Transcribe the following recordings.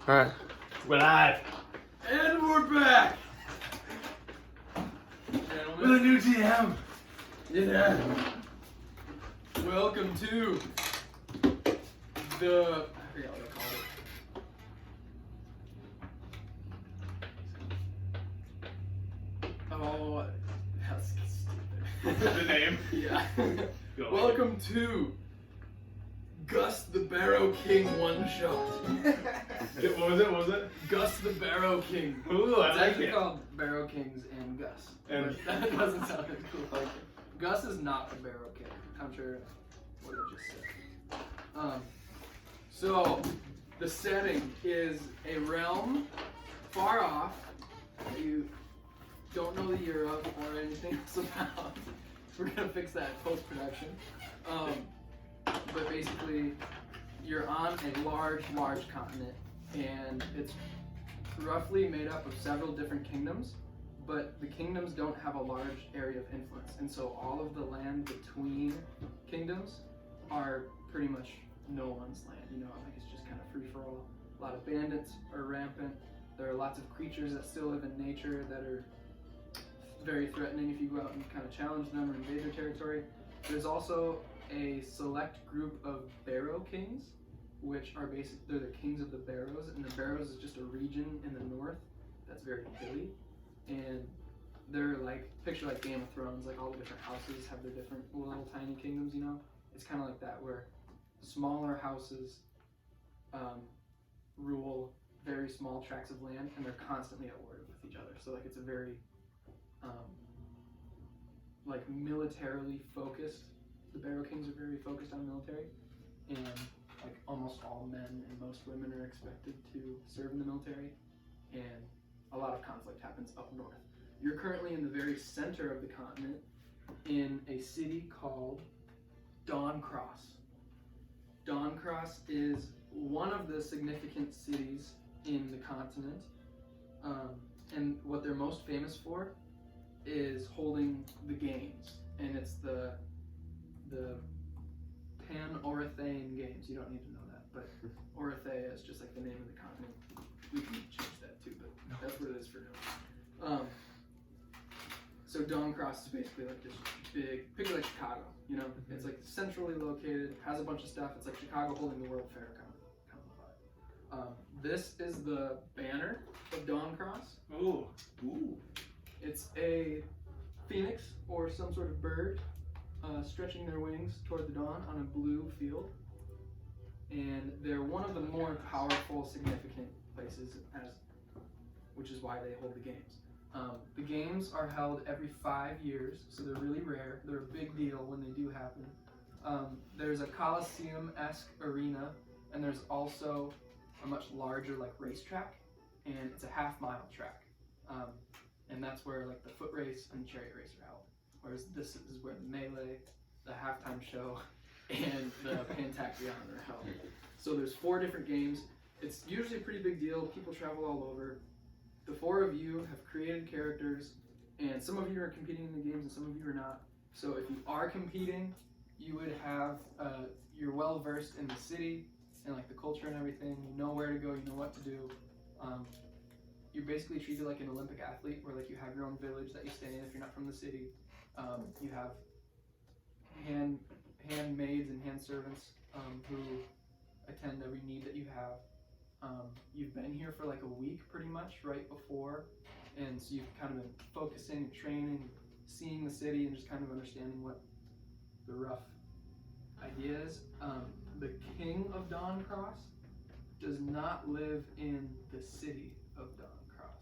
Alright. We're live. And we're back! With a new DM! Yeah! Welcome to the... I forgot what I called it. Oh, that's stupid. The name? Yeah. Go. Welcome to Gus the Barrow King one shot. What was it? Gus the Barrow King. Ooh, I It's like actually it. called Barrow Kings and Gus. And- But that doesn't sound cool. Like it. Gus is not a Barrow King, contrary to what I just said. So the setting is a realm far off that you don't know the year of or anything else about. We're gonna fix that post-production. But basically, you're on a large continent, and it's roughly made up of several different kingdoms, but the kingdoms don't have a large area of influence, and so all of the land between kingdoms are pretty much no one's land, you know, like it's just kind of free-for-all. A lot of bandits are rampant. There are lots of creatures that still live in nature that are very threatening if you go out and kind of challenge them or invade their territory. There's also a select group of Barrow Kings, which are they're the kings of the Barrows, and the Barrows is just a region in the north that's very hilly, and they're like, picture like Game of Thrones, like all the different houses have their different little tiny kingdoms, you know? It's kind of like that, where smaller houses rule very small tracts of land, and they're constantly at war with each other. So like it's a very like militarily focused. The Barrow Kings are very focused on military, and like almost all men and most women are expected to serve in the military, and a lot of conflict happens up north. You're currently in the very center of the continent in a city called Dawncross. Dawncross is one of the significant cities in the continent, and what they're most famous for is holding the games, and it's the Pan-Oreinos games. You don't need to know that, but Oreithea is just like the name of the continent. We can change that too, but that's what it is for now. So Dawncross is basically like this big, picture like Chicago, you know? It's like centrally located, has a bunch of stuff. It's like Chicago holding the World Fair kind of vibe. This is the banner of Dawncross. Ooh. It's a phoenix or some sort of bird stretching their wings toward the dawn on a blue field, and they're one of the more powerful, significant places, which is why they hold the games. The games are held every 5 years, so they're really rare. They're a big deal when they do happen. There's a Coliseum-esque arena, and there's also a much larger like racetrack, and it's a half-mile track. And that's where like the foot race and chariot race are held. Whereas this is where the melee, the halftime show, and the Pentakion are held. So there's 4 different games. It's usually a pretty big deal. People travel all over. The 4 of you have created characters, and some of you are competing in the games and some of you are not. So if you are competing, you would have, you're well versed in the city and like the culture and everything. You know where to go, you know what to do. You're basically treated like an Olympic athlete, where like you have your own village that you stay in if you're not from the city. You have handmaids and hand servants who attend every need that you have. You've been here for like a week pretty much right before, and so you've kind of been focusing and training, seeing the city, and just kind of understanding what the rough idea is. The king of Dawncross does not live in the city of Dawncross.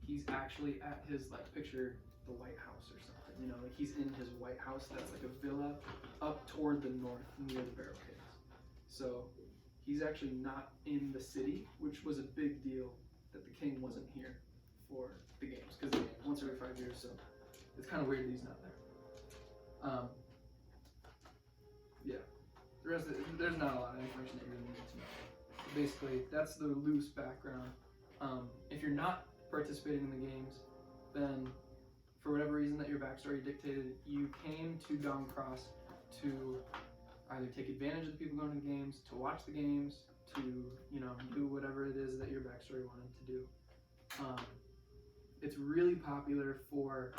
He's actually at his, like, picture the White House or something, you know, like he's in his White House that's like a villa up toward the north near the Barrow Kings. So he's actually not in the city, which was a big deal that the king wasn't here for the games, because once every 5 years, so it's kind of weird that he's not there. Yeah, the rest of there's not a lot of information that you really need to know. But basically, that's the loose background. If you're not participating in the games, then for whatever reason that your backstory dictated, you came to Dawncross to either take advantage of the people going to the games, to watch the games, to, you know, do whatever it is that your backstory wanted to do. It's really popular for,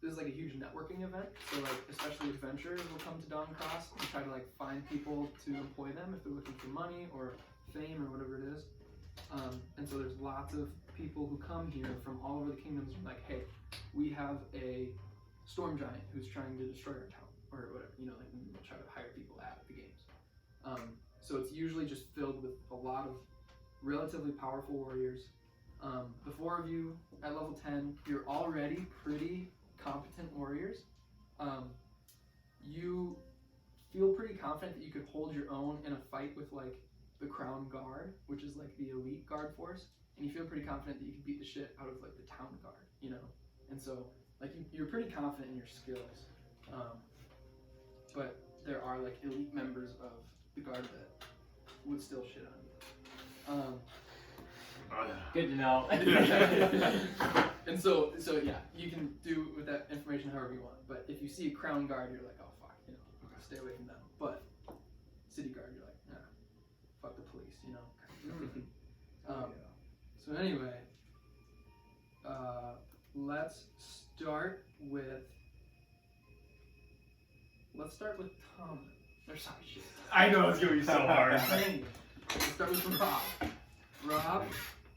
this is like a huge networking event, so like especially adventurers will come to Dawn Cross and try to like find people to employ them if they're looking for money or fame or whatever it is. And so there's lots of people who come here from all over the kingdoms and like, hey, we have a storm giant who's trying to destroy our town or whatever, you know, like and try to hire people at the games. So it's usually just filled with a lot of relatively powerful warriors. The 4 of you at level 10, you're already pretty competent warriors. You feel pretty confident that you could hold your own in a fight with like the Crown Guard, which is like the elite guard force, and you feel pretty confident that you could beat the shit out of like the town guard, you know? And so like you're pretty confident in your skills. But there are like elite members of the guard that would still shit on you. Good to know. And so yeah, you can do with that information however you want. But if you see a crown guard, you're like, oh fuck, you know, stay away from them. But city guard, you're like, nah, fuck the police, you know. So anyway, let's start with Tom. Or sorry, shit. I know it's gonna be so hard. Let's start with Rob. Rob,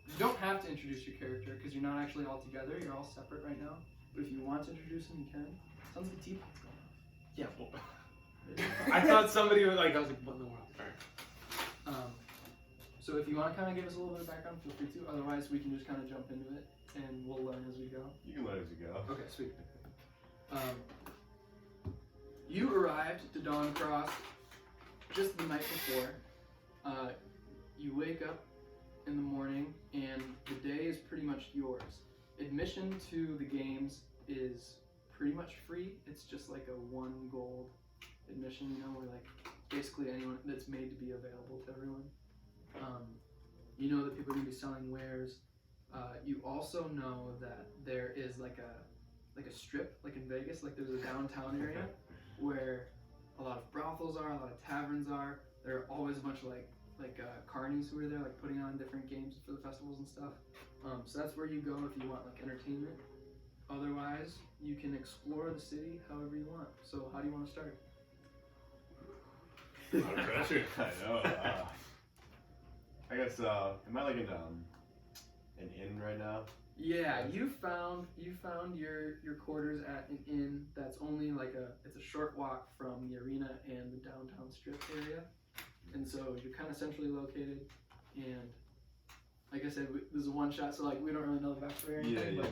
you don't have to introduce your character because you're not actually all together. You're all separate right now. But if you want to introduce him, you can. Sounds like a teapot's going off. Yeah. Well, I thought somebody was like, I was like, what in the world? So if you want to kind of give us a little bit of background, feel free to. Otherwise, we can just kind of jump into it and we'll learn as we go. You can learn as you go. Okay, sweet. You arrived to Dawn Cross just the night before. You wake up in the morning and the day is pretty much yours. Admission to the games is pretty much free. It's just like a 1 gold admission, you know, where like basically anyone that's made to be available to everyone. You know that people are gonna be selling wares. You also know that there is like a strip, like in Vegas, like there's a downtown area where a lot of brothels are, a lot of taverns are. There are always a bunch of like carnies who are there, like putting on different games for the festivals and stuff. So that's where you go if you want like entertainment. Otherwise, you can explore the city however you want. So how do you want to start? No pressure. I know. I guess, am I like in an inn right now? Yeah, you found your quarters at an inn that's only like it's a short walk from the arena and the downtown strip area, and so you're kind of centrally located. And like I said, this is a one shot, so like we don't really know the backstory or anything, but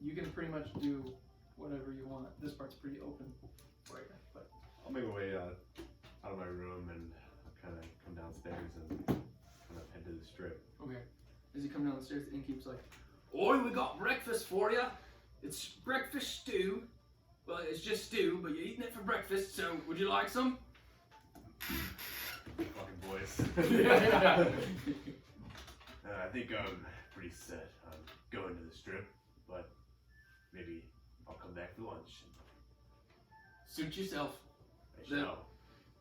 you can pretty much do whatever you want. This part's pretty open right now, but I'll make my way out of my room and I'll kind of come downstairs and kind of head to the strip. okay. As you come down the stairs, the innkeep's like, "Oi, we got breakfast for you. It's breakfast stew. Well, it's just stew, but you're eating it for breakfast, so would you like some?" Fucking boys. I think I'm pretty set on going to the strip, but maybe I'll come back for lunch. Suit yourself. I shall.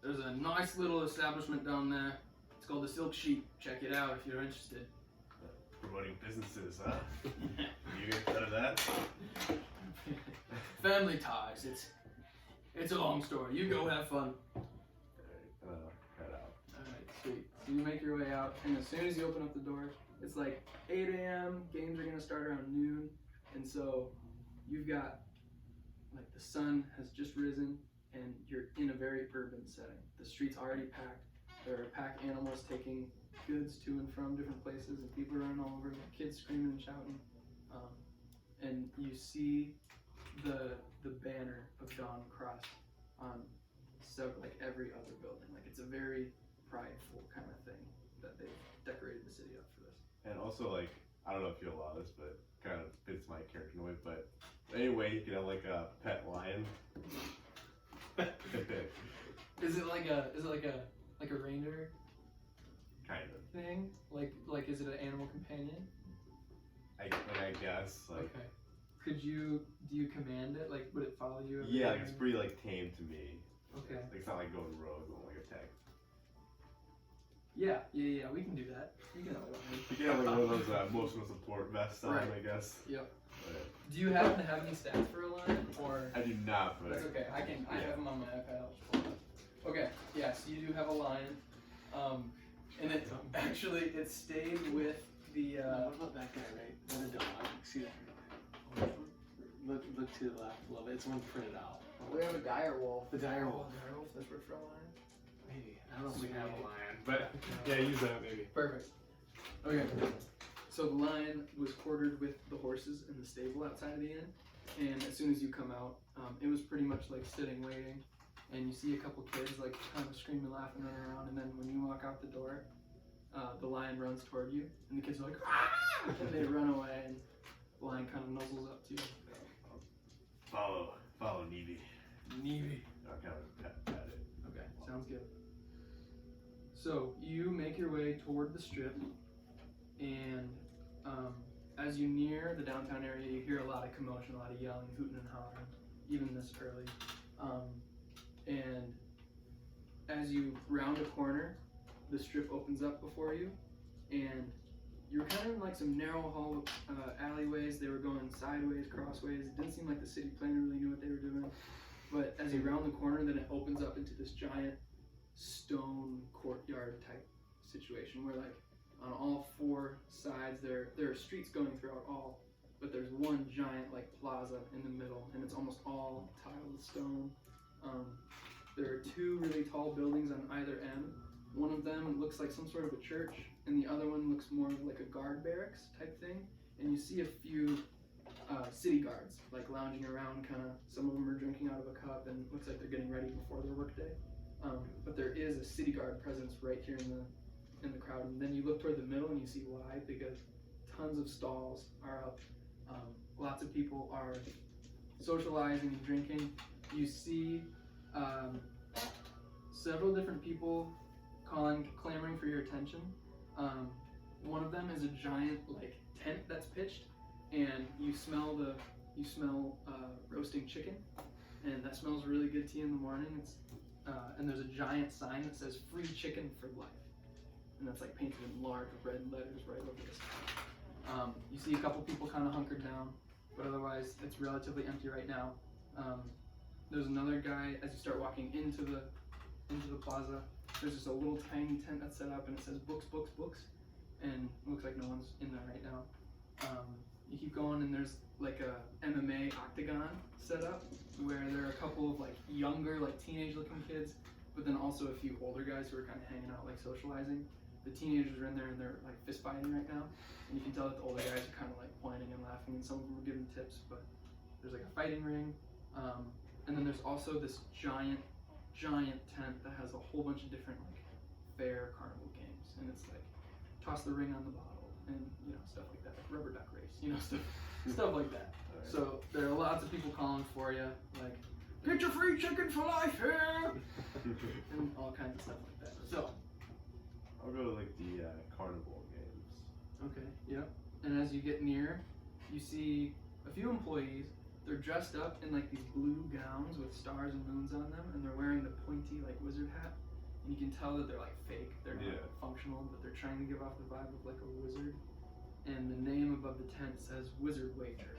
There's a nice little establishment down there. It's called the Silk Sheep. Check it out if you're interested. Promoting businesses, huh? You get out of that? Family ties. It's a long story. You go have fun. Head out. Alright, sweet. So you make your way out, and as soon as you open up the door, it's like 8 a.m. Games are gonna start around noon, and so you've got like the sun has just risen, and you're in a very urban setting. The street's already packed. There are pack animals taking goods to and from different places, and people are running all over, kids screaming and shouting. And you see the banner of Dawn Cross on like every other building. Like it's a very prideful kind of thing that they've decorated the city up for this. And also, like, I don't know if you allow this, but kind of fits my character in a way, but anyway, you could have like a pet lion. Is it like a reindeer Kind of. thing? Like is it an animal companion? I guess, like. Okay. Do you command it? Like, would it follow you? Yeah, like, it's pretty like tame to me. Okay. Like, it's not like going rogue, going like attack. Yeah, we can do that. You can have a lion. You can have like one of those emotional support vests on, Right. I guess. Yep. But Do you happen to have any stats for a lion, or? I do not, but That's okay. I have them on my iPad. I'll just pull it up. Okay. Yeah. So you do have a lion, and it actually it stayed with the. What about that guy, right? Then a dog. See that? Look to the left a little bit. It's one printed out. We have a dire wolf. The dire wolf. Werewolf. That's word for a lion. Maybe. I don't know if We we have have a one. lion, but yeah, use that maybe. Perfect. Okay. So the lion was quartered with the horses in the stable outside of the inn, and as soon as you come out, it was pretty much like sitting waiting, and you see a couple kids like kind of screaming, laughing, running around, and then when you walk out the door, the lion runs toward you, and the kids are like, ah! And they run away, and the lion kind of nuzzles up to you. Follow Neeby. Needy. I'll kind of pat it. Okay, sounds good. So you make your way toward the strip, and as you near the downtown area, you hear a lot of commotion, a lot of yelling, hooting and hollering, even this early. And as you round a corner, the strip opens up before you, and you're kind of in like some narrow hall alleyways. They were going sideways, crossways. It didn't seem like the city planner really knew what they were doing. But as you round the corner, then it opens up into this giant stone courtyard type situation where like on all four sides there are streets going throughout all, but there's one giant like plaza in the middle, and it's almost all tiled stone. There are two really tall buildings on either end. One of them looks like some sort of a church, and the other one looks more like a guard barracks type thing. And you see a few city guards like lounging around, kind of. Some of them are drinking out of a cup, and looks like they're getting ready before their workday. But there is a city guard presence right here in the crowd. And then you look toward the middle, and you see why, because tons of stalls are up. Lots of people are socializing and drinking. You see several different people clamoring for your attention. One of them is a giant like tent that's pitched, and you smell roasting chicken, and that smells really good to you in the morning. And there's a giant sign that says "Free Chicken for Life," and that's like painted in large red letters right over this. You see a couple people kind of hunkered down, but otherwise it's relatively empty right now. There's another guy as you start walking into the plaza. There's just a little tiny tent that's set up, and it says books, books, books, and it looks like no one's in there right now. You keep going, and there's like a MMA octagon set up where there are a couple of like younger, like teenage-looking kids, but then also a few older guys who are kind of hanging out, like socializing. The teenagers are in there, and they're like fist fighting right now, and you can tell that the older guys are kind of like pointing and laughing, and some of them are giving tips. But there's like a fighting ring, and then there's also this giant tent that has a whole bunch of different like fair carnival games, and it's like toss the ring on the bottle and stuff like that, like rubber duck race, stuff like that. Right. So there are lots of people calling for you, like get your free chicken for life here, and all kinds of stuff like that. So I'll go to like the carnival games. okay, yep. And as you get near, you see a few employees. They're dressed up in like these blue gowns with stars and moons on them, and they're wearing the pointy like wizard hat. And you can tell that they're like fake. They're not functional, but they're trying to give off the vibe of like a wizard. And the name above the tent says Wizard Wager.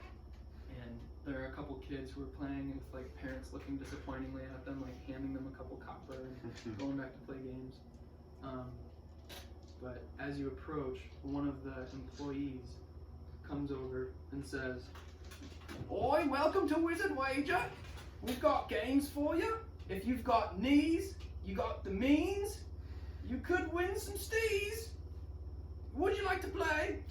And there are a couple kids who are playing with like parents looking disappointingly at them, like handing them a couple copper and going back to play games. But as you approach, one of the employees comes over and says, "Oi, welcome to Wizard Wager. We've got games for you. If you've got knees, you got the means, you could win some stees. Would you like to play?"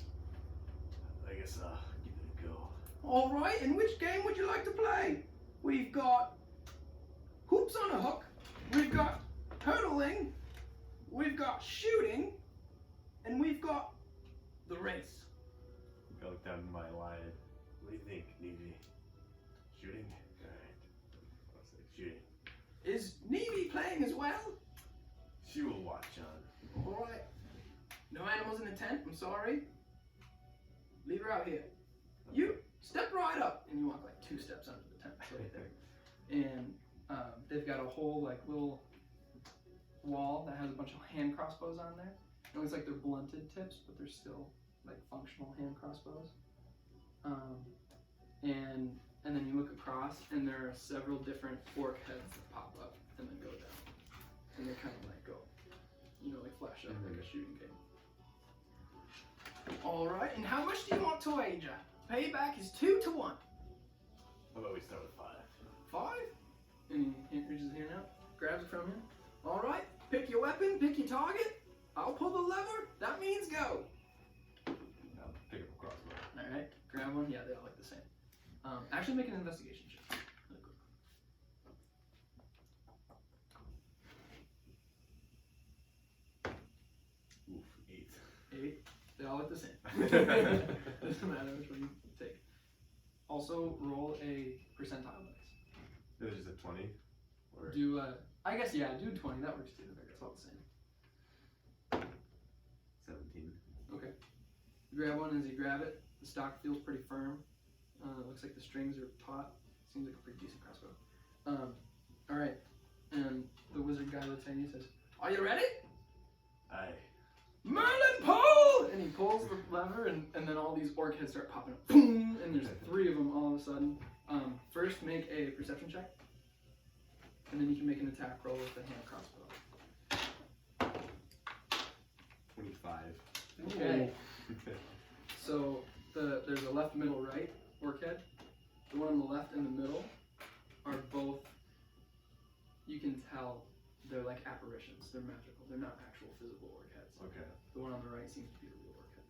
I guess I'll give it a go. All right, and which game would you like to play? We've got hoops on a hook, we've got hurdling, we've got shooting, and we've got the race. I look down at my lion. What do you think, Needy? Shooting? Alright. I'll say shooting. Is Needy playing as well? She will watch on. All right. No animals in the tent, I'm sorry. Leave her out here. You step right up, and you walk like 2 steps under the tent right there. And they've got a whole like little wall that has a bunch of hand crossbows on there. It looks like they're blunted tips, but they're still like functional hand crossbows. And then you look across, and there are several different orc heads that pop up and then go down, and they kind of like go, like flash up like a shooting game. All right, and how much do you want to wager? Payback is 2 to 1. How about we start with 5? 5? And he reaches his hand out, grabs it from him. All right, pick your weapon, pick your target. I'll pull the lever. That means go. I'll pick up a crossbow. All right, grab one. Yeah, they all look the same. Actually, make an investigation check. Really quick. Oof, 8. 8. They all look the same. Doesn't matter which one you take. Also, roll a percentile dice. It was just a 20? Or Do I guess do 20. That works too. It's all the same. 17. Okay. You grab one. As you grab it, the stock feels pretty firm. Looks like the strings are taut. Seems like a pretty decent crossbow. All right. And the wizard guy looks at you and says, "Are you ready?" Aye. Merlin, pull! And he pulls the lever, and then all these orc heads start popping up. Boom! And there's 3 of them all of a sudden. First, make a perception check. And then you can make an attack roll with the hand crossbow. 25. Okay. So there's a left, middle, right orc head. The one on the left and the middle are both, you can tell they're like apparitions. They're magical. They're not actual physical orc heads. Okay. The one on the right seems to be the real orc head.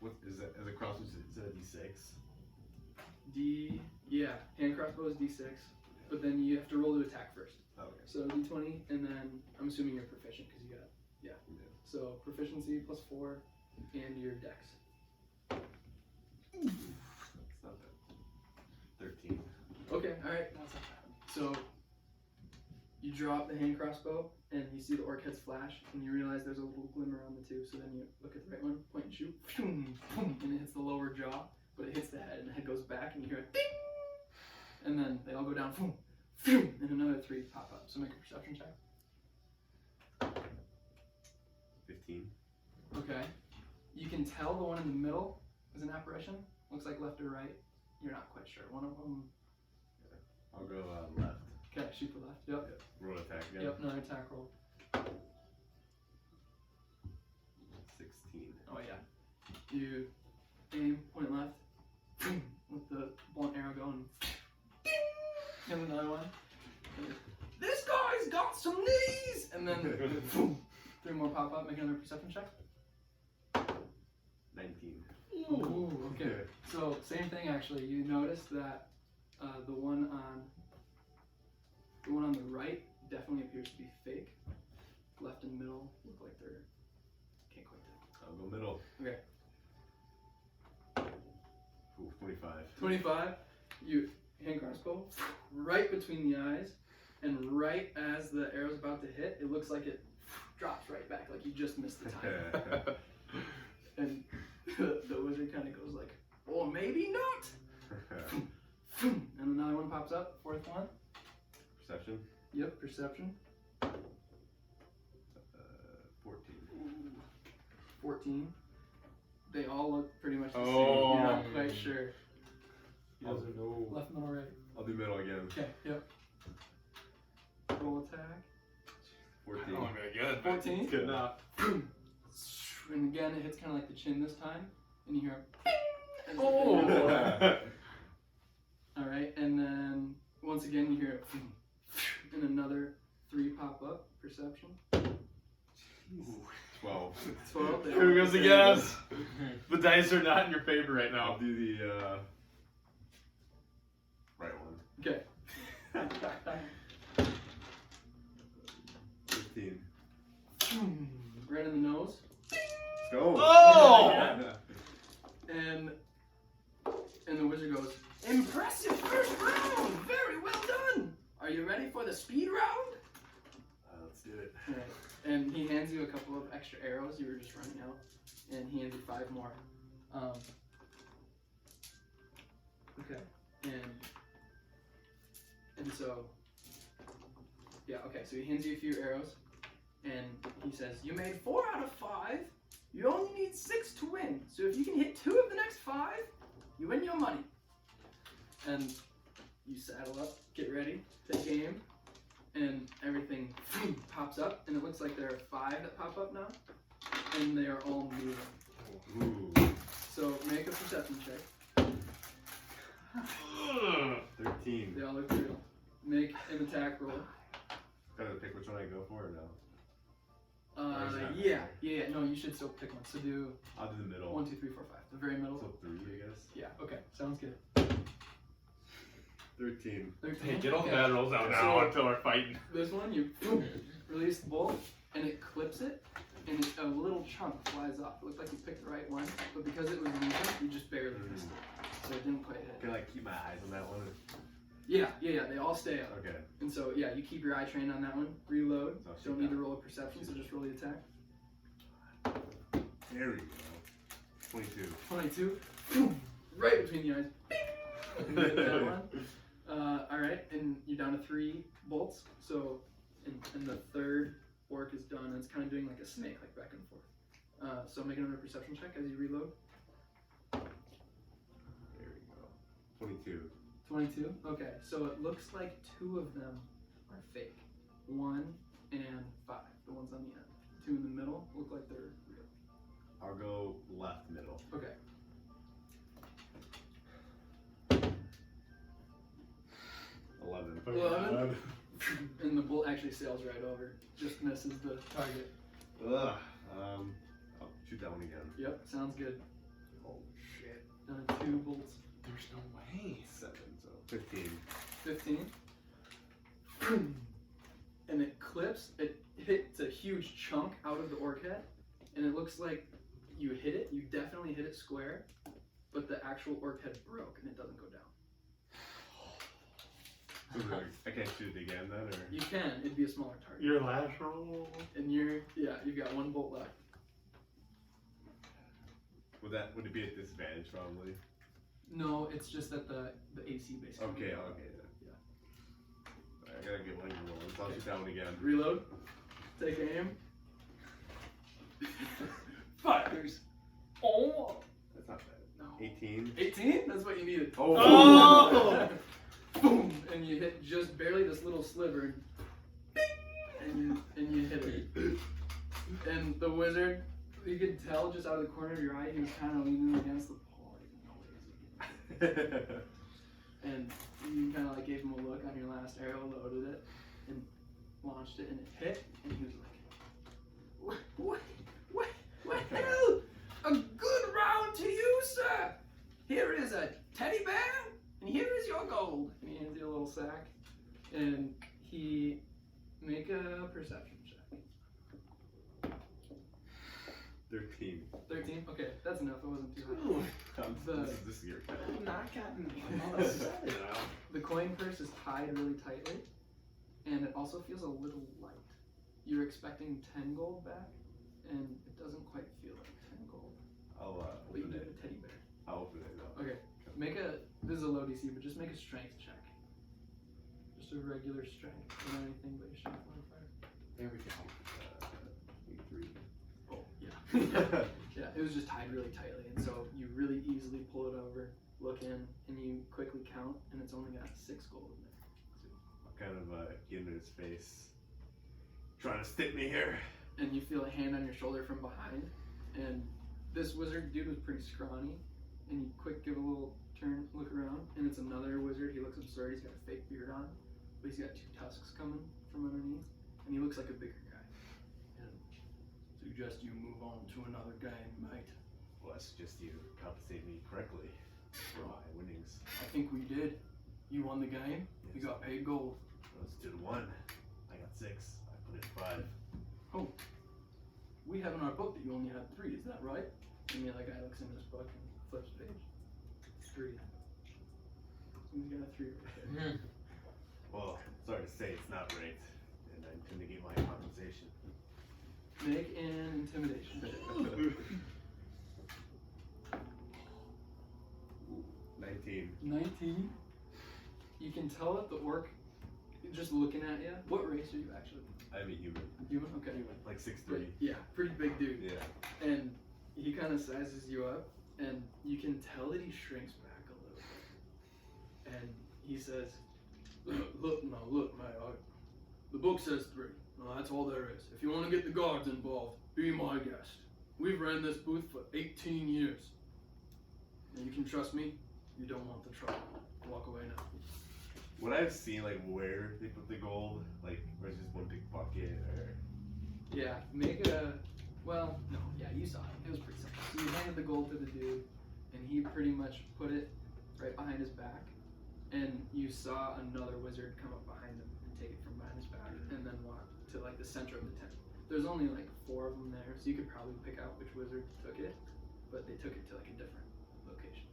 What is that? As a crossbow, is that a D6? Hand crossbow is D6, but then you have to roll to attack first. Okay. So D20, and then I'm assuming you're proficient because you got, yeah. So proficiency plus 4, and your dex. It's not bad. 13. Okay, alright. So you drop the hand crossbow, and you see the orc heads flash, and you realize there's a little glimmer on the 2, so then you look at the right one, point and shoot, and it hits the lower jaw, but it hits the head, and the head goes back, and you hear a ding! And then they all go down, and another 3 pop up. So make a perception check. 15. Okay. You can tell the one in the middle is an apparition. Looks like left or right. You're not quite sure. One of them. I'll go left. Okay, shoot the left. Yep. Roll attack again. Yep, another attack roll. 16. Oh, yeah. You aim, point left, with the blunt arrow going, and another one. This guy's got some knees! And then 3 more pop up. Make another perception check. 19. Ooh, okay. So same thing actually. You notice that the one on the right definitely appears to be fake. Left and middle look like they're can't quite tell. I'll go middle. Okay. Ooh, 25. 25. You hand crossbow right between the eyes, and right as the arrow's about to hit, it looks like it drops right back, like you just missed the time. And the wizard kind of goes like, or maybe not. And another one pops up, 4th one. Perception? Yep, perception. 14. 14. They all look pretty much the same. Oh. You're not quite sure. He doesn't know. Left, middle, right. I'll do middle again. Okay, yep. Roll attack. 14. I don't want to be good. but 14? Good enough. And again, it hits kind of like the chin this time. And you hear a Oh! Alright, and then once again you hear it. And another 3 pop up. Perception. 12. 12. they all Here look goes the the same. guess. The dice are not in your favor right I'll now. do the right one. Okay. 15. Right in the nose. Let's go. Oh! And the wizard goes, impressive first round! Very well done! Are you ready for the speed round? Let's do it. Alright. And he hands you a couple of extra arrows. You were just running out. And he hands you 5 more. Okay. And so, yeah, okay, so he hands you a few arrows. And he says, you made 4 out of 5. You only need 6 to win. So if you can hit 2 of the next 5, you win your money. And you saddle up, get ready, take aim, and everything pops up. And it looks like there are 5 that pop up now. And they are all moving. Ooh. So make a perception check. 13. They all look real. Make an attack roll. Gotta pick which one I go for or no? Yeah. No, you should still pick one. So do I'll do the middle. 1, 2, 3, 4, 5. The very middle. So 3, I guess. Yeah. Okay. Sounds good. 13. 13. Hey, get all the Okay. bad rolls out now So- until we're fighting. This one, you release the bolt, and it clips it, and a little chunk flies off. It looked like you picked the right one, but because it was moving, you just barely missed it. So it didn't quite hit. Can I keep my eyes on that one? Yeah. They all stay up. Okay. And so, yeah, you keep your eye trained on that one. Reload. Oh, Don't need to roll a perception, so just roll the attack. There we go. 22. 22. Right between the eyes. Bing! That one. Alright, and you're down to 3 bolts. So, and the third orc is done, and it's kind of doing like a snake, like back and forth. So make another perception check as you reload. There we go. 22. 22? Okay, so it looks like 2 of them are fake. 1 and 5, the ones on the end. 2 in the middle look like they're real. I'll go left middle. Okay. 11. 11? And the bolt actually sails right over. Just misses the target. Ugh. I'll shoot that one again. Yep, sounds good. Oh shit. Down to 2 bolts. There's no way. 7, so 15. 15. And it clips, it hits a huge chunk out of the orc head, and it looks like you hit it, you definitely hit it square, but the actual orc head broke and it doesn't go down. So I can't shoot it again then, or? You can, it'd be a smaller target. Your last roll. And you've got 1 bolt left. Would it be at disadvantage probably? No, it's just that the AC basically. Okay, then. Yeah. Alright, I gotta get one roll. So I'll shoot that one again. Reload. Take aim. Fires. Oh! That's not bad. No. 18. 18? That's what you needed. Oh! Boom! And you hit just barely this little sliver. And you hit it. And the wizard, you could tell just out of the corner of your eye, he was kind of leaning against the pole. He didn't know what he was doing. And you kind of like gave him a look on your last arrow, loaded it, and launched it, and it hit. And he was like, what? Hello! A good round to you, sir! Here is a teddy bear, and here is your gold. And he hands you a little sack, and he make a perception check. 13. 13? Okay, that's enough. It wasn't too high. This is your cut. Not gotten The coin purse is tied really tightly, and it also feels a little light. You're expecting 10 gold back, and it doesn't quite feel like 10 gold. I'll But you open get it. a teddy bear. I'll open it though. Okay, this is a low DC, but just make a strength check. Just a regular strength, not anything but your strength modifier. There we go. 3. Oh, yeah. Yeah, it was just tied really tightly, and so you really easily pull it over, look in, and you quickly count, and it's only got 6 gold in there. I'll kind of get in his face. Trying to stick me here. And you feel a hand on your shoulder from behind, and this wizard dude was pretty scrawny, and you quick give a little turn, look around, and it's another wizard. He looks absurd. He's got a fake beard on, but he's got 2 tusks coming from underneath, and he looks like a bigger guy. And suggest you move on to another game, mate. Well, that's just you compensate me correctly for my winnings. I think we did. You won the game. You Yes. got paid gold. Let's do 1. I got 6. I put in 5. Oh, we have in our book that you only had 3. Is that right? And the other guy looks into his book and flips the page. 3. He's got a 3 right there. Well, sorry to say it's not right, and I intend to get my compensation. Make an intimidation check. 19. 19. You can tell that the orc, just looking at you. What race are you actually? I'm a human. Human? Okay. Like 6'3". Yeah, pretty big dude. Yeah. And he kind of sizes you up, and you can tell that he shrinks back a little bit. And he says, look, the book says 3. No, that's all there is. If you want to get the guards involved, be my guest. We've ran this booth for 18 years. And you can trust me, you don't want the trouble. Walk away now. Would I have seen like where they put the gold? Like, or is it just one big bucket? Or Yeah, you saw it. It was pretty simple. So you handed the gold to the dude, and he pretty much put it right behind his back. And you saw another wizard come up behind him and take it from behind his back, and then walk to like the center of the tent. There's only like 4 of them there, so you could probably pick out which wizard took it, but they took it to like a different location.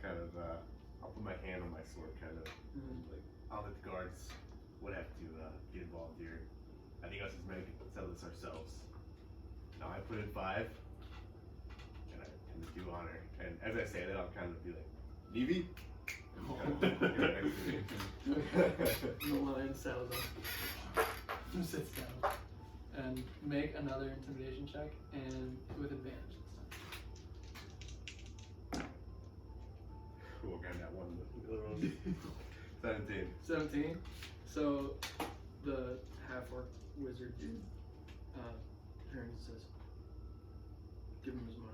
kind of, I'll put my hand on my sword, kind of like I'll let the guards would have to get involved here. I think us as men can settle this ourselves. Now I put in 5, and I tend to do honor. And as I say that, I'll kind of be like, Nevi? The lion settles up, sits down, and make another intimidation check, and with advantage this time. Cool, got that one. The other one. 17. 17. So the half-orc wizard dude turns and says, "Give him his money."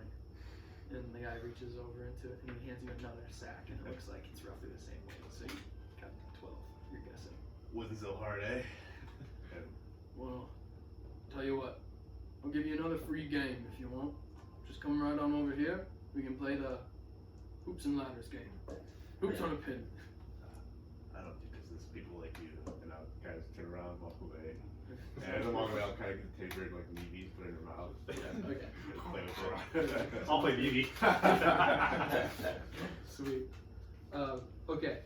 And the guy reaches over into it and he hands you another sack, and it looks like it's roughly the same weight. So you got 12, you're guessing. Wasn't so hard, eh? Well, tell you what, I'll give you another free game if you want. Just come right on over here. We can play the hoops and ladders game. Hoops on a pin. I don't do business with people like you. And I'll kind of turn around and walk away. And as I'm walking away, I'll kind of get the taper and like Nevi, put it in her mouth. Yeah, okay. Play with it. I'll play BB. Sweet. Okay.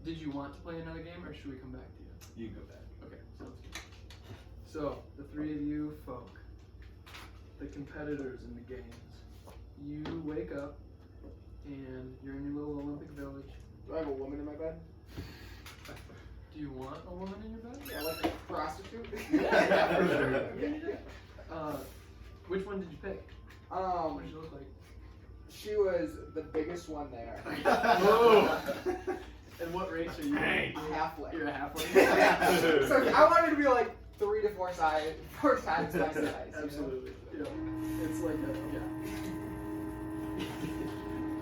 Did you want to play another game, or should we come back to you? You can go back. Okay, sounds good. So, the 3 of you folk, the competitors in the games, you wake up and you're in your little Olympic village. Do I have a woman in my bed? Do you want a woman in your bed? Yeah, like a prostitute? Yeah, for sure. Which one did you pick? What did she look like? She was the biggest one there. And what race are you? Hey. A halfling. You're a halfling? So I wanted to be like 3 to 4 times my size. You know? Absolutely. Yeah. It's like a,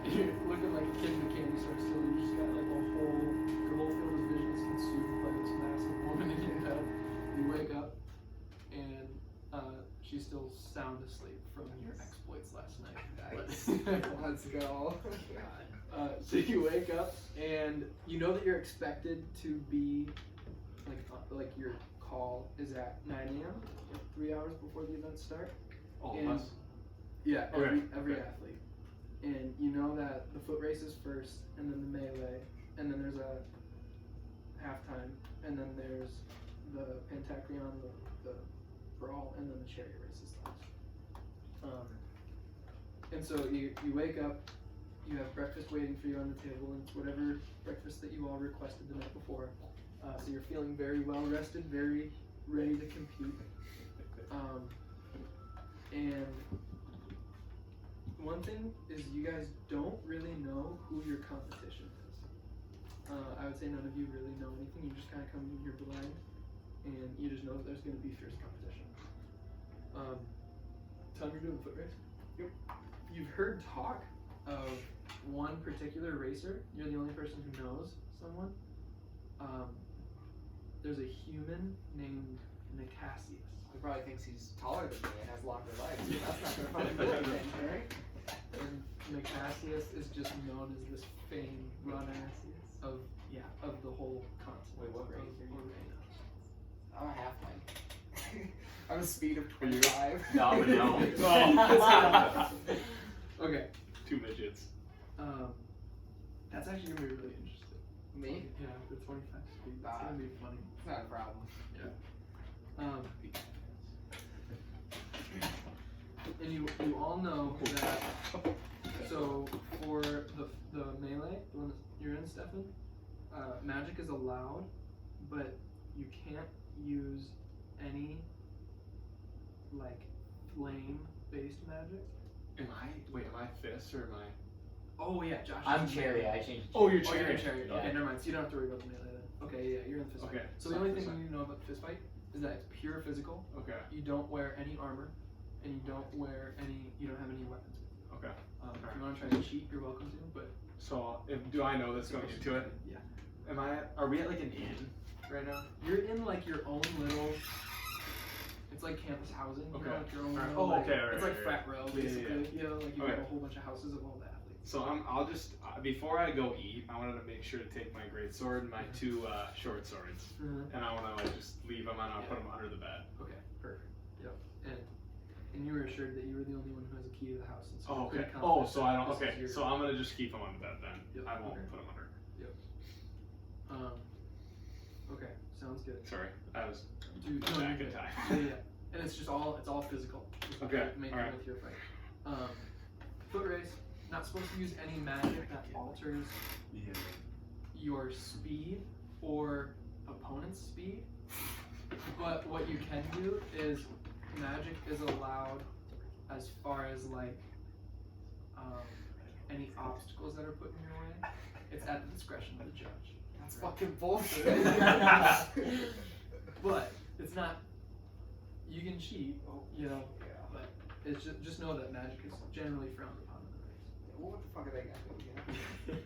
You're looking like a kid in a candy store still. You just got like your whole field of vision is consumed by this massive woman in your head. You wake up and she's still sound asleep from your exploits last night. Nice. Let's go. So you wake up and you know that you're expected to be like your call is at 9 a.m. like 3 hours before the events start. All And- of us? Yeah, Okay. every Okay. athlete. And you know that the foot race is first, and then the melee, and then there's a halftime, and then there's the Pentacrion, the brawl, and then the chariot race is last. And so you wake up, you have breakfast waiting for you on the table, and it's whatever breakfast that you all requested the night before. So you're feeling very well rested, very ready to compete. And one thing is you guys don't really know who your competition is. I would say none of you really know anything. You just kind of come in here blind, and you just know that there's going to be fierce competition. Tom, you're doing foot race? Yep. You've heard talk of one particular racer. You're the only person who knows someone. There's a human named Nicasius. He probably thinks he's taller than me and has longer legs. But that's not gonna fucking do anything, right? And Nicasius is just known as this famed runner of the whole continent. Wait, what race of are you? Oreinos. I'm a halfling. I'm a speed of 25. No, but no. Okay. 2 midgets. That's actually gonna be really interesting. Me? Yeah, the 25 speed. That's gonna be funny. It's not a problem. And you all know that. So for the melee, the one that you're in, Stefan, magic is allowed, but you can't use any like flame-based magic. Am I fist or am I? Oh yeah, Josh. I'm chariot. I changed. Oh, you're Oh, you're in chariot. chariot. Yeah. Okay, never mind. So you don't have to worry about the melee then. Okay, yeah, you're in the fist Okay. fight. So the only thing you need to know about the fist fight is that it's pure physical. Okay. You don't wear any armor, and you don't have any weapons. Okay. If you want to try to cheat, you're welcome to. But So, do I know this going into it? Yeah. Are we at like an inn right now? you're in like your own little. It's like campus housing. You know, Okay. like your own Alright. little, Oh, like, okay, alright, it's like alright, frat row Yeah, yeah, basically. yeah. You know, like you Okay. have a whole bunch of houses of all the athletes. So I'll just before I go eat, I wanted to make sure to take my great sword and my two short swords, and I want to like just leave them and I'll put them under the bed. Okay, perfect. Yep. And you were assured that you were the only one who has a key to the house. And so Oh, you're pretty okay. Oh, confident so I don't. that this Okay, is your- so I'm gonna just keep them on the bed then. Yep, I won't okay. put them under. Okay, sounds good. Sorry, I was Dude, no, back you're in good. time. Yeah. And it's all physical. It's Okay, Main alright. thing with your fight. Foot race. Not supposed to use any magic that alters your speed or opponent's speed. But what you can do is magic is allowed as far as like any obstacles that are put in your way. It's at the discretion of the judge. That's fucking bullshit. But it's not. You can cheat, you know. But it's just know that magic is generally frowned upon in the race. What the fuck are they gonna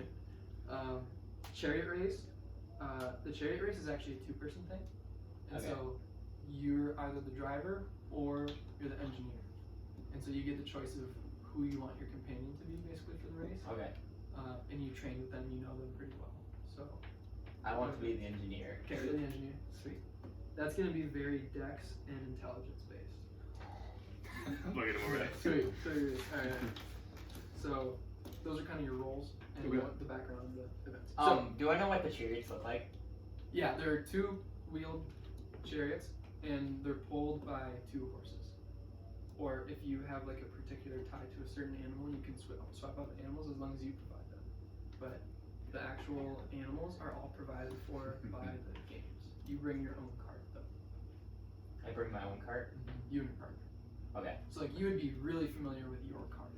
do? Chariot race. The chariot race is actually a two-person thing, and Okay. so you're either the driver or you're the engineer, and so you get the choice of who you want your companion to be, basically, for the race. Okay. And you train with them, you know them pretty well. So. I want to be the engineer. Okay, you're the engineer. Sweet. That's gonna be very dex and intelligence based. Look at him over there. Sweet. Alright. So those are kind of your roles and Okay. what the background of the events. Do I know what the chariots look like? Yeah, there are two-wheeled chariots, and they're pulled by two horses. Or if you have like a particular tie to a certain animal, you can swap out the animals as long as you provide them. But the actual animals are all provided for by the games. You bring your own cart though. I bring my own cart. You and your partner. Okay. So like you would be really familiar with your cart.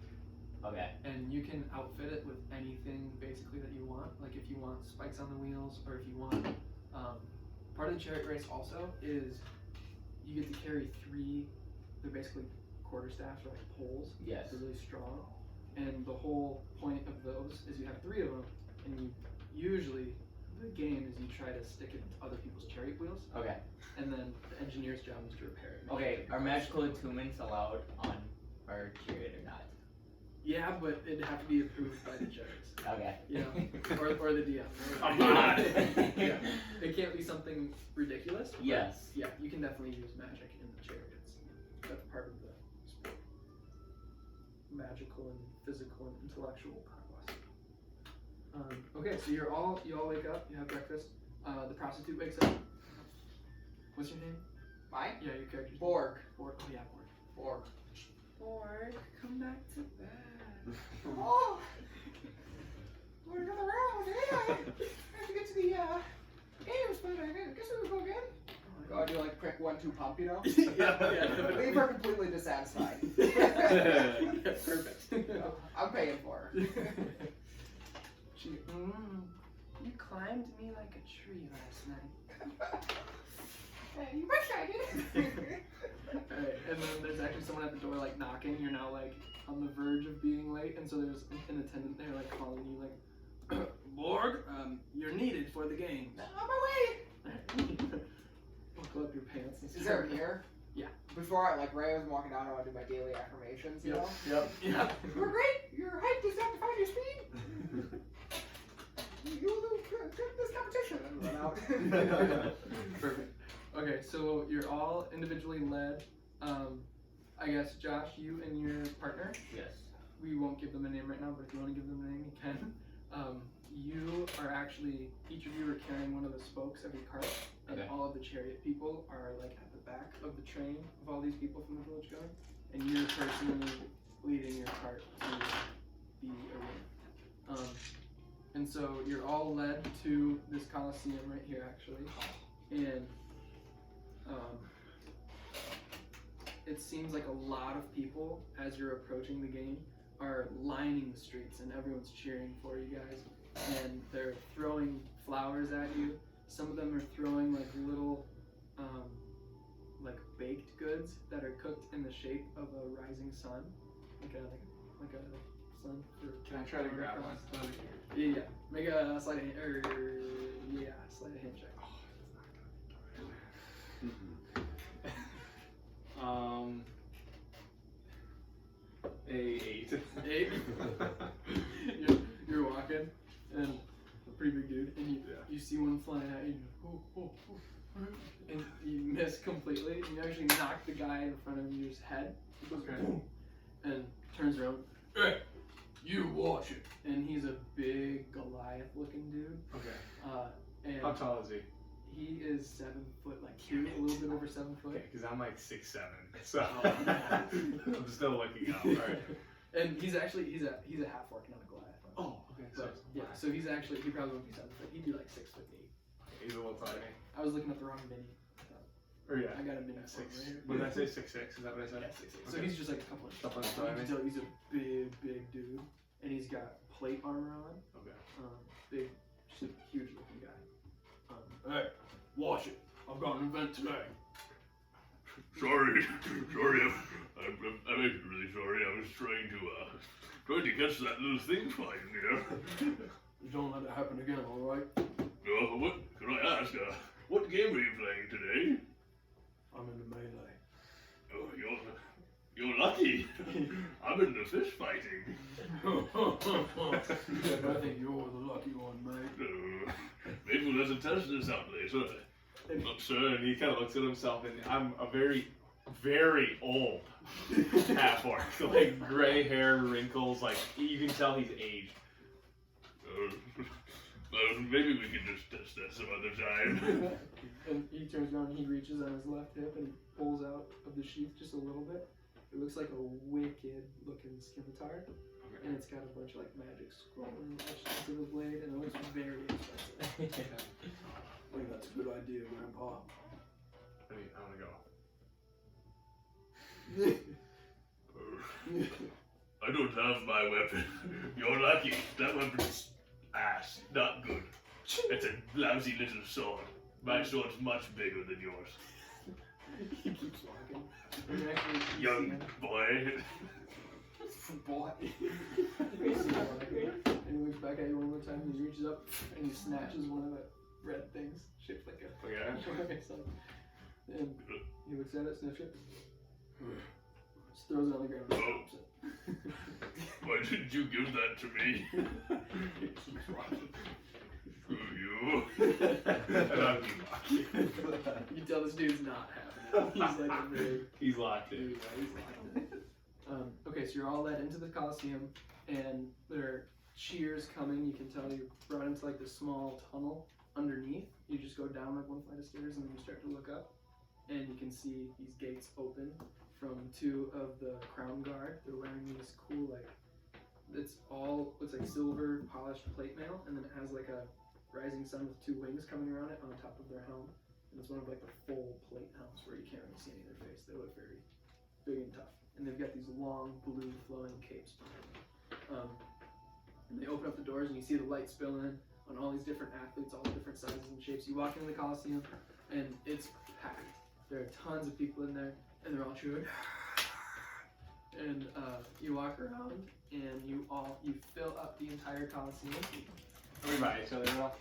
Okay. And you can outfit it with anything basically that you want. Like if you want spikes on the wheels, or if you want, part of the chariot race also is you get to carry three, they're basically quarterstaffs or like poles. Yes. They're really strong. And the whole point of those is you have three of them, and you usually, the game is you try to stick it into other people's chariot wheels, Okay. and then the engineer's job is to repair it. Okay. Are magical attunements allowed on our chariot or not? Yeah, but it'd have to be approved by the judges. Okay. You know, or the DM. Come on. Yeah. It can't be something ridiculous. but Yes. Yeah, you can definitely use magic in the chariots. That's part of the sport. Magical and physical and intellectual prowess. Okay, so you all wake up, you have breakfast. The prostitute wakes up. What's your name? Mine? Yeah, your character's Borg. Borg. Oh yeah, Borg. Borg, come back to bed. Oh! We're another round, hey! I have to get to the games, but I guess we will go again. Go and do like prick 1-2 pump, you know? Yeah. Leave her completely dissatisfied. Perfect. No, I'm paying for her. She, you climbed me like a tree last night. Hey, you wish I did. Alright, and then there's actually someone at the door like knocking. You're now like on the verge of being late, and so there's an attendant there like calling you like, Borg, you're needed for the games. On my way. Buckle up your pants and Is there a mirror? Yeah. Before I was walking down, I want to do my daily affirmations, you know? Yep. Yeah. You're great. Your height does not define your speed. You will do good in this competition. And run out. Perfect. Okay, so you're all individually led. I guess Josh, you and your partner. Yes. We won't give them a name right now, but if you want to give them a name, you can. You are actually, each of you are carrying one of the spokes of your cart, and Okay. all of the chariot people are like at the back of the train of all these people from the village going, and you're personally leading your cart to the arena. And And so you're all led to this Coliseum right here, actually. And it seems like a lot of people, as you're approaching the game, are lining the streets and everyone's cheering for you guys. And they're throwing flowers at you. Some of them are throwing like little like baked goods that are cooked in the shape of a rising sun. Like a sun. Can I try to grab one? Yeah. Make a sleight of hand, sleight of hand check. A 8. 8. you're walking, and a pretty big dude, and you see one flying at you, and you miss completely, and you actually knock the guy in front of you's head. He goes boom, and turns around. Hey, you watch it. And he's a big Goliath-looking dude. Okay. And How tall is he? he is 7 foot, like 2, a little bit over 7 foot. Okay, because I'm like 6'7", so I'm still looking up. All right. And he's a half orc, not a Goliath. Oh, okay. But yeah, so he probably won't be 7 foot. He'd be like 6'8". He's a little tiny. I was looking at the wrong mini. Or yeah. I got a mini Yeah, form right here. What did I say? 6'6"? Is that what I said? Yeah, 6'8". So Okay. he's just like a couple inches. Couple inches You taller can than tell he's a big dude, and he's got plate armor on. Okay. Big, just a huge looking guy. Hey, watch it. I've got an event today. Sorry, I'm really sorry. I was trying to catch that little thing flying there. Don't let it happen again, alright? What can I ask? What game are you playing today? I'm in the melee. Oh, you're lucky. I'm in the fish fighting. I think you're the lucky one, mate. Maybe we'll have to test this out later. Look, sir, and he kind of looks at himself, and I'm a very, very old half orc. Like gray hair, wrinkles, like you can tell he's aged. Maybe we can just test that some other time. And he turns around and he reaches on his left hip and he pulls out of the sheath just a little bit. It looks like a wicked looking scimitar. And it's got a bunch of like magic scrolling etched into the blade, and it looks very expensive. I think that's a good idea, Grandpa. I want to go. I don't have my weapon. You're lucky. That weapon's ass. Not good. It's a lousy little sword. My sword's much bigger than yours. He keeps walking. And actually, you Young see him. boy. Boy. You see him walking, and he looks back at you one more time, and he reaches up and he snatches one of the red things shaped like a sun. And he looks at it, sniffs it, just throws it on the ground and drops it. Why didn't you give that to me? He keeps walking. Screw you. And I'm You can tell this dude's not having it. He's like a very He's locked in. dude. Yeah, he's locked in. Okay, so you're all led into the Coliseum, and there are cheers coming. You can tell you're brought into like this small tunnel underneath. You just go down like one flight of stairs, and then you start to look up, and you can see these gates open from 2 of the crown guard. They're wearing these cool looks like silver polished plate mail, and then it has like a rising sun with 2 wings coming around it on top of their helm. And it's one of like the full plate helms where you can't really see any of their face. They look very big and tough. And they've got these long blue flowing capes behind them. And they open up the doors and you see the light spill in on all these different athletes, all different sizes and shapes. You walk into the Coliseum and it's packed. There are tons of people in there and they're all cheering. And you walk around and you fill up the entire Coliseum. Are we by each other now?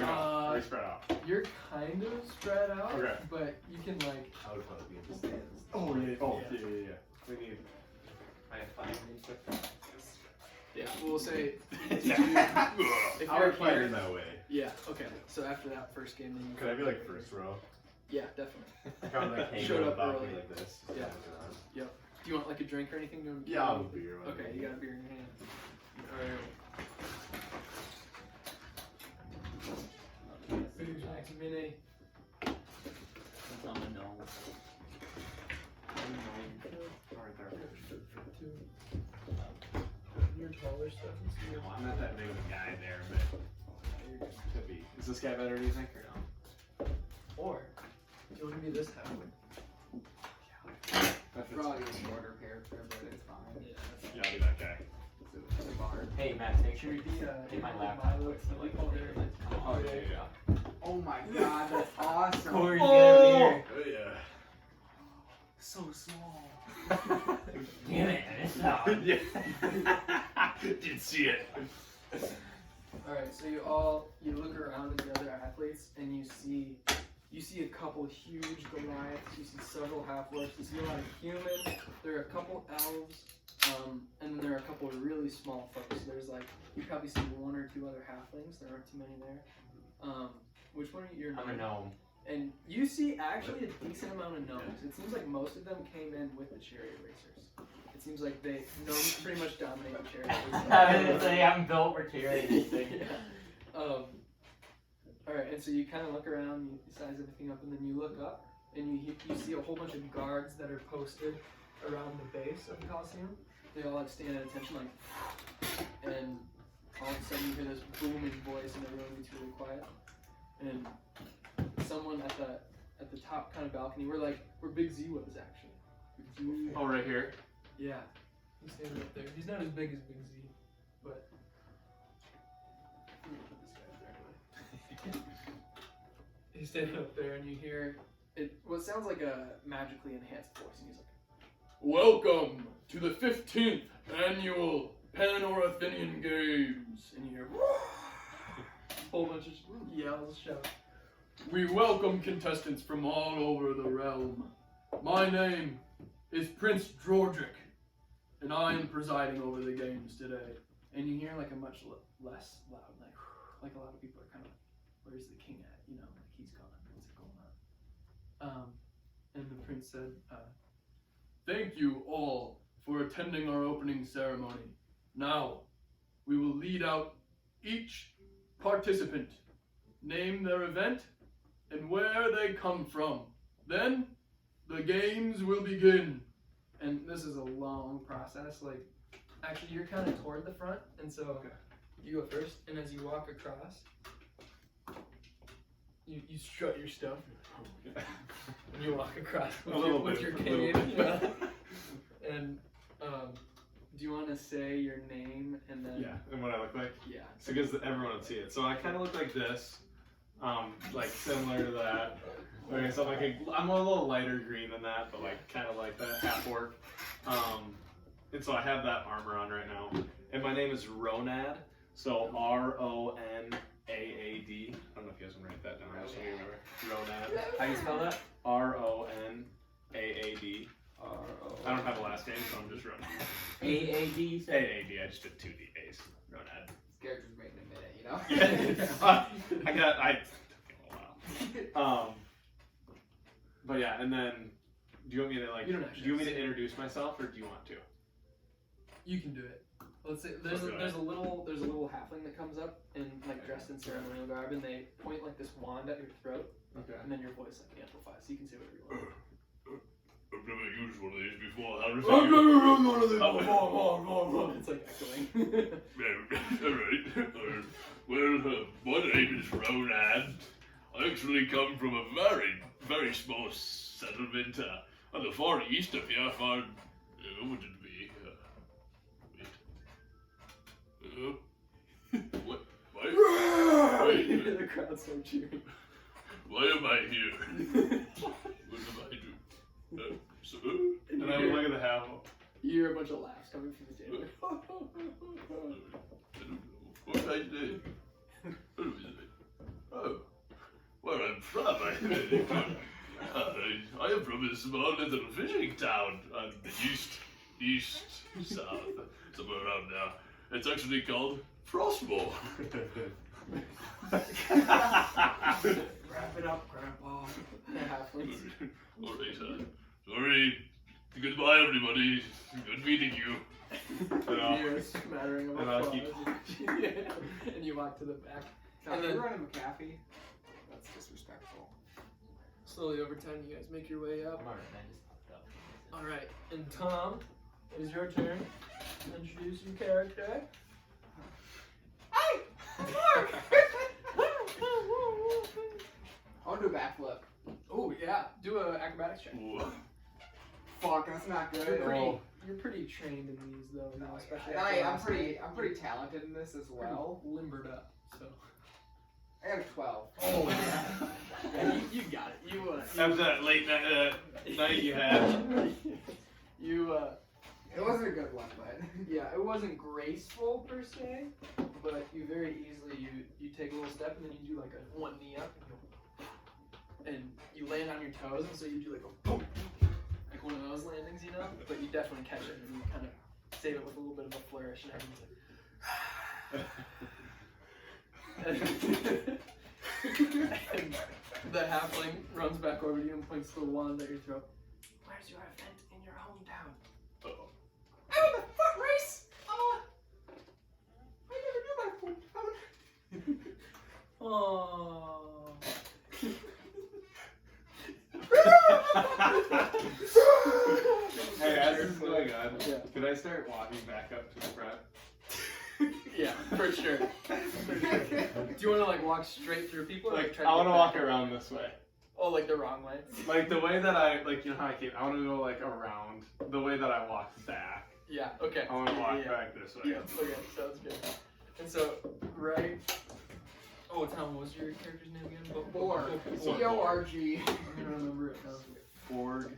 Are we spread out? You're kind of spread out, Okay. but you can like. I would probably be in the stands. Oh yeah. We need. I have 5 minutes to Yeah, we'll say. If I you're would fight here, in that way. yeah. Okay. So after that first game, then you. Could I be like first row? Yeah, definitely. Kind of like hanging Showed on the up balcony early. like this. just Yeah. looking around. Yep. Do you want like a drink or anything? Yeah, I'll have a beer. Okay, you got a beer in your hand. Alright. Max Mini. It's on the nose. You're taller, stuff and see. No, I'm not that big of a guy there, but could be. Is this guy better, do you think, or no? Or, do you want to be this halfway? That fits. Probably a shorter character, but it's fine. Yeah, I'll be that guy. It's a bard. Hey, Max, make sure you Yeah, my yeah, laptop Milo, looks like oh, there it is. Oh, yeah. Oh my god, that's awesome. Corey, Oh! get over Oh, yeah. So small. here. Damn it, I missed out. Yeah. Did see it. Alright, so you look around at the other athletes and you see a couple huge Goliaths, you see several half-orcs, you see a lot of humans, there are a couple elves, and then there are a couple of really small folks. There's like, you probably see one or two other halflings, there aren't too many there. Which one are your I'm a gnome. And you see actually a decent amount of gnomes. It seems like most of them came in with the chariot racers. It seems like gnomes pretty much dominate the chariot racers. I was gonna say, I'm built for carrying this thing. Yeah. Alright, and so you kind of look around, you size everything up, and then you look up, and you see a whole bunch of guards that are posted around the base of the Coliseum. They all like stand at attention, like, and all of a sudden you hear this booming voice, and everyone gets really quiet. And someone at the top kind of balcony, where Big Z was actually. Big Z. Oh, right here? Yeah, he's standing up there. He's not as big as Big Z, but. Let me put this guy there. He's standing up there, and you hear what sounds like a magically enhanced voice, and he's like, "Welcome to the 15th annual Pan-Alatheon Games," and you hear a whole bunch of yells, shouts. "We welcome contestants from all over the realm. My name is Prince Drordric, and I am presiding over the games today." And you hear like a much less loud, like a lot of people are kind of, "Where's the king at? You know, like he's gone. What's going on?" And the prince said, "Thank you all for attending our opening ceremony. Now, we will lead out each participant, name their event, and where they come from. Then, the games will begin." And this is a long process. Like, actually, you're kind of toward the front, and so you go first. And as you walk across, you strut your stuff, and you walk across with your cane. And do you want to say your name and then? Yeah, and what I look like? Yeah. So because everyone would see it. So I kind of look like this, like similar to that. Okay, so I'm a little lighter green than that, but like kind of like that half orc. And so I have that armor on right now. And my name is Ronad. So Ronaad. I don't know if you guys can write that down. I just want you to remember. Ronad. How do you spell that? Ronaad. I don't have a last name, so I'm just Ronad. AAD? AAD. I just did 2 A's. Ronad. This character's made in a minute, you know? Yeah. I took a while. But yeah, and then do you want me to You don't actually do you want me to introduce myself, or do you want to? You can do it. Let's say there's a little halfling that comes up and like dressed in ceremonial garb, and they point like this wand at your throat, Okay. and then your voice like amplifies, so you can say whatever you want. I've never used one of these before. How does I've it never run one of these before. It's like echoing. Alright. Well, my name is Ronad. I actually come from a very, very small settlement on the far east of here. What would it be? What? Wait. The crowd's so cheering. Why am I here? What did I do? Sir? And I look at the half. You hear a bunch of laughs coming from the table. I don't know. What did I say? What was it? Oh. Where I'm from, I am from a small little fishing town on the east, south, somewhere around there. It's actually called Frostmore. Wrap it up, Grandpa. Halflings. Alright, sorry. Goodbye, everybody. Good meeting you. You hear a smattering of And I'll applause. keep- And you walk to the back. Now, And if then- you're running McAfee, that's disrespectful. Slowly over time, you guys make your way up. I'm alright, man. Just fucked up. Alright, and Tom, it is your turn to introduce your character. I want to do a backflip. Oh yeah, do a acrobatics check. Ooh. Fuck, that's not good. You're pretty trained in these though, No, especially. yeah. I'm pretty talented in this as well. Limbered up, so. I got a 12. Oh yeah. Yeah, you got it. You After that late night you had. you It wasn't a good one, but yeah, it wasn't graceful per se, but you very easily you take a little step and then you do like a one knee up and you land on your toes, and so you do like a boom, like one of those landings, you know. But you definitely catch it and you kind of save it with a little bit of a flourish and everything. And the halfling runs back over to you and points to the wand at your throat. Where's your event in your hometown? Oh, the foot race! I never knew my foot. Oh. Hey, as this is going on, Yeah. could I start walking back up to the front? Yeah, for sure. For sure. Do you want to like walk straight through people? Or, Like, try I want to get walk back? around this way. Oh, like the wrong way? Like the way that I, like, you know how I came, I want to go like around the way that I walked back. Yeah, okay. I want to walk Yeah. back this way. Yeah, okay, sounds good. And so, right. Oh, Tom, what was your character's name again? Borg. So- B-O-R-G. I'm gonna remember it now. Borg,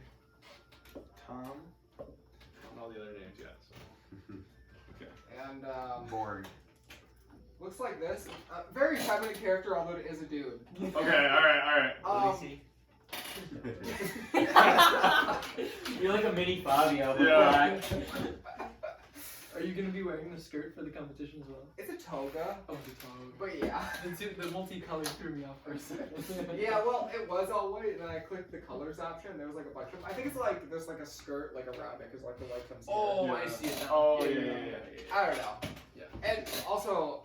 Tom. I don't know the other names yet. So. And Borg. looks like this. Very feminine character, although it is a dude. Okay, alright. You're like a mini Fabio, but Yeah. black. Are you gonna be wearing the skirt for the competition as well? It's a toga, Oh, the Tom. but yeah. The multicolored threw me off for a second. Yeah, well, it was all white, and then I clicked the colors option. There was like a bunch of them. I think it's like there's like a skirt like around it because like the white comes. Oh, Yeah. I see it now. Oh, yeah. I don't know. Yeah. And also,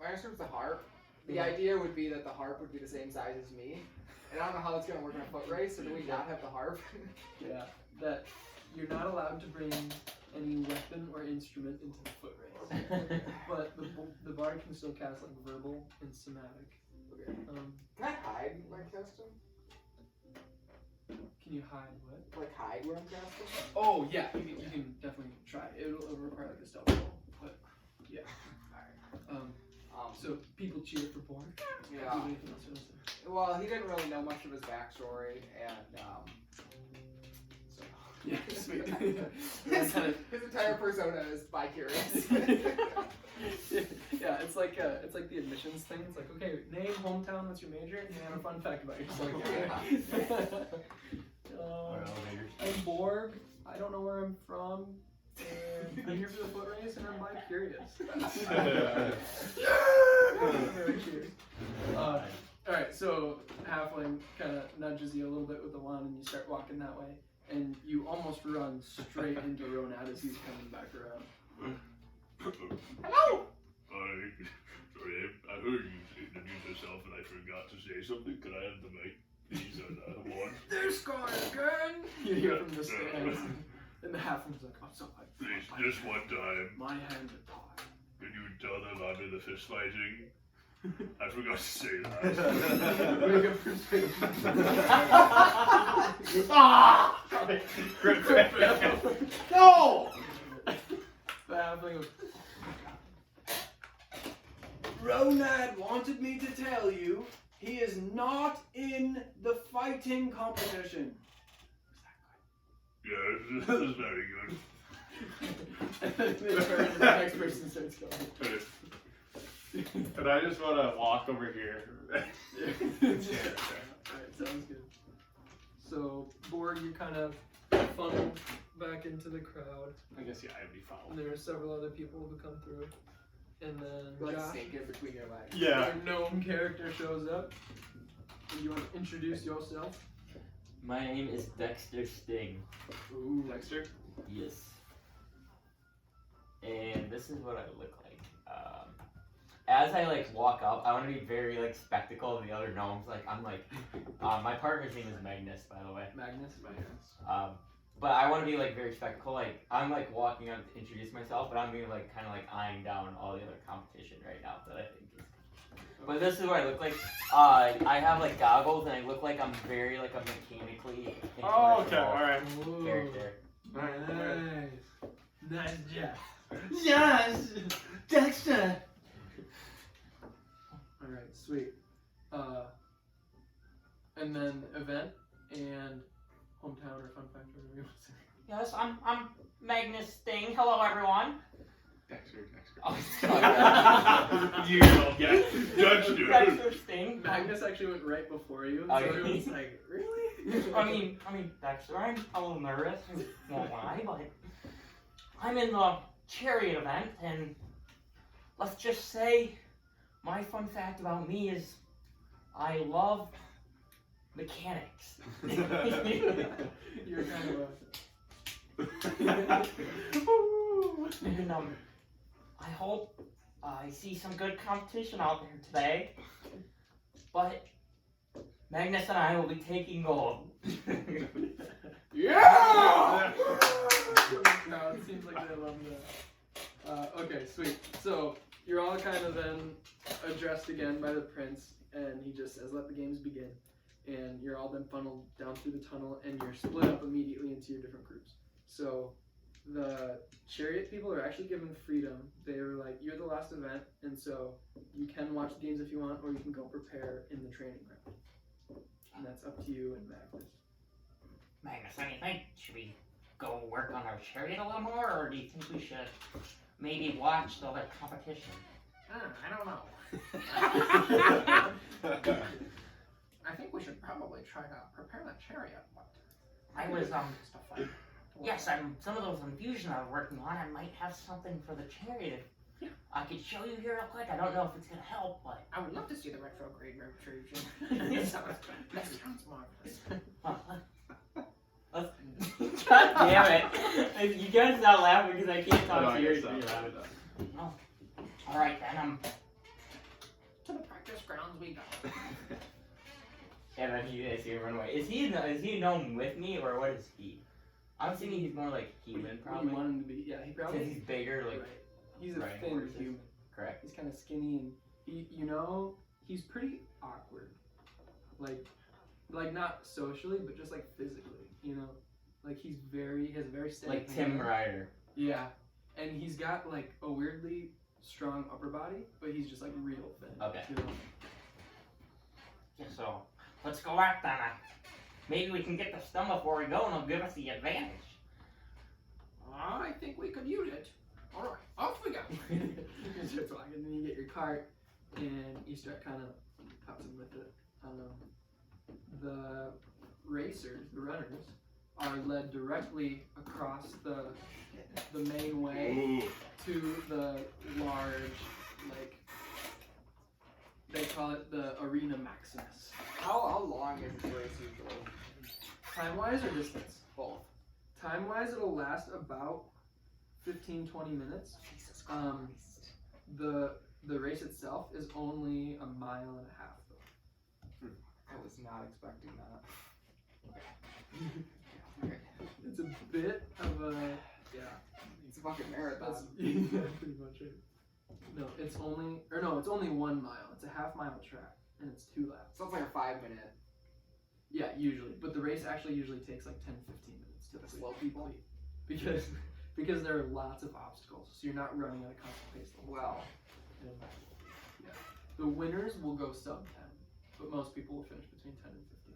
my understanding was the harp. The idea would be that the harp would be the same size as me, and I don't know how that's gonna work in a foot race. So do we not have the harp? Yeah, that you're not allowed to bring any weapon or instrument into the foot race. But the bard can still cast like verbal and somatic. Okay. Can I hide my casting? Can you hide what? Like hide where I'm casting? Oh yeah, you can definitely try. It'll require like a stealth roll, but yeah. So people cheer for Borg. Do you Yeah. have anything else you want to say? Well, he didn't really know much of his backstory, and so Yeah, sweet. his, his entire persona is bi-curious. Yeah, it's like the admissions thing. It's like, okay, name, hometown, what's your major, and a fun fact about yourself. I'm Borg. I don't know where I'm from. And I'm here for the foot race, and I'm bi-curious. Very curious. Alright, so Halfling kind of nudges you a little bit with the wand, and you start walking that way. And you almost run straight into Ronad as he's coming back around. Hello! Sorry, I heard you introduce yourself and I forgot to say something. Could I have the mic, please, and one? This guy again! You hear from the stands. And the Halfling's like, oh, sorry. Please, just one time. My hands are tied. Can you tell them I'm in the fist fighting? I forgot to say that. Make a persuasion. Ah! No! The Halfling goes, Ronad wanted me to tell you he is not in the fighting competition. Yes, that is very good. And then they turn and the next person starts going. And I just want to walk over here. Alright, sounds good. So, Borg, you kind of funnel back into the crowd. I guess, yeah, I'd be following. And there are several other people who come through. And then Like Josh, snake in between your legs. Yeah. our gnome character, shows up. And you want to introduce yourself? My name is Dexter Sting. Ooh, Dexter? Yes. And this is what I look like. As I like walk up, I want to be very like spectacle of the other gnomes. Like I'm like, my partner's name is Magnus, by the way. Magnus. but I want to be like very spectacle. Like I'm like walking up to introduce myself, but I'm being like kind of like eyeing down all the other competition right now that I think is. But this is what I look like. I have like goggles and I look like I'm very like a mechanically. Oh, okay, intellectual alright. Character. Nice job. Yes! Dexter! Alright, sweet. And then event and hometown or fun fact, whatever you want to say. Yes, I'm Magnus Sting. Hello, everyone. Dexter. Oh, sorry. You don't get Dexter. Dexter Sting. Magnus actually went right before you, Oh, so yeah. everyone's like, really? I mean, Dexter, I'm a little nervous. Won't lie, but I'm in the chariot event, and let's just say my fun fact about me is I love mechanics. You're kind of And I hope I see some good competition out there today. But Magnus and I will be taking gold. Yeah! No, it seems like they love that. Okay, sweet. So you're all kind of then addressed again by the prince, and he just says, "Let the games begin." And you're all then funneled down through the tunnel, and you're split up immediately into your different groups. So the chariot people are actually given freedom. They were like, "You're the last event, and so you can watch the games if you want, or you can go prepare in the training ground." And that's up to you and Magnus. Magnus, what do you think? Should we go work on our chariot a little more, or do you think we should maybe watch the other competition? I don't know. I think we should probably try to prepare the chariot, but I was stuff like yes, some of those infusion I was working on. I might have something for the chariot. Yeah. I could show you here real quick. I don't know if it's gonna help, but I would love to see the retrograde retribution. That sounds marvelous. God damn it! You guys stop laughing because I can't talk seriously about it. Oh. All right then. To the practice grounds we go. And then I see him run away. Is he known with me or what is he? I'm thinking he's more like human, You probably. want him to be, yeah, he probably. Because he's bigger, like. Right. He's a riding thin horses. human. Correct. He's kind of skinny and he's pretty awkward. Like not socially, but just like physically, Like he has a very steady. Like Tim hand. Ryder. Yeah, and he's got like a weirdly strong upper body, but he's just like real thin. Okay. Yeah, so let's go act on it. Maybe we can get the stone before we go and it'll give us the advantage. I think we could use it. All right, off we go. You start walking, and then you get your cart, and you start kind of putzing with it. The racers, the runners, are led directly across the main way Ooh. to the large, like they call it the Arena Maximus. How long is this race usually? Time-wise or distance? Both. Time-wise, it'll last about 15-20 minutes. Jesus Christ. The race itself is only 1.5 miles though. I was not expecting that. It's a bit of a It's a fucking marathon. That's pretty much it. No, it's only 1 mile. It's a 1/2 mile track, and it's 2 laps. So it's like a 5-minute. Yeah, usually, but the race actually usually takes like 10-15 minutes to Slow people. complete because there are lots of obstacles, so you're not running at a constant pace. The whole Well, time. Yeah. The winners will go sub 10, but most people will finish between 10 and 15.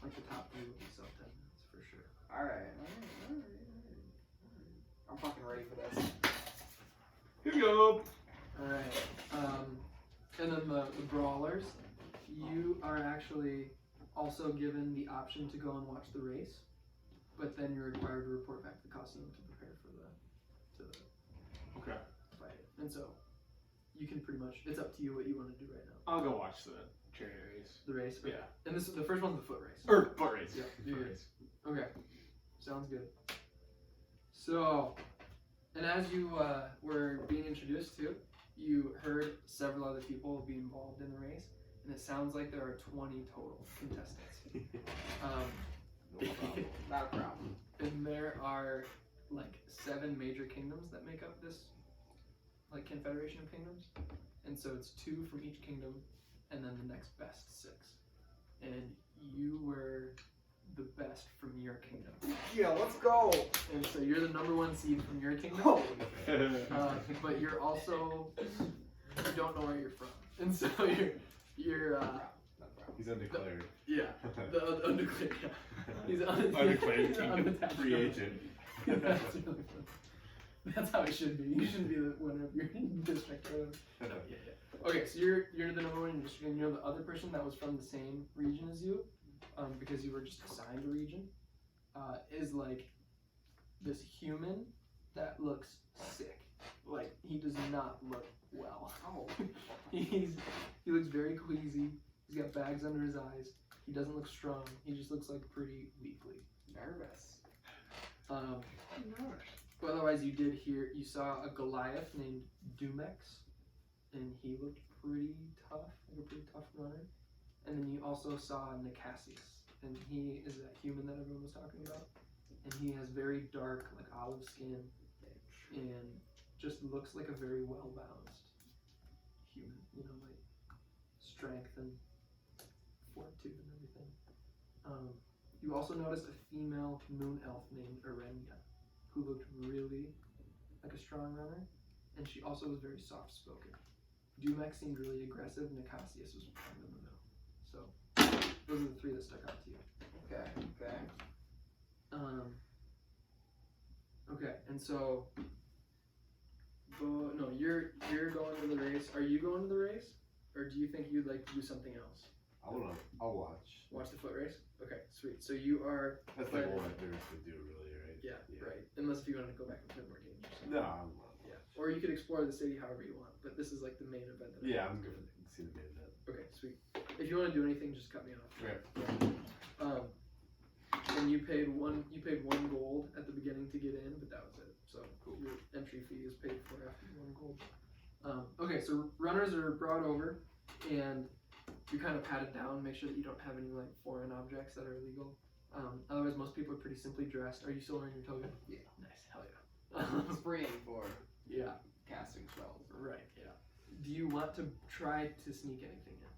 Like the top 3 will be sub 10 minutes for sure. alright. I'm fucking ready for this. Here we go. Alright, and then the brawlers, you are actually also given the option to go and watch the race, but then you're required to report back the costume to prepare for the Okay. fight. And so, you can pretty much, it's up to you what you want to do right now. I'll go watch the chariot race. The race? Okay. Yeah. And the first one's the foot race. Foot race. Yeah, Foot you're race. Okay, sounds good. So, and as you were being introduced to, you heard several other people be involved in the race, and it sounds like there are 20 total contestants. No problem. Not a problem. And there are like 7 major kingdoms that make up this like confederation of kingdoms, and so it's 2 from each kingdom, and then the next best 6. And you were the best from your kingdom, Yeah, let's go. and so you're the number 1 seed from your kingdom. Holy But you're also you don't know where you're from, and so you're Not a problem. He's undeclared. yeah, the undeclared. Yeah. He's Undeclared he's kingdom. unattached Free from- agent. That's really fun. That's how it should be. You should be the winner of your district. Okay, so you're the number 1 in your district, and you're the other person that was from the same region as you, because you were just assigned a region. Is like this human that looks sick. Like he does not look well. Oh. he looks very queasy. He's got bags under his eyes. He doesn't look strong. He just looks like pretty weakly. Nervous. But otherwise, you saw a Goliath named Dumex, and he looked pretty tough, like a pretty tough runner. And then you also saw Nicasius, and he is that human that everyone was talking about. And he has very dark, like olive skin, and just looks like a very well-balanced human, you know, like strength and fortitude and everything. You also noticed a female moon elf named Orenia, who looked really like a strong runner, and she also was very soft-spoken. Dumex seemed really aggressive, and Nicasius was kind of in the middle. So, those are the 3 that stuck out to you. Okay. Okay, and so, no, you're going to the race. Are you going to the race, or do you think you'd like to do something else? I'll watch. Watch the foot race? Okay, sweet. So you are. That's like all my parents could do, really, right? Yeah, right. Unless if you wanted to go back and play more games or something. No, I'm not. Yeah. Or you could explore the city however you want, but this is like the main event. That Yeah, I'm good for see the game then. Okay, sweet. If you want to do anything, just cut me off. Okay. And you paid one gold at the beginning to get in, but that was it. So your entry fee is paid for after 1 gold. Okay, so runners are brought over, and you're kind of patted down, make sure that you don't have any like foreign objects that are illegal. Otherwise, most people are pretty simply dressed. Are you still wearing your toga? Yeah. Nice, hell yeah. It's free for Yeah, casting spells. right, yeah. Do you want to try to sneak anything in?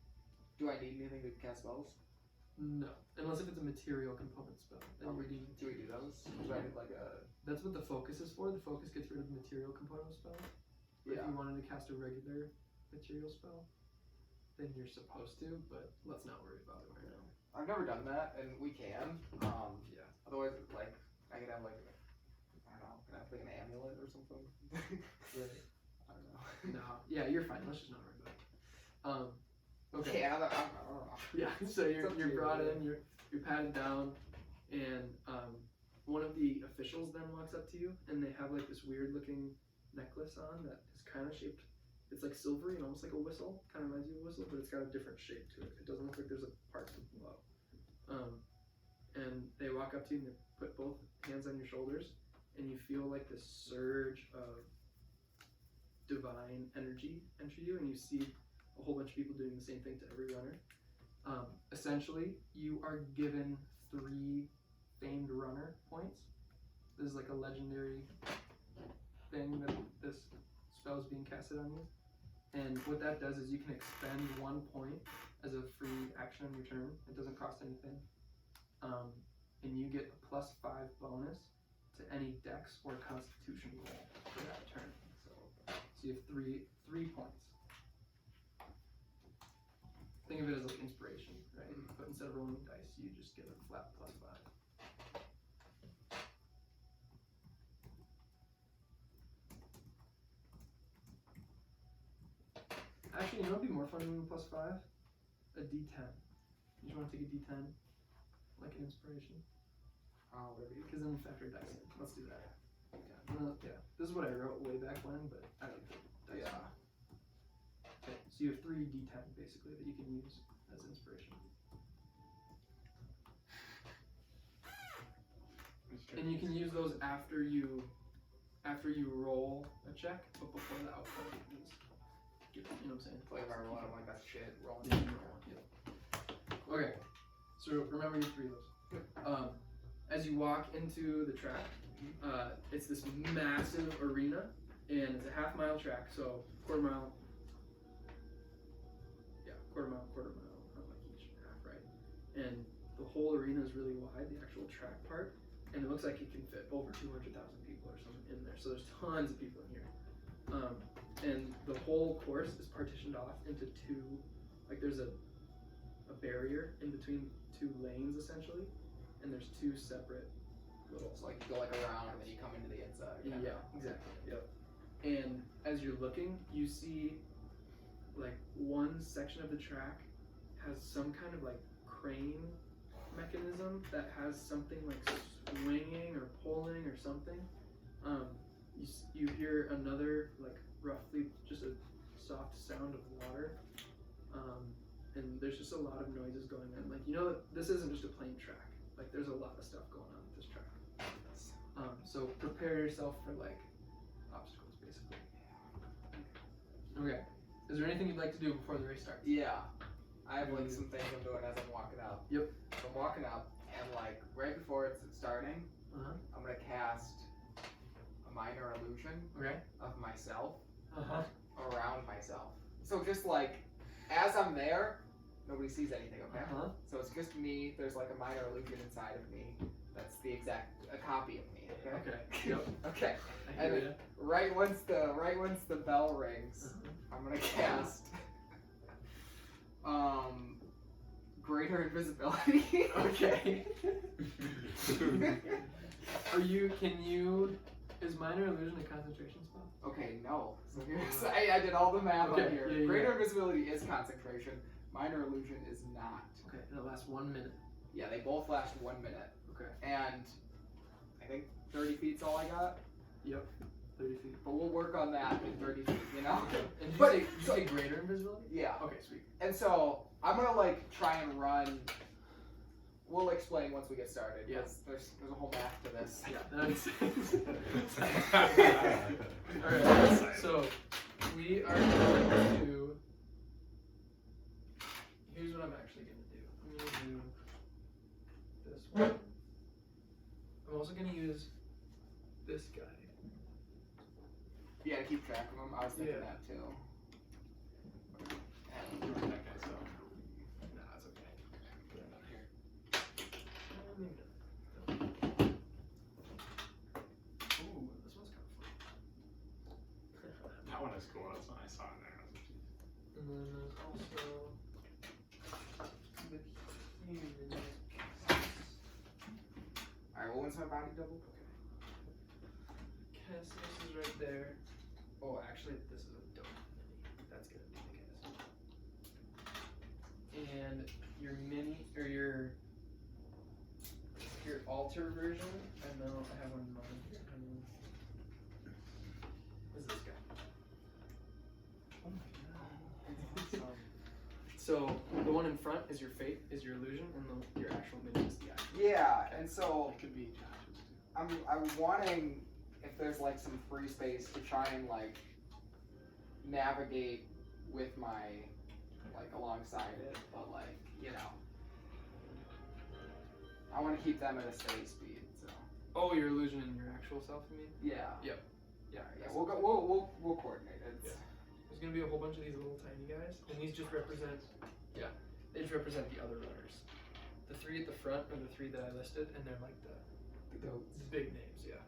Do I need anything to cast spells? No, unless if it's a material component spell. Then you need. Do we do those? Do I need like a... That's what the focus is for. The focus gets rid of the material component of spells. But if Yeah. you wanted to cast a regular material spell, then you're supposed to, but let's not worry about it right now. I've never done that, and we can. Yeah. Otherwise, like, I could have like, I don't know, can I have like an amulet or something? Right. I don't know. No, yeah, you're fine. Let's just not worry about it. Okay. Yeah, I don't know. Yeah. So It's up to you're you, brought yeah. in. You're patted down, and one of the officials then walks up to you, and they have like this weird looking necklace on that is kind of shaped. It's like silvery and almost like a whistle. Kind of reminds you of a whistle, but it's got a different shape to it. It doesn't look like there's a part to blow. And they walk up to you and they put both hands on your shoulders, and you feel like this surge of divine energy enter you, and you see a whole bunch of people doing the same thing to every runner. Essentially, you are given 3 famed runner points. This is like a legendary thing that this spell is being casted on you. And what that does is you can expend 1 point as a free action on your turn. It doesn't cost anything. And you get a +5 bonus to any dex or constitution roll for that turn. So you have 3 points. Think of it as like inspiration, right? But instead of rolling dice, you just get a flat +5. Actually, you know what'd be more fun than +5? A D10. You just want to take a D10, like an inspiration, Oh, whatever you because then factor dice in. Let's do that. Yeah. This is what I wrote way back when, but I don't think dice. Yeah. Okay, so you have 3 D10 basically that you can use as inspiration, and you can use those after you roll a check, but before the outcome is given. You know what I'm saying? Play Marvel, I don't like that shit. Rolling. Yeah, you roll one. Yep. Okay, so remember your 3 of those. As you walk into the track, it's this massive arena, and it's a half-mile track, so quarter mile. Yeah, quarter mile, not like each half, right? And the whole arena is really wide, the actual track part, and it looks like it can fit over 200,000 people or something in there. So there's tons of people in here, and the whole course is partitioned off into two. Like there's a barrier in between two lanes essentially, and there's two separate little. So like you go like around and then you come into the inside. Yeah, exactly. Yep. And as you're looking, you see like one section of the track has some kind of like crane mechanism that has something like swinging or pulling or something. You hear another like roughly just a soft sound of water, and there's just a lot of noises going on. Like, you know, this isn't just a plain track. Like, there's a lot of stuff going on with this track. So prepare yourself for like obstacles, basically. Okay. Is there anything you'd like to do before the race starts? Yeah. I have like some things I'm doing as I'm walking up. Yep. So I'm walking up, and like right before it's starting, I'm gonna cast a minor illusion of myself around myself. So just like as I'm there, nobody sees anything. Okay. So it's just me. There's like a minor illusion inside of me. That's a copy of me. Okay. Okay. Yep. Okay. I hear And ya. right once the bell rings, I'm gonna cast greater invisibility. Okay. Is minor illusion a concentration spell? Okay, no. So here's I did all the math Okay, on here. yeah. Greater invisibility is concentration. Minor illusion is not. Okay, and it lasts 1 minute. Yeah, they both last 1 minute. Okay. And I think 30 feet's all I got. Yep. 30 feet. But we'll work on that in 30 feet, you know? And But- did you say greater invisibility? Yeah. Okay, sweet. And so I'm gonna like try and run. We'll explain once we get started. Yeah. There's a whole math to this. Yeah, that makes sense. Alright, so we are going to. Here's what I'm actually going to do. I'm going to do this one. I'm also going to use this guy. Yeah, to keep track of them. I was thinking Yeah. that too. You were that guy, so. Nah, it's okay. Put it up here. Maybe not. Ooh, this one's kind of fun. That one is cool. That's what I saw in there. And then there's also the human. Alright, well, when's my body double? Cassis is right there. Oh, actually, this is a dope mini. That's gonna be the Cassis. And your mini, or your altar version, I know I have one in mind here. Is this guy? Oh my god. So the one in front is your fate, is your illusion, and your actual mini is the eye. Yeah, and so It could be Josh's too. I'm wanting if there's like some free space to try and like navigate with my like alongside it, but like, you know, I want to keep them at a steady speed. So Oh, your illusion and your actual self, you mean? yeah, Yeah, yeah. that's We'll go. We'll coordinate it. Yeah. There's gonna be a whole bunch of these little tiny guys, and these just represent, they just represent the other runners. The three at the front are the three that I listed, and they're like the goats. big names, yeah.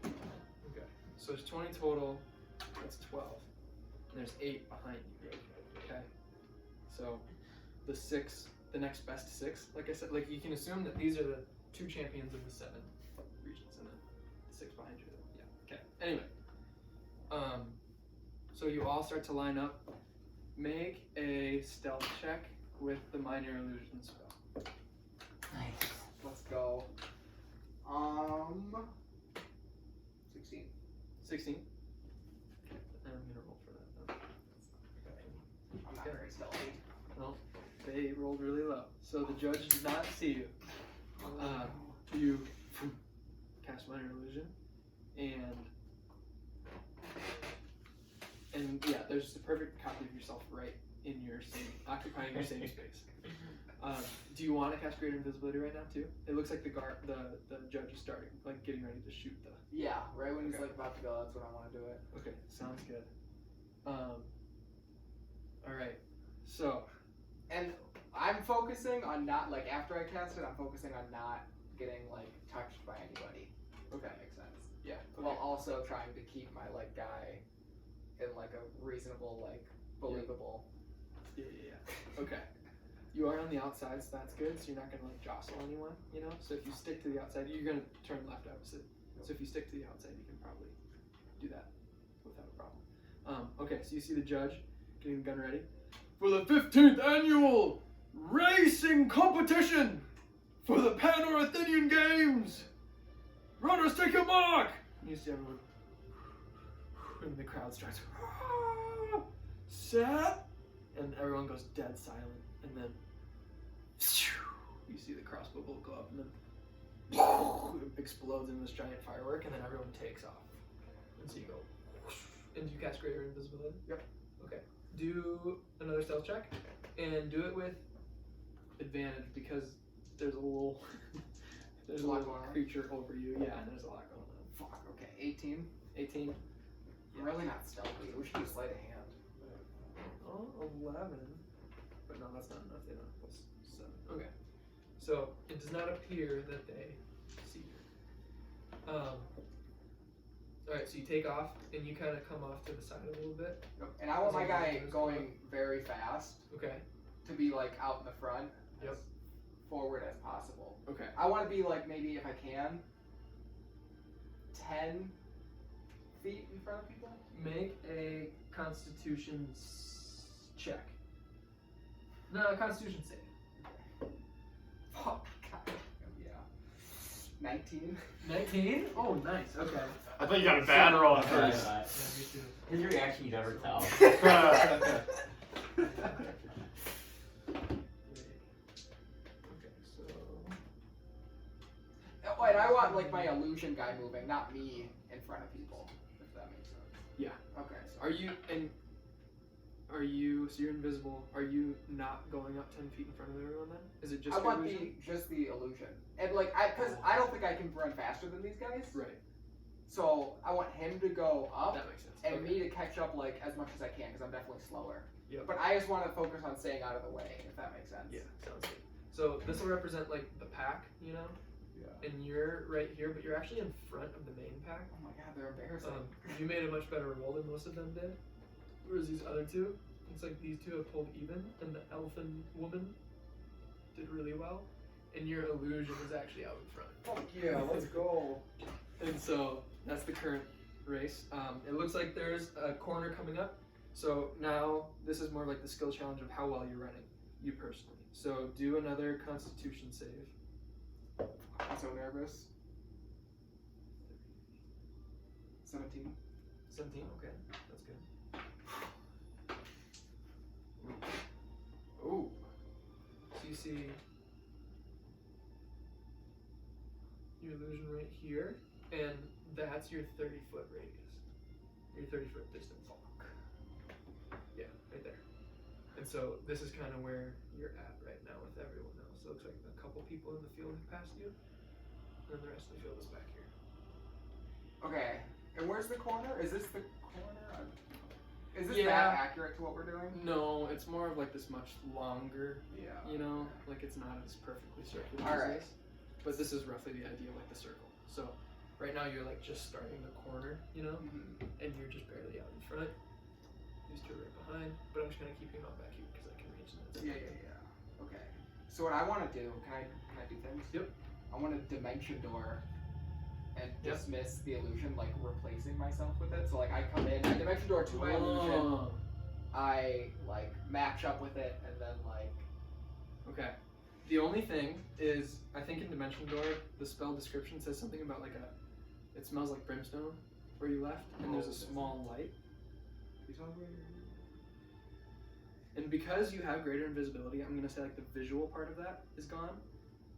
Okay, so there's 20 total, that's 12, and there's 8 behind you, okay? So the next best 6, like I said, like you can assume that these are the 2 champions of the 7 regions, and then the 6 behind you, yeah, okay. Anyway, so you all start to line up. Make a stealth check with the minor illusion spell. Nice. Let's go. 16. 16. Okay, and I'm gonna roll for that. I'm not very stealthy. Well, they rolled really low, so the judge did not see you. You cast minor illusion, and yeah, there's just a perfect copy of yourself right in your occupying your same space. Do you want to cast Greater Invisibility right now too? It looks like the judge is starting, like getting ready to shoot the. Yeah, right when he's like about to go, that's when I want to do it. Okay, sounds good. All right, so. And I'm focusing on not, like, after I cast it, I'm focusing on not getting, like, touched by anybody. If that makes sense. Yeah. Okay. While also trying to keep my, like, guy in, like, a reasonable, like, believable. Yeah. Okay. You are on the outside, so that's good. So you're not gonna like jostle anyone, you know. So if you stick to the outside, you're gonna turn left opposite. So if you stick to the outside, you can probably do that without a problem. Okay, so you see the judge getting the gun ready for the 15th annual racing competition for the Pan-Alatheon Games. Runners, take your mark. And you see everyone, and the crowd starts. Set, and everyone goes dead silent, and then you see the crossbow bolt go up, and then it explodes in this giant firework, and then everyone takes off. And so you go, and you cast Greater Invisibility? Yep. Okay. Do another stealth check, and do it with advantage because there's a little there's a little creature over you. Yeah, and there's a lot going on. Fuck, okay. 18. 18. I'm really not stealthy. We should do sleight of hand. Oh, 11. But no, that's not enough. They don't have plus 7. Okay. So it does not appear that they see you. Alright, so you take off and you kind of come off to the side a little bit. And I want my guy going very fast. Okay. To be like out in the front. Yep. As forward as possible. Okay. I want to be like maybe if I can 10 feet in front of people. Make a Constitution check. No, Constitution save. Fuck. God. Yeah. 19. 19? Oh, nice. Okay. I thought you got a bad roll at Yeah, first. me too. His reaction you never tell. Okay, so. Oh, and I want like my illusion guy moving, not me in front of people. If that makes sense. Yeah. Okay. So So you're invisible. Are you not going up 10 feet in front of everyone then? Is it just I your want illusion? just the illusion, and like because I don't think I can run faster than these guys. Right. So I want him to go up, That makes sense. and Okay. me to catch up like as much as I can because I'm definitely slower. Yep. But I just want to focus on staying out of the way, if that makes sense. Yeah, sounds good. So this will represent like the pack, you know? Yeah. And you're right here, but you're actually in front of the main pack. Oh my god, they're embarrassing. You made a much better roll than most of them did. Whereas these other two, it's like these two have pulled even, and the elfin woman did really well, and your illusion is actually out in front. Fuck yeah, let's go. And so that's the current race. It looks like there's a corner coming up. So now this is more like the skill challenge of how well you're running, you personally. So do another Constitution save. I'm so nervous. 17. 17, okay, that's good. Ooh. So you see your illusion right here, and that's your 30-foot radius. Your 30-foot distance. Yeah, right there. And so this is kind of where you're at right now with everyone else. So it looks like a couple people in the field have passed you, and then the rest of the field is back here. Okay, and where's the corner? Is this the corner? Is this Yeah. that accurate to what we're doing? No, it's more of like this much longer, Yeah. you know, like it's not as perfectly circular All as right. this. But this is roughly the idea of like the circle. So right now you're like just starting the corner, you know, and you're just barely out in front. These two are right behind, but I'm just gonna keep you on back here because I can reach them. Yeah. Okay. So what I want to do, can I do things? Yep. I want to dimension door and Yep. dismiss the illusion, like replacing myself with it. So like I come in, I dimension door to my illusion, Oh. I like match up with it, and then like Okay. The only thing is, I think in Dimension Door, the spell description says something about like it smells like brimstone where you left, and there's a small light. And because you have greater invisibility, I'm gonna say like the visual part of that is gone,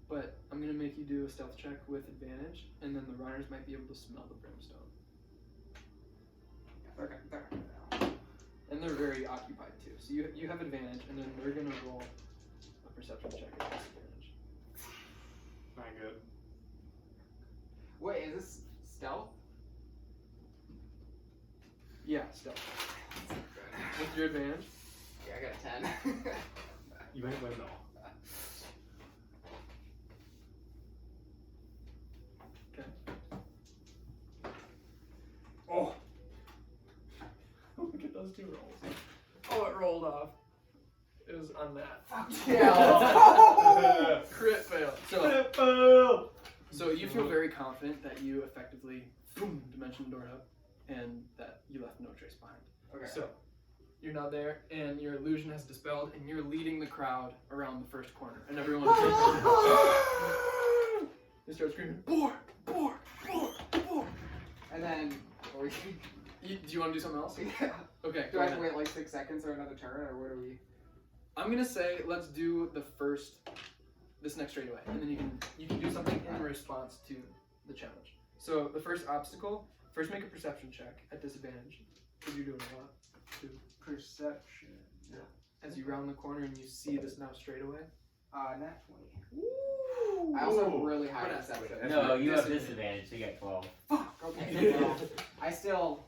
but I'm gonna make you do a stealth check with advantage, and then the runners might be able to smell the brimstone. they're gonna And they're very occupied too. So you have advantage, and then they're gonna roll a perception check at disadvantage. Not good. Wait, is this stealth? Yeah, stealth. With your advantage. Yeah, I got a 10. You might win though. Oh! Look at those two rolls. Oh, it rolled off. It was on that. Yeah, let's go! Crit fail. So, Crit fail! so you feel very confident that you effectively dimension doored up and that you left no trace behind. Okay. So, you're now there, and your illusion has dispelled, and you're leading the crowd around the first corner, and everyone they start screaming, "Boar! Boar! Boar! Boar!" And then, Do you want to do something else? yeah. Okay. Do go I have to ahead. wait like 6 seconds or another turn, or what do we? I'm gonna say let's do this next straightaway, and then you can do something in response to the challenge. So the first obstacle, first make a perception check at disadvantage, because you're doing a lot. Too. Perception. As you round the corner and you see this now straightaway. Nat 20. Ooh. I also have really high What else? perception. No, you have disadvantage, so you got 12. Fuck. Okay. Well, I still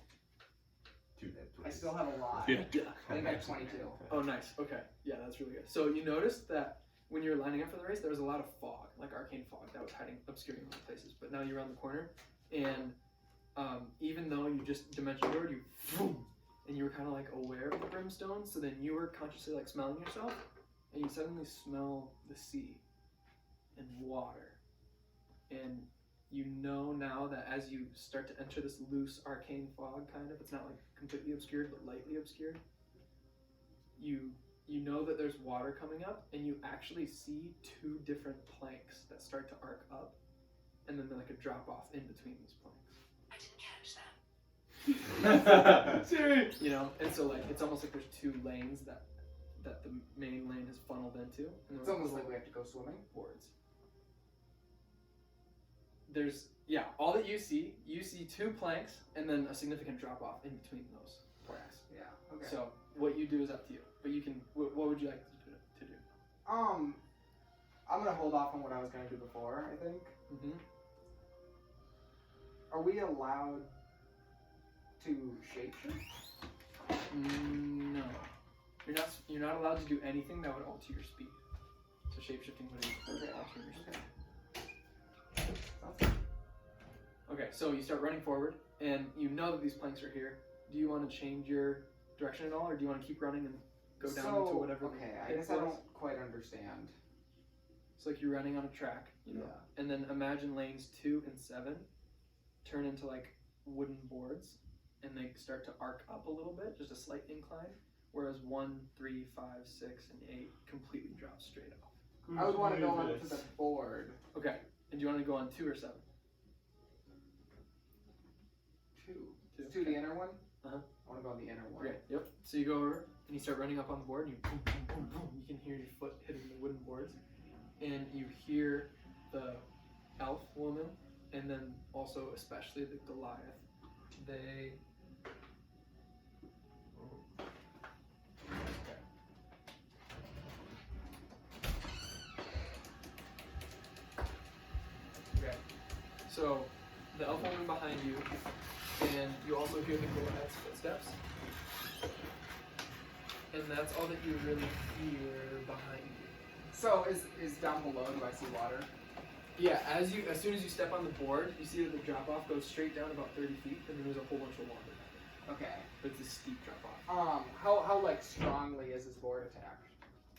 have a lot. Yeah. I think I have 22. Oh, nice. Okay. Yeah, that's really good. So you noticed that when you were lining up for the race, there was a lot of fog, like arcane fog, that was hiding, obscuring a lot of places. But now you're around the corner, and even though you just dimension doored, and you were kind of like aware of the brimstone, so then you were consciously like smelling yourself, and you suddenly smell the sea and water. And you know now that as you start to enter this loose arcane fog, kind of, it's not like completely obscured, but lightly obscured, you know that there's water coming up, and you actually see 2 different planks that start to arc up, and then like a drop off in between these planks. I didn't catch that. Siri! You know, and so like it's almost like there's 2 lanes that the main lane is funneled into, and It's almost like we have to go swimming. boards. There's all that you see 2 planks and then a significant drop off in between those planks. Yeah. Okay. So what you do is up to you, but you can. What would you like to do? I'm gonna hold off on what I was gonna do before. I think. Mm-hmm. Are we allowed to shapeshift? No, you're not allowed to do anything that would alter your speed. So shapeshifting would be altering your speed. Okay, so you start running forward, and you know that these planks are here. Do you want to change your direction at all, or do you want to keep running and go down into whatever? Okay, I it guess I was? don't quite understand. It's like you're running on a track, you know, and then imagine lanes 2 and 7 turn into like wooden boards, and they start to arc up a little bit, just a slight incline, whereas 1, 3, 5, 6, and 8 completely drop straight off. I would want to go onto the board. Okay, and do you want to go on 2 or 7? 2. 2. The inner one? Uh-huh. I want to go on the inner one. Okay, yep. So you go over, and you start running up on the board, and you boom, boom, boom, boom. You can hear your foot hitting the wooden boards, and you hear the elf woman, and then also especially the Goliath. They... Okay. So, the elf woman behind you, and you also hear the Goliath's footsteps. And that's all that you really hear behind you. So is down below? Do I see water? Yeah, as soon as you step on the board, you see that the drop off goes straight down about 30 feet, and then there's a whole bunch of water down Okay. there. But it's a steep drop off. How like strongly is this board attacked?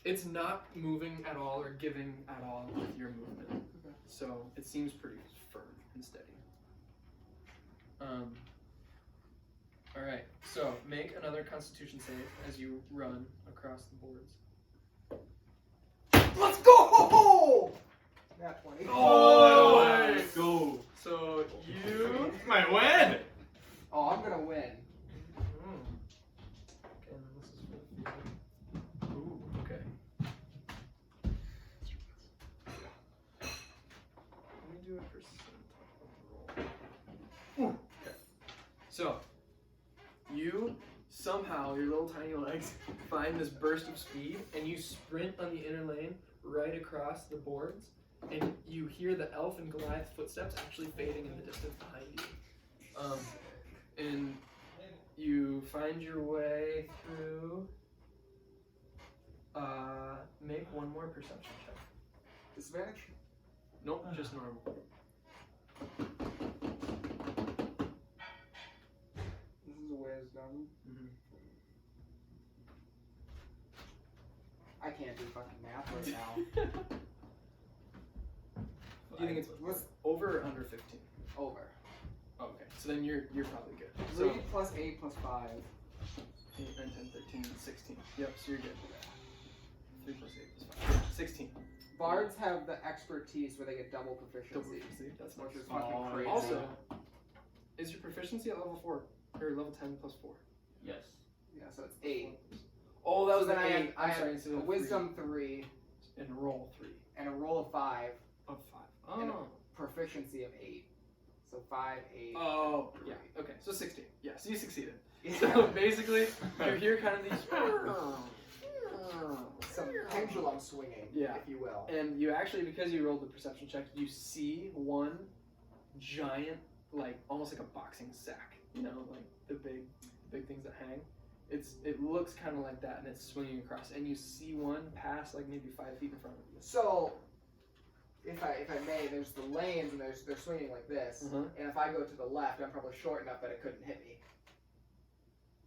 It's not moving at all or giving at all with your movement. Okay. So it seems pretty firm and steady. Alright, so make another Constitution save as you run across the boards. Let's go! Nat 20. Oh, let's go! So you... Might win! Oh, I'm gonna win. Okay, and then this is for the field. Ooh, okay. Let me do a percentile roll. Okay. So, you somehow your little tiny legs find this burst of speed, and you sprint on the inner lane right across the boards, and you hear the elf and Goliath footsteps actually fading in the distance behind you. And you find your way through. Make one more perception check. Disadvantage? Nope, just normal. This is a wisdom. I can't do fucking math right now. Do you think it's over or under 15? Over. Oh, okay, so then you're probably good. 3 So plus 8 plus 5. 8, 9, 10, 13, 16. Yep, so you're good. 3 plus 8 plus 5. 16. Bards have the expertise where they get double proficiency. Double proficiency, that's Which nice. is fucking crazy. Also, is your proficiency at level 4? Or level 10 plus 4? Yes. Yeah, so it's 8. Oh, that was So an then 8. I I'm have sorry, a instead of wisdom 3 3. And roll 3. and a roll of 5. Of 5. And a Oh. proficiency of 8. So 5, 8. Oh, yeah. Okay, so 16. Yeah, so you succeeded. Yeah. So basically, you hear kind of these. Some pendulum swinging, Yeah. if you will. And you actually, because you rolled the perception check, you see one giant, like almost like a boxing sack. You know, like the big things that hang. It looks kind of like that, and it's swinging across. And you see one pass like maybe 5 feet in front of you. So, if I may, there's the lanes and they're swinging like this. Mhm. And if I go to the left, I'm probably short enough that it couldn't hit me.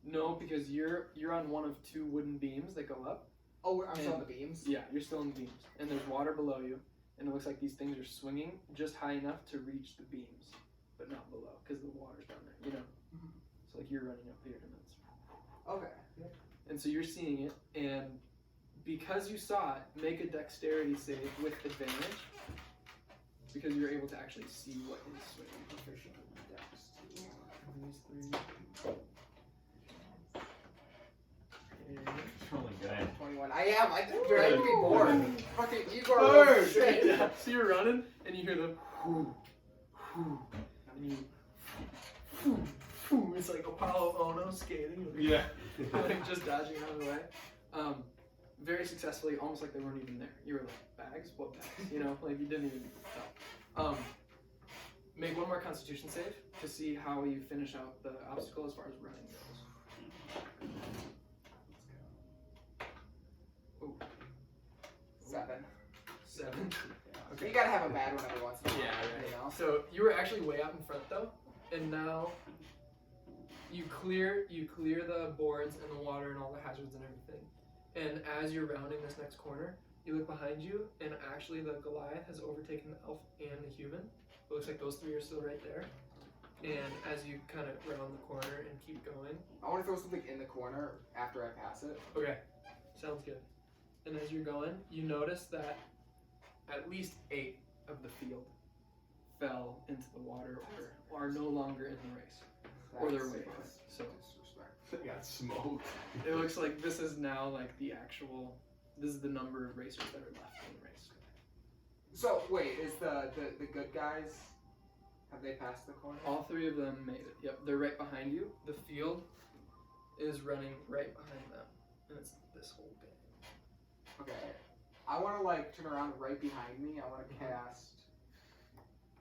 No, because you're on one of 2 wooden beams that go up. Oh, I'm still on And- the beams? Yeah, you're still in the beams, and there's water below you, and it looks like these things are swinging just high enough to reach the beams, but not below, because the water's down there, you know? Mhm. So like you're running up here, and it's... Okay. And so you're seeing it, and because you saw it, make a dexterity save with advantage, because you're able to actually see what is swinging. Proficient dex. These 3... Really good. 21. I am. I think you're going to be bored. Fucking Igor. Bird! Shit. Yeah. So you're running, and you hear the whoo, whoo, and you whoo, whoo. It's like Apollo Ono skating. Yeah. Like just dodging out of the way. Very successfully, almost like they weren't even there. You were like, bags? What bags? You know, like you didn't even tell. Make one more Constitution save to see how you finish out the obstacle as far as running goes. Ooh. 7. 7. Okay. You gotta have a bad one every once in a while. Yeah, You know? So you were actually way out in front though, and now you clear the boards and the water and all the hazards and everything. And as you're rounding this next corner, you look behind you, and actually the Goliath has overtaken the elf and the human. It looks like those 3 are still right there. And as you kind of round the corner and keep going, I want to throw something in the corner after I pass it. okay, sounds good. And as you're going, you notice that at least 8 of the field fell into the water or are no longer in the race. Or they're way behind. So Disrespect. I got smoked. it looks like this is now like this is the number of racers that are left in the race. So, wait, is the good guys, have they passed the corner? All 3 of them made it. Yep, they're right behind you. The field is running right behind them. And it's this whole bit. Okay. I want to, like, turn around right behind me. I want to cast...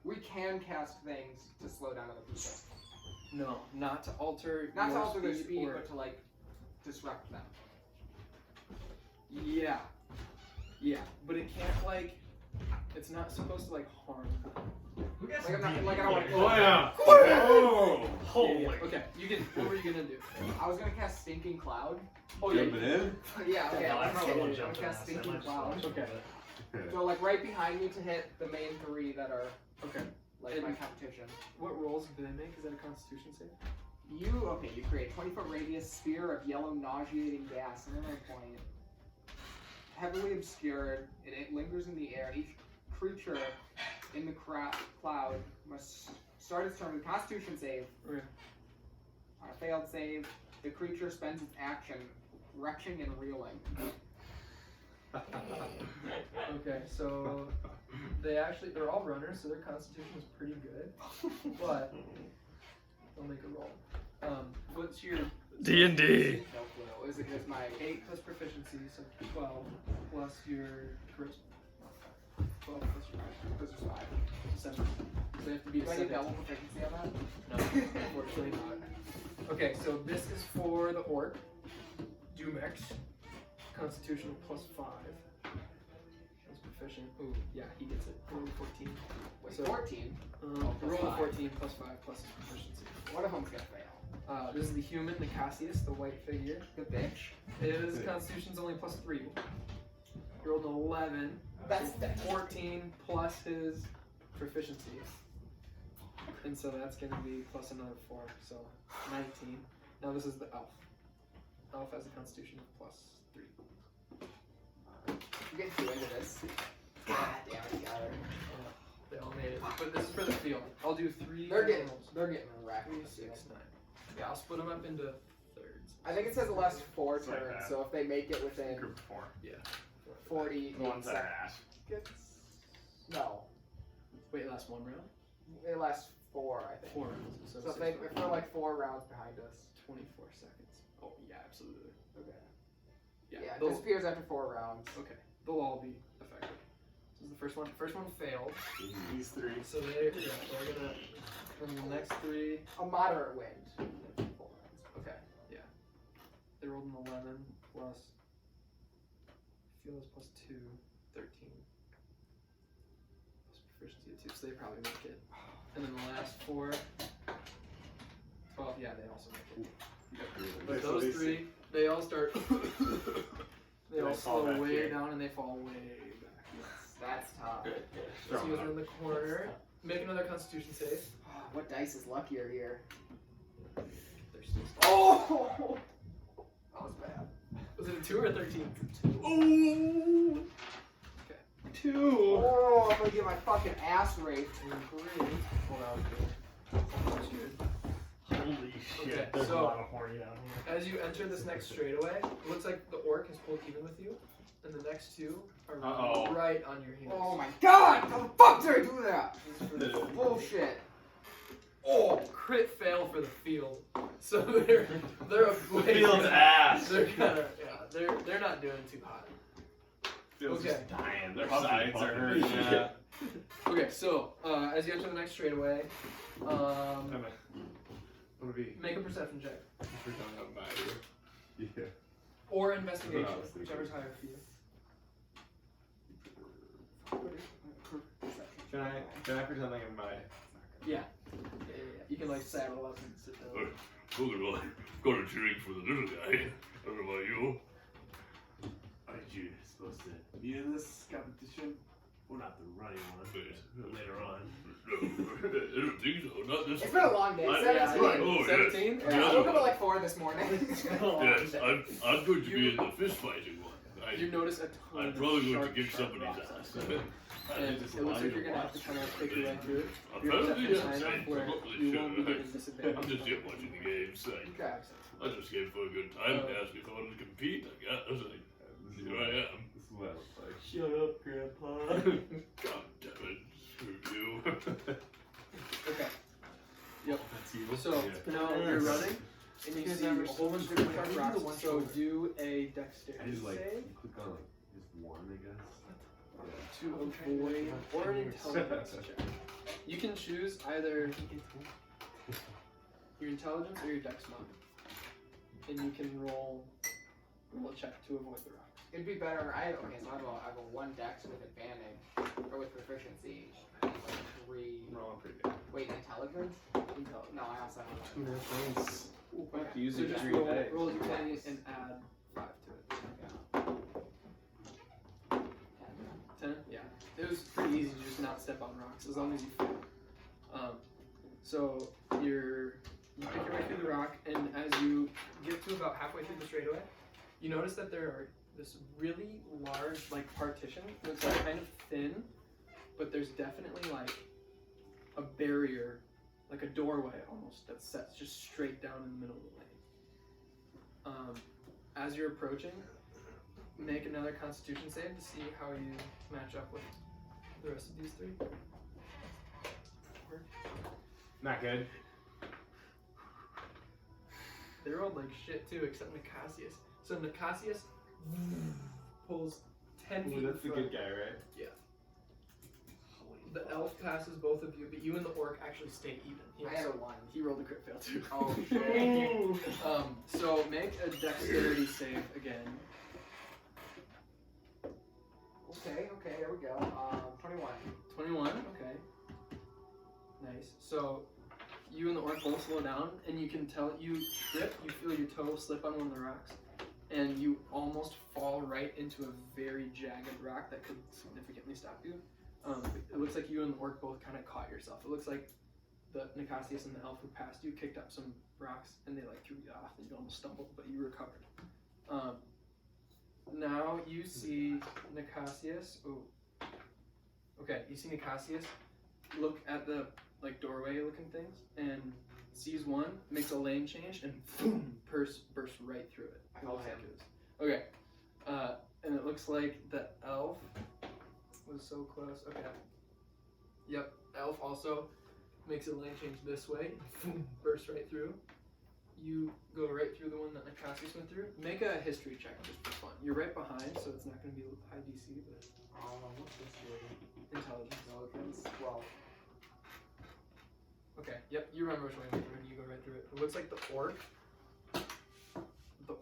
We can cast things to slow down other people. No, not to alter Not to your alter their speed, or... but to, like, disrupt them. Yeah. Yeah, but it can't, like... It's not supposed to, like, harm them. Like I don't want to... Oh yeah. Oh. Holy. Yeah. Okay, you can... What were you gonna do? I was going to cast Stinking Cloud. Oh, yeah. Jumping in? Yeah, okay. No, I probably I'm won't going jump to in cast that, so I Stinking might just Cloud. watch Okay. So, like, right behind me to hit the main 3 that are, Okay. like, my competition. What rolls do they make? Is that a Constitution save? You create a 20-foot radius sphere of yellow nauseating gas, and then point. Heavily obscured, it lingers in the air. Each creature in the cloud must start its turn with a Constitution save. Okay. On a failed save, the creature spends its action retching and reeling. Okay, so they're all runners, so their constitution is pretty good, but they'll make a roll. What's your D&D. No clue. Is it just my 8 plus proficiency, so 12 plus your charisma. 12 plus your Those are 5. 7. So they have to be a Do I get 7. double proficiency on that? No, unfortunately not. Okay, so this is for the orc. Dumex. Constitution plus 5. That's proficient. Ooh, yeah, he gets it. Roll 14. Wait, So- 14? Roll plus 5. 14 plus 5 plus his proficiency. One of them's gonna fail. This is the human, the Cassius, the white figure. The bitch. His constitution's only plus 3. He rolled an 11. That's so 14 plus his proficiency. And so that's going to be plus another 4, so 19. Now this is the elf. Elf has a constitution of plus 3. You get 2 into this. God damn it, got her. They all made it. But this is for the field. I'll do 3 They're getting rolls. wrecked. 3, 6, 9. Yeah, I'll split them up into thirds. I think it says it lasts 4 It's like turns, that. so if they make it within Group of 4. 40 The ones that are ass. seconds. No. Wait, it lasts 1 round? It lasts 4, I think. 4 rounds. So if 6 they're rounds. like 4 rounds behind us. 24 seconds. Oh, yeah, absolutely. Okay. Yeah, Yeah, it they'll, disappears after 4 rounds. okay. They'll all be effective. This is the first one. First one failed. These 3. So they're gonna. And the next 3. A moderate wind. 4 rounds. Okay, yeah. They rolled an 11 plus. Field is plus 2, 13. Plus proficiency of 2, so they probably make it. And then the last 4. 12, yeah, they also make it. But those 3, they all start. They all fall slow back way here. down and they fall way back. That's tough. So you guys are in the corner. Make another Constitution save. What dice is luckier here? They're still Oh! That was bad. Was it a 2 or a 13? Ooh! Okay. 2! Oh, I'm gonna get my fucking ass raped. Well, that was good. That was good. Holy shit, Okay, there's so- a lot of horny down here. As you enter this next straightaway, it looks like the orc has pulled even with you, and the next 2 are Uh-oh. right on your heels. Oh my god! How the fuck did I do that? This is for the Bullshit. oh, crit fail for the field. So they're a Field's ass. They're kind of they're not doing too hot. Feels Okay. just dying. Their Pumping, sides are pumping. hurting. Yeah. Okay, so as you enter the next straightaway, I'm gonna be make a perception check for coming up by you. Yeah. or investigation, That's what I was thinking. whichever's higher for you. Can I pretend like I'm by? Yeah. You can like saddle up and sit down. Look at got a drink for the little guy. I don't know about you. Aren't you supposed to be in this competition? Well, not the running one, but later on. No, I don't think so. Not this It's one. been a long day. I- 17. right. Oh, yeah. 17? Yeah, I woke up at like 4 this morning. Yes, I'm going to be in the fist fighting one. You notice a ton I'm of probably going to sharp, kick sharp somebody's rocks. ass. And it looks like you're gonna have to kind of pick your way through it. Your Apparently, perception's yes. high enough where I'm not really you sure. won't be getting disadvantage. I'm just here watching the games. Okay. I just came for a good time. They asked me if I wanted to compete. I guess. Here I am. This is what it looks like. Shut up, Grandpa. God damn it. Screw you. Okay. Yep. That's you. So now you're running, and you see a whole bunch of different sharp rocks. So do a I dexterity just like save click on like just one, I guess. to avoid or an intelligence check. You can choose either your intelligence or your dex mod, and you can roll a check to avoid the rocks. It'd be better. So I have a 1 dex with advantage or with proficiency. And like 3. Rolling pretty good. Wait, intelligence? No, I also have Ooh, nice. Okay. Have to use So your just 3 roll, dice. roll your 20 and add 5 to it. Yeah. 10? Yeah. It was pretty easy to just not step on rocks as long as you fail. So you pick your way through the rock, and as you get to about halfway through the straightaway, you notice that there are this really large like partition that's like kind of thin, but there's definitely like a barrier, like a doorway almost, that sets just straight down in the middle of the lane. As you're approaching, make another Constitution save to see how you match up with the rest of these 3. Not good. They rolled like shit too, except Nicasius. So Nicasius pulls 10 feet. Ooh, that's the in front. good guy, right? Yeah. The elf passes both of you, but you and the orc actually stay even. He I had a also- 1. He rolled a crit fail too. Oh shit. So make a dexterity save again. Okay, here we go. 21. 21, okay. Nice. So you and the orc both slow down, and you can tell you trip, you feel your toe slip on one of the rocks, and you almost fall right into a very jagged rock that could significantly stop you. It looks like you and the orc both kind of caught yourself. It looks like the Nicasius and the elf who passed you kicked up some rocks, and they like threw you off, and you almost stumbled, but you recovered. Now you see Nicasius. Oh, okay. You see Nicasius look at the like doorway looking things and sees one, makes a lane change, and boom, bursts right through it. I follow him. Okay. And it looks like the elf was so close. Okay. Yep. Elf also makes a lane change this way, and boom, bursts right through. You go right through the one that Nicasius went through. Make a history check just for fun. You're right behind, so it's not going to be high DC, but What's this doing? intelligence. Intelligence. 12. Okay, yep, you remember which way you went through, and you go right through it. It looks like the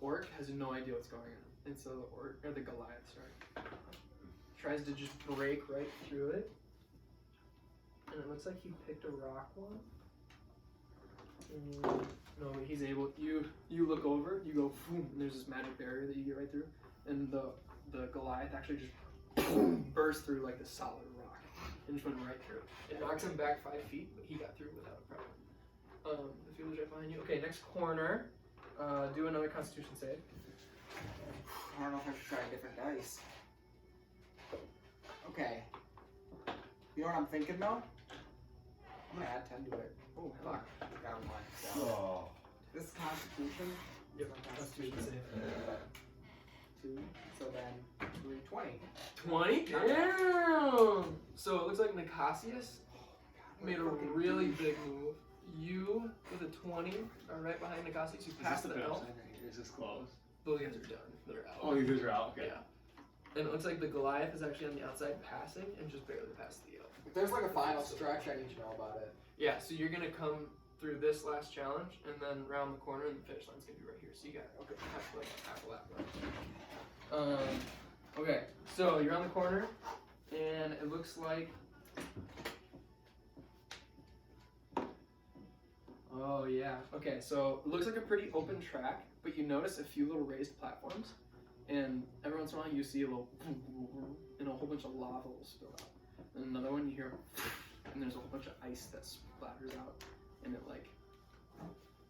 orc has no idea what's going on. And so the Goliath, tries to just break right through it. And it looks like he picked a rock one. No, he's able, you look over, you go, boom, and there's this magic barrier that you get right through. And the Goliath actually just boom, burst through like the solid rock and just went right through. It knocks him back 5 feet, but he got through without a problem. The field is right behind you. Okay, next corner. Do another Constitution save. I don't know if I should try a different dice. Okay. You know what I'm thinking though? I'm gonna add 10 to it. Oh, Fuck. Got a 1. So. Oh. This is Constitution. Yep, Constitution save. 2. So then 3, 20. 20? Damn! So it looks like Nicasius made a really big move. You, with a 20, are right behind Nicasius. You pass the elf. Is this close? Those guys are done. They're out. Oh, you guys are out. Okay. Yeah. And it looks like the Goliath is actually on the outside passing and just barely past the elf. If there's like a final stretch, I need to know about it. Yeah, so you're gonna come through this last challenge and then round the corner and the finish line's gonna be right here. So you got half a lap left. Okay, so you're on the corner and it looks like oh yeah. Okay, so it looks like a pretty open track, but you notice a few little raised platforms, and every once in a while you see a little and a whole bunch of lava will spill out. And another one you hear and there's a whole bunch of ice that splatters out, and it like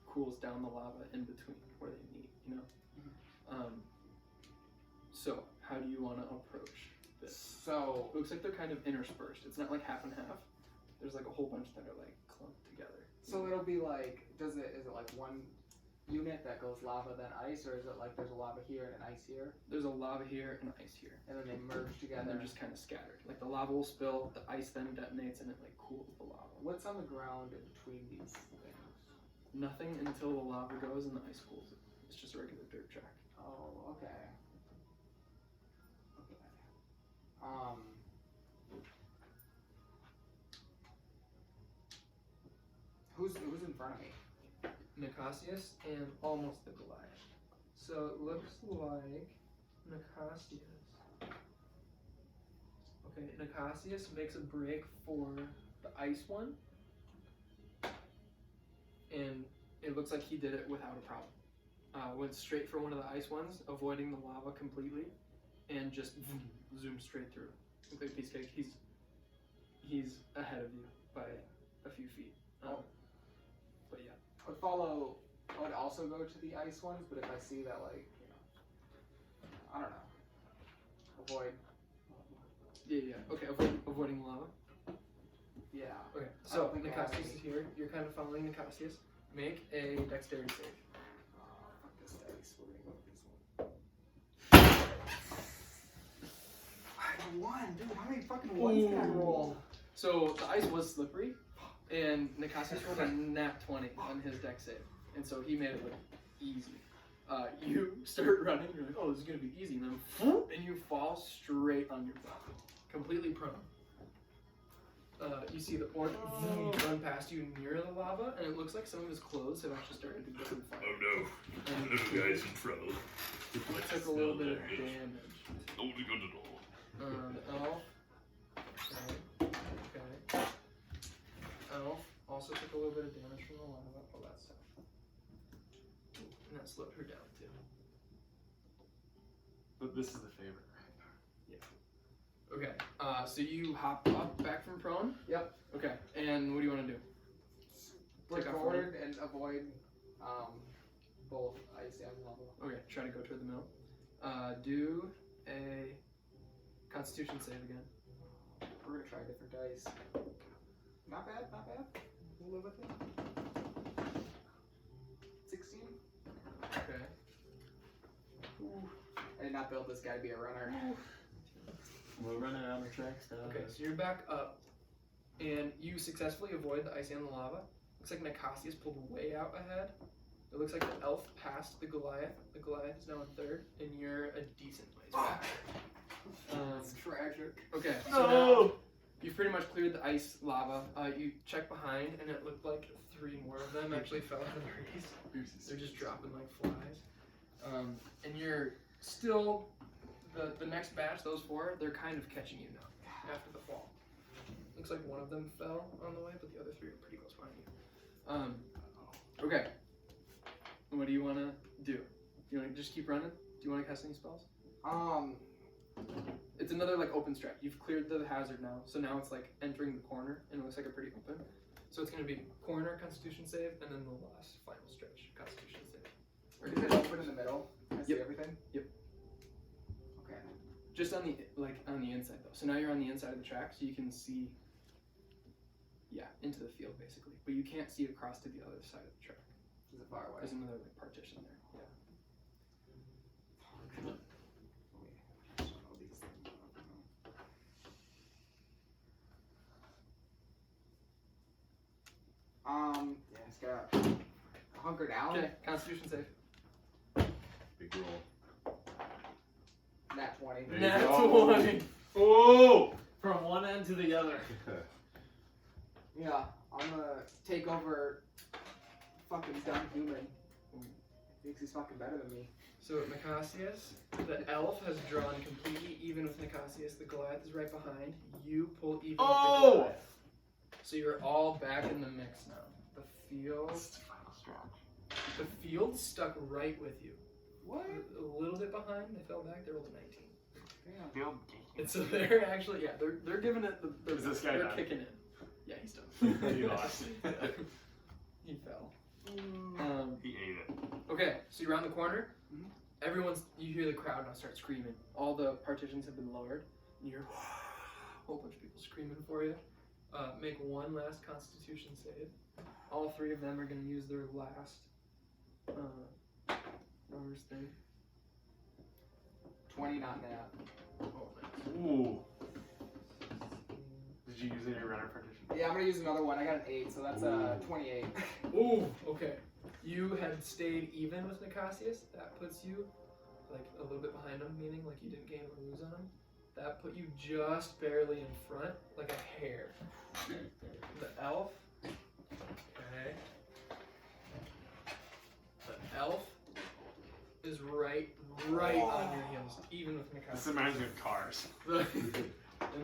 cools down the lava in between where they meet, you know? So how do you want to approach this? So It looks like they're kind of interspersed. It's not like half and half. There's like a whole bunch that are like clumped together. So it'll be like, is it like one unit that goes lava then ice, or is it like there's a lava here and an ice here, There's a lava here and ice here. and then they merge And together? they're just kind of scattered. Like the lava will spill, the ice then detonates, and it like cools the lava. What's on the ground in between these things? Nothing until the lava goes and the ice cools it. It's just a regular dirt track. Oh, okay. Who's in front of me? Nicasius and almost the Goliath. So it looks like Nicasius. Okay, Nicasius makes a break for the ice one. And it looks like he did it without a problem. Went straight for one of the ice ones, avoiding the lava completely, and just zoomed straight through. Look like a piece of cake. He's ahead of you by a few feet. But yeah. I would also go to the ice ones, but if I see that, like, I don't know, avoid. Yeah. Okay, avoiding lava. Yeah. Okay, I don't so think I have Nicasius any. is here. You're kind of following Nicasius. Make a dexterity save. Fuck this dice. We're gonna go with this one. I have a 1, dude. How many fucking ones can I roll? So the ice was slippery, and Nicasius rolled a nat 20 on his dex save, and so he made it look easy. You start running, you're like, oh, this is gonna be easy, and then and you fall straight on your back, completely prone. You see the orc run past you near the lava, and it looks like some of his clothes have actually started to go on fire. Oh no, And little guy's in trouble. it took a little bit of damage. Not good at all. The elf. Okay. Elf also took a little bit of damage from the lava. Oh, that's tough. And that slowed her down too. But this is the favorite. Okay. So you hop up back from prone. Yep. Okay. And what do you want to do? Break Take off forward and avoid both ice and lava. Okay. Try to go toward the middle. Do a Constitution save again. We're gonna try different dice. Not bad, not bad. We'll live with it. 16. Okay. I did not build this guy to be a runner. We're running out of tracks though. Okay. So you're back up, and you successfully avoid the ice and the lava. Looks like Nicasius pulled way out ahead. It looks like the elf passed the Goliath. The Goliath is now in third, and you're a decent ways back. It's tragic. Okay, so now you've pretty much cleared the ice lava. You check behind, and it looked like 3 more of them actually fell in the trees. They're just dropping like flies. And you're still, the next batch, those 4, they're kind of catching you now after the fall. Looks like one of them fell on the way, but the other 3 are pretty close behind you. Okay. What do you want to do? Do you want to just keep running? Do you want to cast any spells? It's another like open stretch. You've cleared the hazard now, so now it's like entering the corner, and it looks like a pretty open. So it's gonna be corner Constitution save, and then the last final stretch Constitution save. Is it open in the middle? Can I see everything? Yep. Okay. Just on the inside though. So now you're on the inside of the track, so you can see, into the field basically, but you can't see across to the other side of the track. Is it far away? There's another like partition there. Yeah. Yeah, it's gotta hunker down. Okay, Constitution save. Big roll. Nat 20. There you Nat go. 20. Oh! From one end to the other. Yeah, I'm gonna take over fucking dumb human. Thinks he's fucking better than me. So Nicasius, the elf has drawn completely even with Nicasius. The Goliath is right behind. You pull even with the Goliath. So you're all back in the mix now. The field stuck right with you. What? A little bit behind. They fell back. They rolled a 19. Damn. And so they're actually, they're giving it. Is this guy they're done? kicking in. Yeah, he's done. He lost. He fell. He ate it. Okay, so you're around the corner. You hear the crowd now start screaming. All the partitions have been lowered. And you hear a whole bunch of people screaming for you. Make one last Constitution save. All 3 of them are going to use their last numbers thing. 20, not nat. Oh, nice. Ooh. Did you use any runner partition? Yeah, I'm gonna use another one. I got an 8, so that's 28. Ooh, okay. You had stayed even with Nicasius. That puts you like a little bit behind him, meaning like you didn't gain or lose on him. That put you just barely in front, like a hair. The elf. Okay. The elf is right on your heels, even with This Nicasius. reminds me of cars. And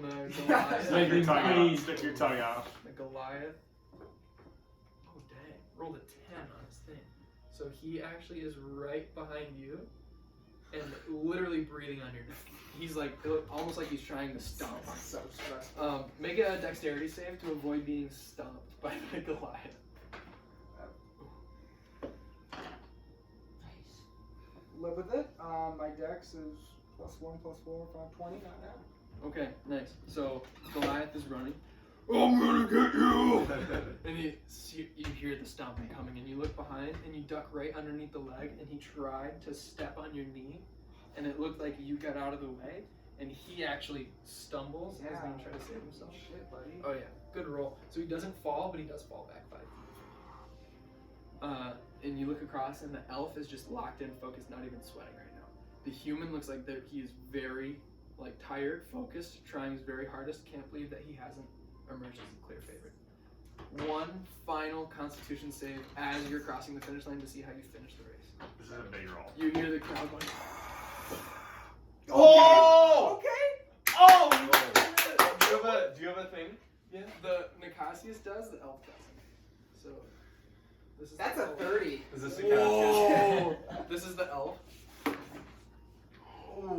the Goliath. Stick your tongue out. Stick your tongue out. The Goliath. Oh dang! Rolled a 10 on his thing. So he actually is right behind you, and literally breathing on your neck. He's like almost like he's trying to stomp. So stressed. Make a dexterity save to avoid being stomped by the Goliath. Live with it. My dex is +1, +4, 5, 20, not now. Okay, nice. So Goliath is running. I'm gonna get you! And you hear the stomping coming, and you look behind, and you duck right underneath the leg, and he tried to step on your knee, and it looked like you got out of the way, and he actually stumbles and is going to try to save himself. Shit, buddy. Oh yeah, good roll. So he doesn't fall, but he does fall back 5 feet. and you look across, and the elf is just locked in, focused, not even sweating right now. The human looks like he is very tired, focused, trying his very hardest. Can't believe that he hasn't emerged as a clear favorite. One final Constitution save as you're crossing the finish line to see how you finish the race. This is a big roll. You hear the crowd going. Oh! Okay. Oh! Do you have a thing? Yeah. The Nicasius does, the elf doesn't. So this is That's the a elf. 30. Is this the Whoa! This is the elf.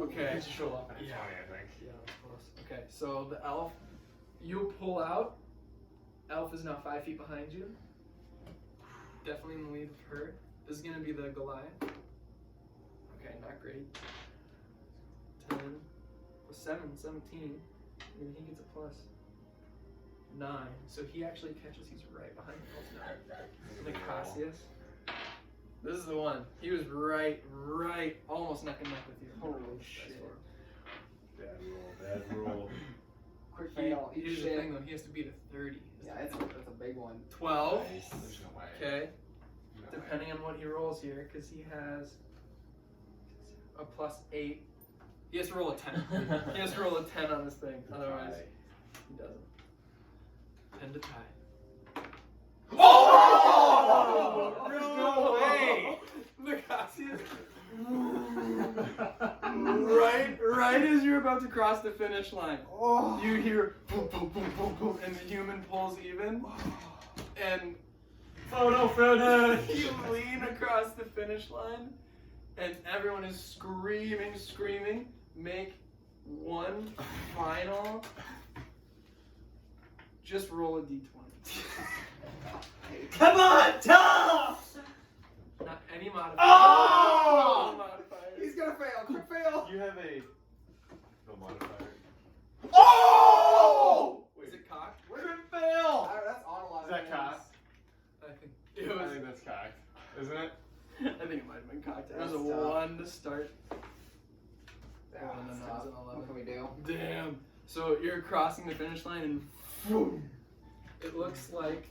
Okay. It should show up in a 20, I think. Yeah, that's close. Okay, so the elf, you pull out. Elf is now 5 feet behind you. Definitely in the lead of her. This is gonna be the Goliath. Okay, not great. 10 plus 7, 17. And he gets a plus 9. So he actually catches, he's right behind the elf now. Nicasius. This is the one. He was right, almost neck and neck with you. Holy shit. Bad roll. Quick fail. Eat Here's the shit. thing though, he has to beat a 30. Yeah, that's a big one. 12. There's no way. Okay. No way. Depending on what he rolls here, because he has a plus 8. He has to roll a 10. He has to roll a 10 on this thing. Otherwise, he doesn't. 10 to tie. Oh! There's no way! Nicasius. right as you're about to cross the finish line, you hear boom, boom, boom, boom, boom, and the human pulls even, and Photo finish! you lean across the finish line, and everyone is screaming. Make one final. Just roll a d20. Come on, tough! Not any modifier. Oh! No modifier. He's gonna fail. Quick fail. You have no modifier. Oh! Is it cocked? Crit fail! That's on a lot Is of that cocked? I think it I was. think that's cocked, isn't it? I think it might have been cocked. It was a That's tough. 1 to start. Yeah, Oh, and then that was an 11. what can we do? Damn. So you're crossing the finish line and boom. It looks like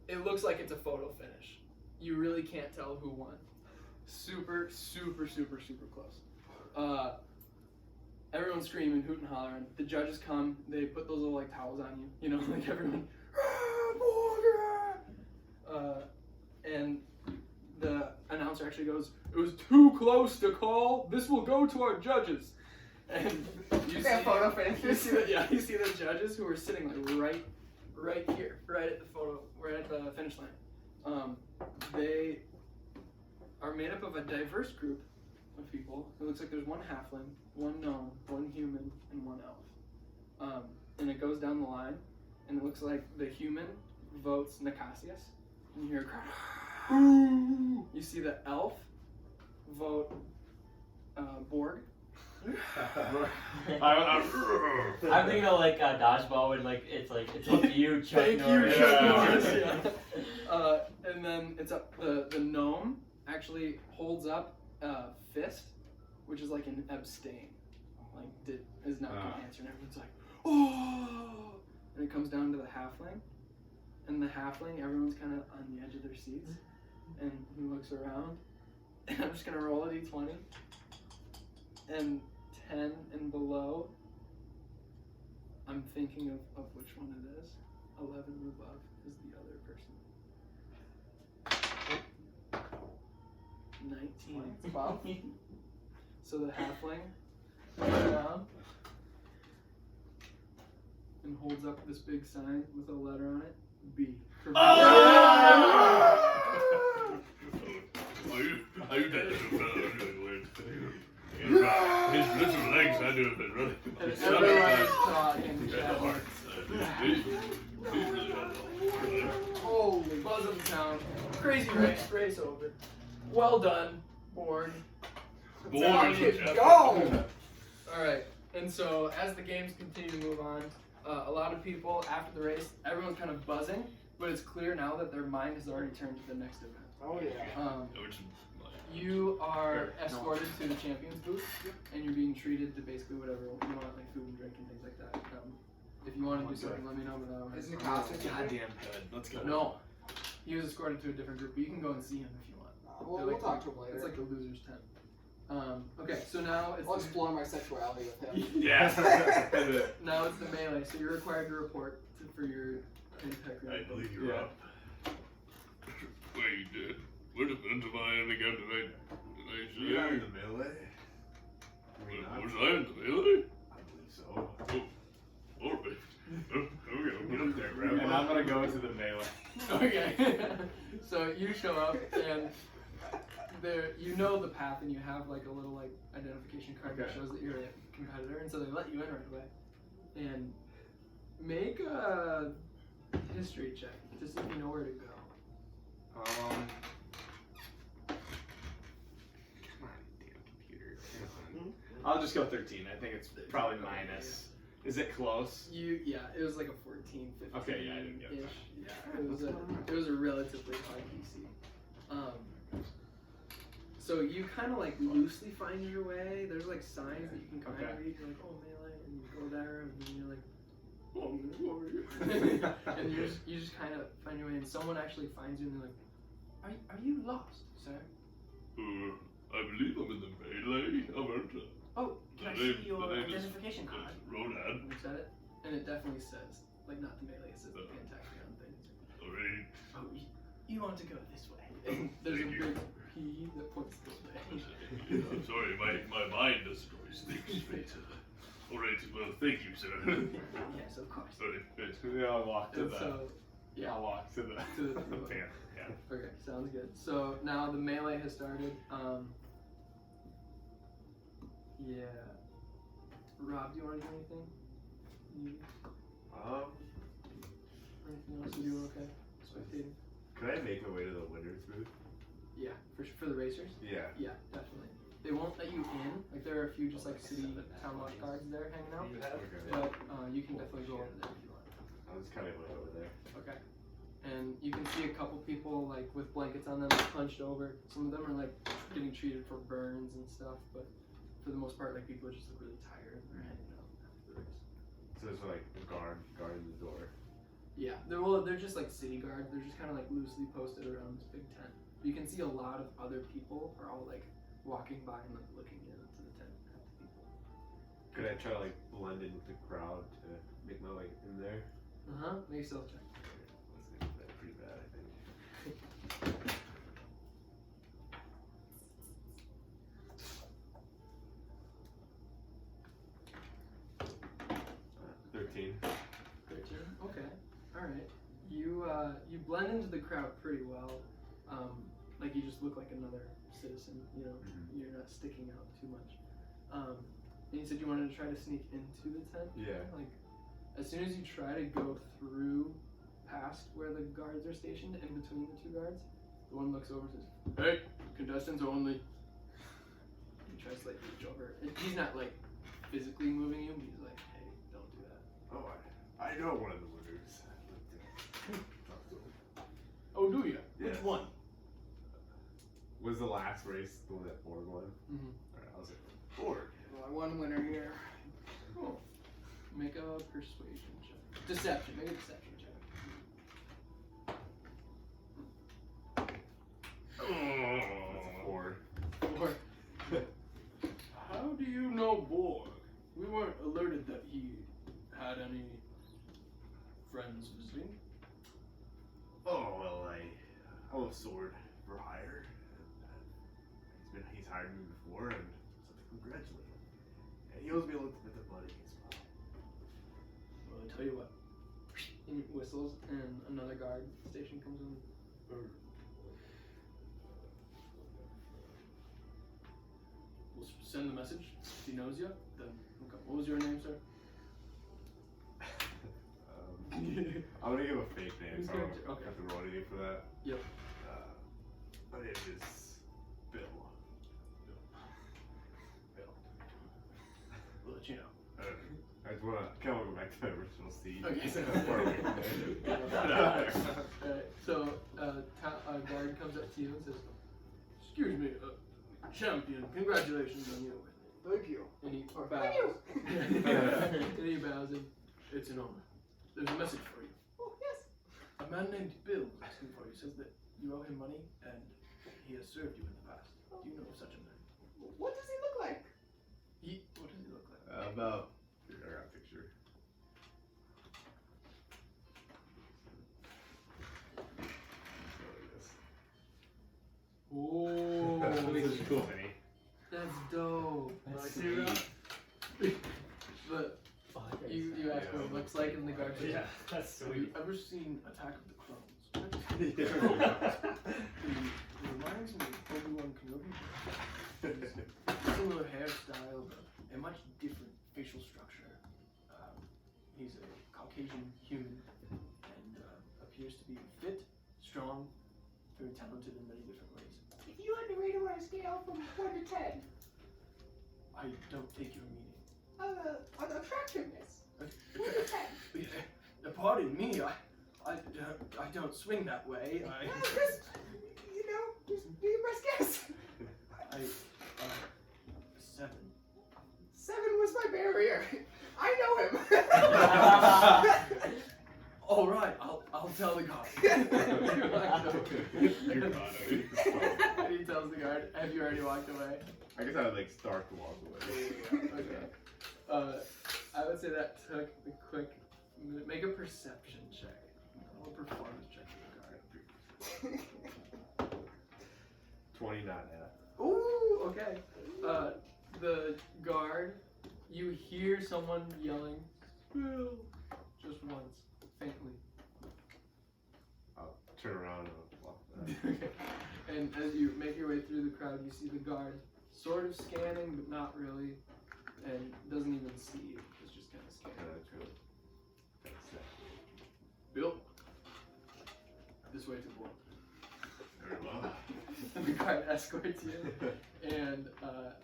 it's a photo finish. You really can't tell who won. Super close. Everyone's screaming, hooting, hollering. The judges come. They put those little towels on you. You know, like everyone. And the announcer actually goes, "It was too close to call. This will go to our judges." And you That photo see finish. you see the judges who are sitting right here, right at the finish line. They are made up of a diverse group of people. It looks like there's one halfling, one gnome, one human, and one elf. And it goes down the line, and it looks like the human votes Nicasius, and you hear a crowd. You see the elf vote Borg. I'm thinking of dodgeball where it's up to you, Chuck Thank Norris. you, Chuck Norris. Yeah. And then it's up. The gnome actually holds up a fist, which is like an abstain, is not going to answer, and everyone's like, oh, and it comes down to the halfling, and the halfling, everyone's kind of on the edge of their seats, and he looks around, and I'm just gonna roll a d20, and 10 and below, I'm thinking of which one it is. 11 and above is the other person. 19. 12. So the halfling comes down and holds up this big sign with a letter on it, B. Are you that little fellow doing weird? His little legs, I do a bit running. And everyone's talking. Holy buzz of the town. Crazy race over. Well done, Borg. Go! Alright, and so as the games continue to move on, a lot of people after the race, everyone's kind of buzzing, but it's clear now that their mind has already turned to the next event. Oh yeah. You are escorted to the champions booth, and you're being treated to basically whatever you want, like food and drink and things like that. If you want to do something, let me know. But Isn't it Nicasius? Goddamn head. Let's go. No. He was escorted to a different group, but you can go and see him if you want. We'll They're talk to him later. It's like the loser's tent. Okay, so now it's I'll explore my sexuality with him. Yeah. now it's the melee. So you're required to report for your integrity. I believe you're Yeah. up. Wait, what event am I in again tonight? Did I You're not in say? the melee. Are you not? Was I in the melee? I believe so. Alright. Okay. Get up there, And Grandpa. I'm gonna go to the melee. Okay. So you show up and there, you know the path, and you have like a little like identification card that Okay. shows that you're a competitor, and so they let you in right away. And make a history check to see if you know where to go. Come on, damn computer. I'll just go 13. I think it's probably minus. Is it close? It was like a 14, 15. Okay, yeah, I didn't get that. ish. Yeah, it was a relatively high DC. So you kind of like loosely find your way. There's like signs that you can kind of Okay. read. You're like, oh, melee, and you go there, and then you're like, and you just kind of find your way, and someone actually finds you, and they're like, are you lost, sir? I believe I'm in the melee, Alberta. Oh, can I The see name- your the name is- identification card? Ronan. You said it, and it definitely says, like, not the melee, it says the Pentagon thing. Alright. Oh, you want to go this way? And there's a Thank you. big P that points this way. I'm sorry, my mind destroys things, but alright, well, thank you, sir. Yes, of course. Alright, Yeah, I'll walk to And the. so, yeah. I'll walk to the. To the pan. Yeah. Okay, sounds good. So now the melee has started. Yeah. Rob, do you want to do anything? Anything else? You doing okay? Spectating? Could I make my way to the winner's booth? Yeah, for the racers. Yeah. Yeah, definitely. They won't let you in. Like there are a few just like city town watch guards there hanging out, Okay. but you can definitely go over there if you want. I'll just kind of went over there. Okay. And you can see a couple people like with blankets on them, hunched over. Some of them are like getting treated for burns and stuff, but for the most part, like people just look really tired and they're hanging out after the race. So there's like a guarding the door. Yeah, they're just like city guards. They're just kind of like loosely posted around this big tent. You can see a lot of other people are all like walking by and like looking into the tent at the people. Could I try to like blend in with the crowd to make my way in there? Make yourself check. That's pretty bad, I think. 13. 13. Okay. All right. You blend into the crowd pretty well. Like you just look like another citizen. You know, you're not sticking out too much. And you said you wanted to try to sneak into the tent. Yeah. Like, as soon as you try to go through past where the guards are stationed, in between the two guards, the one looks over and says, "Hey, contestants only." He tries to like reach over. He's not like physically moving you, but he's like, "Hey, don't do that." Oh, I know one of the winners. Oh, do you? Yes. Which one? Was the last race the one that Ford won? Mm-hmm. Alright, I was like, Ford. Well, one winner here. Cool. Make a persuasion check. Deception. Make a deception check. That's a Ford. Or, how do you know Borg? We weren't alerted that he had any friends visiting. Oh, well, I was sword for hire. He's hired me before, and so to congratulate him. And he owes me a little bit of money as well. Well, I tell you what. He whistles, and another guard station comes in. We'll send the message. If he knows you, then okay. What was your name, sir? I'm gonna give a fake name, so I don't Okay. have to roll anything for that. Yep. My name is Bill. We'll let you know. I just wanna kind of go back to my original seat. Okay. Far away from there. Alright, so a guard comes up to you and says, "Excuse me, champion, congratulations on your win." Thank you. And he bows. And he bows and it's an honor. There's a message for you. Oh, yes. A man named Bill was asking for you. Says that you owe him money and he has served you in the past. Do you know of such a man? What does he look like? What does he look like? About. Here, I got a picture. Oh, This is cool, Penny. that's dope. That's Like, sweet. but you asked what it looks like in the garden. Yeah, that's Have you sweet. ever seen Attack of the Clones? Yeah. He reminds me of Obi-Wan Kenobi. Similar hairstyle, but a much different facial structure. He's a Caucasian human and appears to be fit, strong, very talented in many different ways. If you had to rate him on a scale from 1 to 10, I don't take your meaning. on attractiveness, 1 to 10. Pardon me, I don't swing that way. Just, just do your best guess. 7. 7 was my barrier. I know him. All right, I'll tell the guard. You're fine. And he tells the guard, "Have you already walked away?" I guess I would like start to walk away. Okay. I would say that took the quick. Make a perception check. Or performance check for the guard. 20 not half. Ooh, okay. The guard, you hear someone yelling, "Bill," just once, faintly. I'll turn around and walk back. Okay. And as you make your way through the crowd, you see the guard sort of scanning, but not really, and doesn't even see you. It's just kind of scanning. Cool. Thanks. Bill, this way to the wall. Very well. And the guard escorts you and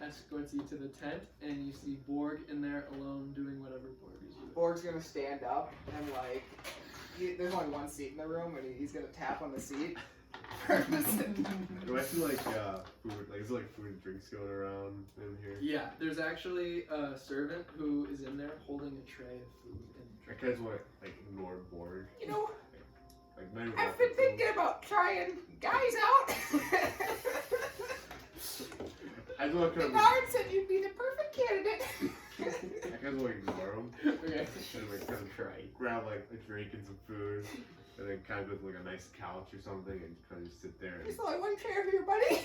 escorts you to the tent, and you see Borg in there alone doing whatever Borg is doing. Borg's gonna stand up and like, there's only one seat in the room, and he's gonna tap on the seat. Do I see like food? Like is there like food and drinks going around in here? Yeah, there's actually a servant who is in there holding a tray of food and I drink. kind of want to like ignore Borg. You know, Like maybe I've been thinking about trying guys out. I just want to The kind guard said you'd be the perfect candidate. I kind of want to ignore him Okay. and like kind of grab like a drink and some food, and then kind of go to like a nice couch or something and kind of just sit there. And... There's only one chair for your buddy.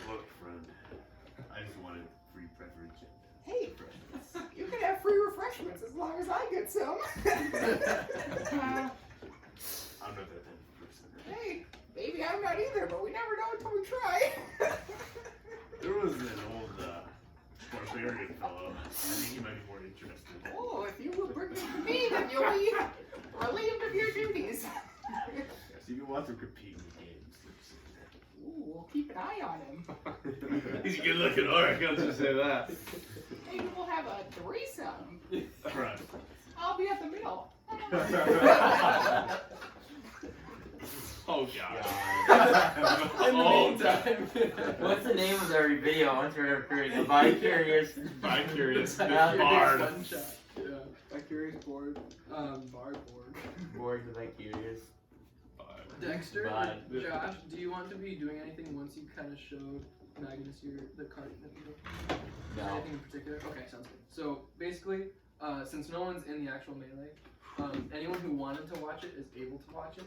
Look, friend, I just wanted free beverage and Hey, refreshments. you can have free refreshments as long as I get some. I'm not that type of person. Hey, maybe I'm not either, but we never know until we try. There was an old barbarian fellow. I think he might be more interested. Oh, if you will bring them to me, then you'll be relieved of your duties. Yes, you can watch him compete in the games. Ooh, we'll keep an eye on him. He's a good looking orc, I'll just say that. Maybe we'll have a threesome. Right. I'll be at the middle. Oh god. In the Oh, meantime, What's the name of every video once we're creating? Vicarious. Vicarious Vicarious bard. gunshot. Yeah. Vicarious Borg. Bard Borg. Borg the Vicarious. Dexter, Bye. Josh, do you want to be doing anything once you kind of showed Magnus the card that you did? No. Anything in particular? Okay, sounds good. So basically, since no one's in the actual melee, anyone who wanted to watch it is able to watch it.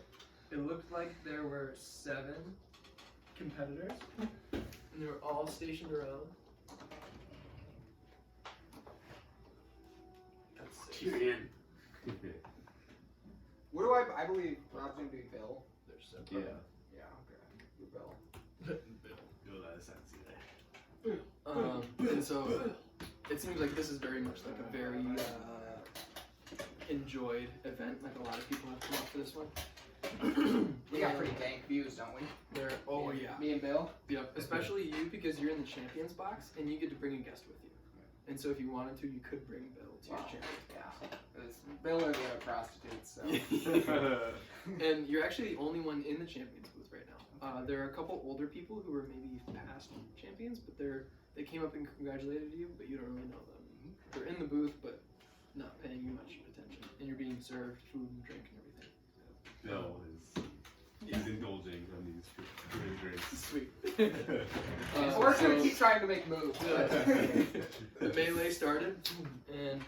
It looked like there were 7 competitors, and they were all stationed around. That's 6. Tyrion. What do I believe Rob's gonna be Bill. There's 7. Yeah. Yeah, okay. You're Bill. Bill, that is sense. And so it seems like this is very much like a very enjoyed event. Like a lot of people have come up for this one. We got pretty dank views, don't we? There. Oh yeah. Me and Bill. Yep. Especially you because you're in the champions box and you get to bring a guest with you. And so if you wanted to, you could bring Bill to your champions Yeah. box. Because Bill are the other prostitutes, so. And you're actually the only one in the champions booth right now. There are a couple older people who are maybe past champions, but they came up and congratulated you, but you don't really know them. They're in the booth, but not paying you much attention, and you're being being served food and drink and everything. Bill is indulging on these food and drinks. Sweet. We're gonna keep trying to make moves. The melee started, and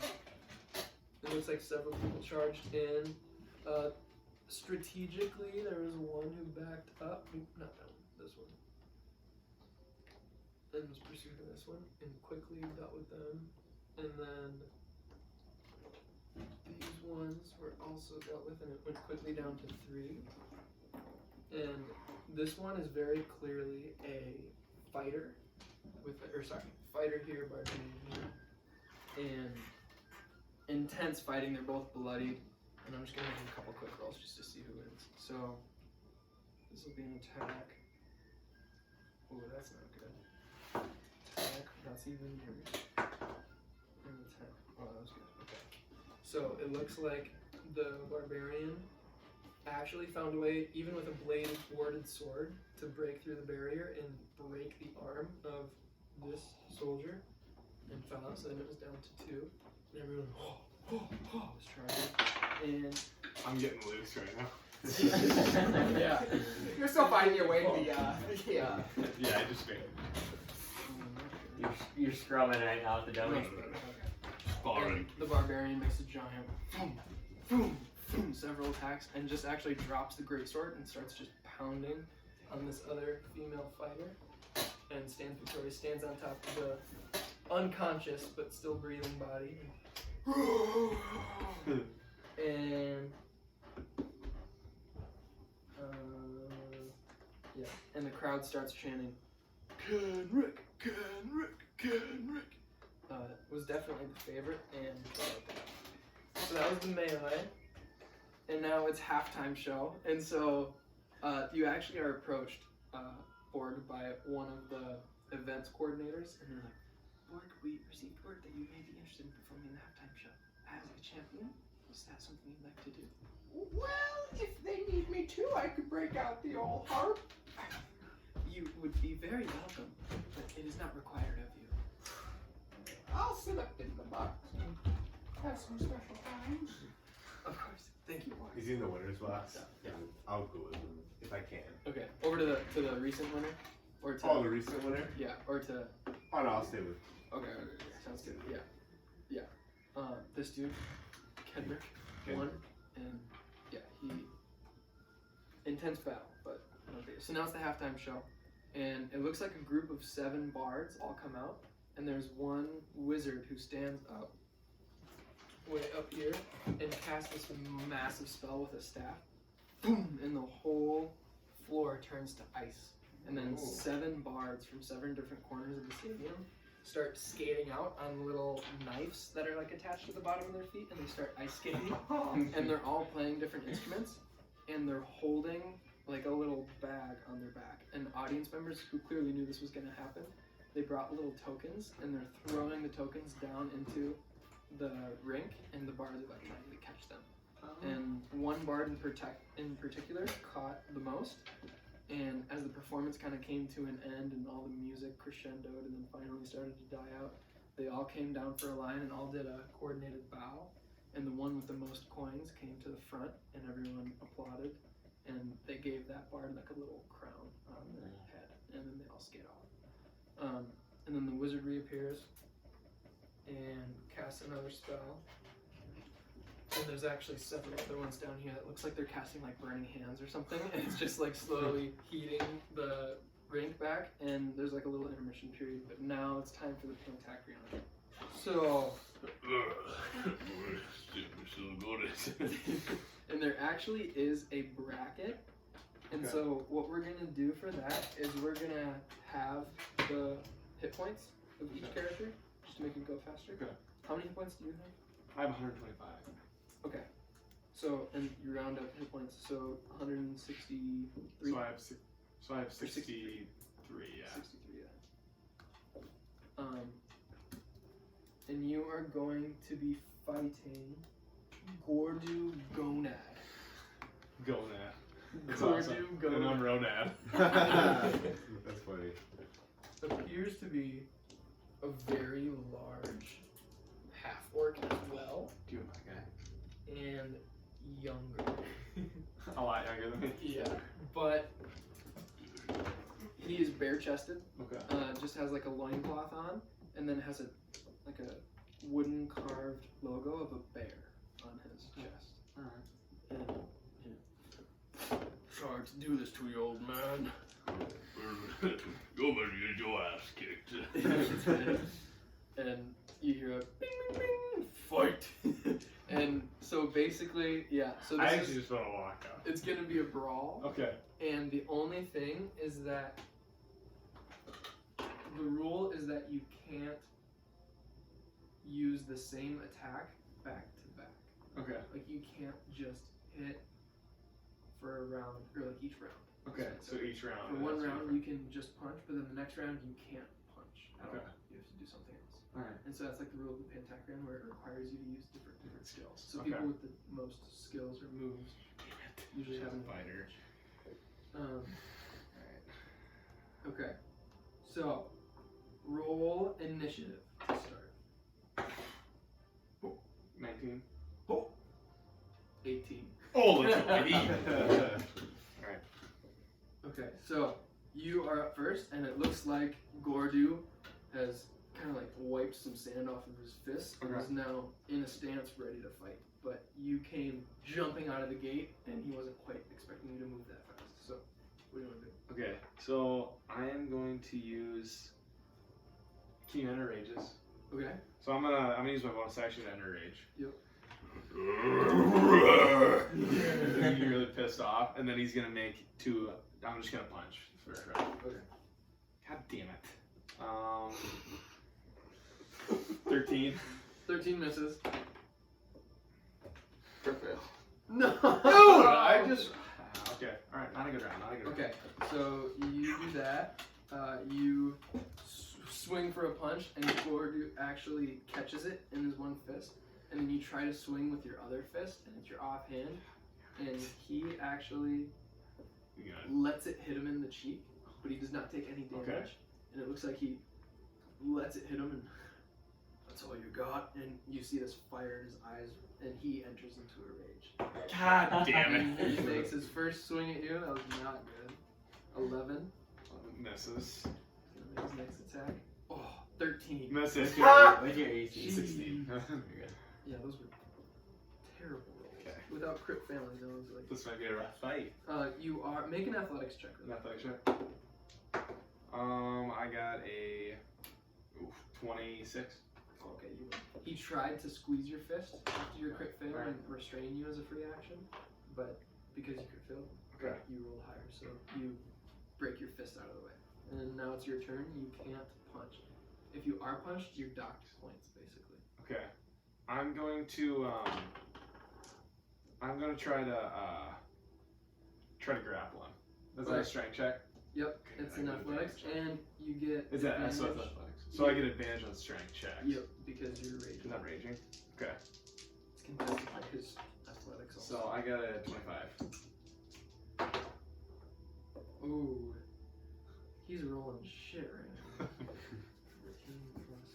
it looks like several people charged in. Strategically, there was one who backed up. Not that one, this one. And was pursuing this one, and quickly dealt with them. And then these ones were also dealt with, and it went quickly down to 3. And this one is very clearly a fighter fighter here, barbarian here, and intense fighting. They're both bloodied, and I'm just gonna make a couple quick rolls just to see who wins. So this will be an attack. Oh, that's not good. Attack. That's even worse. And attack. Oh, that was good. Okay. So it looks like the barbarian actually found a way, even with a bladed warded sword, to break through the barrier and break the arm of this soldier and fell out. So then it was down to 2, and everyone was charging. And I'm getting loose right now. Yeah. You're still finding your way to the yeah. Yeah, I just failed. You're scrubbing right now at the dummy. Sparring. The barbarian makes a giant boom, boom, boom, several attacks, and just actually drops the greatsword and starts just pounding on this other female fighter, and stands victorious, stands on top of the unconscious but still breathing body. And yeah, and the crowd starts chanting, "Kenrick, Kenrick, Kenrick." Was definitely the favorite, and so that was the melee. And now it's halftime show, and so you actually are approached, Borg, by one of the events coordinators, and they're like, "Borg, we received word that you may be interested in performing in the halftime show as a champion. Is that something you'd like to do?" Well, if they need me to, I could break out the old harp. You would be very welcome, but it is not required of you. I'll sit up in the box and have some special times. Of course. Thank you, Borg. Is he in the winner's box? Yeah. I'll go with him if I can. Okay, over to the recent winner, or to Oh, the recent winner? yeah, or to Oh no, I'll stay with. okay, sounds good. Yeah. This dude, Kendrick, won, and yeah, he intense battle, but okay. So now it's the halftime show, and it looks like a group of 7 bards all come out, and there's one wizard who stands up, way up here, and casts this massive spell with a staff. Boom! And the whole floor turns to ice. And then 7 bards from 7 different corners of the stadium start skating out on little knives that are like attached to the bottom of their feet, and they start ice skating. And they're all playing different instruments, and they're holding like a little bag on their back. And audience members who clearly knew this was going to happen, they brought little tokens, and they're throwing the tokens down into the rink, and the bards are like trying to catch them. And one bard in particular caught the most, and as the performance kind of came to an end and all the music crescendoed and then finally started to die out, they all came down for a line and all did a coordinated bow, and the one with the most coins came to the front, and everyone applauded, and they gave that bard like a little crown on their head, and then they all skate off. And then the wizard reappears and casts another spell. And there's actually several other ones down here that looks like they're casting like burning hands or something, and it's just like slowly heating the rink back, and there's like a little intermission period, but now it's time for the Pantacreon. So and there actually is a bracket, and so what we're gonna do for that is we're gonna have the hit points of each character just to make it go faster. Okay. How many hit points do you have? I have 125. Okay. So, and you round up hit points, so 163. So I have 63, yeah. 63, yeah. And you are going to be fighting Gordu Gonad. Gonad. That's Gordu awesome. Gonad. And I'm Ronad. That's funny. Appears to be a very large half-orc as well. Do you my guy? and younger. A lot younger than me. Yeah, but he is bare-chested. Okay. Just has like a loincloth on, and then has a wooden carved logo of a bear on his chest. Alright. And sorry to do this to you, old man. Well, you're gonna get your ass kicked. And you hear a bing, bing, bing, fight. And so basically, yeah. So I this actually is, just want to walk out. it's gonna be a brawl. Okay. And the only thing is that the rule is that you can't use the same attack back to back. Okay. Like you can't just hit for a round or like each round. Okay. So each round. For one round you can just punch, but then the next round you can't punch at Okay. all. You have to do something else. Alright. And so that's like the rule of the pentagram, where it requires you to use different skills. So Okay. people with the most skills or moves usually have an fighter. Alright. Okay. So roll initiative to start. 19. 18. Oh, let's go, baby. Okay, so you are up first, and it looks like Gordu has kind of like wiped some sand off of his fist and Okay. is now in a stance ready to fight. But you came jumping out of the gate, and he wasn't quite expecting you to move that fast. So, what do you want to do? Okay, so I am going to use Keen Enter Rages. Okay. So I'm gonna use my bonus action to enter rage. Yep. He's really pissed off, and then he's gonna make two. I'm just gonna punch for sure. Okay. God damn it. 13. 13 misses. Fail. No. I just. Okay. All right. Not a good round. Not a good round. Okay, so you do that. You swing for a punch, and Gordu actually catches it in his one fist, and then you try to swing with your other fist, and it's your offhand, and he actually You got it. lets it hit him in the cheek, but he does not take any damage. Okay. And it looks like he lets it hit him, and that's all you got. And you see this fire in his eyes, and he enters into a rage. God damn And he it. makes his first swing at you. That was not good. 11. Misses. He's gonna make his next attack. Oh, 13. Misses. Like your AC. 16. Yeah, those were terrible rolls. Okay. Without crit failing, those like. This might be a rough fight. You are make an athletics check. An athletics check. I got a 26. Okay, you win. He tried to squeeze your fist after your crit fail and restrain you as a free action, but because you crit failed, Okay. you rolled higher, so you break your fist out of the way. And now it's your turn. You can't punch. If you are punched, you're docked points, basically. Okay. I'm going to try to grapple him. Is that a Okay. strength check? Yep, it's an athletics, and you get Is that advantage. so it's athletics? So I get advantage on strength checks. Yep, because you're Is raging. that raging? Okay. It's contested by his athletics also. So I got a 25. Ooh. He's rolling shit right now. 14 plus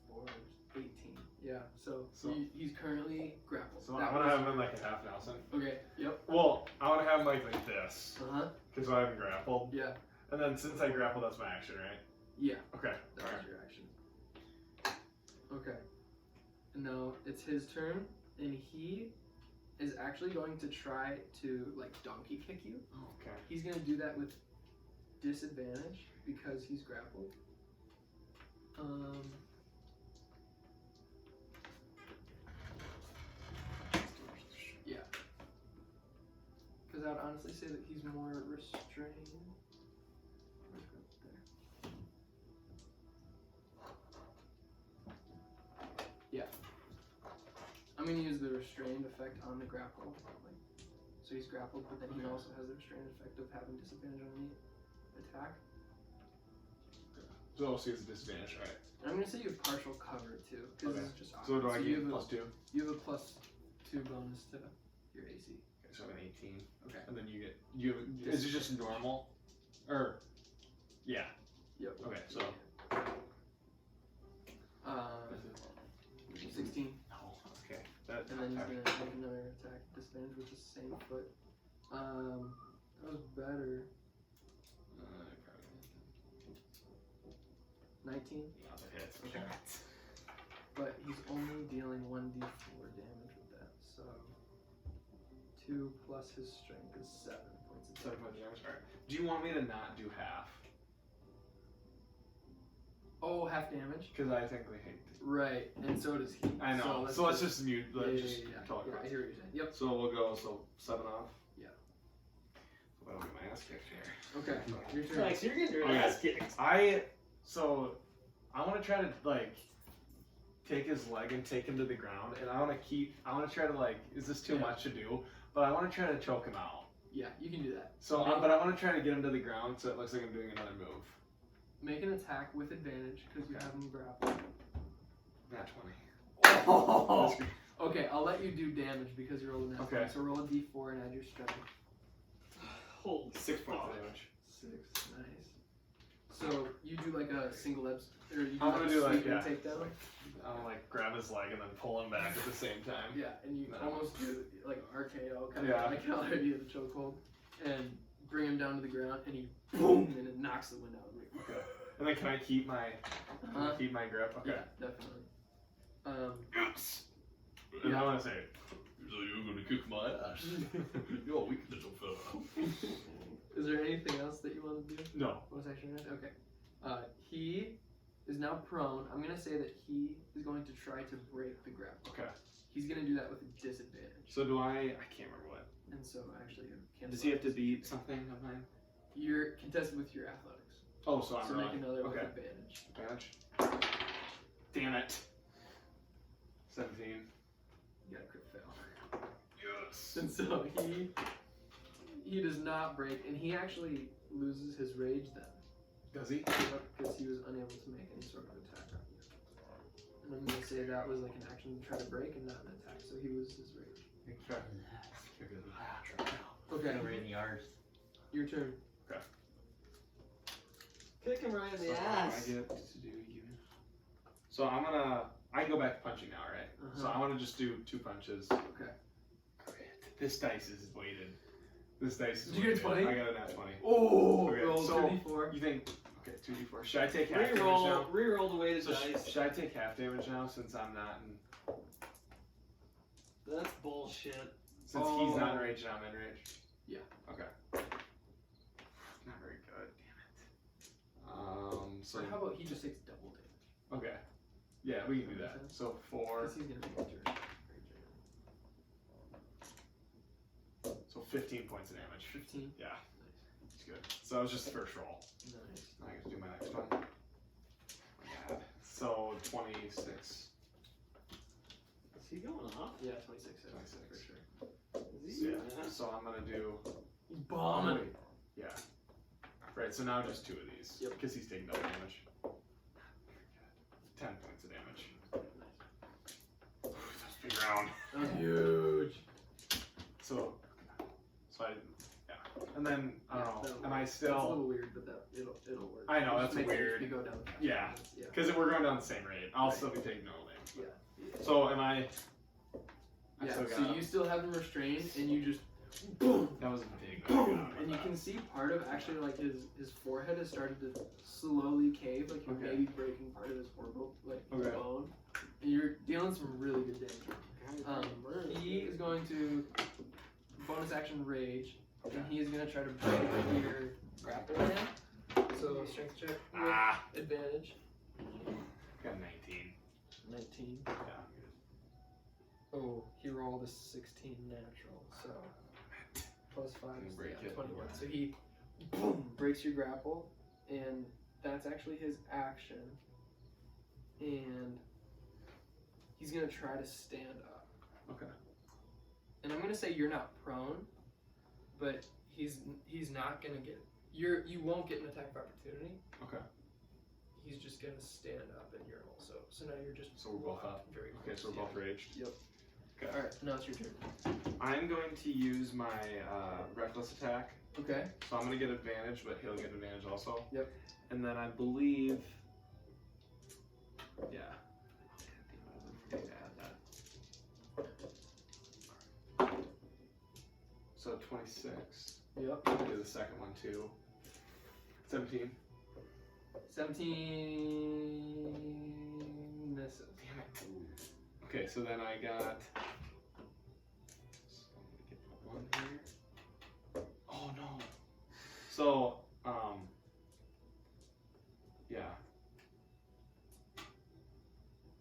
4 is 18. Yeah, so, So- he's currently grappled. So That I'm gonna was- have him in like a half Nelson. Okay, yep. Well, I want to have him like this Uh-huh. because I haven't grappled. Yeah. And then since I grappled, that's my action, right? Yeah, Okay. that Alright. was your action. Okay. And now it's his turn, and he is actually going to try to, like, donkey kick you. Okay. He's gonna do that with disadvantage because he's grappled. Yeah. Because I would honestly say that he's more restrained. Yeah. I'm gonna use the restrained effect on the grapple. So he's grappled, but then he also has the restrained effect of having disadvantage on the attack. So also has a disadvantage, right? And I'm gonna say you have partial cover too, because Okay. this is just So do I you get have a- +2? You have a +2 bonus to your AC. Okay, so I have an 18. Okay. And then you is it just normal? Or, yeah. Yep. Okay, so. 16. No, okay. That, And then he's gonna make another attack disadvantage with the same foot. That was better. 19. Yeah, that hits. Okay. But he's only dealing 1d4 damage with that, so 2 plus his strength is 7 points of 7 points of damage. Alright. Do you want me to not do half? Oh, half damage? Because I technically hate it. Right, and so does he. I know. So let's just mute. Let's just talk I about hear what you're saying. Yep. So we'll go, 7 off? Yeah. So I don't get my ass kicked here. Okay, your turn. Like, so you're getting your Okay. ass kicked. I want to try to, like, take his leg and take him to the ground, and I want to try to, like, is this too much to do? But I want to try to choke him out. Yeah, you can do that. So, but I want to try to get him to the ground so it looks like I'm doing another move. Make an attack with advantage because you have him grappled. Nat 20. Oh. Okay, I'll let you do damage because you rolled a nat 20. Okay. So roll a d4 and add your strength. Holy 6 points of damage. 6, nice. So you do like a single or you do I'm like gonna a do like, sweeping yeah. takedown. I'll like grab his leg and then pull him back at the same time. Yeah, and you No. almost do like RKO, kind Yeah. of like how I do the chokehold, and bring him down to the ground, and he boom, and it knocks the wind out of me. Okay. And then can I keep my grip? Okay. Yeah, definitely. Yes. And I want to say, So you're gonna kick my ass. You're a weak little fella. Is there anything else that you want to do? no. Bonus action, right? Okay. He is now prone. I'm gonna say that he is going to try to break the grapple. Okay. He's gonna do that with a disadvantage. So do I can't remember what. And so actually, cancel Does he have out to this. beat something of mine? You're contested with your athletics. Oh, so I'm So rolling. make another with Okay. advantage. Advantage. Damn it. 17. You got a crit fail. Yes. And so he does not break, and he actually loses his rage then. Does he? Because he was unable to make any sort of attack on you. And I'm gonna say that was like an action to try to break and not an attack, so he loses his rage. Okay, Over in the arse. your turn. Kick him right in So the I ass. get to do even. So I can go back to punching now, right? So I want to just do 2 punches. Okay. This dice is weighted. This dice is Did you get weighted. 20? I got a nat 20. Oh, Okay, roll so 2d4. you think, okay, 2d4. Should I take half damage now? Reroll the weighted So dice. should I take half damage now since I'm not in, That's bullshit. since he's not in rage and I'm in rage? Yeah. Okay. Not very good, damn it. So Or how about he just takes double damage? okay. Yeah, we can do that. So 4, Because he's gonna make it your rage. so 15 points of damage. 15. Yeah, it's good. So that was just the first roll. Nice. Now I get to do my next one. Oh my god. So 26. Is he going off? Yeah, 26 hits, 26. for sure. Is So, he? yeah. So I'm gonna do. He's bombing. Yeah. Right. So now just 2 of these. Yep. Because he's taking double damage. 10 points of damage. That's big round. That was huge. So I yeah. And then I don't know. that'll Am work. I It's a still? little weird, but it'll work. I know, Just that's make weird. You go down faster. Yeah. Yeah. Because we're going down the same rate. I'll Right. still be taking normal damage. Yeah. So am I? I Yeah. still got So him. you still have him restrained, and you just boom, That was a big. boom, and you can see part of actually like his forehead has started to slowly cave, like you're Okay. maybe breaking part of his orbital, like his Okay. bone, and you're dealing some really good damage. He is going to bonus action rage, and he is going to try to break your grapple again. So strength check with advantage. Got 19. 19. Yeah. Oh, he rolled a 16 natural, so plus 5 is Break it. 21. So he boom breaks your grapple, and that's actually his action. And he's gonna try to stand up. Okay. And I'm gonna say you're not prone, but he's not gonna get you won't get an attack of opportunity. Okay. He's just gonna stand up, and you're also so now you're just So we're both up. very Okay, so we're both raged. Yep. Okay. All right, now it's your turn. I'm going to use my reckless attack. Okay. So I'm gonna get advantage, but he'll get advantage also. Yep. And then I believe. Yeah. I add that. so 26. Yep. I'll do the second one too. 17. 17 misses. Damn it. Okay, so then I got. So let me get one here. Oh no. So, yeah.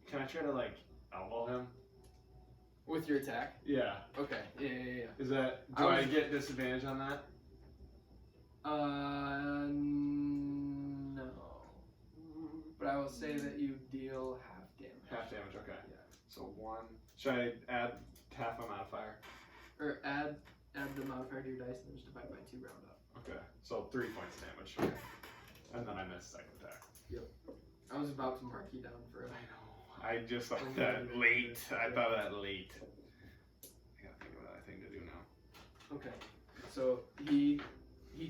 Can I try to like elbow him? With your attack? Yeah. Okay. Yeah. Is that? Do I get disadvantage on that? No. But I will say that you deal half damage. Half damage. Okay. Yeah. So 1. Should I add half my modifier? Or add the modifier to your dice and then just divide by 2, round up. Okay. So 3 points of damage. Okay. And then I missed second attack. I was about to mark you down for it. I know. I just thought that late. I thought that late. I gotta think of another thing to do now. Okay. So he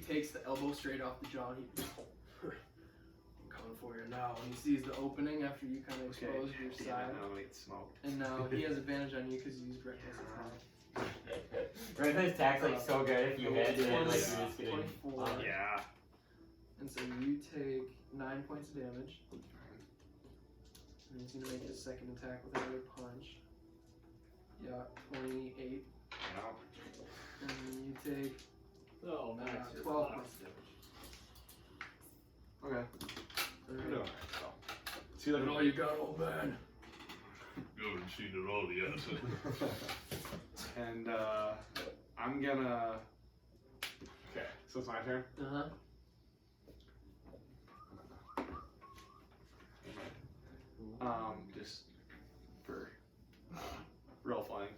takes the elbow straight off the jaw and he I'm coming for you now. And he sees the opening after you kind of expose your side. Now wait, smoke. And now he has advantage on you because you used reckless attack. Reckless attack's like so good if you hit and like you're just getting. 24. Yeah. And so you take 9 points of damage. And he's gonna make his second attack with another punch. Yeah, 28. No. And then you take Oh, Max, you're 12 fucked. points of damage. Okay. I'm doing Alright. alright. So. See that? all you got, old man. You haven't seen it all yet. And I'm gonna. Okay, so it's my turn. Uh-huh. Just for role playing.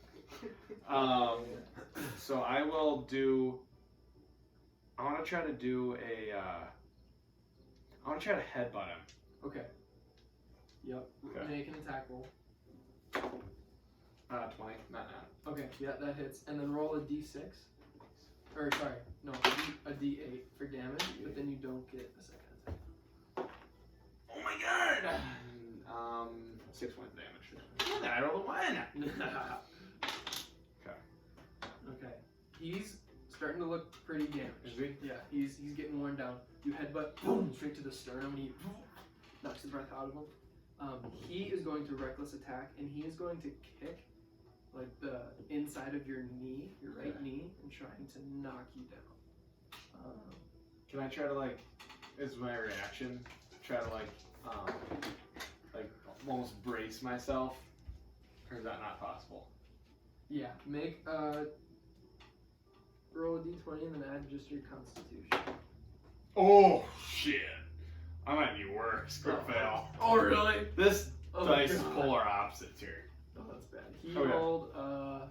So I will do. I want to try to do a. I want to try to headbutt him. Okay. Yep. Okay. Make an attack roll. 20. Not now. Okay, yeah, that hits. And then roll a d6. Or, sorry, no, a d8 for damage, but then you don't get a second attack. Oh my god! 6 points of damage. I rolled a 1. Okay. Okay. He's starting to look pretty damaged. Is he? Yeah, he's getting worn down. You headbutt, boom, straight to the sternum, and he knocks the breath out of him. He is going to reckless attack, and he is going to kick like the inside of your knee, your right knee, and trying to knock you down. Can I try to like? Is my reaction try to like almost brace myself, or is that not possible? Yeah, make roll a d20 and then add just your constitution. Oh shit! I might be worse. Quick fail. Oh really? This Oh, dice is God. polar opposites here. Oh, that's bad. He Okay. rolled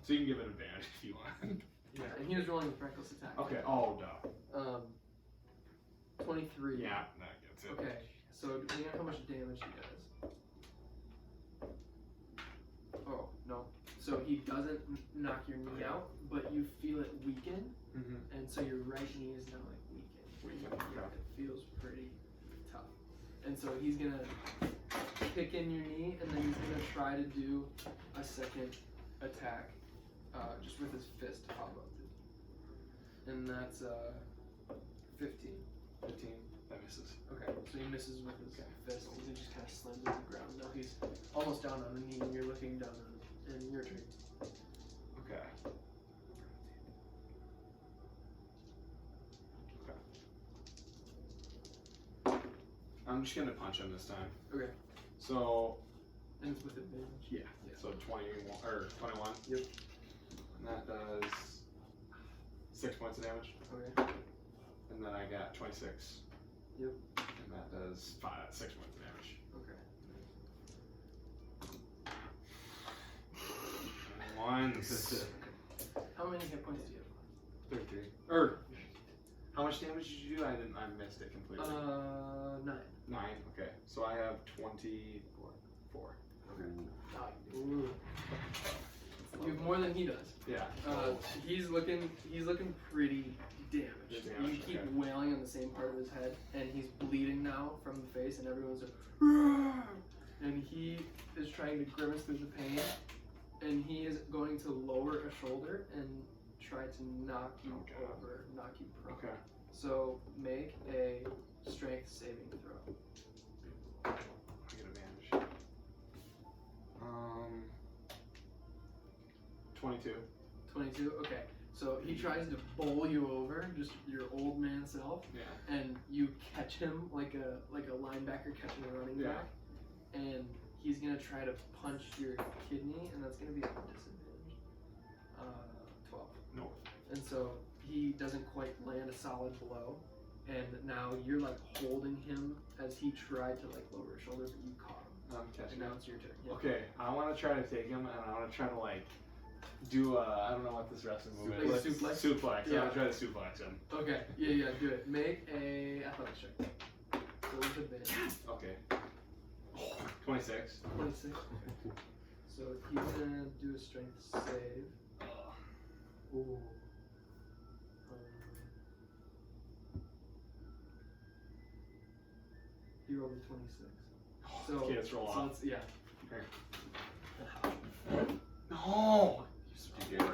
So you can give it advantage if you want. yeah, and he was rolling with reckless attack. Okay. Oh no. 23. Yeah, that gets it. Okay, so depending on how much damage he does. Oh, no. So he doesn't knock your knee out, but you feel it weaken, Mm-hmm. and so your right knee is now like weakened. Yeah, it feels pretty tough. And so he's gonna kick in your knee, and then he's gonna try to do a second attack, just with his fist pop up. And that's 15. 15. That misses. Okay, so he misses with his fist. He just kind of slams to the ground. Now he's almost down on the knee, and you're looking down on him. And your turn. Okay. I'm just gonna punch him this time. Okay. So And it's with advantage. yeah. So 21 or 21. Yep. And that does 6 points of damage. Okay. And then I got 26. Yep. And that does 6 points of damage. Okay. Once. How many hit points do you 33. Or how much damage did you do? I missed it completely. have? 9. 9. Okay. So I have 24. Okay. Ooh. You have more than he does. Yeah. He's looking pretty damaged. He's You damaged, keep okay. wailing on the same part of his head, and he's bleeding now from the face, and everyone's like, "Rah!" And he is trying to grimace through the pain, and he is going to lower a shoulder and try to knock you Okay. over, knock you prone. Okay. So make a strength saving throw. I get advantage. 22. 22. Okay. So he tries to bowl you over, just your old man self, Yeah. and you catch him like a linebacker catching a running Yeah. back, and he's gonna try to punch your kidney, and that's gonna be a disadvantage. 12. No. And so he doesn't quite land a solid blow, and now you're like holding him as he tried to like lower his shoulder, but you caught him. I'm catching And now him. it's your turn. Yeah. Okay, I want to try to take him, and I want to try to like do I don't know what this wrestling move Like is. a suplex? Suplex. Yeah. I want to try to suplex him. Okay. Yeah. Do it. Make a athletics check. So with advantage. Okay. 26. 26. So he's gonna do a strength save. Ooh. He rolled a 26. So, Okay, let's roll so off. it's, yeah. No. You get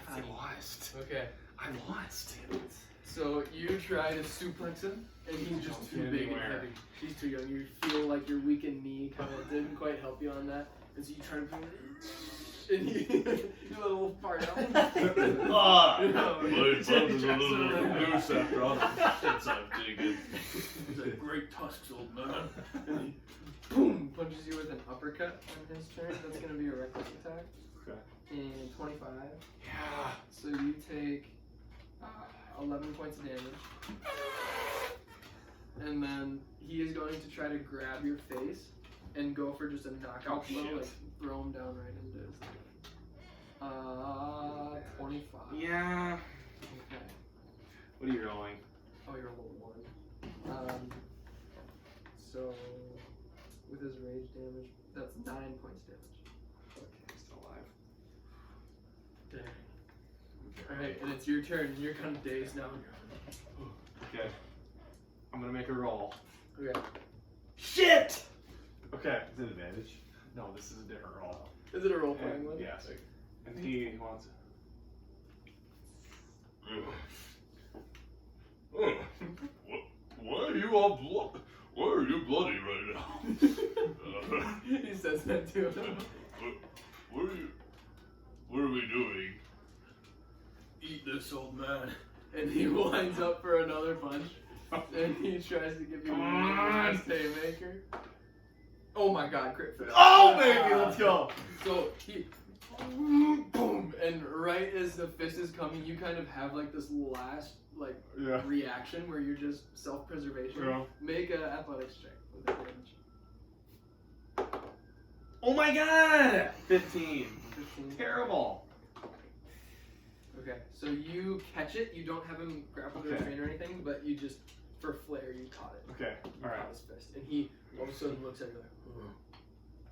I lost. Okay. I lost. So you try to suplex him, and he's just too Get big and anywhere. heavy. He's too young. You feel like your weakened knee kind of didn't quite help you on that, and so you try to and you do a little fart out. Ah, You know, my Jackie thumb is a Jackson little around. loose after all the shits I've taken. He's like, great tusks, old man. And he, boom, punches you with an uppercut on his turn. That's going to be a reckless attack. Okay. And 25. Yeah. So you take 11 points of damage. And then he is going to try to grab your face and go for just a knockout Oh, blow, shit. like throw him down right into his thing. 25. Yeah. Okay. What are you rolling? Oh, you're level 1. So, with his rage damage, that's 9 points damage. Okay, I'm still alive. Dang. Alright, and it's your turn. You're kind of dazed now. Okay. I'm gonna make a roll. Okay. Shit! Okay. It's an advantage. No, this is a different roll. Is it a role playing And, one? yeah, so, and he wants Why are you all why are you bloody right now? He says that to him. What are we doing? Eat this, old man. And he winds up for another punch. And he tries to give you Come a on. nice haymaker. Oh my god, crit fail. Oh, baby, let's go. So he boom, and right as the fist is coming, you kind of have like this last like Yeah. reaction where you're just self-preservation. Yeah. Make an athletics check with advantage. Oh my god! 15. 15. Terrible. Okay, so you catch it. You don't have him grappled or Okay. restrained or anything, but you just, for flair, you caught it. Okay, You alright. caught his fist, and he all of a sudden looks at you like, "Ugh."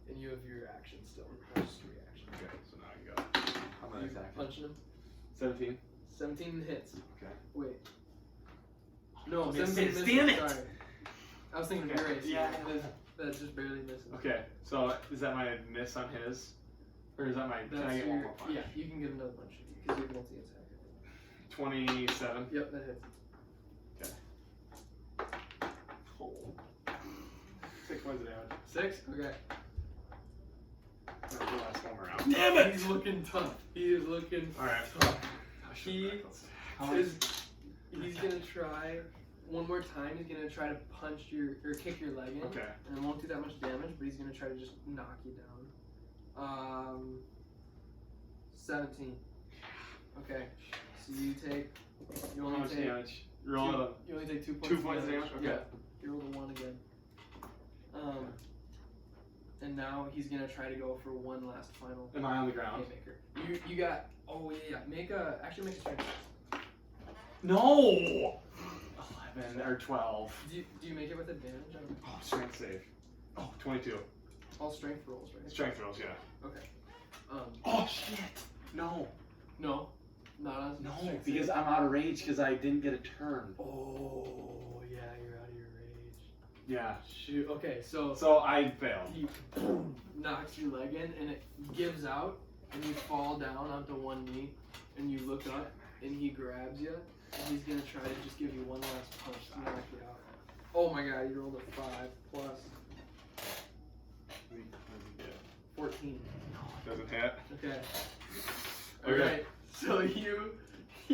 And you have your action still, just reaction. Okay, so now you go. I'm gonna You attack him. punching him. 17. 17 hits. Okay. Wait. No, Misses. 17 misses. Damn it! Sorry. I was thinking Okay. your AC. Yeah. That just barely misses. Okay, so is that my miss on his? Or is that my, can I That's get one more punch? yeah, you can get another punch because you have multi-attack. 27. Yep, that hits. Oh. 6 points of damage. 6? Okay. That's the last one around. Damn it! He's looking tough. He is looking Alright. tough. He He's gonna try one more time. He's gonna try to punch your or kick your leg in, Okay. and it won't do that much damage. But he's gonna try to just knock you down. 17. Okay. So you take. You How only much take. damage? Roll it up. You only take 2 points. 2 points of damage? Okay. Yeah. You rolled a 1 again. And now he's gonna try to go for one last final Am I on the ground? haymaker. You got. Oh yeah. Make a strength. No! 11 or 12. Do you make it with advantage? I don't know. Oh, strength save. Oh, 22. All strength rolls, right? Strength rolls, yeah. Okay. Oh, shit! No. No, not on. No, strength because save. I'm out of rage because I didn't get a turn. Oh yeah, you're out of your rage. Yeah. Shoot. Okay, so So I failed. he knocks your leg in, and it gives out, and you fall down onto one knee, and you look up, and he grabs you, and he's gonna try to just give you one last punch to knock you out. Oh my god, you rolled a 5 plus 14. Doesn't hit. Okay. Okay. Alright, so you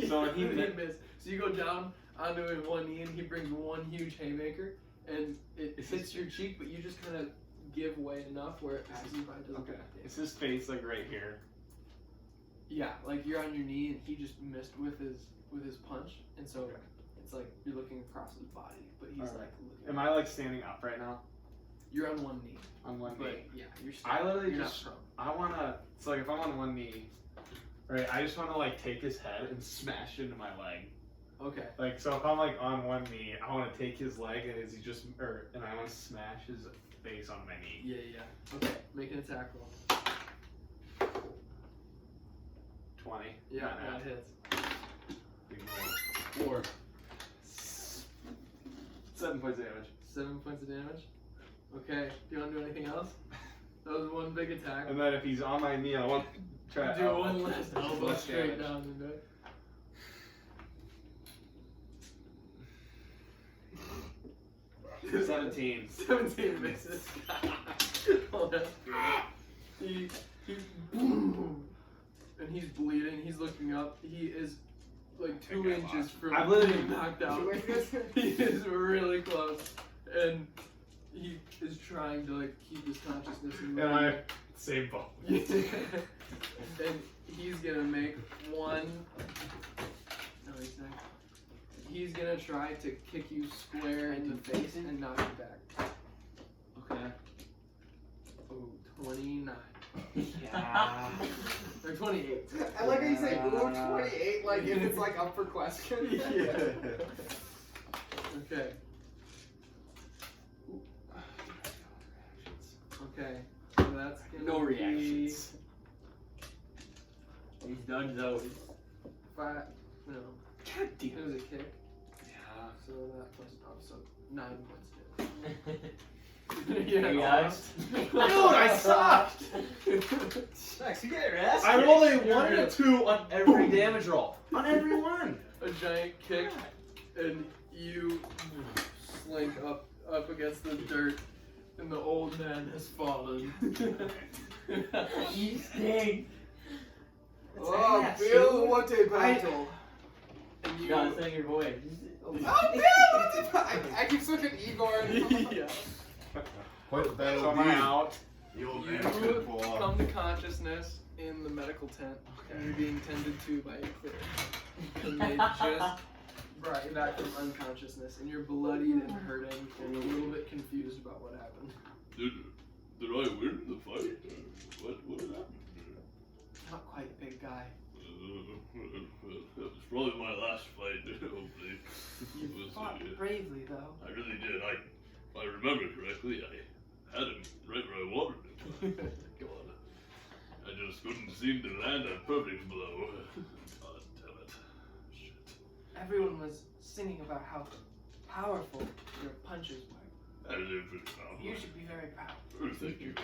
So he miss. So you go down onto it one knee, and he brings one huge haymaker, and it hits your cheek, but you just kind of give way enough where it passes you by. It doesn't Okay. hit. Is his face like right here? Yeah, like you're on your knee, and he just missed with his punch, and so it's like you're looking across his body, but he's Alright. like looking. Am I like standing up right now? You're on one knee, On one but knee. yeah, you're. I literally you're just. not I wanna. It's like if I'm on one knee, right? I just wanna like take his head and smash into my leg. prone. Okay. Like so, if I'm like on one knee, I wanna take his leg and is he just and I wanna smash his face on my knee. Yeah. Okay. Make an attack roll. 20. Yeah, Not that bad. hits. Big roll. 4. 7 points of damage. 7 points of damage. Okay. Do you want to do anything else? That was one big attack. And then if he's on my knee, I want to try to Do one last elbow less straight damage. down into it. Damage. 17. 17 misses. Oh, that's great. He boom, and he's bleeding. He's looking up. He is like 2 think I inches lost. from I've literally- being knocked out. He is really close, and he is trying to like keep his consciousness. And I same ball. And he's gonna make one. No, he's not. He's gonna try to kick you square in the face and knock you back. Okay. Oh, 29. Yeah. Or 28. I like how you say, ooh, 28, like if it's like up for question. Okay. Okay. So that's gonna No be reactions. He's done those. 5. No. God It was a kick. Yeah. So that plus so 9 points. Hey guys. Dude, I sucked! Sucks, you get your ass I kicked. rolled a You're 1 and a good. 2 on every damage roll. On every one. A giant kick, and you slink up against the dirt, and the old man has fallen. You stink. Oh, Bill, what a battle. And You you. gotta sing your voice. Oh, Bill, what a battle. I keep switching Igor. Yeah. Quite the battle. So am I out? The old You man couldn't pull off. come to consciousness in the medical tent, and you're being tended to by a cleric. And they just brought you back from unconsciousness, and you're bloodied and hurting, and a little bit confused about what happened. Did I win the fight? What happened? Not quite, big guy. That was probably my last fight, hopefully. You We'll fought see. bravely, though. I really did. If I remember correctly, I had him right where I wanted him. God. I just couldn't seem to land a perfect blow. God damn it. Shit. Everyone was singing about how powerful your punches were. I did pretty well. You should be very proud. Oh, thank you.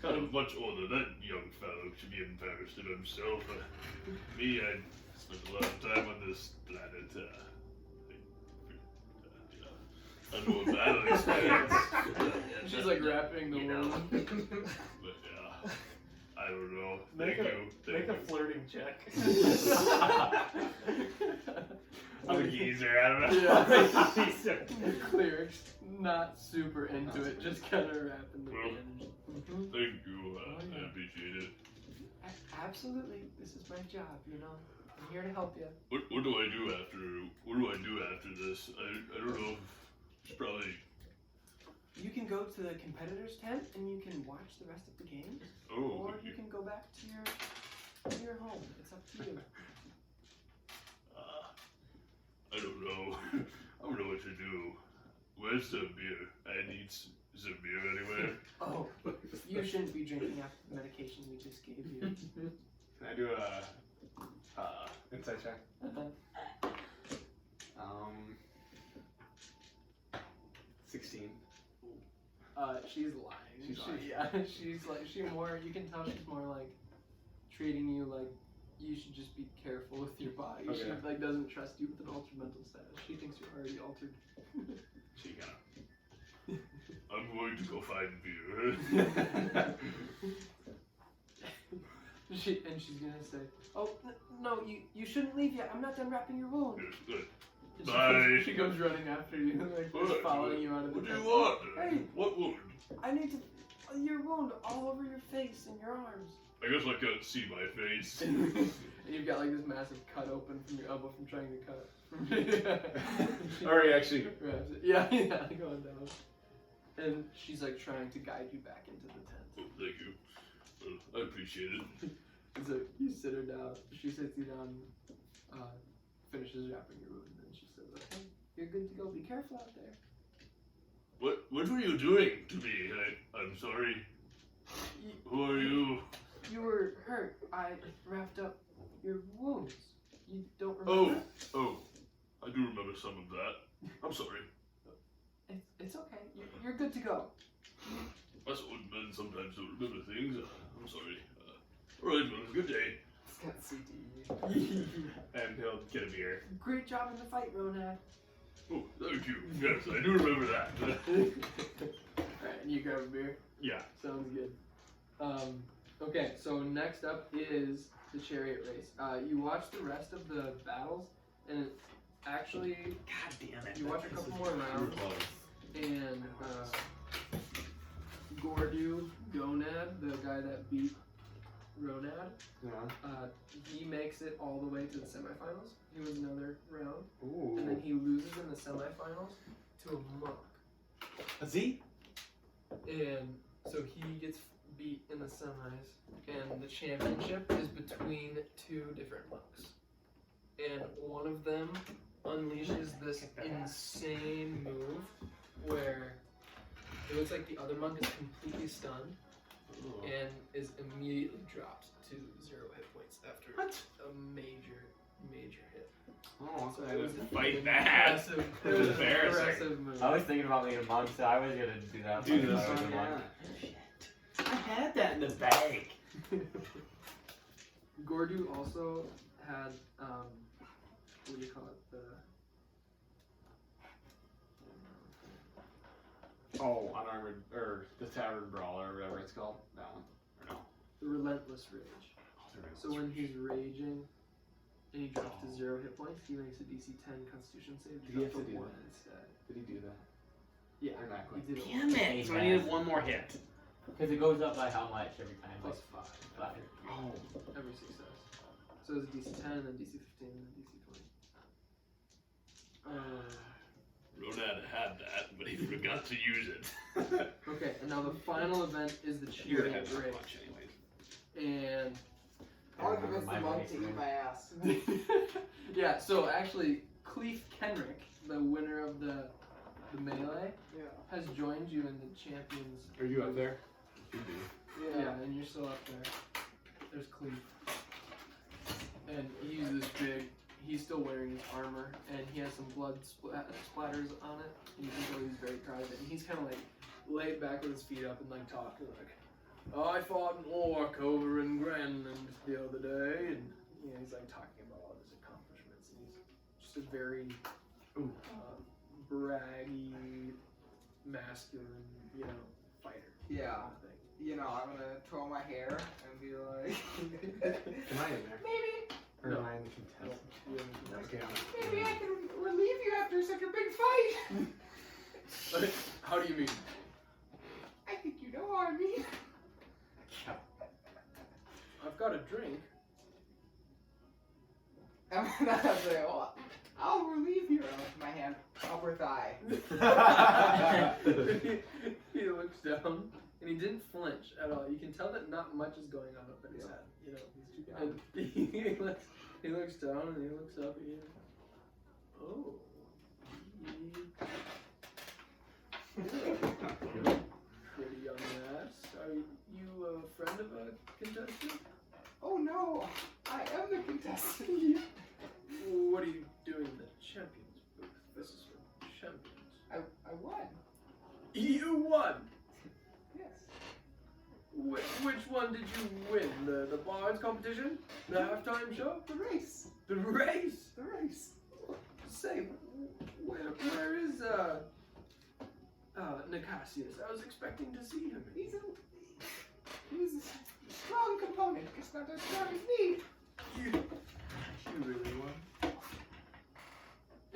Kind of much older. That young fellow should be embarrassed of himself. Me, I spent a lot of time on this planet. I know a battle experience. She's like wrapping the You know. wound. But yeah, I don't know. Make Thank a you. Thank you. flirting check. I'm a geezer, I don't know. Yeah. The cleric's not super into it, just kind of wrapping the Well, bandage. Thank you. Oh, I yeah. appreciate it. Absolutely, this is my job, you know. I'm here to help you. What do I do after? What do I do after this? I don't know. It's probably. You can go to the competitor's tent and you can watch the rest of the game, Oh. or you can go back to your home. It's up to you. I don't know. I don't know what to do. Where's the beer? I need is there beer anywhere? Oh, you shouldn't be drinking after the medication we just gave you. Can I do a insight check? 16. She's lying. She's harsh. yeah, she's like you can tell she's more like treating you like you should just be careful with your body. Okay. She like doesn't trust you with an altered mental status. She thinks you're already altered. She kind I'm going to go find beer. She's gonna say, "Oh no, you shouldn't leave yet. I'm not done wrapping your wound." Yes, good. And Bye. She goes running after you, like just following you out of the What do you tent. want? Hey. What wound? I need to your wound all over your face and your arms. I guess I can't see my face. And you've got like this massive cut open from your elbow from trying to cut. Or actually, grabs it. Yeah, going down. And she's like trying to guide you back into the tent. Oh, thank you. Well, I appreciate it. And so you sit her down. She sits you down, finishes wrapping your wound, and then she says, "Okay, you're good to go. Be careful out there." What were you doing to me? I'm sorry. Who are you? You were hurt. I wrapped up your wounds. You don't remember? Oh, I do remember some of that. I'm sorry. It's okay. You're good to go. Us old men sometimes don't remember things. I'm sorry. Alright, well, good day. It's got CTE. and he'll get a beer. Great job in the fight, Ronad. Oh, thank you. Yes, I do remember that. Alright, and you grab a beer. Yeah. Sounds good. Okay, so next up is the chariot race. You watch the rest of the battles, and actually, God damn it. you watch a couple more rounds, and Gordu Gonad, the guy that beat Ronad, Yeah. he makes it all the way to the semifinals. He wins another round, Ooh. and then he loses in the semifinals to a monk. Is he? And so he gets beat in the semis, and the championship is between two different monks. And one of them unleashes this insane move where it looks like the other monk is completely stunned and is immediately dropped to 0 hit points after a major hit. Oh, So I it was didn't an fight that. impressive- It was embarrassing. impressive move. I was thinking about being a monk, so I was gonna do that. Do but this I was one, a monk. Shit. I had that in the bag. Gordu also had, what do you call it? Oh, unarmored, or the tavern brawler, or whatever it's called. That one. Or no. The relentless rage. Oh, the So when he's raging and he drops to 0 hit points, he makes a DC 10 Constitution save. Did he have drop to do 1 that? instead. Did he do that? Yeah, Or not he quite? did it. Damn it. So I needed one more hit. Because it goes up by how much every time? Plus Like 5 5. Oh. every success. So it's a DC 10, and then DC 15, and then DC 20. Ronad had that, but he forgot to use it. Okay, and now the final event is the You would chariot have had race. much anyways. And I want to remember convince the my monk race to then. eat my ass. yeah, so actually, Cleef Kenrick, the winner of the melee, Yeah. has joined you in the champions. Are you up there? Yeah, and you're still up there. There's Cleef. And he's this big, he's still wearing his armor, and he has some blood splatters on it. And you can tell he's very proud of it. And he's kind of like laid back with his feet up and like talking like, I fought an orc over in Greenland the other day, and you know, he's like talking about all of his accomplishments, and he's just a very braggy, masculine, you know, fighter. Yeah. kind of thing. You know, I'm gonna twirl my hair and be like, Am I in there? maybe, Or No. am I in the contest? Okay, maybe I can relieve you after such a big fight. How do you mean? I think you know what I mean. I've got a drink. I'm gonna say, oh, I'll relieve you. My hand, upper thigh. He looks down, and he didn't flinch at all. You can tell that not much is going on up in his head. You know, He's too young. and he looks down and he looks up again. Oh. Pretty young ass. Are you a friend of a contestant? Oh no, I am the contestant. What are you doing in the champions booth? This is for champions. I won. You won! Yes. Which one did you win? The bards competition? The halftime show? The race. The race? The race. Say, where is Nicasius? I was expecting to see him. He's a strong component, just not as strong as me. You really won?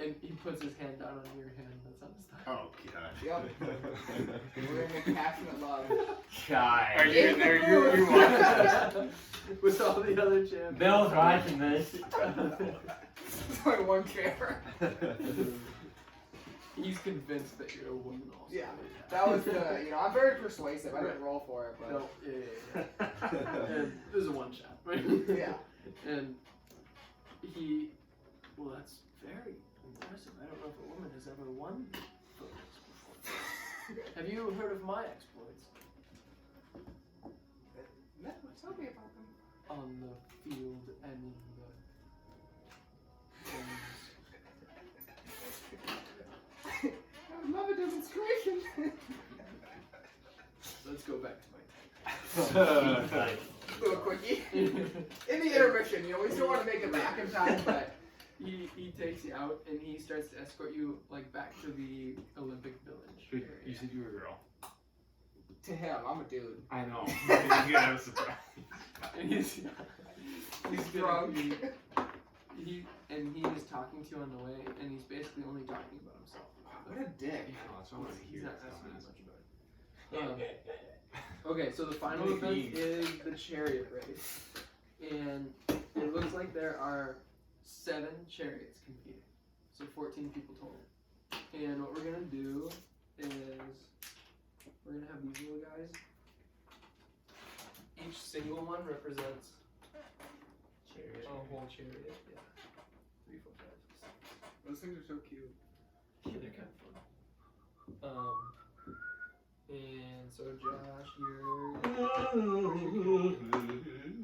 And he puts his hand down on your hand. That's on his thigh. Oh gosh. Yep. We're in a passionate love. Chai. Are you in there? You watching? With all the other champions. Bill's watching this. There's only one chair. He's convinced that you're a woman also. Yeah. That was the, I'm very persuasive. I didn't roll for it, but. No, yeah. And there's a one shot, right? Yeah. And well, that's very impressive. I don't know if a woman has ever won photos before. Have you heard of my exploits? No, tell me about them. On the field and in the... I would love a demonstration. Let's go back to my Little quickie. In the intermission, we still want to make it back in time, but. He takes you out and he starts to escort you like back to the Olympic Village. You said you were a girl. To him, I'm a dude. I know. You're gonna have a surprise. And he's drunk. He is talking to you on the way, and he's basically only talking about himself. What a dick. That's what I want to He's hear. not asking you much about it. Okay, so the final event is the chariot race, and it looks like there are 7 chariots competing, so 14 people total. And what we're gonna do is we're gonna have these little guys. Each single one represents Chariot. a whole chariot. Yeah. 3, 4, 5, 6. Those things are so cute. Yeah, they're kind of fun. And so Josh,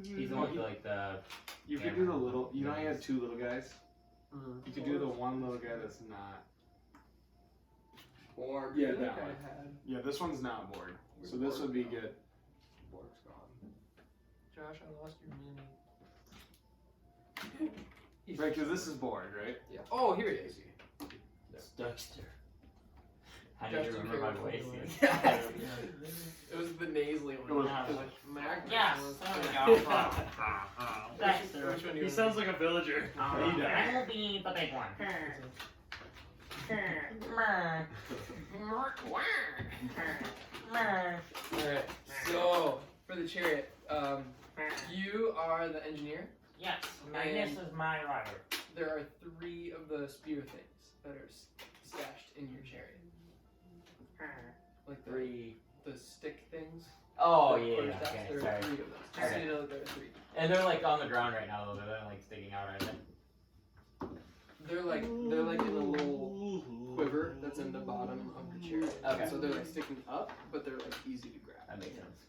He's the one with like the. You could do the little. You know, I have 2 little guys. You could do the one little guy that's not. Borg. Yeah, that that guy one. had. Yeah, this one's not bored. So this would be good. Borg's gone. Josh, I lost your mini. Right, because this is bored, right? Yeah. Oh, here he is. It's Dexter. How do Josh, you do remember care my which voice? one you Yeah. It was the nasally one. It was- Magnus. Yes. was- There we go. Dexter. Which one do you He want? sounds like a villager. I will be the big one. Alright, so for the chariot, you are the engineer. Yes, Magnus is my rider. There are 3 of the spear things that are stashed in your chariot. Like the 3. the stick things. Oh, the yeah, quarterstacks, okay, there sorry. are 3 of those. Just so Okay. you know that there are 3. And they're like on the ground right now, though. They're like sticking out right there. They're like in a little quiver that's in the bottom of your chariot. Okay. So they're like sticking up, but they're like easy to grab. That makes sense.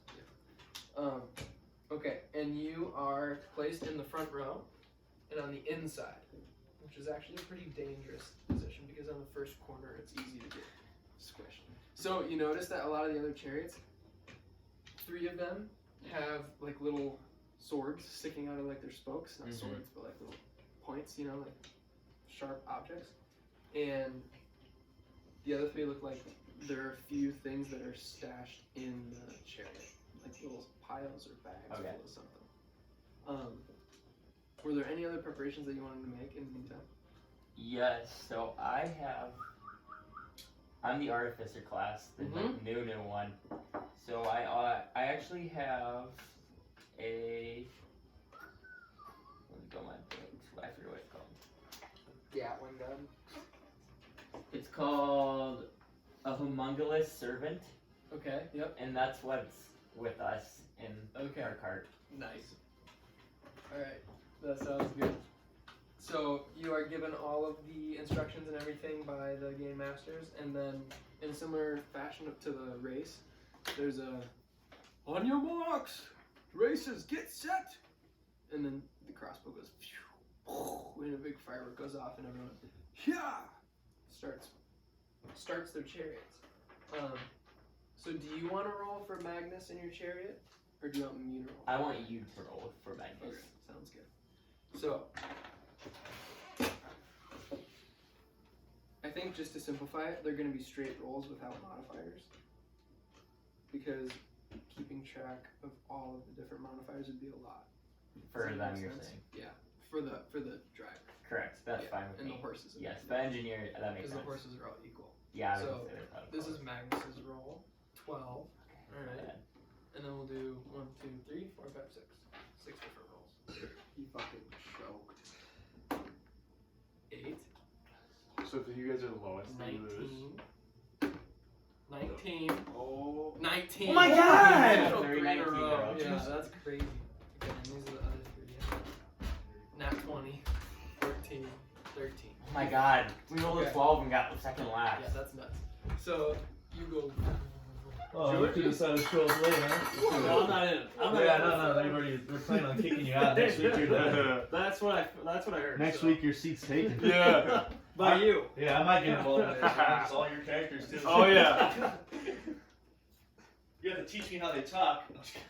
Okay, and you are placed in the front row and on the inside, which is actually a pretty dangerous position because on the first corner it's easy to get squished. So you notice that a lot of the other chariots, 3 of them have like little swords sticking out of like their spokes, not swords, but like little points, like sharp objects. And the other 3 look like there are a few things that are stashed in the chariot, like little piles or bags full of something. Were there any other preparations that you wanted to make in the meantime? Yes, so I'm the artificer class, the like, new one. So I actually have a. Let me go my books. I forget what it's called. Gatling gun. It's called a homunculus servant, Okay, yep. and that's what's with us in our cart. Nice. Alright, that sounds good. So you are given all of the instructions and everything by the game masters, and then in similar fashion to the race, there's a on your marks, racers get set, and then the crossbow goes phew, and a big firework goes off, and everyone starts their chariots. So do you want to roll for Magnus in your chariot? Or do you want me to roll? I want you to roll for Magnus. Okay, sounds good. So, I think just to simplify it, they're going to be straight rolls without modifiers. Because keeping track of all of the different modifiers would be a lot. For Does that them, make you're sense? saying. Yeah, for the driver. Correct. That's Yeah, fine with and me. the horses. Yes, the engineer. That makes Because sense. the horses are all equal. Yeah, I would So, consider that. This is Magnus's roll. 12. Okay. Alright. And then we'll do 1, 2, 3, 4, 5, 6. 6 different rolls. He fucking choked. 8. So if you guys are the lowest, you lose. 19. Oh. 19. Oh my God! Oh, 3, 3 in a 19 row. row. Yeah, that's crazy. Okay, and these are the other 3. Yeah. Nat 20. 14. 13. Oh my God! We rolled a Okay. 12 and got the second last. Yeah, that's nuts. So, you go. Oh, you could decide to show us later, huh? No, I'm not in. I'm not Yeah, in. no, we're planning on kicking you out next week. You're done. That's what I heard. Next so. week your seat's taken. Yeah. By you. Yeah, I might get involved in this. It's all your characters too. Oh yeah. You have to teach me how they talk.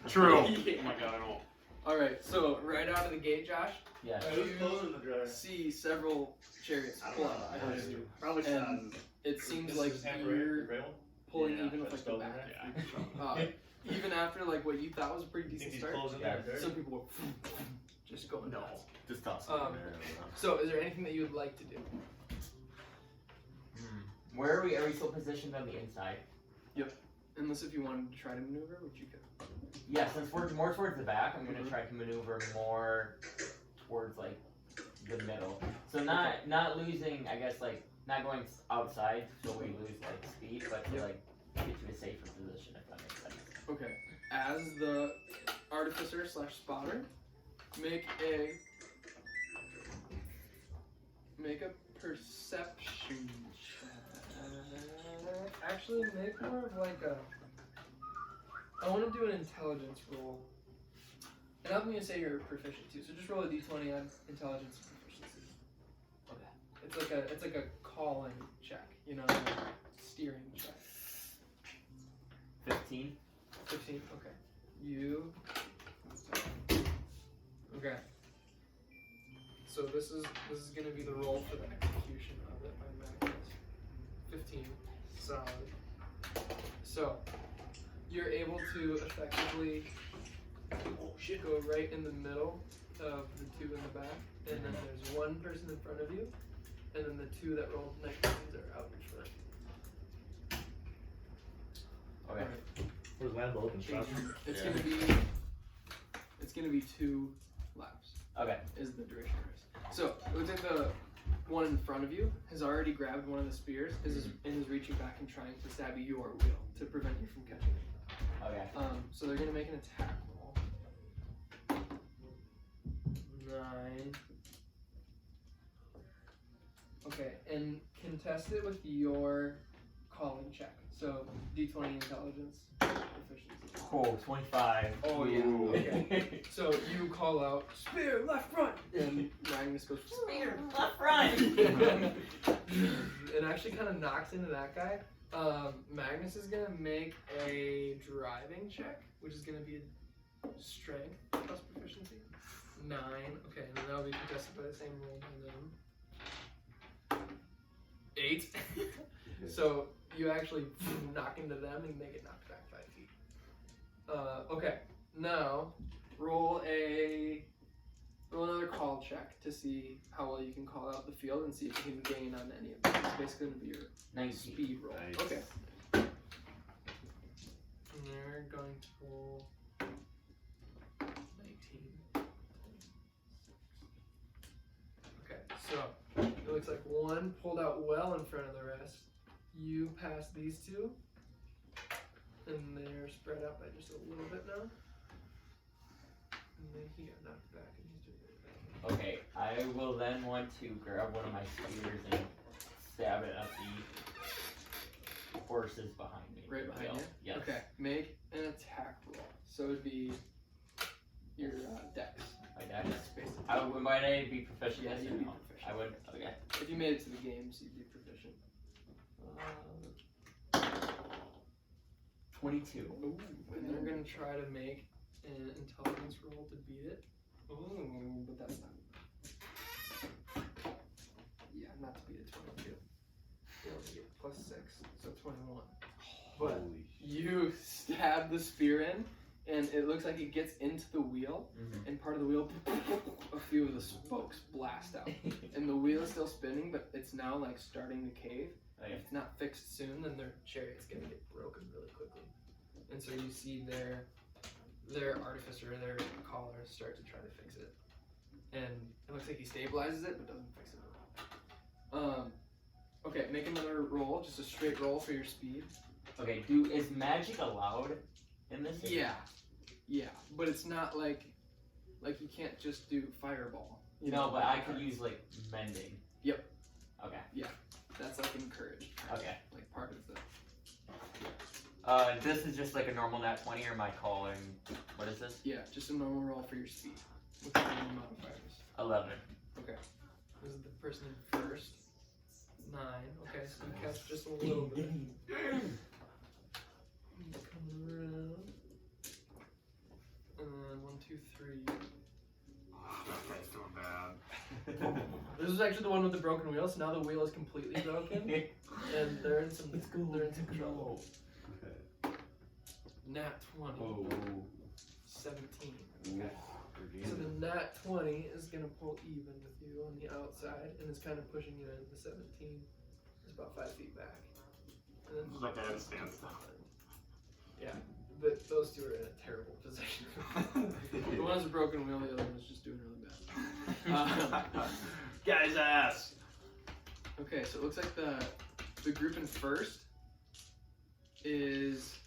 True. Yeah. Oh my God, I don't. Alright, so right out of the gate, Josh, Yeah. you see several chariots pull out behind you. Probably And it seems like you're pulling even with like the back. Even after like what you thought was a pretty decent start, some people were just going nuts. Just toss it Um, in there. I don't know. So, is there anything that you would like to do? Where are we? Are we still positioned on the inside? Unless if you wanted to try to maneuver, which you could. Yeah, since we're more towards the back, I'm gonna Mhm. try to maneuver more towards like the middle. So not losing, I guess, like not going outside so we lose like speed, but to like get to a safer position if that makes sense. Okay. As the artificer / spotter, make a perception check. Actually, make more of like a. I want to do an intelligence roll. And I'm going to say you're proficient too. So just roll a d20 on intelligence and proficiency. Okay. It's like a calling check, you know, like a steering check. 15. 15. Okay. You. Okay. So this is gonna be the roll for the execution of it by Magnus. 15. Solid. So you're able to effectively go right in the middle of the two in the back, and then there's one person in front of you, and then the two that rolled 19s are out in front. Okay. Alright. Where's Lambo open shop? It's gonna be 2 laps. Okay. Is the duration of this. So it looks like the one in front of you has already grabbed one of the spears and is reaching back and trying to stab your wheel to prevent you from catching it. Okay. So they're gonna make an attack roll. 9. Okay, and contest it with your calling check. So D20 intelligence proficiency. Oh, 25. Oh yeah. Ooh. Okay. So you call out spear left front, and Magnus goes Spear, left front. it actually kind of knocks into that guy. Magnus is gonna make a driving check, which is gonna be a strength plus proficiency. 9. Okay, and then that'll be contested by the same roll by them. 8. So you actually knock into them and they get knocked back 5 feet. Okay, now roll another call check to see how well you can call out the field and see if you can gain on any of them. It's basically going to be your 19. speed roll. Nice. Okay. And they're going to roll 19. Okay, so it looks like one pulled out well in front of the rest. You pass these two, and they're spread out by just a little bit now. And then he got knocked back, and he's doing it. Okay, I will then want to grab one of my spears and stab it at the horses behind me. Right behind you? Yes. Okay, make an attack roll. So it would be your dex. My dex. Basically. Might I be proficient? Yeah, Yes you'd or be no? proficient. I would. Okay. If you made it to the games, you'd be proficient. 22. Ooh, and they're gonna try to make an intelligence roll to beat it. Ooh, but that's not. Yeah, not to beat it. 22. You only get +6, so 21. But Holy you stab the spear in, and it looks like it gets into the wheel, and part of the wheel, a few of the spokes blast out. And the wheel is still spinning, but it's now like starting to cave. If it's not fixed soon, then their chariot's gonna get broken really quickly. And so you see their artificer, their caller, start to try to fix it. And it looks like he stabilizes it, but doesn't fix it at all. Okay, make another roll, just a straight roll for your speed. Okay, is magic allowed in this? Yeah, but it's not like you can't just do fireball. No, but I could use like mending. Yep. Okay. Yeah, that's like encouraged. Okay. Like part of the. This is just like a normal nat 20, or am I calling? What is this? Yeah, just a normal roll for your speed with the normal modifiers. 11. Okay. This is the person in first. 9. Okay, so you catch just a little bit. Coming around. And then 1, 2, 3. That guy's doing bad. This is actually the one with the broken wheel, so now the wheel is completely broken. And they're in some trouble. Nat 20. Oh. 17. Okay. So the nat 20 is going to pull even with you on the outside, and it's kind of pushing you in. The 17 is about 5 feet back. And then It's like I had a standstill. yeah, but those two are in a terrible position. The one has a broken wheel, the other one is just doing really bad. Guy's ass. Okay, so it looks like the group in first is,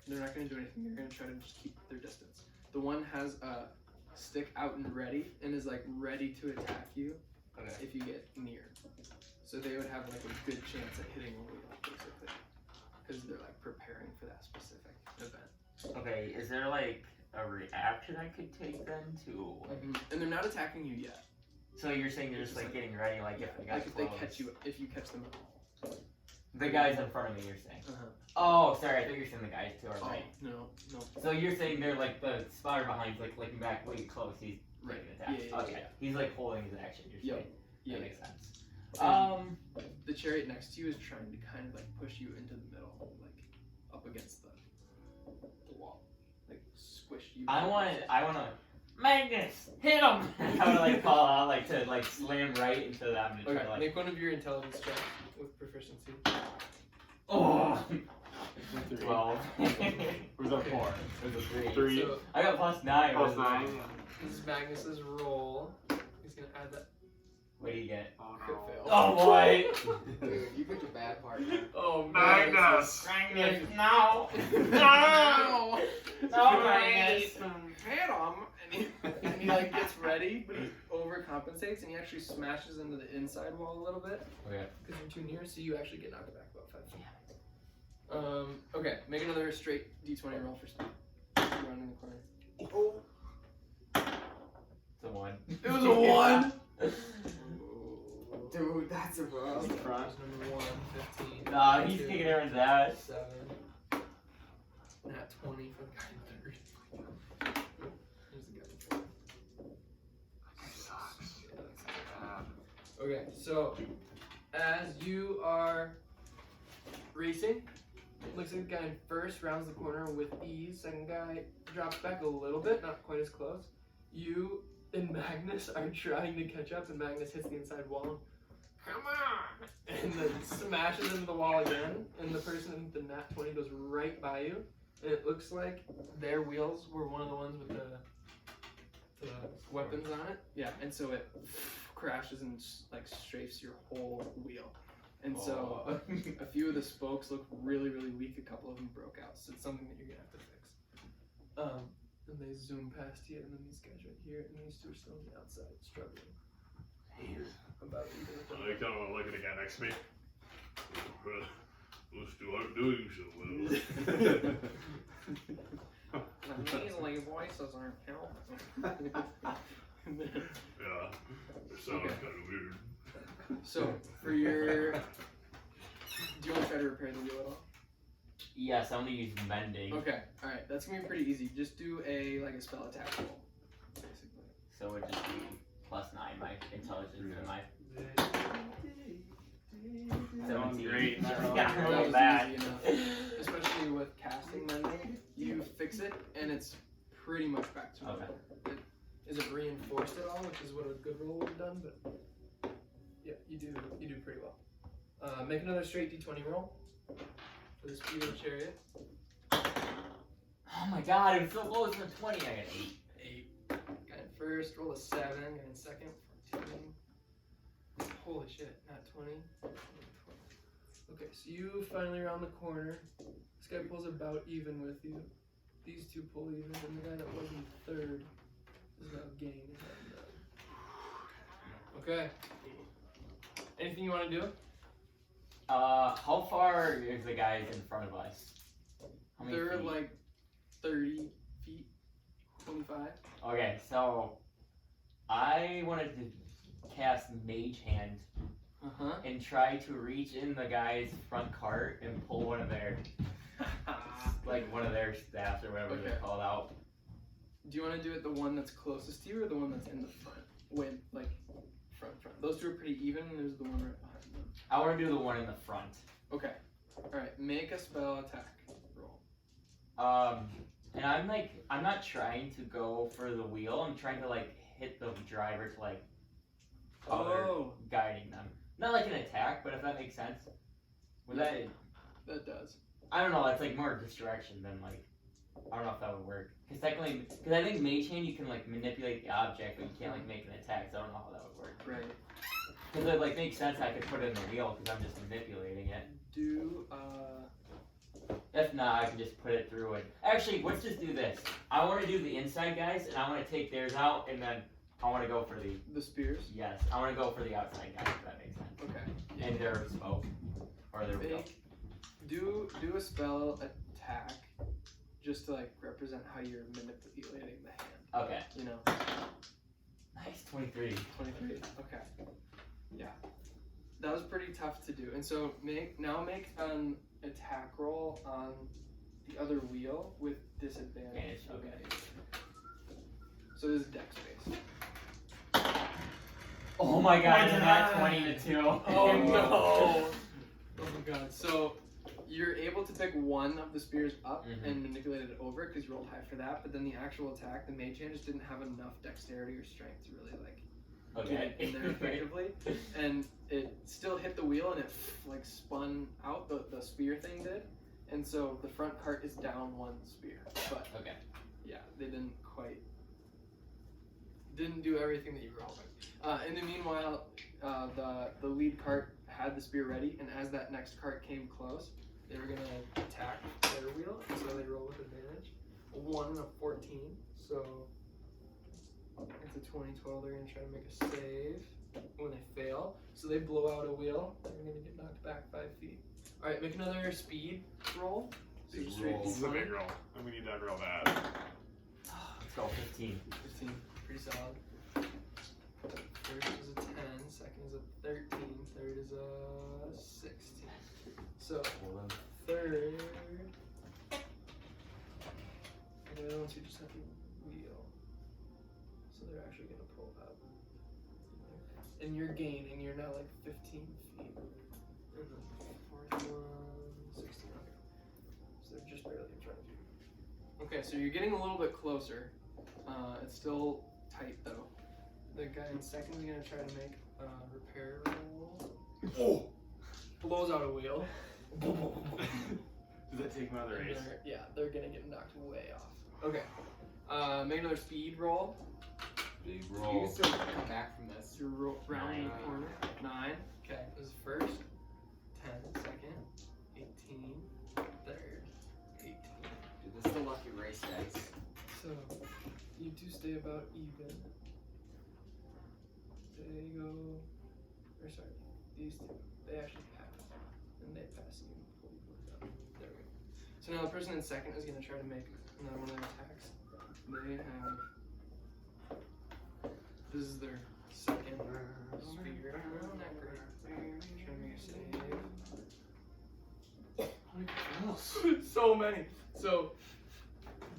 they're not going to do anything. They're going to try to just keep their distance. The one has a stick out and ready, and is like ready to attack you if you get near. So they would have like a good chance at hitting a wheel, basically, because they're like preparing for that specific event. Okay, is there like a reaction I could take then to? And they're not attacking you yet. So you're saying they're just like getting ready, like if the guy's Like if they catch you, if you catch them. The guys in front of me, you're saying. Oh, sorry, I thought you were saying the guys to our right. No. So you're saying they're like the spotter behind, like looking back way close. He's ready to attack. Yeah, okay. He's like holding his action. You're saying. That makes sense. The chariot next to you is trying to kind of like push you into the middle, like up against the wall, like squish you. I want to. Magnus, hit him! I would like call out like to like slam right into that. I'm gonna try to like. Make one of your intelligence checks with proficiency. Oh. 12. Where's that 4? It was a 3. 3. So, I got +9. +9. this is Magnus's roll. He's gonna add that. What do you get? Oh Crit no. fail. Oh boy! Dude, you picked a bad partner. Oh Magnus! Magnus, no! No! No, Magnus! Hit him, and he like gets ready, but he overcompensates, and he actually smashes into the inside wall a little bit. Okay. Because you're too near, so you actually get knocked back about 5 feet. Okay, make another straight d20 roll for speed. Around in the corner. It's a 1. It was a 1! Dude, that's a rough. Front. Number 1, 15. Nah, he's kicking everyone's ass. 7. Nat 20 for the guy in third. Here's the guy in fourth. Okay, so as you are racing, looks like the guy in first rounds the corner with ease. Second guy drops back a little bit, not quite as close. You and Magnus are trying to catch up, and Magnus hits the inside wall. Come on! And then smashes into the wall again, and the person in the nat 20 goes right by you. And it looks like their wheels were one of the ones with the weapons on it. Yeah, and so it crashes and like strafes your whole wheel. And so a few of the spokes look really, really weak. A couple of them broke out. So it's something that you're gonna have to fix. And they zoom past you, and then these guys right here, and these two are still on the outside, struggling. About even with I kind of want to look at the guy next to me. Those two aren't doing so well. Measly voices aren't helping. Yeah, it sounds Okay. kind of weird. So, for your... Do you want to try to repair the wheel at all? Yes, I'm gonna use mending. Okay, alright, that's gonna be pretty easy. Just do a spell attack roll, basically. So it would just be +9 my intelligence and my. Great. Yeah, That not was bad. easy enough. Especially with casting mending, you fix it and it's pretty much back to normal. Is it reinforced at all, which is what a good roll would have done, but yeah, you do pretty well. Make another straight d20 roll for the speed of the chariot. Oh my god, it was so close to 20. I got 8. 8. Got it first, roll a 7, got it second, 14. Holy shit, not 20. Okay, so you finally round the corner. This guy pulls about even with you. These two pull even, and the guy that wasn't third is now gaining. Okay. Anything you want to do? How far is the guys in front of us? How many They're feet? like 30 feet, 25. Okay, so I wanted to cast Mage Hand and try to reach in the guy's front cart and pull one of their, like one of their staffs or whatever they're called out. Do you want to do it the one that's closest to you or the one that's in the front? When, like, front. Those two are pretty even, and there's the one right behind them. I want to do the one in the front. Okay. Alright, make a spell attack roll. And I'm not trying to go for the wheel. I'm trying to like hit the driver to like guiding them. Not like an attack, but if that makes sense. That does. I don't know. That's like more distraction than like. I don't know if that would work. Because technically, I think Mage Hand you can like manipulate the object, but you can't like make an attack. So I don't know how that would work. Right. Because it like makes sense. I could put it in the wheel because I'm just manipulating it. If not, I can just put it through it. Actually, let's just do this. I want to do the inside guys, and I want to take theirs out, and then I want to go for the spears. Yes, I want to go for the outside guys. If that makes sense. Okay. And their smoke or their wheel. Do a spell attack, just to like represent how you're manipulating the hand. Okay. You know. Nice, 23. 23. Okay. Yeah. That was pretty tough to do. And so make an attack roll on the other wheel with disadvantage. Okay. So this is dex based. Oh my god, it's not 20 to 2. Oh no! Oh my god. So you're able to pick one of the spears up and manipulate it over because you rolled high for that, but then the actual attack, the mage hand just didn't have enough dexterity or strength to really like get it in there effectively. And it still hit the wheel and it like spun out, the spear thing did. And so the front cart is down one spear. But yeah, they didn't do everything that you were hoping. In the meanwhile, the lead cart had the spear ready, and as that next cart came close, they were gonna attack their wheel, and so they roll with advantage. A 1 and a 14, so it's a 20-12. They're gonna try to make a save. When they fail, so they blow out a wheel, they're gonna get knocked back 5 feet. All right, make another speed roll. So just straight This is a big roll, and we need that real bad. Let's go 15. 15, pretty solid. First is a 10, second is a 13, third is a 16. So, third, and the other ones who just have the wheel. So they're actually going to pull up. And you're gaining, you're now like 15 feet. And the fourth one, 16, okay. So they're just barely in front of you. Okay, so you're getting a little bit closer. It's still tight though. The guy in second is going to try to make a repair roll. Blows out a wheel. Does that take him out of the race? Yeah, they're gonna get knocked way off. Okay. Make another speed roll. You can still come back from this. You're rounding the corner. 9. Okay. This is first. 10. Second. 18. Third. 18. Dude, this is the lucky race, guys. So you two stay about even. They go. Or sorry, these two. They actually pass. And they pass you. Pull you both up. There we go. So now the person in second is going to try to make another one of their attacks. They have. This is their second spear. Not great. Trying to make a save. So many. So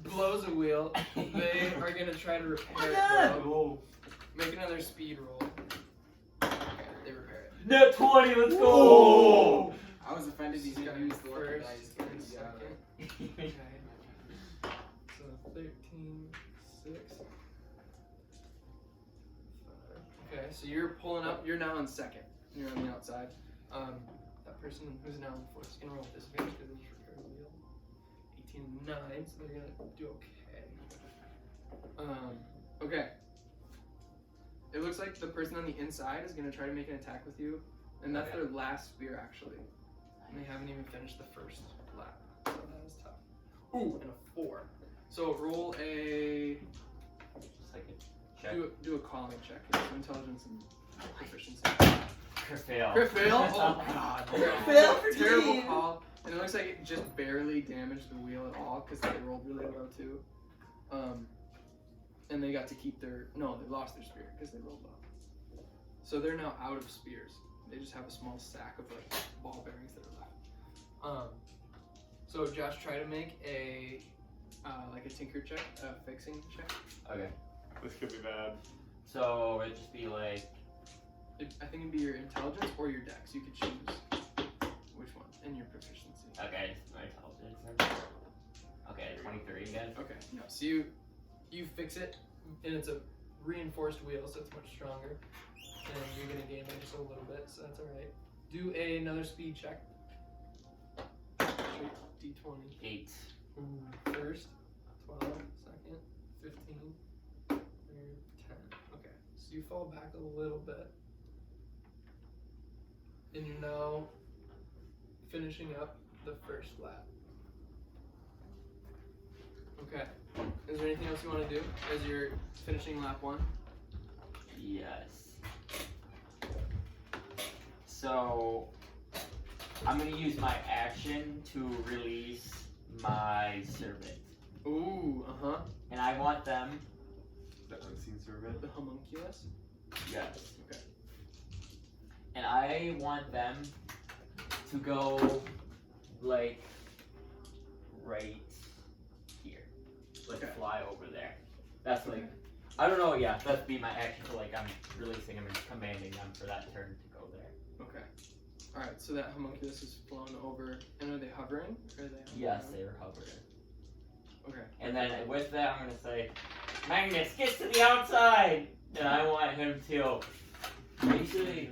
blows a wheel. They are gonna try to repair it. Bro. Make another speed roll. Okay, they repair it. Net 20, let's go! I was offended he's gonna use the lucky First dice. and second. Okay. So 13, 6. 5. Okay, so you're pulling up. You're now on second. You're on the outside. That person who's now in fourth is gonna roll with disadvantage because they just repaired the wheel. 18 and 9, so they're gonna do okay. Okay. It looks like the person on the inside is gonna try to make an attack with you, and that's their last spear actually. And they haven't even finished the first lap, so that is tough. Ooh, and a 4. So roll a. Just like a check. Do a calling check. So intelligence and proficiency. Crit fail. Crit fail? Oh my god. Fail for Terrible team. call. And it looks like it just barely damaged the wheel at all because they rolled really low too. And they got to keep their. No, they lost their spear because they rolled low. So they're now out of spears. They just have a small sack of like ball bearings that are left. So Josh, try to make a like a tinker check, a fixing check. Okay. This could be bad. So it'd just be like. I think it'd be your intelligence or your dex. You could choose which one and your proficiency. Okay, just my intelligence. Okay, 23 again. Okay. Yeah. So you fix it, and it's a reinforced wheel, so it's much stronger. And you're gonna gain it just a little bit, so that's all right. Do another speed check. D20. 8. Ooh, first, 12, second, 15, third, 10. Okay, so you fall back a little bit. And you're now finishing up the first lap. Okay. Is there anything else you want to do as you're finishing lap 1? Yes. So I'm gonna use my action to release my servant. Ooh, And I want them. The unseen servant. The homunculus? Yes. Okay. And I want them to go like right here. Like Okay. fly over there. That's like I don't know, yeah, that'd be my action for like I'm releasing them and commanding them for that turn to go there. Okay. Alright, so that homunculus is flown over. And are they hovering? Or are they hovering? Yes, they were hovering. Okay. And then with that I'm gonna say, Magnus, get to the outside! And I want him to basically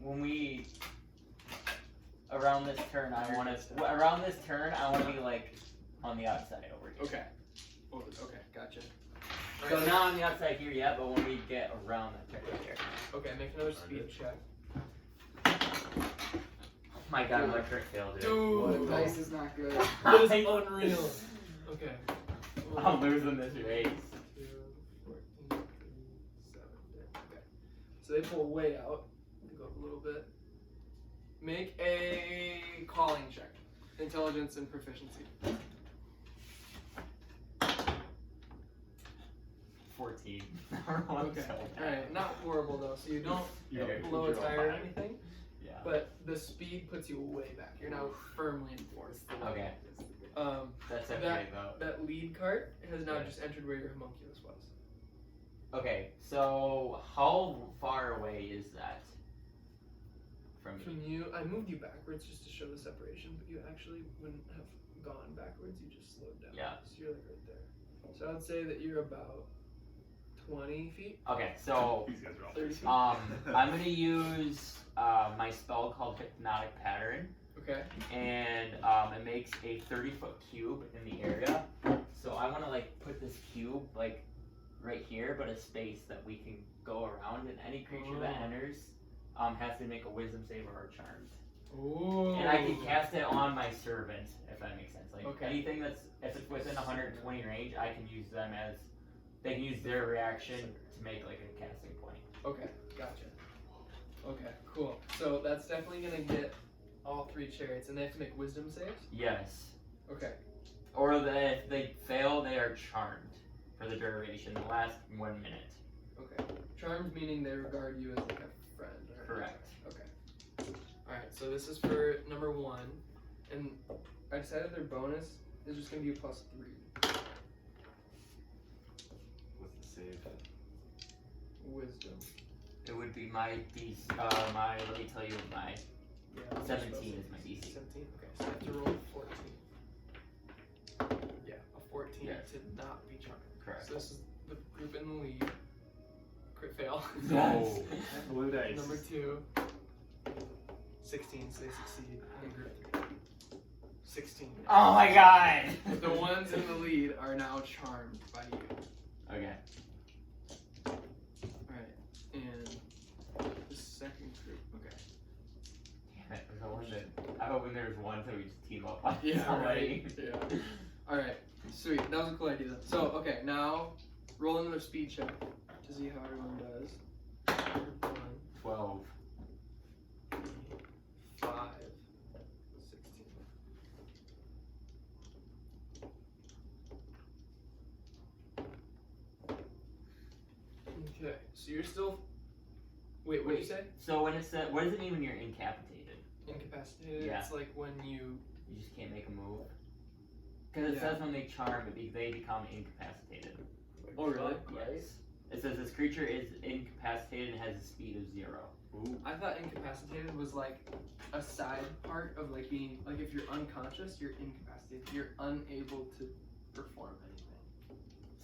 when we around this turn I wanna be like on the outside over here. Okay. Okay, gotcha. So Alright, not on the outside here yet, but when we get around that turn right here. okay, make another speed check. Oh my god, my crit fail, dude. The Dude, dice is not good. that is unreal. Okay. I'm losing this race. 2, 14, 7. Okay. So they pull way out. They go up a little bit. Make a calling check. Intelligence and proficiency. 14. Okay. Alright, not horrible though, so you don't blow a tire or anything, Yeah. but the speed puts you way back. You're now firmly in fourth. Okay. That's That- okay though. That lead cart has now Yeah. just entered where your homunculus was. Okay, so how far away is that from From me? you, I moved you backwards just to show the separation, but you actually wouldn't have gone backwards, you just slowed down. Yeah. So you're like right there. So I would say that you're about 20 feet, Okay, so 30 feet. I'm gonna use my spell called Hypnotic Pattern, Okay. and it makes a 30-foot cube in the area. So I want to like put this cube like right here, but a space that we can go around, and any creature that enters has to make a Wisdom save or Charmed. Ooh. And I can cast it on my servant, if that makes sense. Like Okay. anything that's if it's within 120 range, I can use them as they can use their reaction to make like a casting point. Okay, gotcha. Okay, cool. So that's definitely gonna get all 3 chariots, and they have to make wisdom saves? Yes. Okay. Or if they fail, they are charmed for the duration, the last 1 minute. Okay. Charmed meaning they regard you as like a friend, right? Correct. Okay. Alright, so this is for number 1. And I decided their bonus is just gonna be a +3. What's the save? Wisdom. It would be my DC. Let me tell you my Yeah. 17 is my DC. 17. Okay, so I have to roll a 14. Yeah, a 14 Yes. to not be charmed. Correct. So this is the group in the lead. Crit fail. Yes. Blue dice. Number 2. 16, so they succeed. And group 3. 16. Oh my god! The ones in the lead are now charmed by you. Okay. Alright, and the second group. Okay. Damn it, I hope when there's one so we just team up on Yeah, somebody. right. Yeah. Alright, sweet. That was a cool idea. So, okay, now roll another speed check to see how everyone does. 1, 12. 5, 16. Okay, so you're still. Wait, what did you say? So when it's what does it mean when you're incapacitated? Incapacitated? Yeah. It's like when you. You just can't make a move. Because it Yeah. says when they charm, they become incapacitated. Oh, really? Yes. It says this creature is incapacitated and has a speed of 0. Ooh. I thought incapacitated was like a side part of like being like if you're unconscious, you're incapacitated. You're unable to perform anything.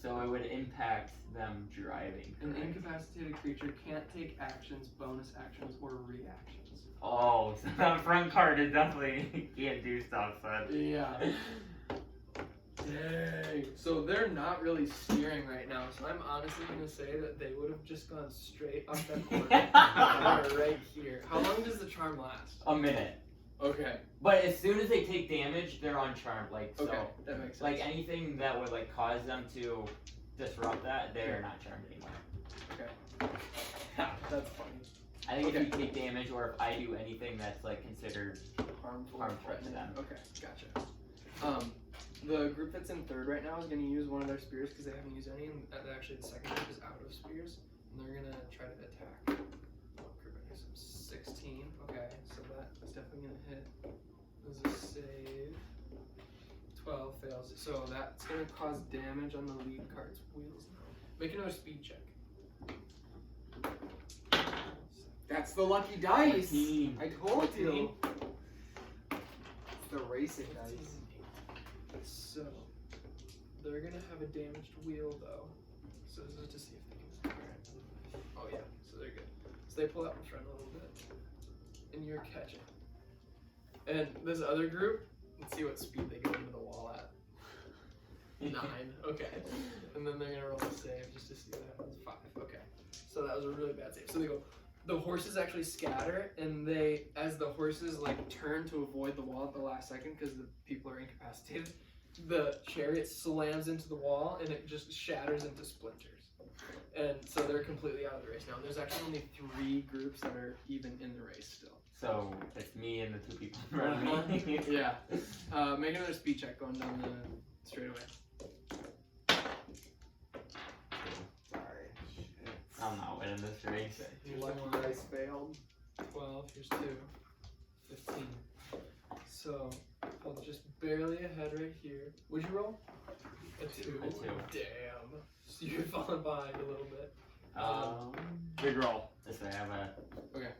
So it would impact them driving. An correct? incapacitated creature can't take actions, bonus actions, or reactions. Oh, so that front card is definitely can't do stuff, son. Yeah. Dang. So they're not really steering right now. So I'm honestly gonna say that they would have just gone straight up that corner. Right here. How long does the charm last? A minute. Okay. But as soon as they take damage, they're uncharmed. Like so, Okay. That makes sense. like anything that would like cause them to disrupt that, they're not charmed anymore. Okay. That's funny. I think Okay. if you take damage or if I do anything that's like considered Harmful to threatening. them. Okay, gotcha. The group that's in third right now is going to use one of their spears because they haven't used any, and actually the second group is out of spears, and they're going to try to attack. Group right here, so 16. Okay, so that is definitely going to hit. There's a save. 12 fails, so that's going to cause damage on the lead card's wheels now. Make another speed check. That's the lucky dice. 14. I told you. 14. It's the racing dice. So, they're gonna have a damaged wheel though. So this is to see if they can. Oh yeah, so they're good. So they pull out in front a little bit, and you're catching. And this other group, let's see what speed they go into the wall at. 9. Okay. And then they're gonna roll a save just to see what happens. 5. Okay. So that was a really bad save. So they go. The horses actually scatter, and they, as the horses like turn to avoid the wall at the last second because the people are incapacitated, the chariot slams into the wall and it just shatters into splinters. And so they're completely out of the race now. There's actually only 3 groups that are even in the race still. So it's me and the 2 people in front of me. Yeah. Make another speed check going down the straightaway. Sorry. I'm not winning this race. Okay. Here's Lucky 1. dice failed. 12. Here's 2. 15. So I'll just barely ahead right here. What'd you roll? A 2. A 2. Damn. So you're falling behind a little bit. Big roll. This way I have Okay.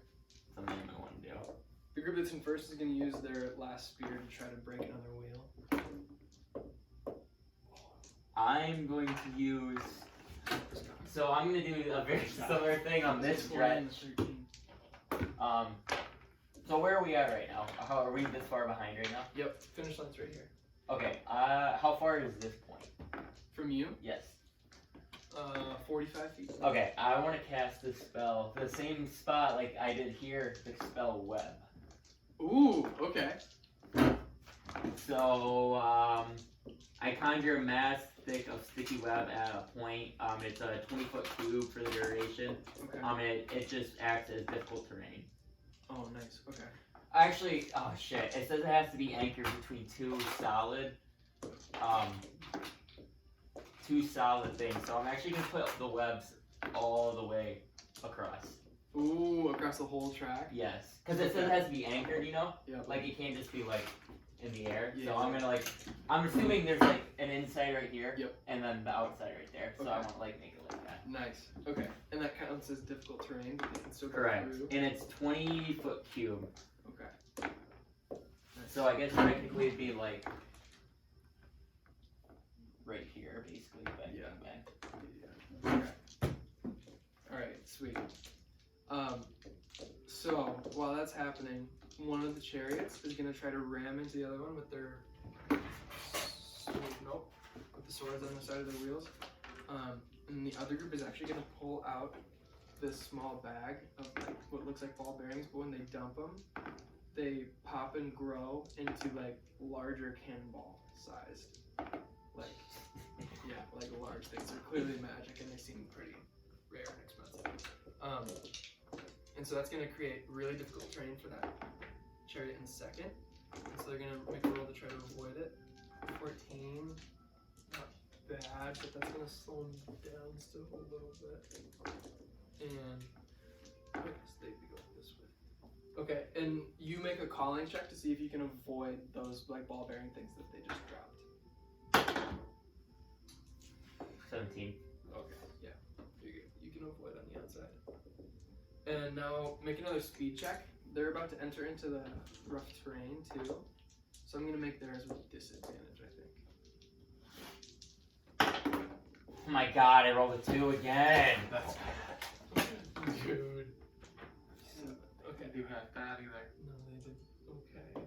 something I want to do. The group that's in first is going to use their last spear to try to break another wheel. I'm going to use. So I'm going to do a very similar thing on this stretch. So where are we at right now? How are we this far behind right now? Yep. Finish line's right here. Okay. How far is this point? From you, Yes. 45 feet. Okay. I want to cast this spell, the same spot like I did here. The spell web. Ooh. Okay. So I conjure a mass thick of sticky web at a point. It's a 20-foot cube for the duration. Okay. It just acts as difficult terrain. Oh, nice. Okay. Actually, oh shit! It says it has to be anchored between two solid things. So I'm actually gonna put the webs all the way across. Ooh, across the whole track. Yes, because it says it has to be anchored. You know, Yeah. like it can't just be like in the air. Yeah. So I'm gonna like, I'm assuming there's like an inside right here. Yep. And then the outside right there. So I Okay. want to like make it like that. Nice. Okay. And that counts as difficult terrain, but they can still go Correct. through. And it's 20 foot cube. Okay. So I guess technically it'd be like right here, basically. But Yeah. okay. Okay. Alright, sweet. So while that's happening, one of the chariots is gonna try to ram into the other one with their with the swords on the side of their wheels. And the other group is actually gonna pull out this small bag of like what looks like ball bearings, but when they dump them, they pop and grow into like larger cannonball sized, like like large things. They're clearly magic and they seem pretty rare and expensive. And so that's gonna create really difficult terrain for that chariot in second. And so they're gonna make a roll to try to avoid it. 14, not bad, but that's gonna slow them down still a little bit. And I guess they'd be going this way. Okay, and you make a calling check to see if you can avoid those like ball bearing things that they just dropped. 17. Okay, yeah, you're good. You can avoid on the outside. And now make another speed check. They're about to enter into the rough terrain too, so I'm gonna make theirs with disadvantage, I think. Oh my god, I rolled a 2 again. That's Dude. Okay. do have that either. No, they did. Okay.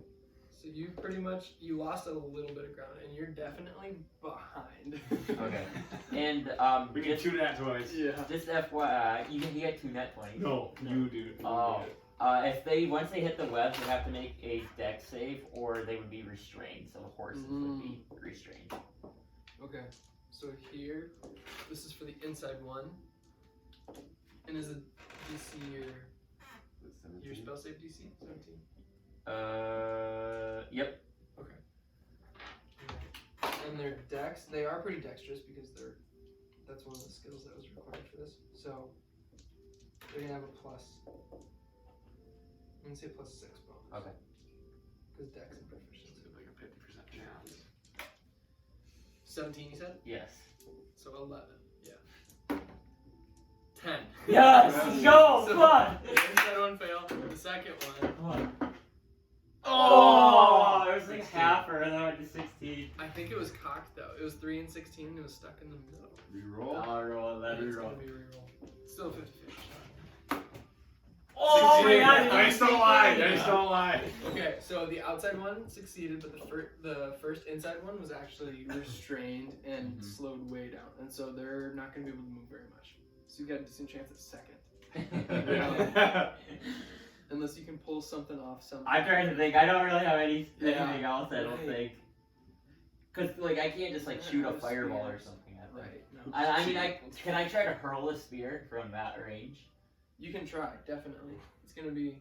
So you pretty much you lost a little bit of ground, and you're definitely behind. Okay. And We get 2 nat 20s. Yeah. just FYI, you get 2 net 20s. No, you do. Oh. If once they hit the web, they have to make a dex save, or they would be restrained. So the horses would be restrained. Okay. So here, this is for the inside one. And is it DC your spell save DC? 17. Yep. Okay. And their dex, they are pretty dexterous because that's one of the skills that was required for this. So they're gonna have a plus. I'm gonna say plus 6 bonus. Okay. Because dex and proficiency. Like a 50% chance. 17, you said? Yes. So 11. Yeah. 10. Yes! Go! So, Come on! The inside one failed. The second one. Oh! It was like half, and then I went to 16. I think it was cocked though. It was 3 and 16 and it was stuck in the middle. Reroll. I'll roll that. It's Reroll. gonna be reroll. Still 50-50 shot. Oh my god! Dice don't lie. Dice don't lie. Okay, so the outside one succeeded, but the first inside one was actually restrained and slowed way down, and so they're not going to be able to move very much. So you got a decent chance at second, unless you can pull something off. I'm trying to think. I don't really have anything Yeah. else. I don't think. Cause like I can't just like shoot a fireball or something. I think. Right. No. I mean, can I try to hurl a spear from that range? You can try, definitely. It's going to be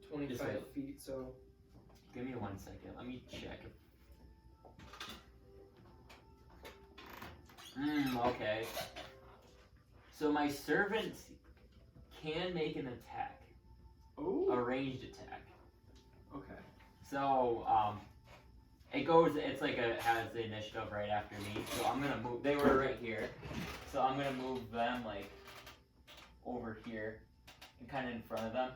25 wait. feet. So Give me 1 second. Let me check. Okay. So my servant can make an attack, a ranged attack. Okay. So it's like has the initiative right after me. So I'm gonna move. They were right here, so I'm gonna move them like over here, and kind of in front of them.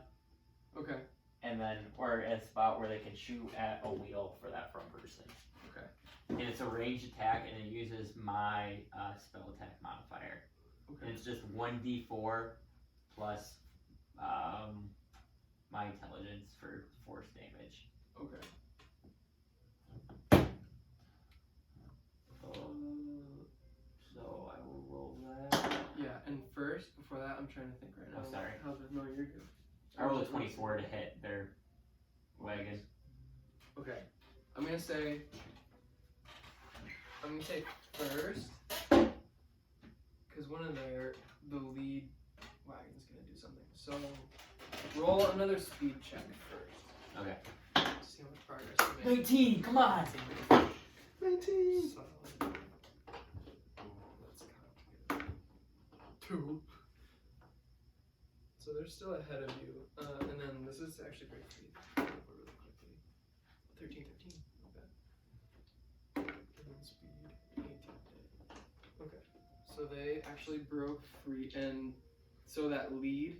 Okay. And then, or a spot where they can shoot at a wheel for that front person. Okay. And it's a ranged attack, and it uses my spell attack modifier. Okay. And it's just 1d4 plus my intelligence for force damage. Okay. So I will roll that. Yeah, and first, before that, I'm trying to think right now. Oh, sorry. No, you're good. I rolled a 24 to hit their wagon. Okay. I'm gonna say first, because one of the lead wagon's gonna do something. So roll another speed check first. Okay. See how much progress you make. 19, come on! 19. So, let's count. 2. So they're still ahead of you, and then this is actually great for you. 13, 15. Okay. And then speed 18. Okay. So they actually broke free, and so that lead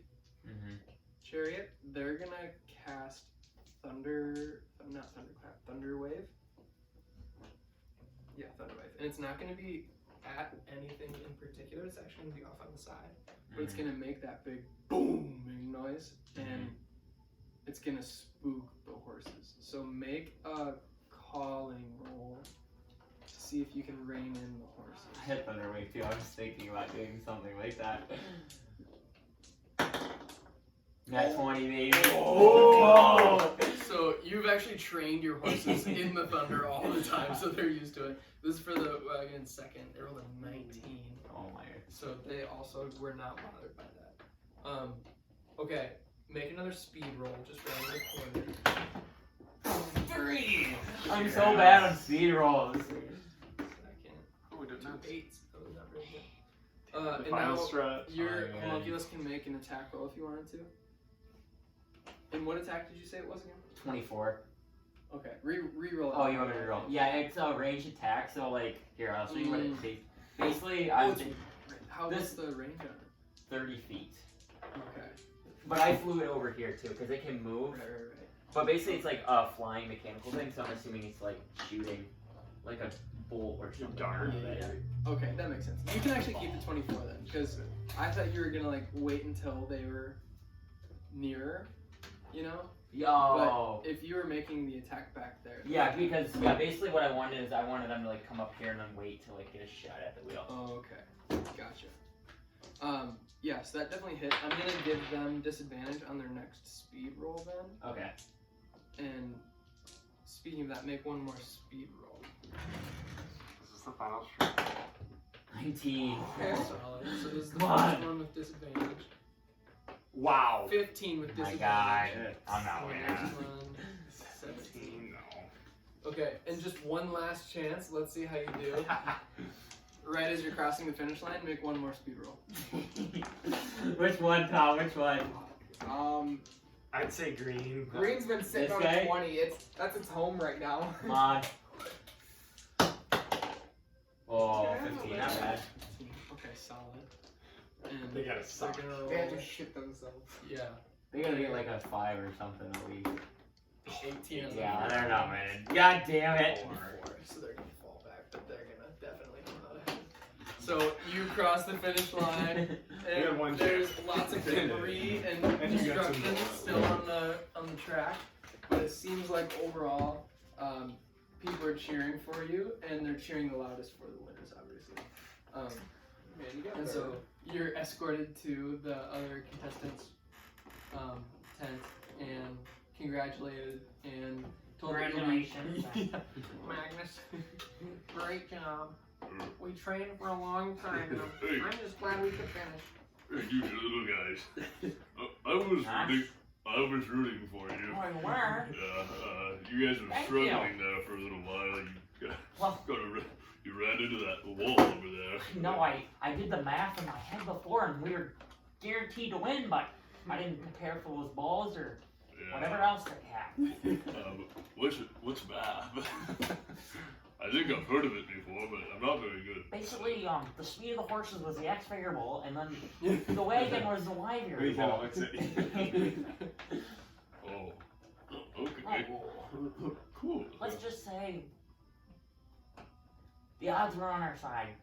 chariot, they're gonna cast Thunder Wave. Yeah, Thunder Wave. And it's not gonna be at anything in particular, it's actually gonna be off on the side. But it's gonna make that big booming noise, and it's gonna spook the horses. So make a calling roll to see if you can rein in the horses. I had Thunderwave too. I was thinking about doing something like that. Nat 20, baby. Oh! So you've actually trained your horses in the thunder all the time, so they're used to it. This is for the wagon second. They rolled a 19. Oh my. So they also were not bothered by that. Okay, make another speed roll, just around the corner. 3! I'm so bad on speed rolls. Second. Oh, we did not. 8. That was not very good. And Final now stretch. your Oh, yeah. homunculus can make an attack roll if you wanted to. And what attack did you say it was again? 24. Okay, re-roll it. Oh, you want me to roll? Yeah, it's a ranged attack, so like, here, I'll show you what it takes. Basically, I'm What's the range on it? 30 feet. Okay. But I flew it over here too, because it can move. Right. But basically, it's like a flying mechanical thing, so I'm assuming it's like shooting like a bolt or something. Dart. Yeah. Okay, that makes sense. You can actually keep the 24 then, because I thought you were gonna like wait until they were nearer, you know? Yo. But if you were making the attack back there. Yeah, because basically what I wanted is I wanted them to like come up here and then wait to like get a shot at the wheel. Oh, okay. Gotcha. Yeah, so that definitely hit. I'm gonna give them disadvantage on their next speed roll then. Okay. And speaking of that, make one more speed roll. This is the final stretch. 19. Okay. Solid. So this is the Come on. first one with disadvantage. Wow. 15 with My disadvantage. God. I'm not So winning. next one, 17. No. Okay, and just one last chance. Let's see how you do. Right as you're crossing the finish line, make one more speed roll. Which one, Tom? Which one? I'd say green. Green's been sitting This on guy? a 20. That's its home right now. Come on. Oh, 15. Not bad. Okay, solid. And They gotta they're suck. gonna roll. They had to shit themselves. Yeah, They gotta get like a 5 or something at least. 18. on the Yeah, first they're one. not winning. God damn it. 4, so they're gonna fall back, but they're gonna definitely come out ahead. So you cross the finish line, We have one and there's lots of debris and And you got some destruction more. still on the track, but it seems like overall, people are cheering for you, and they're cheering the loudest for the winners, obviously. Man, you got And better. so you're escorted to the other contestants' tent and congratulated and told that you'll be- Congratulations. Yeah. Magnus, great job. We trained for a long time, and I'm just glad we could finish. Hey, you little guys. I was rooting for you. Oh, you were? Yeah, you guys were Thank struggling there for a little while. Well, You ran into that wall over there. no, I did the math in my head before, and we were guaranteed to win, but I didn't prepare for those balls or Yeah. whatever else they had. What's math? I think I've heard of it before, but I'm not very good. Basically, the speed of the horses was the X variable, and then the wagon was the Y We variable. can Alexa. Oh, okay. Cool. Let's just say the odds were on our side.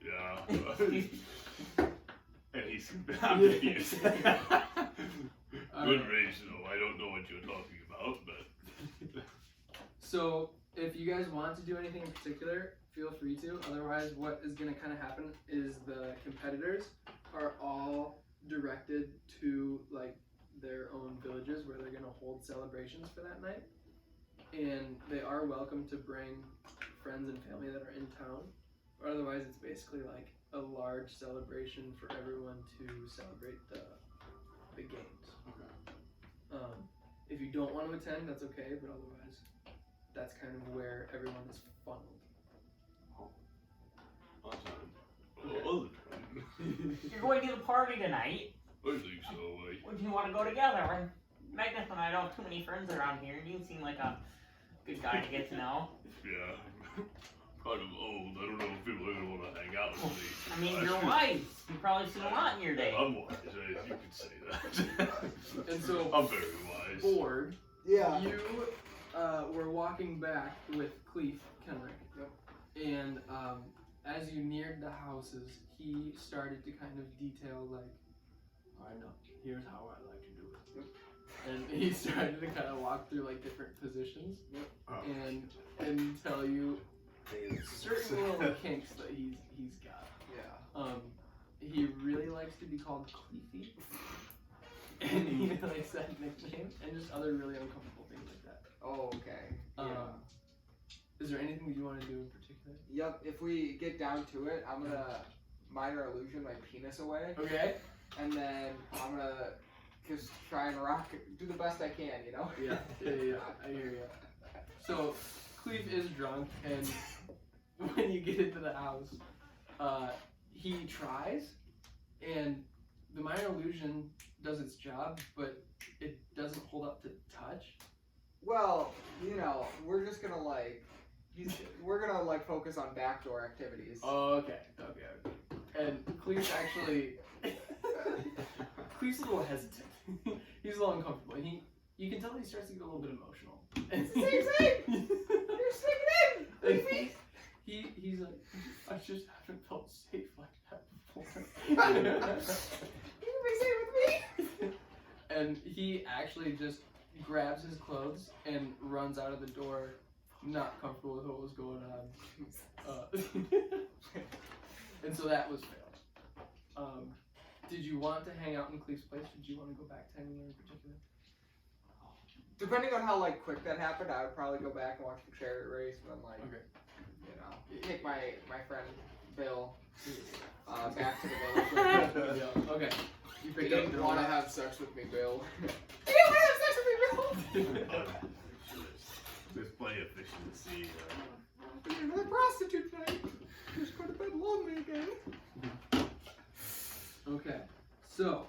Yeah. And he's I'm confused. Good race, though. I don't know what you're talking about, but So if you guys want to do anything in particular, feel free to. Otherwise, what is going to kind of happen is the competitors are all directed to like their own villages where they're going to hold celebrations for that night, and they are welcome to bring friends and family that are in town. Or otherwise, it's basically like a large celebration for everyone to celebrate the games. If you don't want to attend, that's okay, but otherwise, that's kind of where everyone is funneled. You're going to the party tonight. I think so. Would you want to go together? And Magnus and I don't have too many friends around here. You seem like a good guy to get to know. Yeah. Kind of old. I don't know if people are gonna want to hang out with me. I mean, you're wise. You've probably seen a lot in your day. I'm wise. You could say that. And so, I'm very wise. Bored, Yeah. you were walking back with Cleef Kenrick. Yep. And as you neared the houses, he started to kind of detail, like, I know, here's how I like to do it. Yep. And he started to kind of walk through, like, different positions. Yep. Oh. And tell you certain little kinks that he's got. Yeah. He really likes to be called Cleefy. And he likes that nickname, and just other really uncomfortable things like that. Oh, okay. Yeah. Is there anything that you want to do in particular? Yep. If we get down to it, I'm gonna minor illusion my penis away, Okay. and then I'm gonna just try and do the best I can, you know? Yeah. I hear you. So, Cleef is drunk, and when you get into the house, he tries, and the minor illusion does its job, but it doesn't hold up to touch. Well, you know, we're just gonna we're gonna focus on backdoor activities. Oh, okay. And Cleef's actually, Cleef's a little hesitant. He's a little uncomfortable. And you can tell he starts to get a little bit emotional. It's the same thing! You're sneaking in! And he's like, I just haven't felt safe like that before. You can be safe with me! And he actually just grabs his clothes and runs out of the door, not comfortable with what was going on. And so that was failed. Did you want to hang out in Cleef's place? Did you want to go back to anywhere in particular? Depending on how quick that happened, I would probably go back and watch the chariot race, and then Okay. you know, take my friend Bill back to the village. Yeah. Okay. You You picked up didn't Bill. want to have sex with me, Bill. You didn't want to have sex with me, Bill. There's plenty of fish in the sea. There's another prostitute tonight. Just go to bed lonely again. Okay, so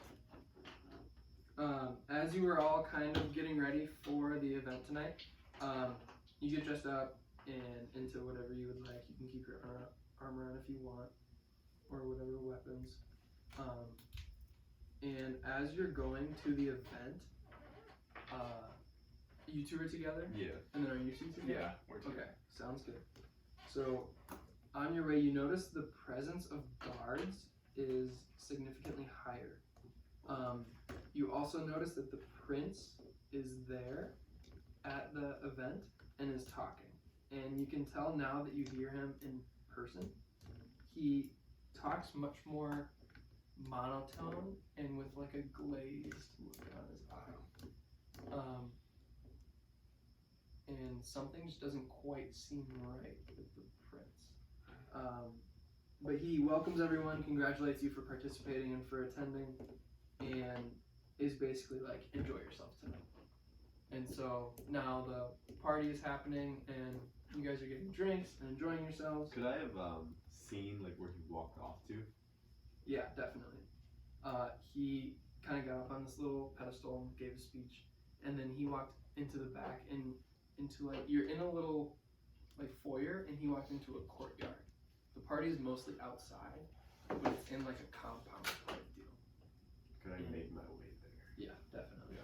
as you were all kind of getting ready for the event tonight, you get dressed up and into whatever you would like. You can keep your armor on if you want, or whatever weapons. And as you're going to the event, you two are together? Yeah. And then are you two together? Yeah, we're together. Okay, sounds good. So, on your way, you notice the presence of guards is significantly higher. You also notice that the prince is there at the event and is talking. And you can tell now that you hear him in person, he talks much more monotone and with like a glazed look on his eye. And something just doesn't quite seem right with the prince. But he welcomes everyone, congratulates you for participating and for attending, and is basically like, enjoy yourself tonight. And so now the party is happening, and you guys are getting drinks and enjoying yourselves. Could I have seen where he walked off to? Yeah, definitely. He kind of got up on this little pedestal and gave a speech, and then he walked into the back and into you're in a little foyer, and he walked into a courtyard. The party is mostly outside, but it's in a compound type deal. Could I make my way there? Yeah, definitely.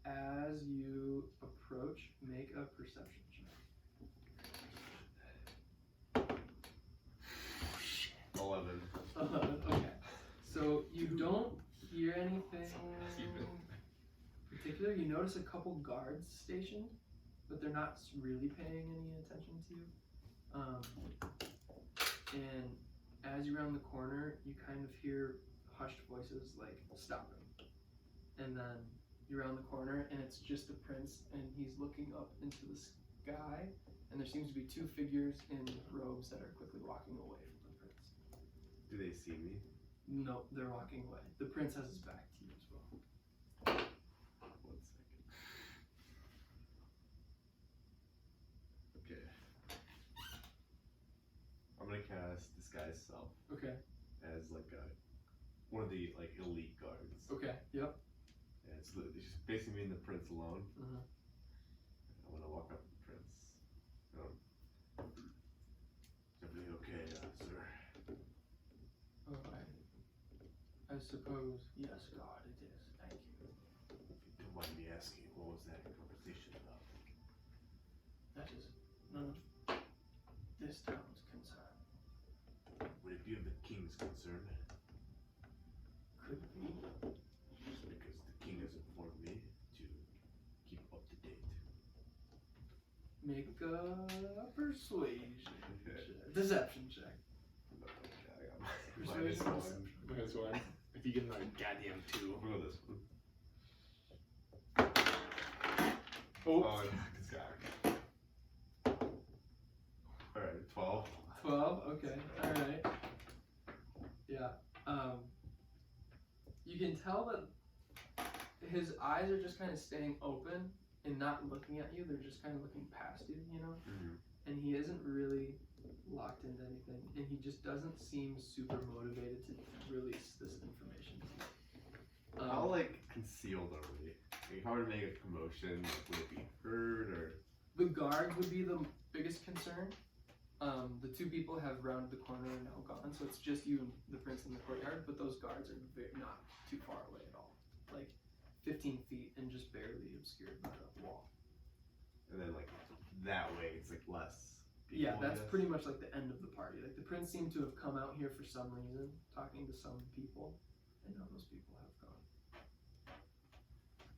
As you approach, make a perception check. 11. Okay. So you don't hear anything particular. You notice a couple guards stationed, but they're not really paying any attention to you. And as you round the corner, you kind of hear hushed voices stopping. And then you round the corner, and it's just the prince, and he's looking up into the sky, and there seems to be two figures in robes that are quickly walking away from the prince. Do they see me? No, they're walking away. The prince has his back to you as well. 1 second. Okay. I'm gonna cast Disguise Self Okay. as one of the elite guards. Okay. Yep. Yeah, it's just basically me and the prince alone. Mhm. I want to walk up to the prince. Is everything okay, sir? Oh, I suppose. Yes, God, it is. Thank you. If you don't mind me asking, what was that conversation about? That is none of this town's concern. Would it be of the king's concern? Could be. Just because the king has informed me to keep up to date. Make a persuasion check. Deception check. Minus Persuasion or one. deception? Minus one. If you get another goddamn 2. We'll go this one. Oh, it's got Alright, 12. 12? Okay, alright. Yeah. You can tell that his eyes are just kind of staying open and not looking at you. They're just kind of looking past you, you know? Mm-hmm. And he isn't really locked into anything. And he just doesn't seem super motivated to release this information to you. How concealed are we? Like, if I were to make a commotion, would it be heard or? The guards would be the biggest concern. The two people have rounded the corner and now gone, so it's just you and the prince in the courtyard, but those guards are not too far away at all. Like 15 feet and just barely obscured by the wall. And then that way it's less people, Yeah, that's I guess? pretty much like the end of the party. Like the prince seemed to have come out here for some reason, talking to some people, and now those people have gone.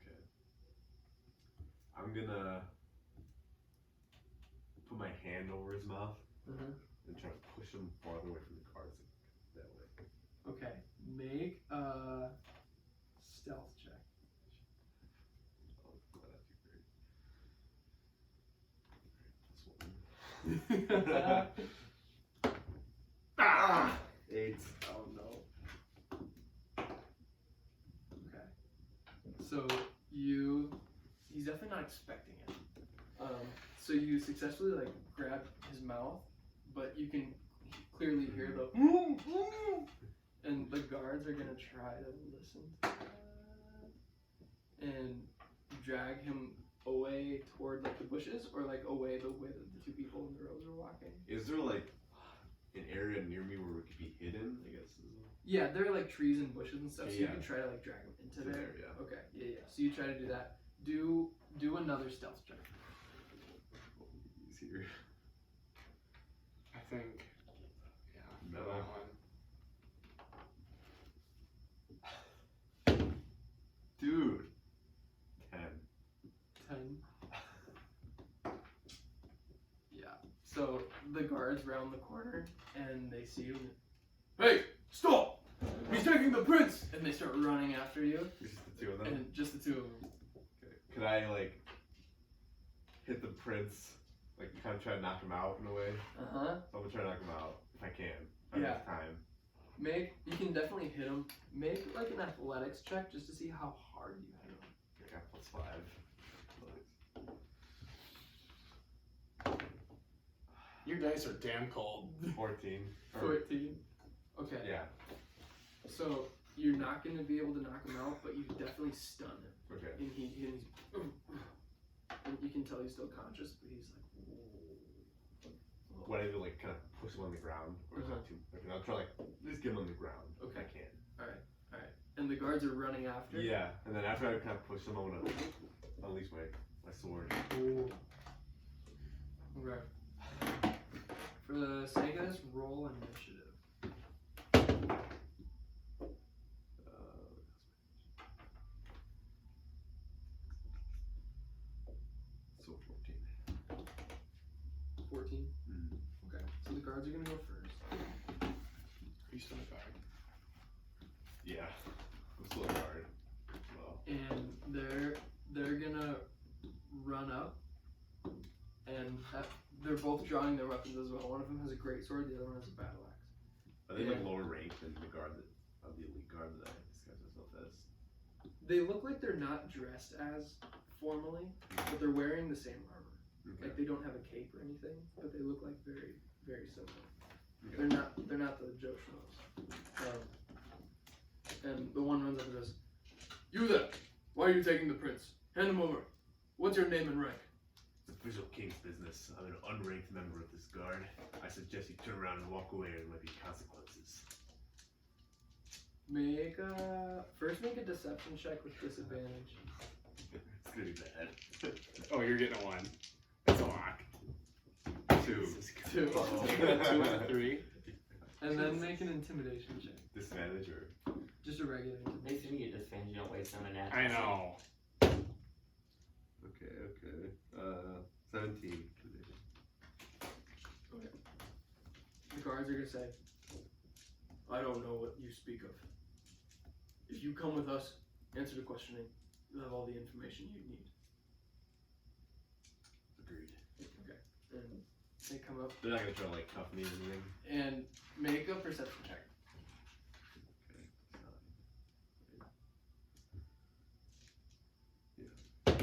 Okay. I'm gonna put my hand over his mouth and try to push him farther away from the cards that way. Okay, make a stealth check. Oh, not too great. Alright, plus 1. Ah! 8. Oh no. Okay. So he's definitely not expecting it. So you successfully grab his mouth, but you can clearly hear the and the guards are gonna try to listen to that and drag him away toward the bushes or away the way that the two people in the rows are walking. Is there an area near me where we could be hidden, I guess? Yeah, there are trees and bushes and stuff, so you Yeah. can try to drag him into To there. there, yeah. Okay, yeah. So you try to do that. Do another stealth check. Easier. I think. Yeah, No. that one. Dude. 10. 10. Yeah. So the guards round the corner and they see you. And, hey, stop! He's taking the prince! And they start running after you. Just the two of them? And just the two of them. Okay. Could I hit the prince, kind of try to knock him out in a way? Uh-huh. I'm gonna try to knock him out if I can. I have time. You can definitely hit him. Make an athletics check just to see how hard you hit him. I got plus 5. Your dice are damn cold. 14. 14. Okay. Yeah. So you're not going to be able to knock him out, but you definitely stun him. Okay. And he's and you can tell he's still conscious, but he's What I do, kind of push him on the ground, or is that too? Okay, I'll try at least get him on the ground. If I can. All right. And the guards are running after. Yeah, and then after I kind of push him, I'm gonna unleash my sword. Ooh. Okay. For the sake of this, roll initiative. So 14. 14. Mm. Okay. So the guards are gonna go first. Are you still back? Yeah, I'm still a guard. Well, And they're gonna run up, and they're both drawing their weapons as well. One of them has a great sword, the other one has a battle axe. are they lower ranked than the guard of the elite guard that I discussed myself as? They look like they're not dressed as formally, but they're wearing the same armor. Okay. They don't have a cape or anything, but they look like very, very similar. Okay. They're not the Joe Schmoes. And the one runs up and goes, "You there! Why are you taking the prince? Hand him over. What's your name and rank? It's official king's business. I'm an unranked member of this guard. I suggest you turn around and walk away or there might be consequences. First make a deception check with disadvantage. It's gonna be bad. Oh, you're getting a 1. That's a lock. 2. 2. 2 and 3. And then make an intimidation check. Disadvantage or? Just a regular intimidation. They assume you disadvantage, you don't waste on a natural. I know. Okay. 17. The guards are gonna say, I don't know what you speak of. If you come with us, answer the questioning, you'll have all the information you need. Agreed. Okay. And they come up They're not gonna try to like cuff me or anything. and make a perception check. Yeah.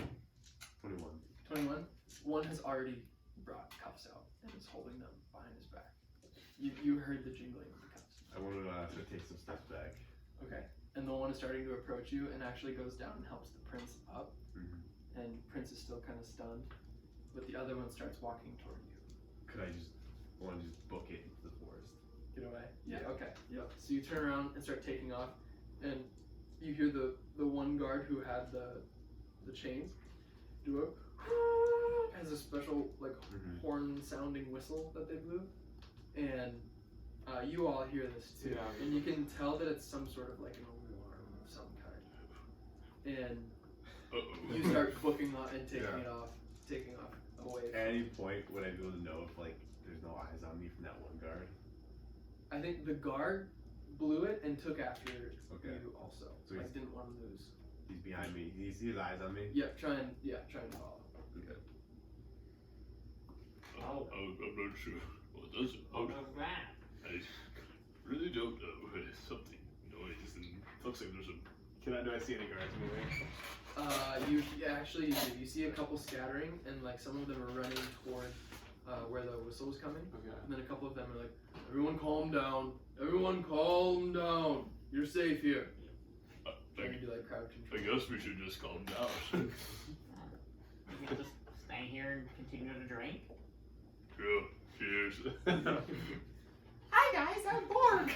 21. 21. One has already brought cuffs out and is holding them behind his back. You heard the jingling of the cuffs. I want to sort of take some steps back. Okay. And the one is starting to approach you and actually goes down and helps the prince up. Mm-hmm. And Prince is still kind of stunned, but the other one starts walking toward you. Could I just want to just book it into the forest? Get away. Yeah. Okay. Yep. So you turn around and start taking off, and you hear the one guard who had the chains do a has a special like horn sounding whistle that they blew, and you all hear this too, Yeah. and you can tell that it's some sort of like an alarm of some kind, and you start booking off and taking off away. At any point would I be able to know if like there's no eyes on me from that one guard? I think the guard blew it and took after you also. So I he's- didn't want to lose. He's behind me. He sees eyes on me. Yeah, try and follow. Okay. I'm not sure what does it. What was that? I really don't know. It's something noise and it looks like there's a. Do I see any guards moving? You actually do. You see a couple scattering, and like some of them are running toward where the whistle was coming, Okay. and then a couple of them are like, "Everyone, calm down! Everyone, calm down! You're safe here." Trying to do like crowd I control. guess we should just calm down. We can just stay here and continue to drink. Sure. Cheers. Hi guys, I'm Borg.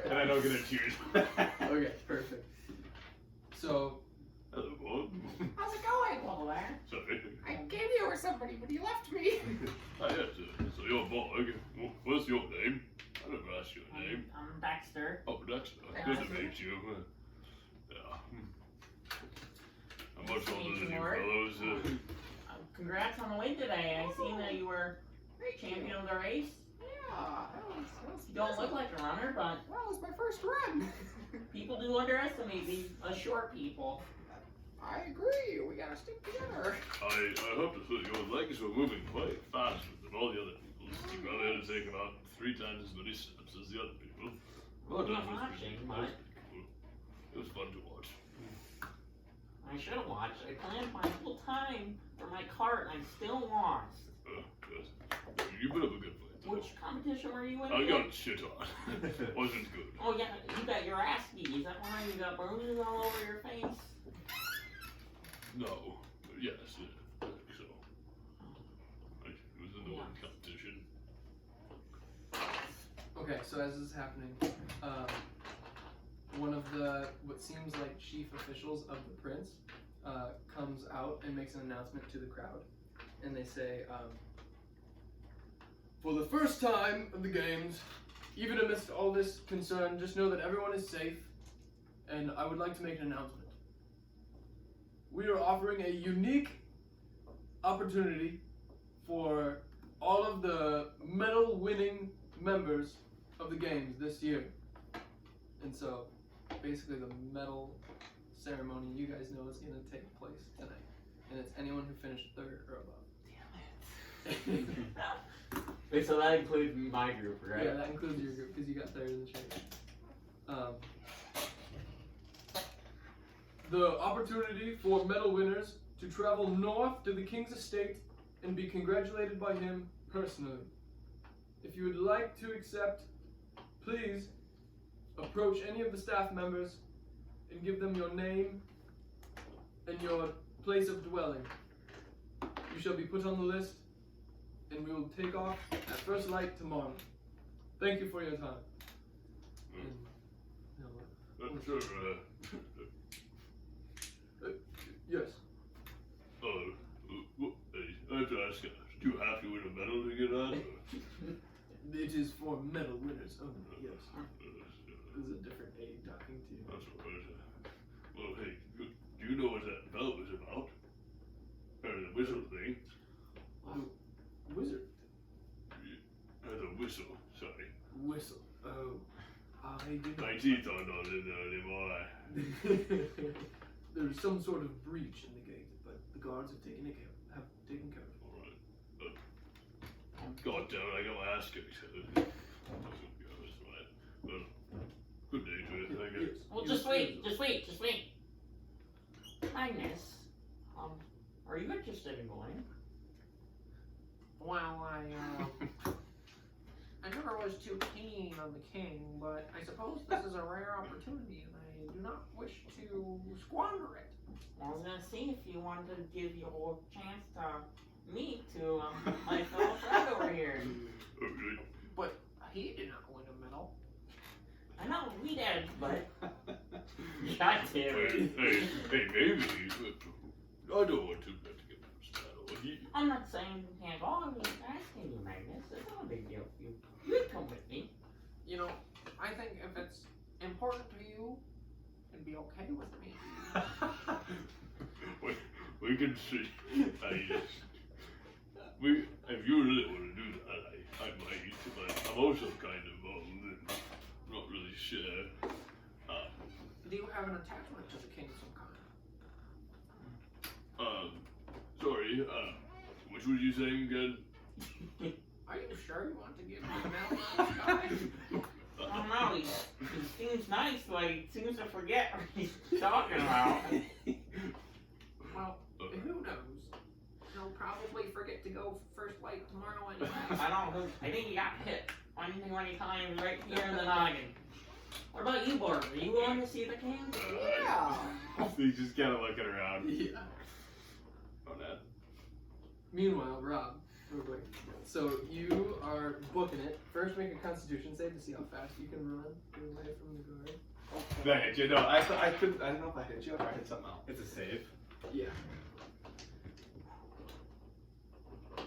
And I don't get a cheers. Okay, perfect. So Hello, Bob. How's it going? Hello there. Sorry. I came here with somebody, but he left me. Ah, yes, so you're Borg. What's your name? I never asked your name. I'm Dexter. Oh, Dexter. Yeah, Good to that's meet you. Yeah. I'm much Nice to older meet than you, you Lord. fellows. Congrats on the win today. I seen that you were Thank champion you. of the race. Yeah, that was You don't look like a runner, but Well, it was my first run. people do underestimate these short people. I agree. We gotta stick together. I have to say, your legs were moving quite faster than all the other people's. You probably had to take about 3 times as many steps as the other people. Well, that I'm was watching, pretty, but- that was pretty cool. It was fun to watch. I should have watched. I planned my whole time for my cart, and I'm still lost. Yes. You put up a good fight. though. Which competition were you in? I again? got shit on. Wasn't good. Oh yeah, you got your ass beat. Is that why you got bruises all over your face? No. Yes. I think so. It was in the one competition. okay, so as this is happening, one of the what seems like chief officials of the prince comes out and makes an announcement to the crowd, and they say, for the first time of the games, even amidst all this concern, just know that everyone is safe, and I would like to make an announcement. We are offering a unique opportunity for all of the medal-winning members of the games this year. And so, basically the medal ceremony you guys know is going to take place tonight. And it's anyone who finished 3rd or above. Damn it. Wait, so that includes my group, right? Yeah, that includes your group, because you got 3rd in the chase. The opportunity for medal winners to travel north to the king's estate and be congratulated by him personally. If you would like to accept, please approach any of the staff members and give them your name and your place of dwelling. You shall be put on the list, and we will take off at first light tomorrow. Thank you for your time. Sure. Yes. I have to ask, are you happy with a medal to get on? It is for medal winners only, yes. This is a different aide talking to you. That's all right. Well, hey, do you know what that bell was about? Or the whistle thing? Wizard. The whistle, sorry. Whistle. Oh. I do My not. teeth aren't all in there anymore. There's some sort of breach in the gate, but the guards have taken care of it. Alright. God damn it, I got my ass kicked. Well, good day to you, I guess. Well, just wait. Magnus, are you interested in going? Well, I never was too keen on the king, but I suppose this is a rare opportunity, and I do not wish to squander it. I was gonna see if you wanted to give you a chance to meet to my fellow friend over here. Okay. But he did not win a medal. I know we did, but God damn it. Hey, maybe. I don't want to get started. I'm not saying you can't go. I'm just asking you, Magnus. It's not a big deal for you. You can come with me. You know, I think if it's important to you, it'd be okay with me. we can see. If you really want to do that, I might, but I'm also kind of old and not really sure. Do you have an attachment to the king of some kind? Sorry, which was you saying again? Are you sure you want to give me a medal on this guy? I don't know. He seems nice, but he seems to forget what he's talking about. Well, who knows? He'll probably forget to go first light tomorrow anyway. I think he got hit one too many times right here in the noggin. What about you, Bart? Are you willing to see the king? Yeah. He's just kind of looking around. Yeah. Oh, Ned. Meanwhile, Rob, real quick. So you are booking it. First, make a Constitution save to see how fast you can run away from the guard. Did I hit you? No, I couldn't. I don't know if I hit you or I hit something else. It's a save. Yeah.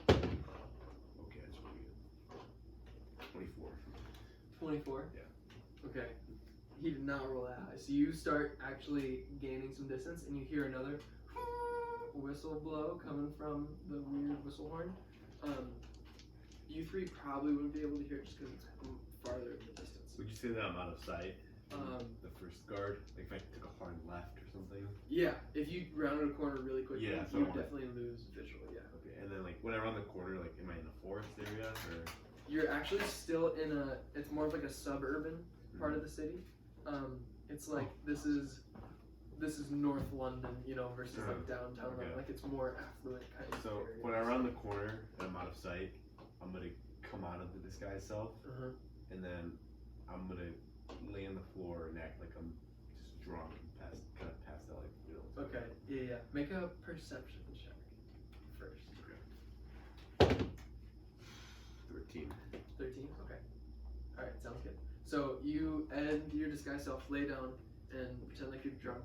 Okay, that's really good. 24. 24? Yeah. Okay. He did not roll that high. So you start actually gaining some distance and you hear another whistle blow coming from the weird whistle horn. You three probably wouldn't be able to hear it just because it's farther in the distance. Would you say that I'm out of sight? The first guard? Like if I took a hard left or something? Yeah, if you rounded a corner really quickly, Yeah, so you I would wanna- definitely lose visual, yeah. Okay, and then like when I round the corner, like am I in a forest area or? You're actually still in it's more of like a suburban part of the city. It's like this is North London, you know, versus like downtown Okay. London. Like it's more affluent kind of So area. when I round the corner and I'm out of sight, I'm gonna come out of the disguise self, and then I'm gonna lay on the floor and act like I'm just drunk and kind of passed out, like you know. Okay, yeah. Make a perception check first. 13. 13. Okay. All right, sounds good. So you and your disguise self lay down and pretend like you're drunk.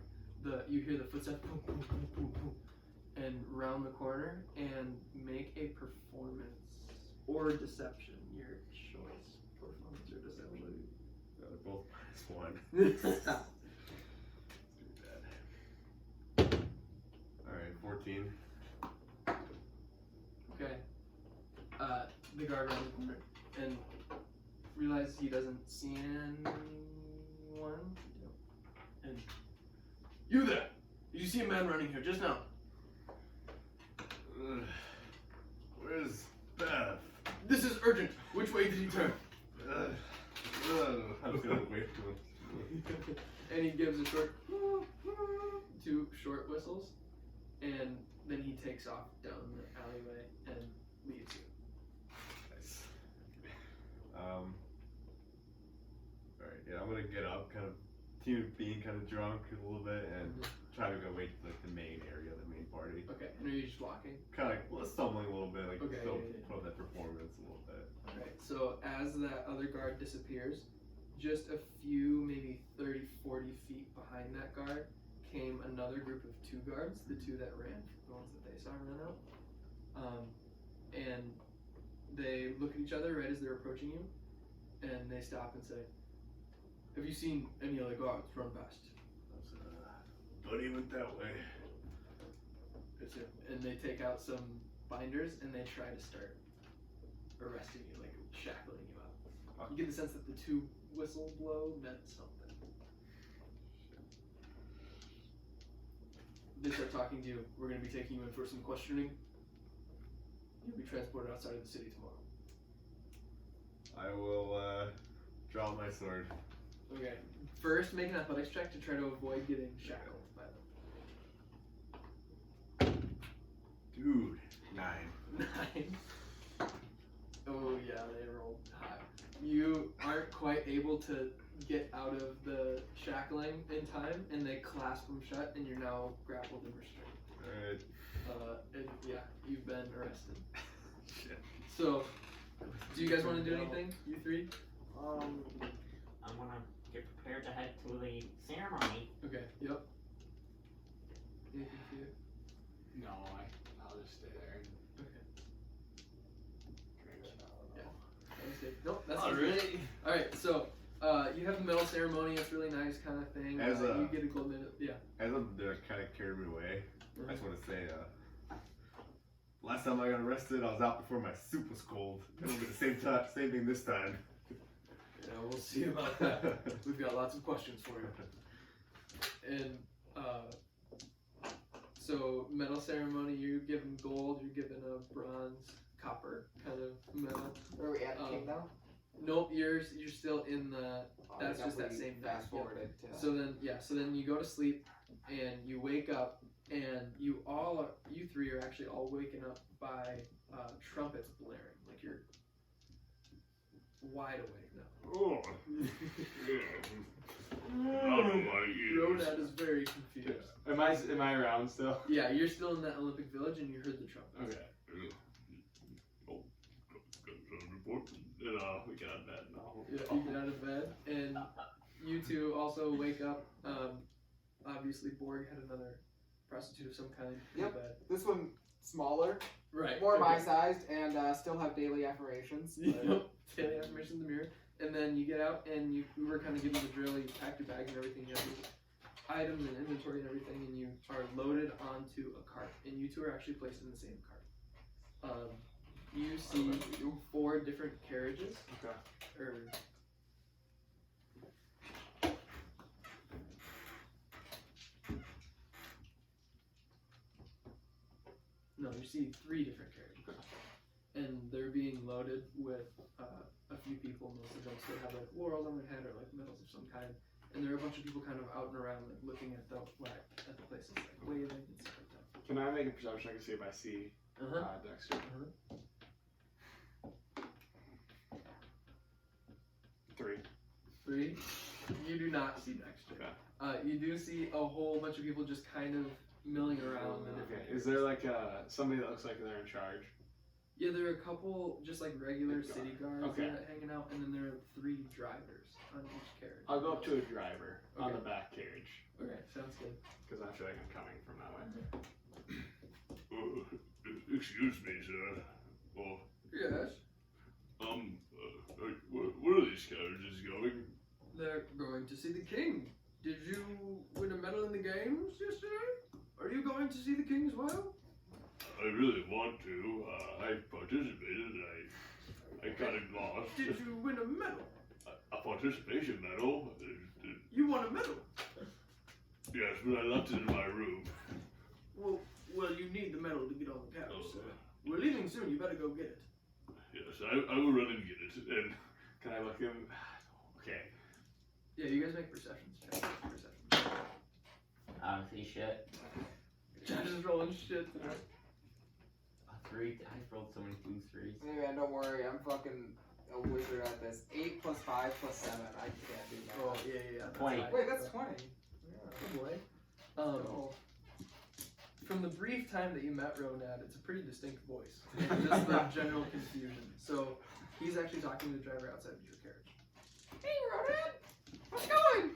You hear the footsteps, boom, boom, boom, boom, boom, and round the corner and make a performance or deception, your choice. Performance or deception. They're both -1. Let's Let's do that. Alright, 14. Okay. The guard around the corner and realizes he doesn't see anyone. And you there! Did you see a man running here just now? Where's Beth? This is urgent. Which way did he turn? I'm just gonna wait for him. And he gives a two short whistles, and then he takes off down the alleyway and leaves you. Nice. Alright, yeah, I'm gonna get up, kind of being kind of drunk a little bit, and try to go wait to like the main area, the main party. Okay, and are you just walking? Kind of like stumbling a little bit, like Okay, still yeah. put up that performance a little bit. Alright, so as that other guard disappears, just a few, maybe 30, 40 feet behind that guard, came another group of 2 guards, the 2 that ran, the ones that they saw run out. And they look at each other right as they're approaching you, and they stop and say, "Have you seen any other guards run past?" Not even that way. And they take out some binders and they try to start arresting you, like shackling you up. You get the sense that the 2 whistle blow meant something. They start talking to you. "We're going to be taking you in for some questioning. You'll be transported outside of the city tomorrow." I will draw my sword. Okay. First, make an athletics check to try to avoid getting shackled by them. Dude, 9. 9. Oh yeah, they rolled high. You aren't quite able to get out of the shackling in time, and they clasp them shut, and you're now grappled and restrained. Alright. And yeah, you've been arrested. Shit. So, do you guys want to do anything? You 3? I'm gonna get prepared to head to the ceremony. Okay. Yep. Anything for you? No, I'll just stay there. Okay. Drink. Nope, that's Alright. Alright, so you have the medal ceremony. It's really nice kind of thing. As you get a gold medal. Yeah. As they're kind of carrying me away, I just want to say, last time I got arrested, I was out before my soup was cold. It'll be the same thing this time. Yeah, we'll see about that. We've got lots of questions for you. And so medal ceremony, you're given gold, you're given a bronze, copper kind of medal. Where are we at, King now? Nope, you're still in the. That's I just that definitely same fast night, forwarded to. So then you go to sleep, and you wake up, and you 3 are actually all waken up by trumpets blaring, like you're wide awake now. Oh. Yeah. Out of my ears. Ronad is very confused. Am I around still? Yeah, you're still in that Olympic Village, and you heard the trumpets. Okay. Oh, got some report. And we get out of bed now. Yeah, you get out of bed, and you 2 also wake up. Obviously, Borg had another prostitute of some kind in Yep. the bed. This one smaller, Right. more my-sized, and still have daily affirmations. but- Yep. Daily affirmation in the mirror. And then you get out, and we were kind of given the drill. You packed your bags and everything. You have your items and inventory and everything, and you are loaded onto a cart. And you 2 are actually placed in the same cart. You see 4 different carriages. Okay. Or no, you see 3 different carriages, and they're being loaded with a few people. Most of them still have like laurels on their head or like medals of some kind, and there are a bunch of people kind of out and around, like looking at the places, like waving and stuff like that. Can I make a perception? I can see if I see Dexter. 3. You do not see Dexter. Okay. You do see a whole bunch of people just kind of milling around. The different Okay. Is there like somebody that looks like they're in charge? Yeah, there are a couple just like regular city guards Okay. that hanging out, and then there are 3 drivers on each carriage. I'll go up to a driver on Okay. the back carriage Okay, sounds good. because I feel like I'm coming from that way. Excuse me, sir. Oh, Yes. where are these carriages going? They're going to see the king. Did you win a medal in the games yesterday? Are you going to see the king as well? I really want to. I participated. I kind of lost. Did you win a medal? A participation medal? You won a medal. Yes, but I left it in my room. Well, you need the medal to get on the couch. So we're leaving soon. You better go get it. Yes, I will run and get it. And Can I look in? Okay. Yeah, you guys make perceptions checks. Perception. I don't see shit. Josh is rolling shit. A 3. I rolled so many blue 3s. Hey man, don't worry, I'm fucking a wizard at this. 8 plus 5 plus 7. I can't do that. Oh yeah. That's 20. right. Wait, that's 20. Oh boy. From the brief time that you met Ronad, it's a pretty distinct voice. Just the general confusion. So he's actually talking to the driver outside of your carriage. Hey, Ronad! How's it going?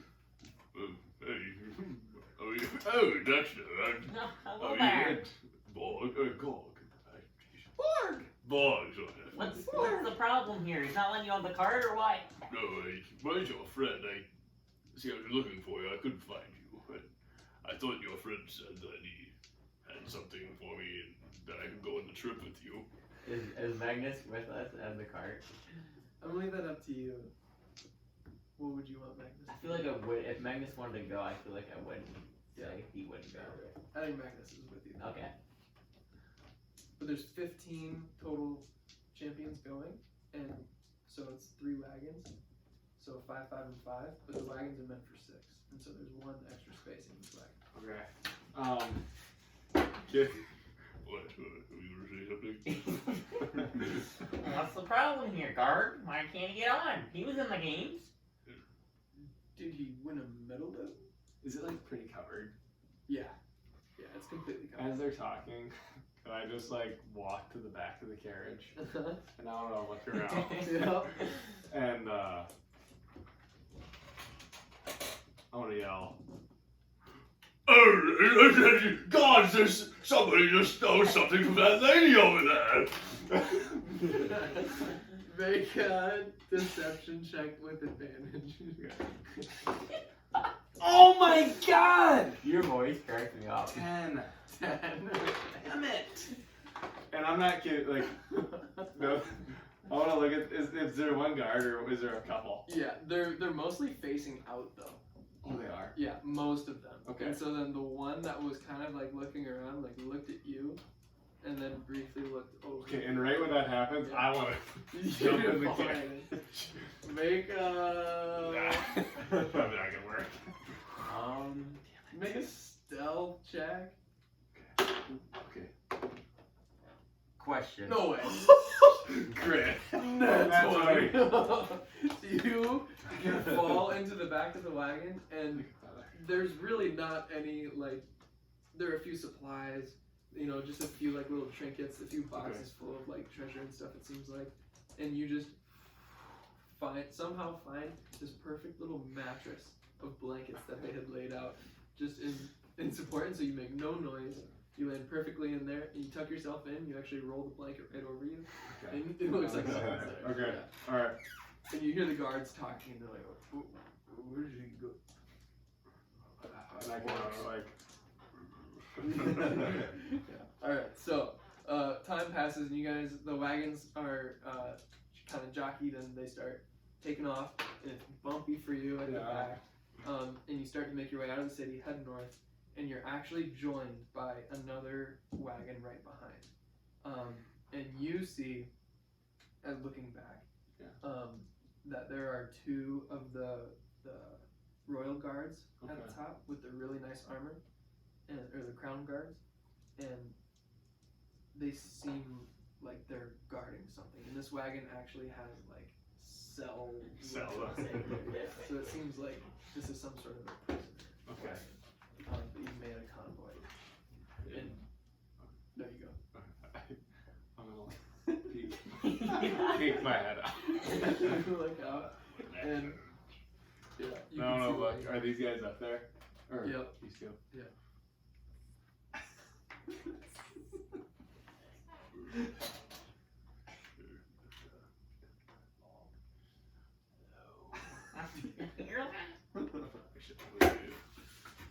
Oh, Dexter. No, hello How are there. you? Borg. Borg! Borg. What's the problem here? He's not letting you on the cart or what? No, where's your friend? I was looking for you. I couldn't find you. I thought your friend said that he had something for me and that I could go on the trip with you. Is Magnus with us as the cart? I'm gonna leave that up to you. What would you want, Magnus? I feel like I would. If Magnus wanted to go, I feel like I wouldn't say he wouldn't go. I think Magnus is with you. Okay. But there's 15 total champions going, and so it's 3 wagons. So 5, 5, and 5. But the wagons are meant for 6, and so there's 1 extra space in this wagon. Okay. What? Were you going to say something? What's the problem here, guard? Why can't he get on? He was in the games. Did he win a medal though? Is it like pretty covered? Yeah. Yeah, it's completely covered. As they're talking, can I just like walk to the back of the carriage and I want to look around Yeah. and I want to yell. Oh, God, there's somebody just stole something from that lady over there. Make a deception check with advantage. Oh my God! Your voice cracks me up. 10. 10. Damn it! And I'm not kidding. Like, no. I want to look at. Is there one guard or is there a couple? Yeah, they're mostly facing out though. Oh, they are. Yeah, most of them. Okay. And so then the one that was kind of like looking around, like looked at you, and then briefly looked over. Okay, and right when that happens, Yeah. I want to jump in the carriage. Make a Probably not gonna work. make a stealth check. Okay. Question. No way. Great. That's funny. You fall into the back of the wagon, and there's really not any like. There are a few supplies, you know, just a few like little trinkets, a few boxes full of like treasure and stuff. It seems like, and you just somehow find this perfect little mattress of blankets that they had laid out just in support, and so you make no noise. You land perfectly in there, and you tuck yourself in. You actually roll the blanket right over you, and it looks like someone's there. Okay. Yeah. All right. And you hear the guards talking, and they're like, "Where did he go?" And I can Yeah. All right. So time passes, and you guys, the wagons are kind of jockeyed, and they start taking off. And it's bumpy for you at the back, and you start to make your way out of the city, head north, and you're actually joined by another wagon right behind. And you see, as looking back, that there are 2 of the royal guards at the top with the really nice armor, or the crown guards, and they seem like they're guarding something. And this wagon actually has like cell. So it seems like this is some sort of a prison. Okay. That you made a convoy. And there you go. I'm gonna peek my head out. You look out, and yeah, you can No, see look. like- Are these guys up there? Or Yep. These 2? Yeah.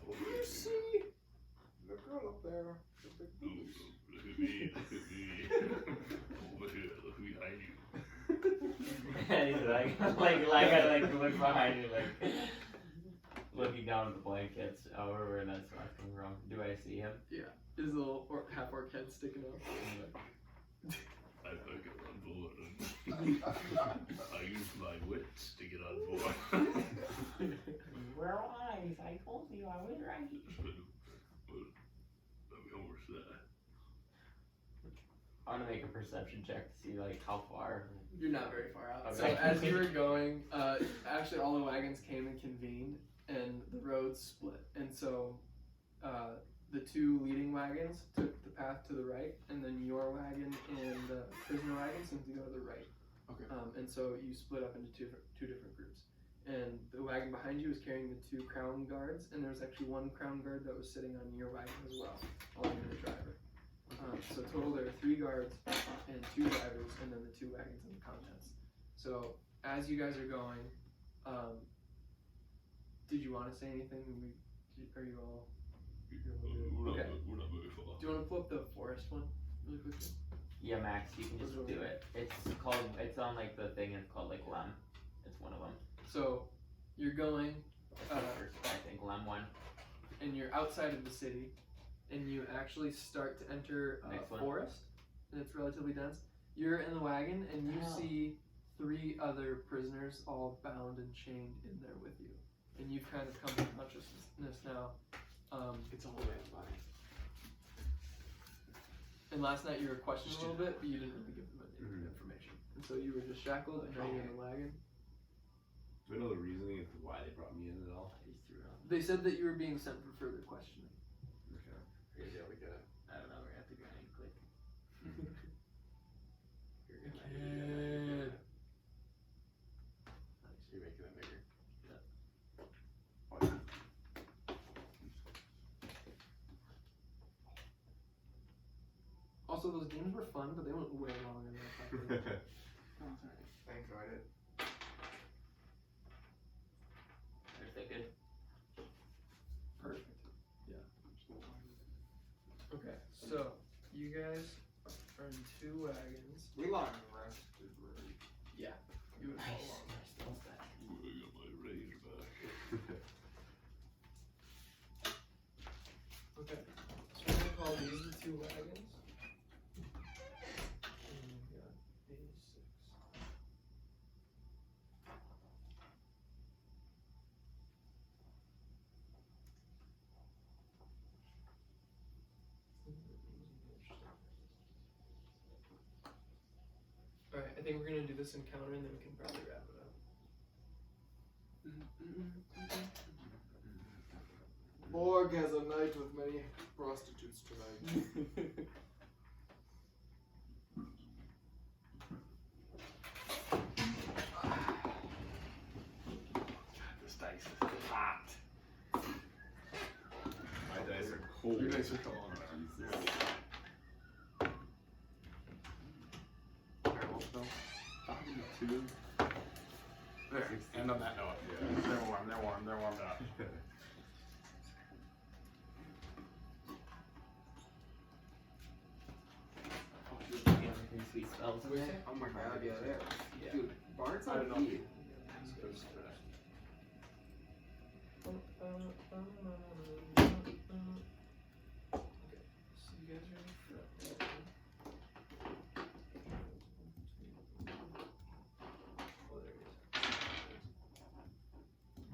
You see the girl up there. The big boots. Look at me. Over here. Look behind you. And he's I look behind you, like looking down at the blankets over where that's coming from. Do I see him? Yeah, his little half-orc head sticking up. I get on board. I use my wits to get on board. Where wise? I told you I was right. I'm almost there. I want to make a perception check to see like how far. You're not very far out. Okay. So as you were going, actually all the wagons came and convened, and the roads split. And so the two leading wagons took the path to the right, and then your wagon and the prisoner wagon seemed to go to the right. Okay. And so you split up into two different groups. And the wagon behind you was carrying the two crown guards, and there was actually one crown guard that was sitting on your wagon as well, along with the driver. So total there are 3 guards and 2 drivers, and then the 2 wagons and the contents. So as you guys are going, did you want to say anything? Are you all? Okay. We're not very far. Do you want to pull up the forest one really quickly? Yeah, Max, you can just do it. It's on like the thing. It's called like Lem. It's one of them. So you're going, I think Lem one. and you're outside of the city, and you actually start to enter Next a one. forest, and it's relatively dense. You're in the wagon, and you Wow. see 3 other prisoners all bound and chained in there with you, and you've kind of come to consciousness now. It's all man's body. And last night you were questioned a little bit, but you didn't really give them any information, and so you were just shackled and now you're in the wagon. Do I know the reasoning as to why they brought me in at all? They said that you were being sent for further questioning. Okay. Here's how we get it. I don't know. We're gonna have to grind click. Kid. Nice. You're making it bigger. Also, those games were fun, but they went way longer than I thought they would. I enjoyed it. Is that good? Perfect. Yeah. Okay, so you guys are in 2 wagons. We long rested, right? Yeah. You would follow along. I got my razor back. Okay. So we're gonna call these the 2 wagons. And we've got A6. Alright, I think we're gonna do this encounter and then we can probably wrap it up. Borg has a night with many prostitutes tonight. This dice is hot. My dice are cold. Your dice are cold. Jesus. Two. There. End on that note. Yeah. They're warmed up. Sweet spells in there. Oh my god, yeah, there. Yeah. Dude, Bart's I on don't know. E. Okay, so you guys are in front. Oh, there he is.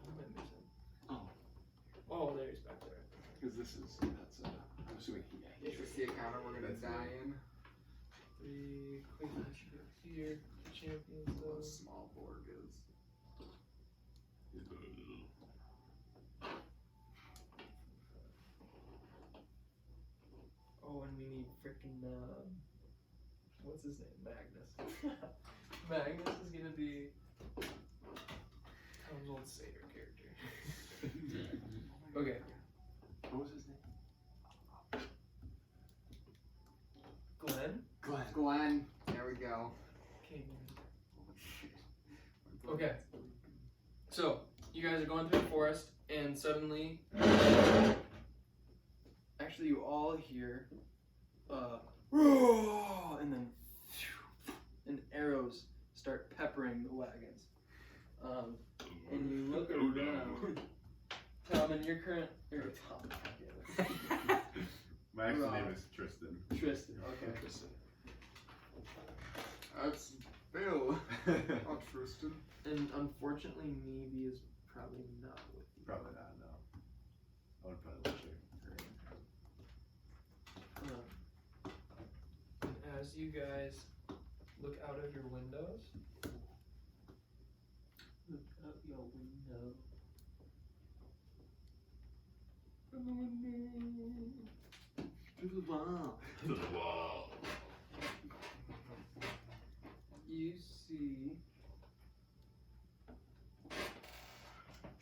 What am I missing? Oh, there he's back there. Because I'm assuming he. Is this the encounter we're gonna die in? 3 Cleveland should go here. The champions What though. a small Borg is. Oh, and we need freaking what's his name? Magnus. Magnus is gonna be Tom's old satyr character. Okay. What was his name? Glenn? Glenn. There we go. King. Okay. So, you guys are going through the forest, and suddenly, actually, you all hear, and then, and arrows start peppering the wagons. And you look around. Tom, in your current, or Tom, goddammit. My actual name is Tristan. Tristan, okay. That's Bill. Not Tristan. And unfortunately, Nevi is probably not with you. Probably not, no. I would probably let you. And as you guys look out of your windows, Look out your window. in the window, wall. To the wall. You see,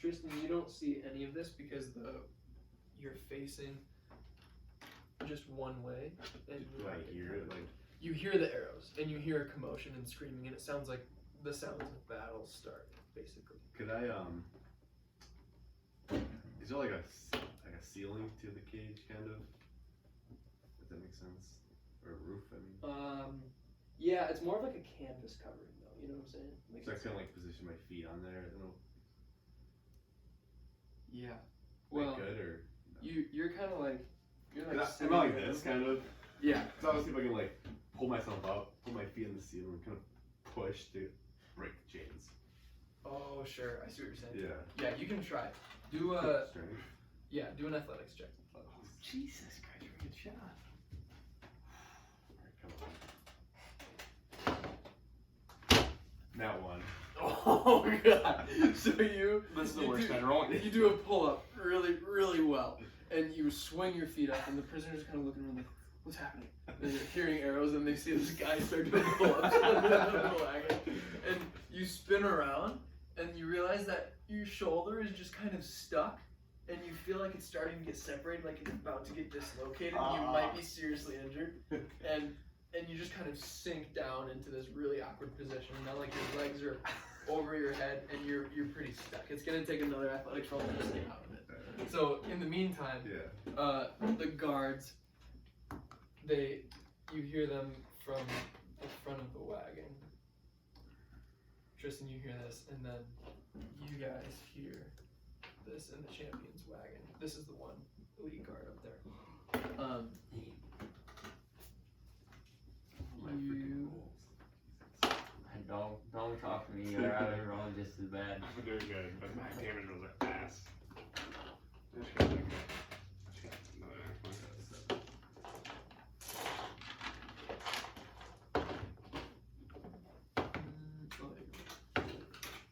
Tristan, you don't see any of this because you're facing just one way, and Do I hear it? Like, you hear the arrows, and you hear a commotion and screaming, and it sounds like the sounds of battle starting, basically. could I is there like a ceiling to the cage, kind of? If that makes sense, or a roof? I mean. Yeah, it's more of like a canvas covering, though. You know what I'm saying? So I kind of like position my feet on there. I don't know. Yeah. Well, Well, good or you're kind of like you're like. I'm sitting like there. this, kind of. Yeah. So I was see if I can like pull myself up, put my feet on the ceiling, and kind of push to break the chains. Oh, sure. I see what you're saying. Yeah. Yeah, you can try. Do a Strength. yeah. Do an athletics check. Jesus Christ, you're a good shot. Alright, come on. That one. Oh god! So This is the worst kind of rolling. you do a pull up really, really well, and you swing your feet up, and the prisoner's kind of looking around like, "What's happening?" And they're hearing arrows, and they see this guy start doing pull ups in the middle of the wagon, and you spin around, and you realize that your shoulder is just kind of stuck, and you feel like it's starting to get separated, like it's about to get dislocated. You might be seriously injured, and you just kind of sink down into this really awkward position. Now, like your legs are over your head, and you're pretty stuck. It's gonna take another athletics roll to stay out of it. So in the meantime, Yeah. the guards, you hear them from the front of the wagon. Tristan, you hear this, and then you guys hear this in the champion's wagon. This is the one elite guard up there. You. Don't talk to me, or I would roll just as bad. I'm doing good, but my damage rolls are ass. Just got like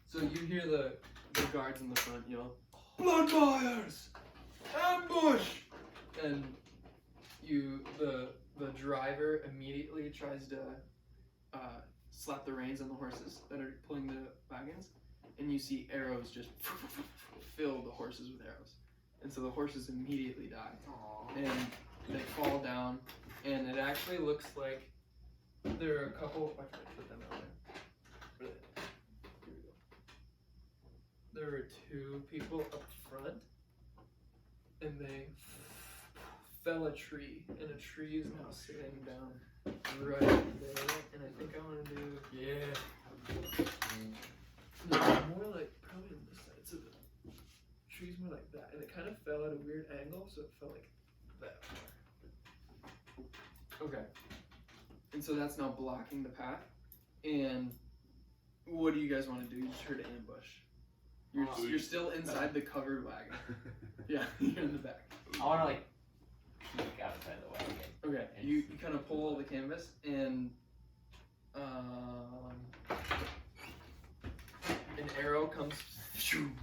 So you hear the guards in the front yell, "Blood buyers! Ambush!" And the driver immediately tries to slap the reins on the horses that are pulling the wagons, and you see arrows just fill the horses with arrows, and so the horses immediately die. Aww. And they fall down, and it actually looks like there are a couple. I should put them out there. Here we go. There are two people up front, and they fell a tree, and a tree is now sitting down right there. And I think I want to do no, more like probably on this side. So the tree's more like that, and it kind of fell at a weird angle, so it fell like that. Okay. And so that's now blocking the path. And what do you guys want to do? You just heard an ambush. You're still inside the covered wagon. Yeah, you're in the back. I want to like peek outside the wagon. Okay, you kind of pull the canvas, and an arrow comes,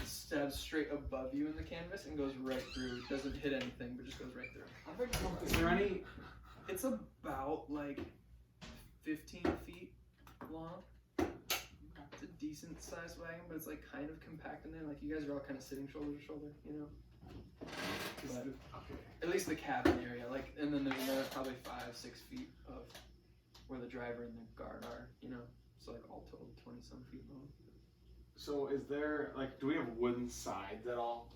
stabs straight above you in the canvas and goes right through. It doesn't hit anything, but just goes right through. Is there any? It's about like 15 feet long. It's a decent sized wagon, but it's like kind of compact in there. Like you guys are all kind of sitting shoulder to shoulder, you know? But at least the cabin area, like, and then there's another probably 5-6 feet of where the driver and the guard are, you know? So like all total 20-some feet long. So is there like, do we have wooden sides at all?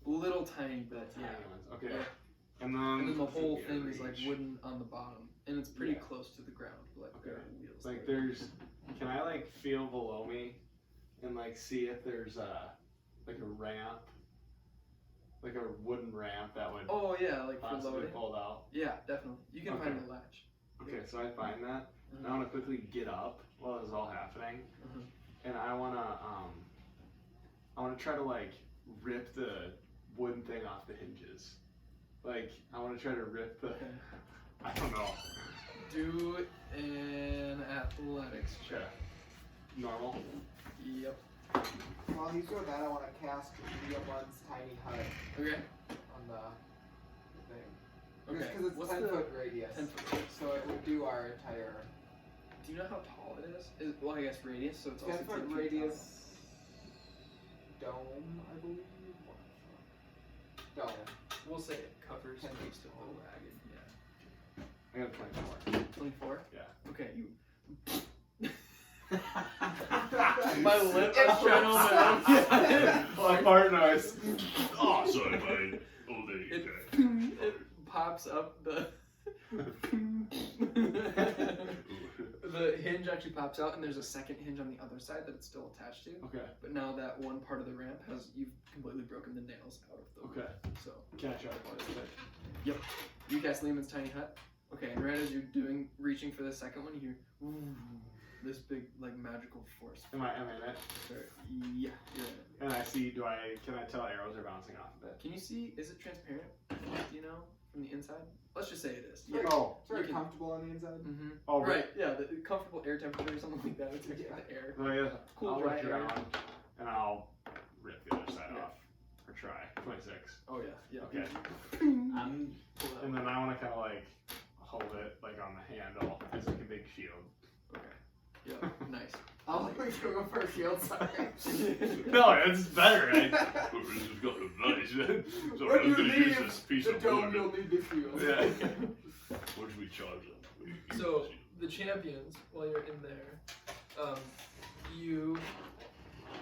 Little tiny bit, Tiny yeah. ones. Okay. Yeah. And And then the whole Yeah, thing is like reach. wooden on the bottom, and it's pretty Yeah. close to the ground, like Okay. there are wheels. Like there. there's, can I like feel below me and like see if there's like a ramp, like a wooden ramp that would Oh yeah, like for possibly loading. pulled out? Yeah, definitely. You can find Okay. a latch. Okay, so I find that. Mhm. And I want to quickly get up while this is all happening, Mhm. and I wanna try to like rip the wooden thing off the hinges. Like I want to try to rip the. Okay. I don't know. Do an athletics check. Normal. Yep. While he's doing that, I want to cast Liam's tiny hut Okay. on the thing. Okay. Because it's What's 10-foot radius. 10-foot radius. So it would do our entire Do you know how tall it is? Well, I guess radius, so it's also 10-foot 10 feet radius dome, I believe. Dome. We'll say it covers 10 feet most of the wagon. Yeah. I got 24. 24? Yeah. Okay, you. My lip is trying to open up. My fart noise. Oh, sorry, my old age. It, Okay. it pops up the. The hinge actually pops out, and there's a second hinge on the other side that it's still attached to. Okay. But now that one part of the ramp you've completely broken the nails out of the. Okay. So Can I try to play with it? Yep. You cast Lehman's tiny hut. Okay, and right as you're reaching for the second one, you hear this big like magical force. Am I in it? Yeah, you're in it. And can I tell arrows are bouncing off of it? Can you see? Is it transparent? Do you know from the inside? Let's just say it is. Very- Oh. It's very You can- comfortable on the inside. Mm-hmm. Oh, Right. Yeah, the comfortable air temperature or something like that. It's like the air. Oh, yeah. Cool I'll dry look air. around and I'll rip the other side Yeah. off. Or try. 26. Oh yeah. Yeah. Okay. I'm Pull that And one. then I want to kind of like hold it like on the handle as like a big shield. Okay. Yeah. Nice. I'll go for a shield, sorry. No, it's better. This has got a nice. Sorry, I When was you going to use leave this piece the of dome, wood. you'll need the shield. Yeah. What should we charge them? So the champions, while you're in there,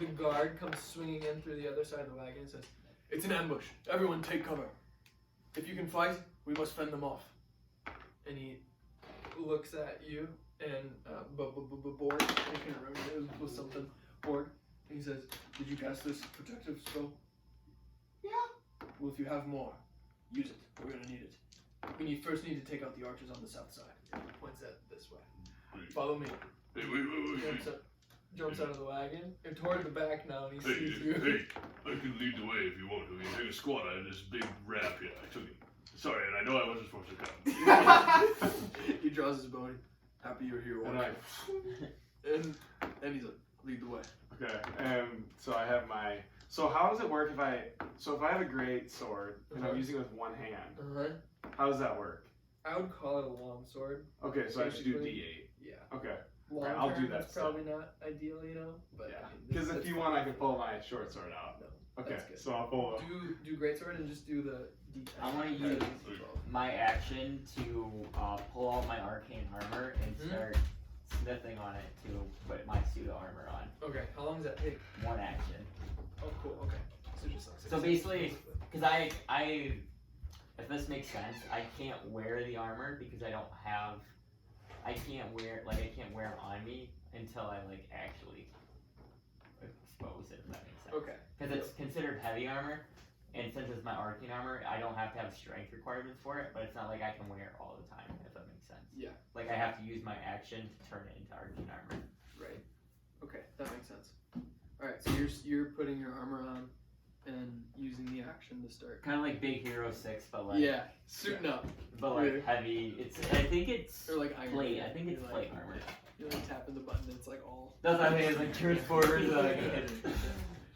the guard comes swinging in through the other side of the wagon and says, "It's an ambush. Everyone take cover. If you can fight, we must fend them off." And he looks at you and Borg, I can't remember, it was something, Borg, and he says, "Did you cast this protective spell?" Yeah. Well, if you have more, use it. We're gonna need it. And you first need to take out the archers on the south side. And he points at this way. Follow me. Hey, wait. Jumps out of the wagon. You're toward the back now, and he Hey, sees you. hey, I can lead the way if you want to. You take a squat. I have this big ramp here. I took it. Sorry, and I know I wasn't supposed to come. He draws his bow. Happy you're here, And Warwick. And he's like, lead the way. Okay. So I have my. So how does it work if I have a great sword and I'm using it with one hand? Uh-huh. How does that work? I would call it a long sword. Okay, so I should do Basically, D8. Yeah. Okay. Long Right, I'll do term, that It's probably not ideal, you know. But Yeah. I mean, Because if that's you fine. want, I can pull my short sword out. No, Okay. that's good. So I'll pull. Do great sword and just do the D10. I want to use my action to pull out my arcane armor and Mhm. start sniffing on it to put my pseudo armor on. Okay, how long does that take? One action. Oh, cool. Okay. So just like So basically, because I, if this makes sense, I can't wear the armor because I can't wear it on me until I like actually expose it. If that makes sense. Okay. Because it's considered heavy armor, and since it's my arcane armor, I don't have to have strength requirements for it. But it's not like I can wear it all the time. If that makes sense. Yeah. Like I have to use my action to turn it into arcane armor. Right. Okay, that makes sense. All right, so you're putting your armor on and using the action to start. Kind of like Big Hero 6, but like Yeah, suiting up. but like Weird. heavy. I think it's Or like iron. plate. I think it's You're plate like, armor. You're like tapping the button, and it's like all. That's what I mean. It's like transporters.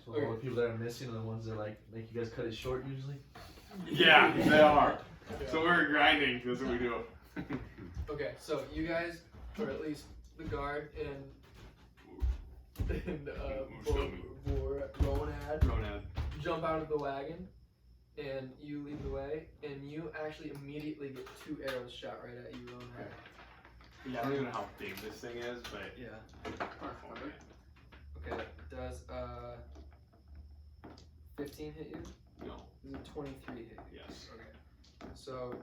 So all the people that are missing are the ones that like make you guys cut it short usually. Yeah, they are. So we're grinding. That's what we do. Okay, so you guys, or at least the guard and Ronad, Ronad. jump out of the wagon, and you lead the way, and you actually immediately get 2 arrows shot right at you, Ronad. Okay. Yeah, I don't even know how big this thing is, but Yeah. Okay, does 15 hit you? no. Does a 23 hit you? Yes. Okay. So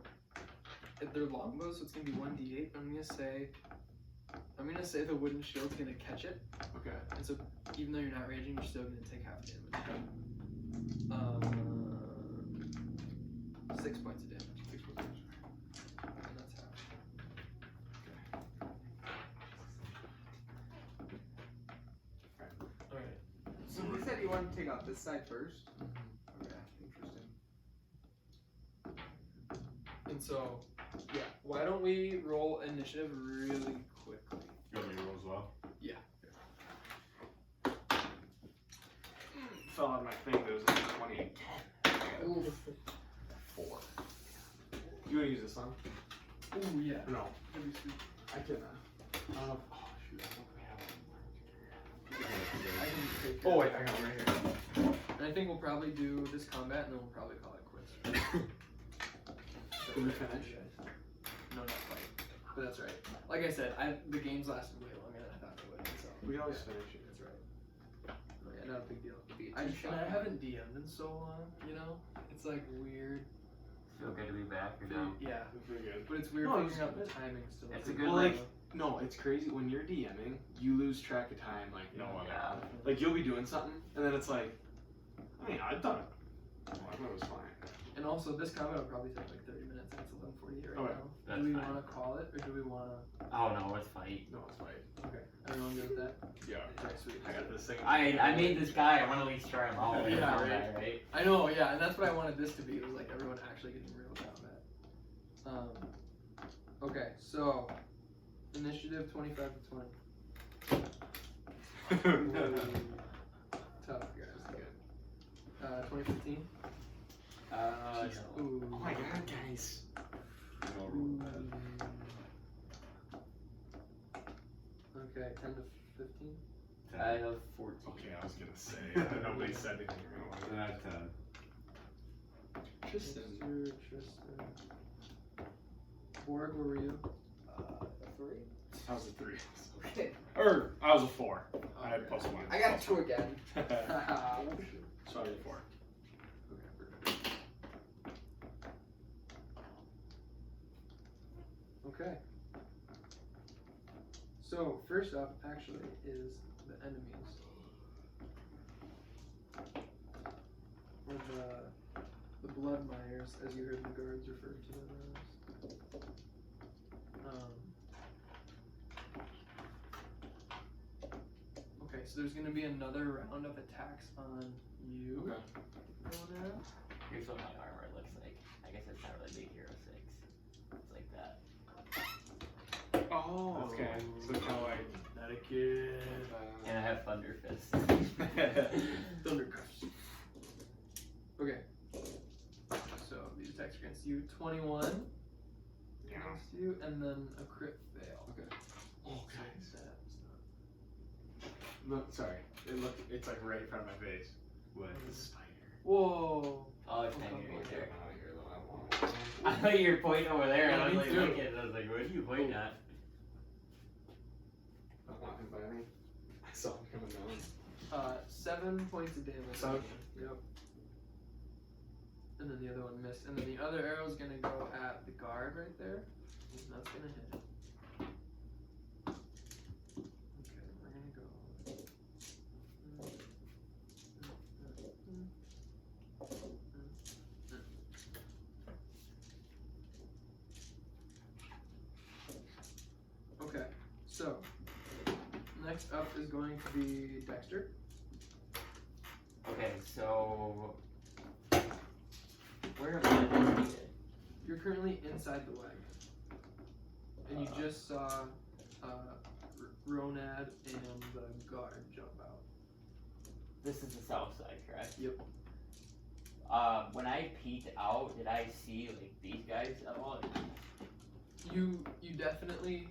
if they're longbows, so it's gonna be 1d8. I'm gonna say the wooden shield's gonna catch it. Okay. And so even though you're not raging, you're still gonna take half damage. 6 points of damage. 6 points of damage. And that's half. Alright. So you said you wanted to take out this side first? Okay, interesting. And so, yeah, why don't we roll initiative really quickly? You want me to roll as well? Fell out of my thing. There was a 20 and 10. Oof. 4. You want to use this one? Ooh, yeah. Or no. That'd be sweet. I can. I don't know. Oh shoot! I don't have one. I can take care Oh of wait, it. I got one right here. And I think we'll probably do this combat and then we'll probably call it quits. Did we finish? No, not quite. But that's right. Like I said, the games lasted way longer than I thought they would. So We can always finish it. that's right. Oh, yeah, not a big deal. Be a I two-shot. haven't DM'd in so long, you know? It's like weird. Feel good to be back. You're done. Yeah. That's pretty good. But it's weird No, figuring it's- out the timing still. It's a too. good Well, like. like, no, it's crazy when you're DMing. You lose track of time like no other. Yeah. Like you'll be doing something, and then it's like, I mean, I thought it was fine. And also, this combat will probably take like 30 minutes and it's 11:48 right Okay. now. That's Do we fine. want to call it or do we want to? Oh no, it's fight. No, it's fine. Okay. Everyone good with that? Yeah. Okay, sweet. I got this thing. I made this guy. I want to at least try him out. Yeah, Combat, right? I know, yeah, and that's what I wanted this to be. It was like everyone actually getting real combat. Okay, so initiative 25 to 20. Tough guys. Good. 2015. No. Ooh. Oh my god, guys. Ooh. Okay, 10 to 15. I have 14. Okay, I was gonna say nobody said anything. And I have 10. Tristan. Tristan. Borg, where were you? A 3. I was a 3. Okay. Or I was a 4. I had Okay. plus 1. I got a 2 again. So I was a 4. Okay. So first up, actually, is the enemies, or the blood miners, as you heard the guards refer to them as. Okay, so there's going to be another round of attacks on you. Okay. Rona. Here's what my armor looks like. I guess it's not really big hero 6. It's like that. Oh, okay. So kind of like. Not a kid. And I have Thunder Fist. Thundercuffs. Okay. So these attacks against you, 21 Yeah. against you, and then a crit fail. Okay. Oh, guys. That's No, sorry. It's like right in front of my face. What? The spider. Whoa. Oh, it's hanging right there. Out of here, though. I don't want I thought you were pointing over there, and Yeah, I was me like, too. looking, and I was like, what are you pointing at? I don't want him by me. I saw him coming down. 7 points of damage. 7? Yep. And then the other one missed. And then the other arrow's gonna go at the guard right there. And that's gonna hit. Okay, we're gonna go. Okay, so next up is going to be Dexter. Okay, so where am I located? You're currently inside the wagon, and you just saw Ronad and the guard jump out. This is the south side, correct? Yep. When I peeked out, did I see like these guys at all? You definitely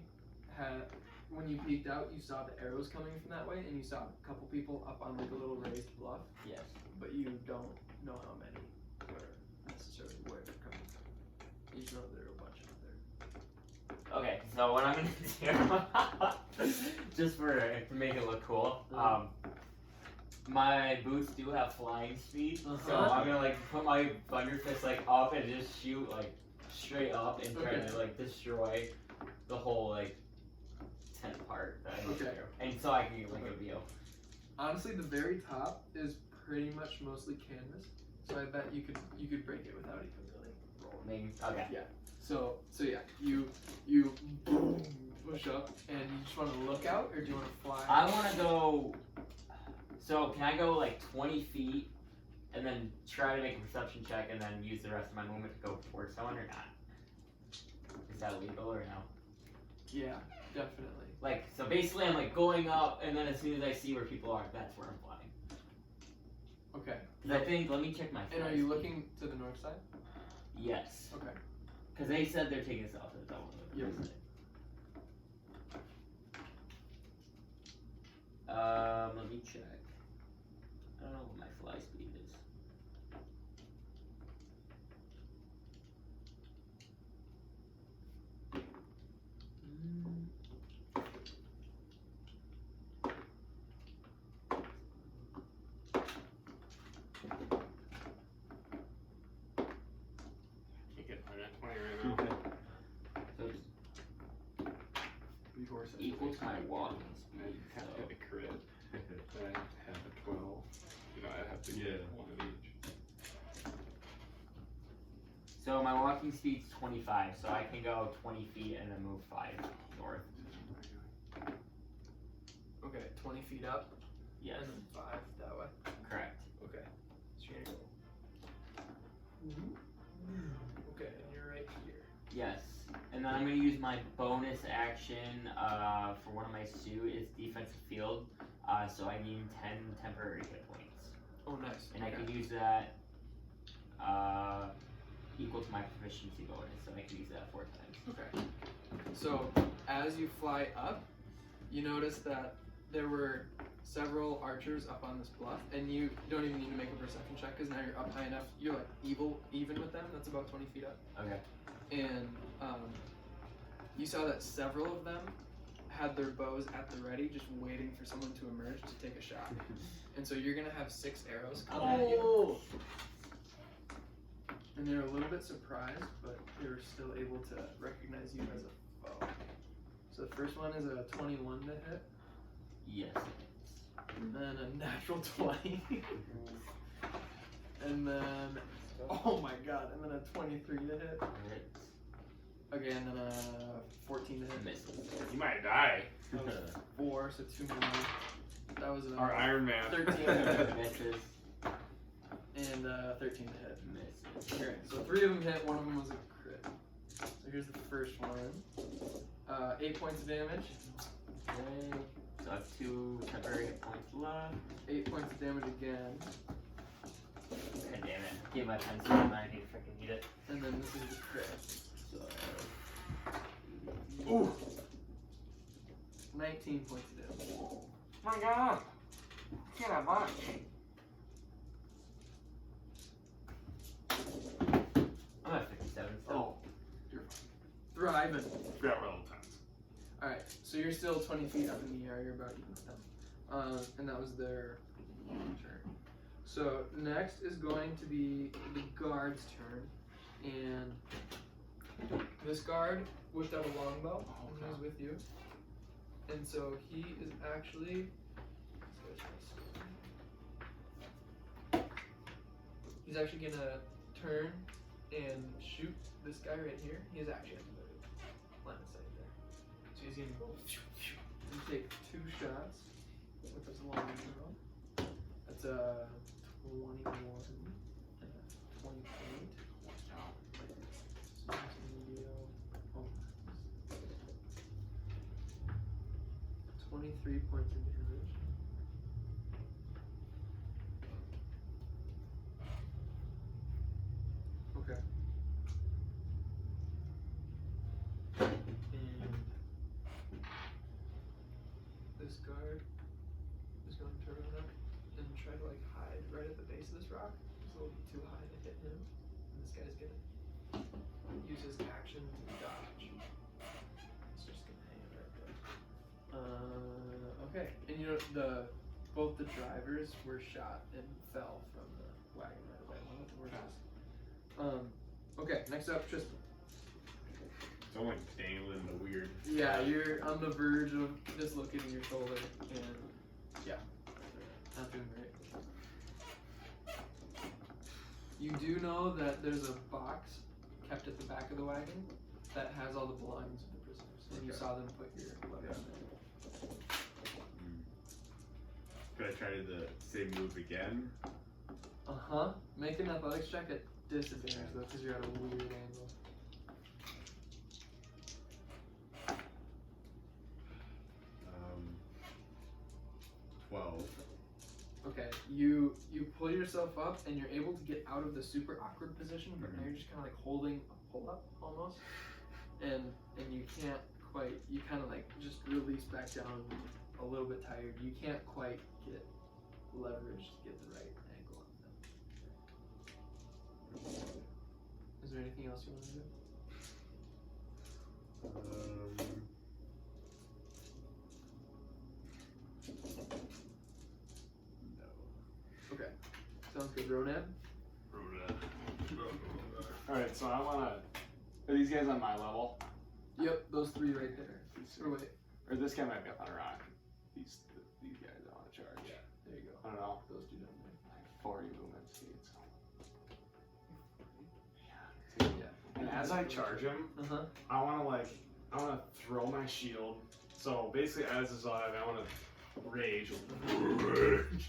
had, when you peeked out, you saw the arrows coming from that way, and you saw a couple people up on like a little raised bluff, Yes. but you don't know how many were necessarily where they're coming from. You just know there are a bunch out there. Okay, so what I'm gonna do, just to make it look cool, my boots do have flying speed, so I'm gonna like put my Thunder Fist like up and just shoot like straight up and try to like destroy the whole like tent part that I need to do. And so I can get like a view. Honestly, the very top is pretty much mostly canvas, so I bet you could break it without even really rolling. Okay. Yeah. So yeah, you boom, push up, and you just want to look out, or do you want to fly? I want to go. So can I go like 20 feet and then try to make a perception check and then use the rest of my movement to go towards someone or not? Is that legal or no? Yeah, definitely. Like, so basically I'm like going up and then as soon as I see where people are, that's where I'm flying. Okay. Cause I think, let me check my And are flight you speed. looking to the north side? Yes. Okay. Because they said they're taking us off the double. Yep. Let me check. I don't know what my fly speed is. Can't get higher than 20 right now. So it's Before equal to my walking I speed. have to So have a crit. But I have to have a 12. You know, I have to get one of each. So my walking speed's 25, so I can go 20 feet and then move 5 north. Okay, 20 feet up Yes, and then 5 that way. correct. Okay. So you're gonna go. Okay, and you're right here. Yes, and then I'm gonna use my bonus action for one of my suit. It's defensive field, so I gain 10 temporary hit points, Oh, nice. and I Okay. can use that equal to my proficiency bonus, so I can use that 4 times. Okay. So as you fly up, you notice that there were several archers up on this bluff, and you don't even need to make a perception check because now you're up high enough. You're like even with them. That's about 20 feet up. Okay. And you saw that several of them had their bows at the ready, just waiting for someone to emerge to take a shot. And so you're gonna have 6 arrows come at you. And they're a little bit surprised, but they're still able to recognize you as a foe. So the first one is a 21 to hit, Yes. and then a natural 20. And then, oh my god, and then a 23 to hit. Hits. Okay, and then a 14 to hit. Misses. You might die. That was 4, so 2 more. That was a Our Iron Man. 13 Misses. and 13 to hit. Misses. Okay, so 3 of them hit, 1 of them was a crit. So here's the first one. 8 points of damage. Okay. So I have 2 temporary hit points left. 8 points of damage again. God damn it. Give my pencil and I need to freaking eat it. And then this is the crit. So, Ooh. 19 points of damage. Oh my god. Can't have much. I'm at 57 still. Oh, you're thriving. Forgot roll times. Alright, so you're still 20 feet up in the air, you're about even with them. And that was their turn. So next is going to be the guard's turn. And this guard whipped out a longbow and was with you. And so he is actually gonna turn and shoot this guy right here. He is actually at the line of sight there. So he's gonna go and take 2 shots with his longbow. That's a 21 and a 28. So he's gonna deal 23 points of damage. Okay. And this guard is going to turn around and try to like hide right at the base of this rock. It's a little bit too high to hit him. And this guy's gonna use his action to dodge. It's just gonna hang right there. Okay. And you know both the drivers were shot and fell from the wagon right away. One with the horses. Okay, next up, Tristan. So I'm like dangling the weird. Yeah, you're on the verge of dislocating your shoulder, and yeah, not doing great. You do know that there's a box kept at the back of the wagon that has all the belongings of the prisoners, and you Okay. saw them put your weapon in there. Could I try the same move again? Make an athletics check at disadvantage though, because you're at a weird angle. 12. Okay, you you pull yourself up and you're able to get out of the super awkward position, but now you're just kind of like holding a pull up almost, and you can't quite. You kind of like just release back down, a little bit tired. You can't quite get leverage to get the right angle on them. Is there anything else you want to do? No. Okay, sounds good. Ronab? Alright, so I wanna. Are these guys on my level? Yep, those three right there. Or wait, Or this guy might be up on a rock. These guys I wanna charge. yeah, there you go. I don't know. Those two down there. Like 40 movement speed. So. Yeah. And as I charge him, I wanna throw my shield. So basically, as is alive, I wanna rage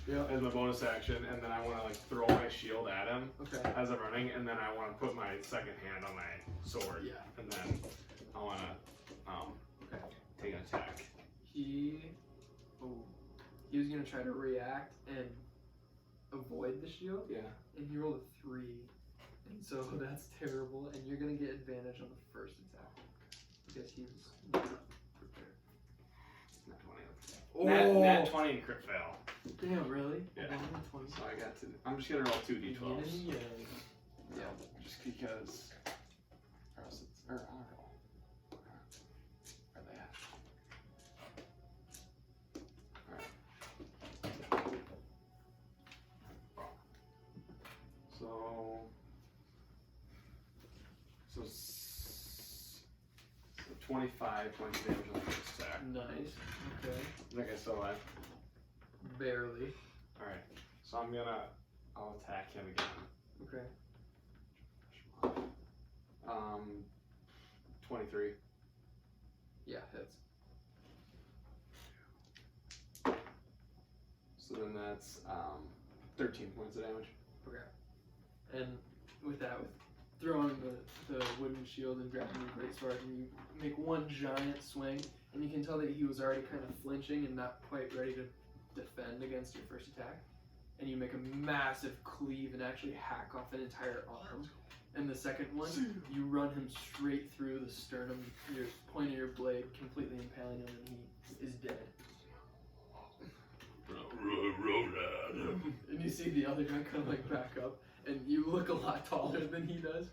as my bonus action, and then I wanna like throw my shield at him as I'm running, and then I wanna put my second hand on my sword. Yeah. And then I wanna take an attack. He was gonna try to react and avoid the shield. Yeah. And he rolled a 3, and so that's terrible. And you're gonna get advantage on the first attack because he was not prepared. Nat 20. Oh! Nat 20 and crit fail. Damn, really? Yeah. 20. So I got to. I'm just gonna roll 2d12s. Yeah. Just because. Or else it's. Or I don't know. Where are they at? Alright. So 25 points of damage on the first attack. Nice. Okay. I think I still alive. Barely. Alright. So I'll attack him again. Okay. 23. Yeah, hits. So then that's 13 points of damage. Okay. And with that, with throwing the wooden shield and grabbing the greatsword, and you make one giant swing, and you can tell that he was already kind of flinching and not quite ready to defend against your first attack. And you make a massive cleave and actually hack off an entire arm. And the second one, you run him straight through the sternum, your point of your blade completely impaling him, and he is dead. And you see the other guy kind of like back up, and you look a lot taller than he does.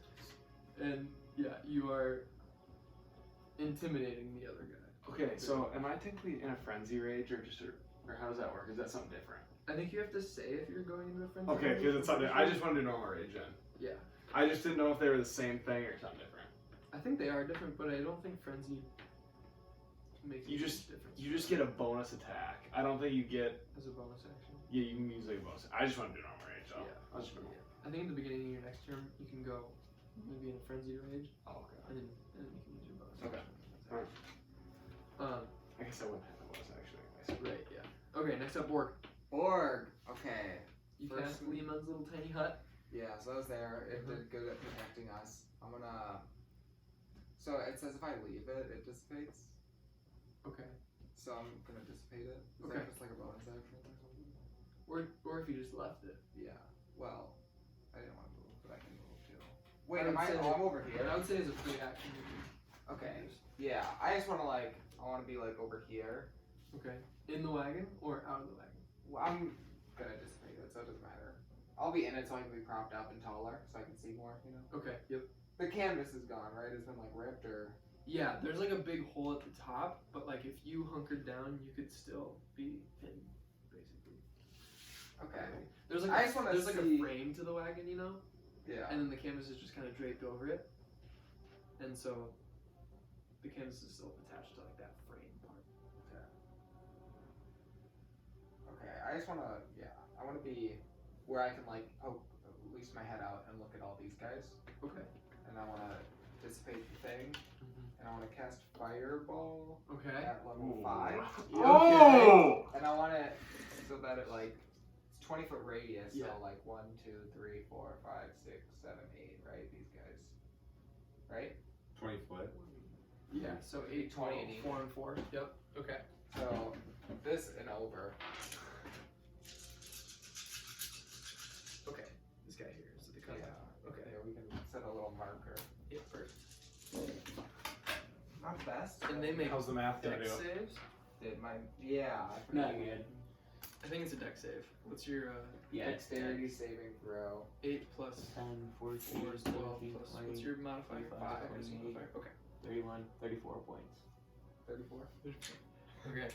And yeah, you are intimidating the other guy. Okay, so am I technically in a frenzy rage or how does that work? Is that something different? I think you have to say if you're going into a frenzy. Okay, because it's something. I just want to do normal rage then. Yeah. I just didn't know if they were the same thing or something different. I think they are different, but I don't think frenzy makes You a just difference. you just get a bonus attack. I don't think you get. As a bonus action. Yeah, you can use like a bonus. I just want to do normal rage. So Yeah. I'll just. I think at the beginning of your next turn, you can go maybe in a frenzy rage, Oh, okay. and then you can use your bonus. Okay. action. Alright. Um. I guess I wouldn't have a bonus action anyways. Right. Yeah. Okay. Next up, Borg. Borg. Okay. You First cast Lemon's little tiny hut. Yeah, so I was there. It did good at protecting us. I'm gonna. So it says if I leave it, it dissipates. Okay. So I'm gonna dissipate it. Is Okay. that just like a bonus action or something? Or if you just left it. Yeah. Well, I didn't want to move, but I can move too. I Wait, would am I? say Oh, I'm over here. I would say as a free action. You can Okay. use. Yeah, I just want to I want to be like over here. Okay. In the wagon or out of the wagon? Well, I'm gonna dissipate it, so it doesn't matter. I'll be in it so I can be propped up and taller, so I can see more. You know. Okay. Yep. The canvas is gone, right? It's been ripped or. Yeah, there's like a big hole at the top, but like if you hunkered down, you could still be in, basically. Okay. There's like I just wanna there's like a see- frame to the wagon, you know, Yeah. and then the canvas is just kind of draped over it, and so the canvas is still attached to like that frame part. Okay, I just wanna, I wanna be where I can poke at least my head out and look at all these guys. Okay. And I wanna dissipate the thing, and I wanna cast Fireball Okay. at level 5. Oh! And I want it so that it it's 20-foot radius, Yeah. so 1, 2, 3, 4, 5, 6, 7, 8, right? These guys. Right? 20 foot. Yeah. So 8, 20 12, and 4 and 4. Yep. Okay. So this and over. marker. It worked. Not best. And they make How's the math gonna dex do? saves. Did my I Not forget. good. I think it's a dex save. What's your Yeah. Dexterity saving throw. 8 plus 10, 14, 4 is 12 17, plus 20, what's your modifier? 25, 5 modifier. Okay. 31, 34 points. 34. Okay.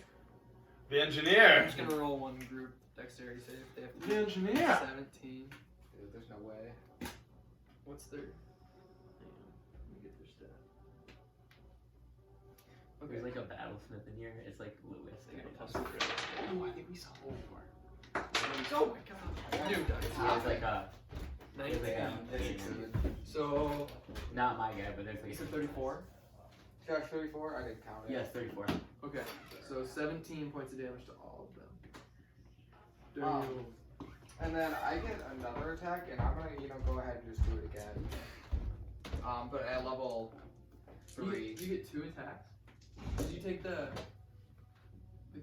The I'm engineer. just gonna roll one group dexterity save. They have to The engineer. 17. Dude, there's no way. What's their? Hang on. Let me get their stat. Okay. There's like a battlesmith in here. It's like Lewis. They get a kind plus of. 3. Oh, I think we saw more. Oh my god. New dice. Yeah, it's like a. 19. Yeah. So Not my guy, but there's like. you said 34. Josh, 34? I didn't count it. Yes, 34. Okay. So 17 points of damage to all of them. And then I get another attack, and I'm gonna, go ahead and just do it again. But at level 3. You get 2 attacks. Did you take the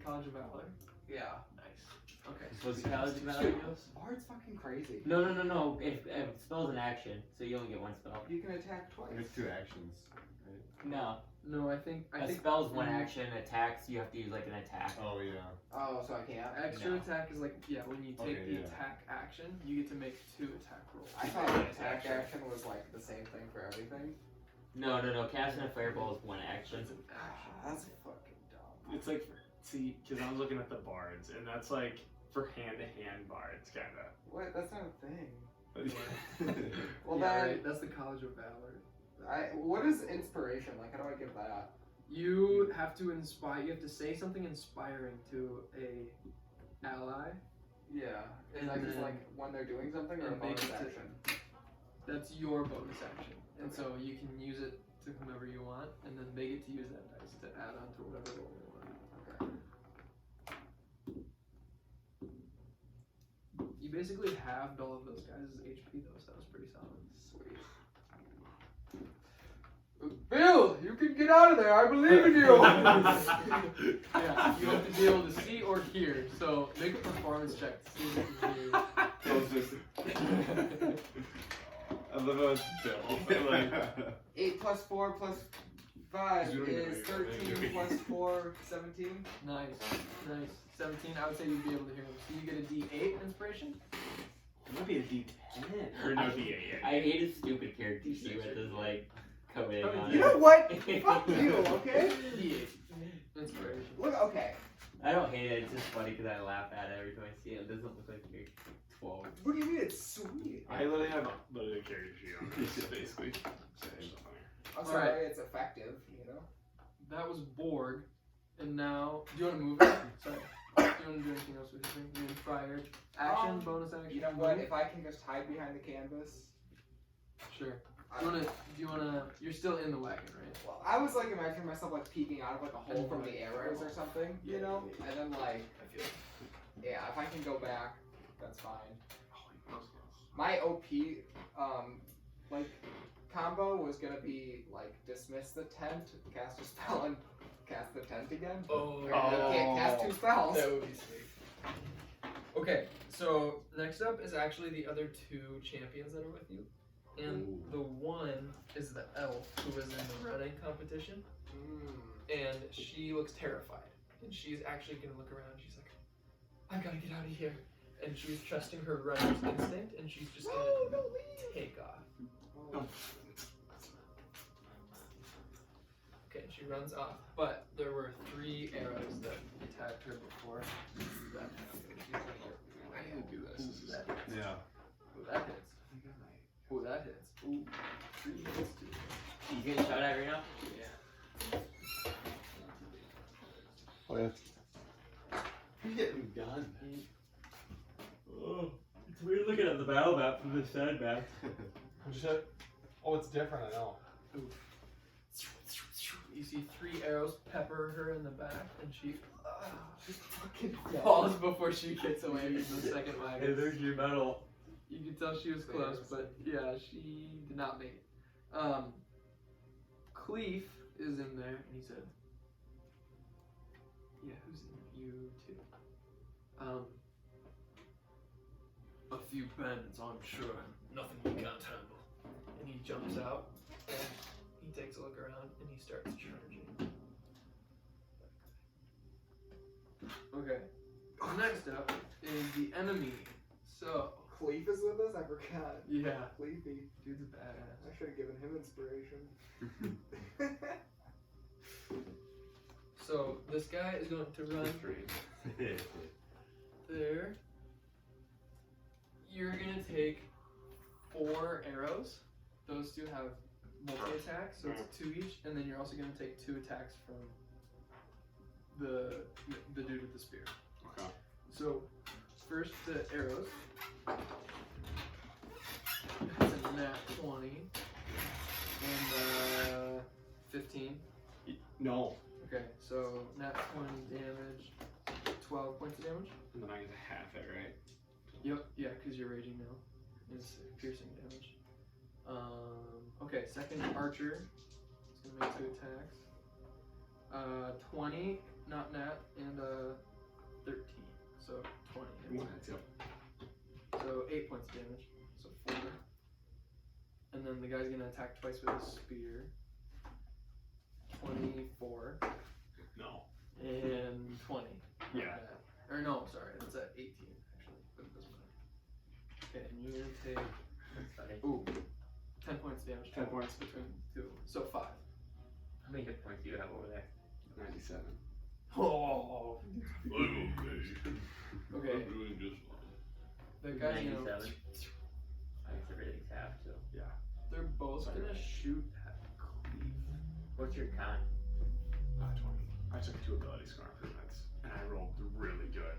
College of Valor? Yeah. Nice. Okay. Supposed to college value goes? Bard's fucking crazy. No. If spell's an action, so you only get one spell. You can attack twice. There's 2 actions. No. No, I think A spell's one action. Attacks, you have to use like an attack. Oh yeah. Oh, so I can't? extra No. attack is like when you take Okay, the yeah. attack action, you get to make 2 attack rolls. I thought an attack action was like the same thing for everything. No. Casting a fireball is one action. It's an action. That's fucking dumb. It's like, see, because I was looking at the bards, and that's like for hand-to-hand bards, kind What? That's not a thing. of. Well, Yeah, then, right, that's the College of Valor. what is inspiration? Like, how do I give that? You have to inspire. You have to say something inspiring to a ally. Yeah. Is And that just then- like when they're doing something or a and make bonus it to- action? That's your bonus action, and so you can use it to whomever you want, and then they get to use that dice to add on to whatever roll they want. Okay. You basically halved all of those guys' HP though, so that was pretty solid. Sweet. Bill, you can get out of there. I believe in you. Yeah, you have to be able to see or hear. So make a performance check to see if you can hear. I love how it's built. Like, 8 plus 4 plus 5 You don't even know is your 13 name. plus 4, 17. Nice. 17. I would say you'd be able to hear them. So you get a D8 inspiration. it might be a D10 or no D8. I hate his stupid character sheet with his like coding on You it. know what? Fuck you, okay? D8 inspiration. Look, okay. I don't hate it. It's just funny because I laugh at it every time I see it. It doesn't look like you're 12. What do you mean it's sweet? I literally have literally a character sheet on this, basically. So it's so funny. I'm All sorry, right. it's effective, That was Borg, and now do you want to move it? Sorry. Do you want to do anything else with your thing? You mean prior action, bonus action? You know what? move? If I can just hide behind the canvas. Sure. Do you wanna? You're still in the wagon, right? Well, I was like imagining myself like peeking out of like a hole from the arrows or something, you know? And then like, yeah, if I can go back, that's fine. My OP, like, combo was gonna be like dismiss the tent, cast a spell, and cast the tent again. Oh. I can't cast 2 spells. That would be sweet. Okay, so next up is actually the other 2 champions that are with you. And the one is the elf who was in the running competition. And she looks terrified. And she's actually gonna look around. She's like, I've gotta get out of here. And she's trusting her runner's instinct, and she's just gonna take off. Okay, she runs off. But there were 3 arrows that attacked her before that happened. I didn't do this. Ooh, that hits. Yeah. Ooh, that hits. Ooh, that hits. Ooh, 3 hits too. You getting shot at right now? Yeah. Oh yeah. You're getting done. Oh, it's weird looking at the battle map from this side, man. Oh, it's different, I know. You see 3 arrows pepper her in the back, and she Just fucking falls before she gets away from the second Hey, wagon. there's your medal. You can tell she was close, but yeah, she did not make it. Cleef is in there, and he said, yeah, who's in you too? A few bandits, I'm sure. Nothing we can't handle. and he jumps out, and he takes a look around, and he starts charging. Okay. Next up is the enemy. So. Cleef is with us? I forgot. Yeah. Cleefy. Dude's a badass. I should have given him inspiration. So this guy is going to run there. You're gonna take 4 arrows. Those 2 have multi-attack, so it's 2 each, and then you're also gonna take 2 attacks from the dude with the spear. Okay. So first the arrows. It's a nat 20 and 15. No. Okay, so nat 20 damage, 12 points of damage. And then I get to half it, right? Yep, yeah, because you're raging now. It's piercing damage. Okay, second archer. It's gonna make 2 attacks. 20, not nat, and 13. So 20 hits. Yep. So 8 points of damage. So 4. And then the guy's gonna attack twice with his spear. 24. No. And 20. Yeah. Or no, sorry, that's at 18 actually, but it doesn't matter. Okay, and you're gonna take 10 points of damage. 10 points. Between 2. So 5. How many hit points do you have over there? 97. Oh. I'm okay. Okay. I'm doing just fine. The guy's 97. gonna. I guess everything's half too. They're both gonna shoot at Cleve. What's your con? 20. I took 2 ability score improvements, and I rolled really good.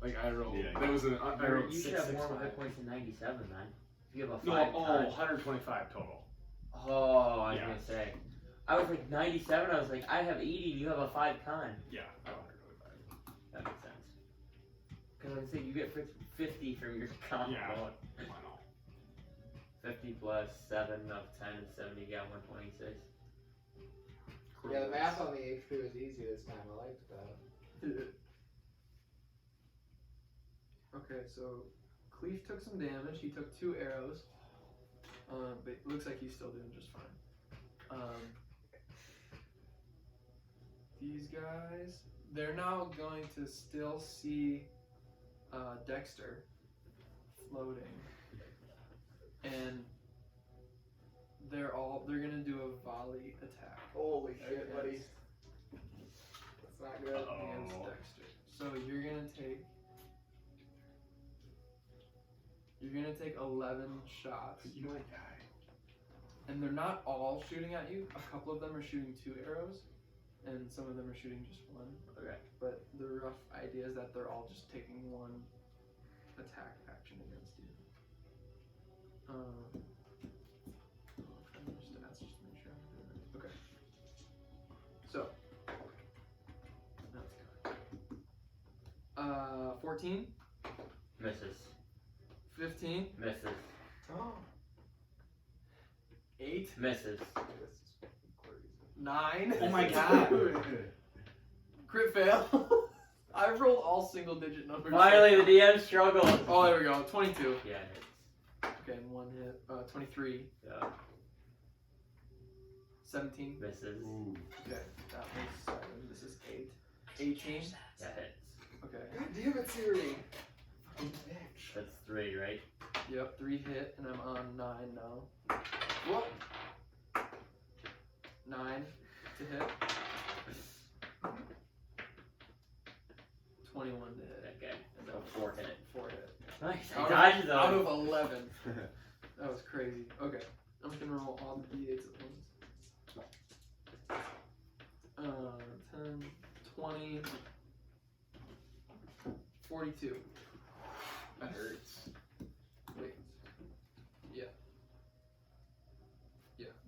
Like I rolled. Yeah, That was I rolled You should 6, have 6, more 5. hit points than 97, man. If you have a 5 No, con. 125 total. Oh, I was Yeah. gonna say. I was like 97. I was like, I have 80, and you have a 5 con. Yeah, I 125. That makes sense. Because I'm saying you get 50 from your con. Yeah. bonus. I know. 50 plus 7 of 10 is 70. You got 126. Yeah, the math on the HP was easy this time. I liked that. Okay, so Cleve took some damage. He took 2 arrows. But it looks like he's still doing just fine. These guys, they're now going to still see Dexter floating, and they're gonna do a volley attack. Holy shit, buddy. against- That's not good. Against Dexter. So you're gonna take 11 shots. You might die. And they're not all shooting at you. A couple of them are shooting 2 arrows, and some of them are shooting just 1. Okay. But the rough idea is that they're all just taking 1 attack action against you. Stats, just to make sure I'm doing it. Okay. So that's good. 14, Misses. 15, Misses. Oh. 8, Misses. This is fucking crazy. 9. Oh my god. Crit fail. I've rolled all single digit numbers. Finally, the DM struggled. Oh, there we go. 22. Yeah, it hits. Okay, and 1 hit. 23. Yeah. 17. Misses. Okay, that was 7. This is 8. 18. That hits. Okay. God damn it, Siri. Fucking bitch. That's 3, right? Yep, 3 hit, and I'm on 9 now. Whoop. 9 to hit. 21 to hit. Okay. And So then 4 hit. 4 hit. Nice. I Out dodged out them. of 11. That was crazy. Okay, I'm just gonna roll all the d8s at once. 10, 20, 42. That hurts. Wait. Yeah.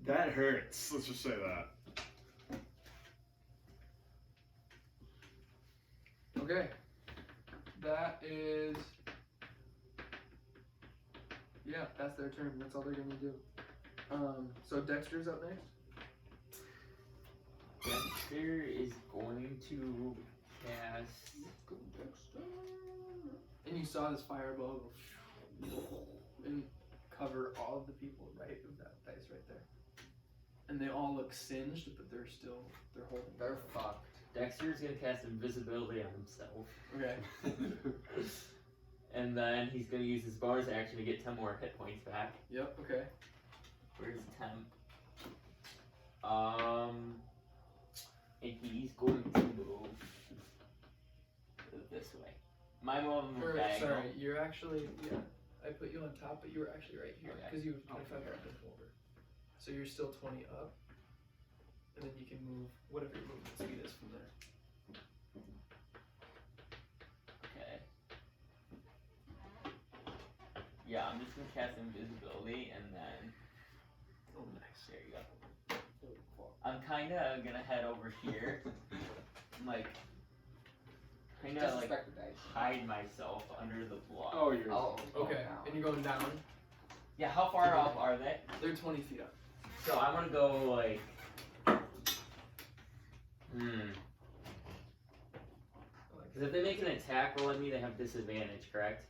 That hurts. Let's just say that. Okay. That is. Yeah, that's their turn. That's all they're gonna do. So Dexter's up next. Dexter is going to cast. And you saw this fireball go and cover all all of the people right of that dice right there. And they all look singed, but they're holding. They're fucked. Dexter's gonna cast invisibility on himself. Okay. And then he's gonna use his bonus action to get 10 more hit points back. Yep. Okay. Where's temp? And he's going to move this way. My move diagonal. Sorry, you're actually I put you on top, but you were actually right here Okay. because you have 25 over. So you're still 20 up, and then you can move whatever your movement speed is from there. Okay. Yeah, I'm just gonna cast invisibility and then. Oh, nice. There you go. I'm kinda gonna head over here, like, kinda like Disrespect the dice. hide myself under the block. Oh, you're. Okay, down. and you're going down. Yeah, how far off are they? They're 20 feet up. So I wanna go like. Because if they make an attack roll at me, they have disadvantage, correct?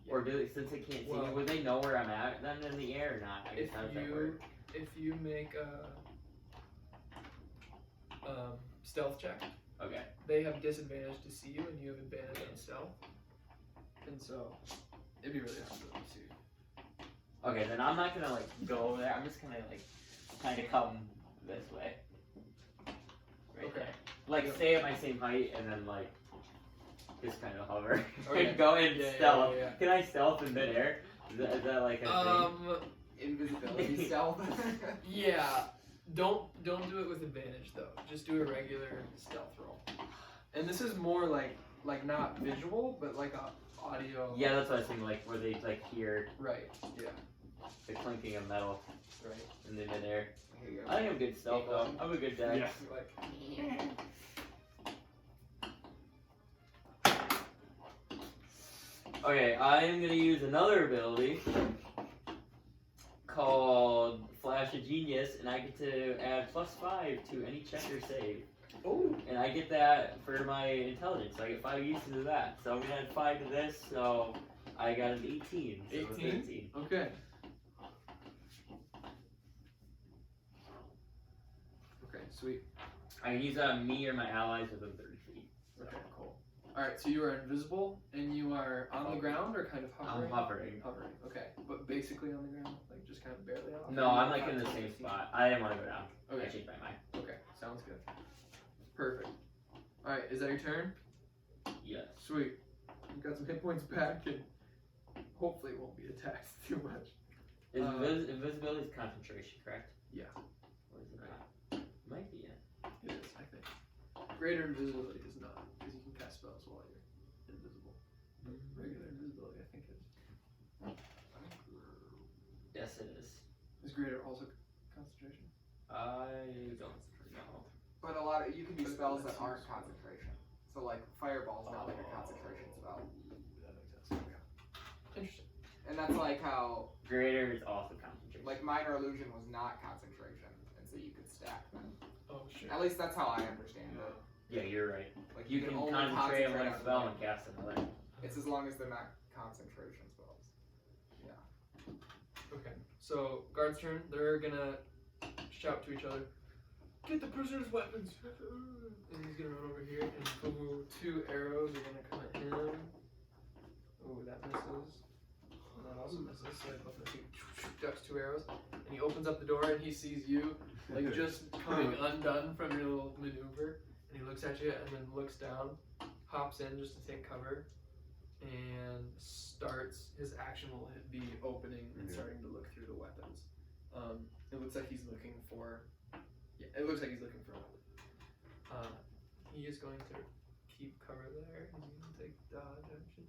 Or do they, since they can't see me, Well- would they know where I'm at then in the air or not? I guess how does that work? If you make a stealth check, Okay. they have disadvantage to see you, and you have advantage on stealth. And so, it'd be really hard for them to see you. Okay, then I'm not gonna like go over there. I'm just gonna like kind of come this way. Right Okay. there. Like stay at my same height and then like just kind of hover. Okay. Go in Yeah, stealth. yeah. Can I stealth in midair? Is that like a thing? Invisibility stealth. Yeah. Don't do it with advantage though. Just do a regular stealth roll. And this is more like not visual, but like a audio. Yeah, that's what I was thinking. Like where they like hear Right. Yeah. the clinking of metal Right. in the midair. Here you go. I think I'm good stealth though. I'm a good dex. Yeah. Like. Okay, I'm gonna use another ability called Flash of Genius, and I get to add +5 to any check or save. Oh. And I get that for my intelligence, so I get 5 uses of that. So I'm gonna add 5 to this, so I got an 18. So 18? 13. Okay. Okay. Sweet. I can use that on me or my allies within 30 feet. Okay. Cool. All right. So you are invisible, and you are on the ground, or kind of hovering. I'm hovering. Hovering. Okay. But basically on the ground, like just kind of barely off. No, I'm like in the same spot. I didn't want to go down. Okay. I changed my mind. Okay. Sounds good. Perfect. All right. Is that your turn? Yes. Sweet. You got some hit points back, and hopefully it won't be attacked too much. Is invisibility is concentration, correct? Yeah. Or is it not? Might be, yeah. It is, I think. Greater invisibility is not, because you can cast spells while you're invisible. Regular invisibility, I think, is. Yes, it is. Is greater also concentration? I don't know. But a lot of you can do spells that aren't concentration. So like fireball's not like a concentration spell. That makes sense. Okay. Interesting. And that's like how Greater is also concentration. like minor illusion was not concentration, and so you could stack them. Oh, shit. At least that's how I understand it. Yeah, you're right. Like You can only concentrate on one on spell one. and cast another. It's as long as they're not concentration spells. Okay. So, guard's turn. They're gonna shout to each other, "Get the prisoner's weapons!" And he's gonna run over here, and boom, 2 arrows are gonna come at him. Oh, that misses. And that also misses. So both of them ducks 2 arrows, and he opens up the door, and he sees you, like just coming undone from your little maneuver, and he looks at you, and then looks down, hops in just to take cover, and starts. His action will be opening and starting to look through the weapons. It looks like he's looking for. Yeah, it looks like he's looking for a weapon. He is going to keep cover there. He's going to take dodge action,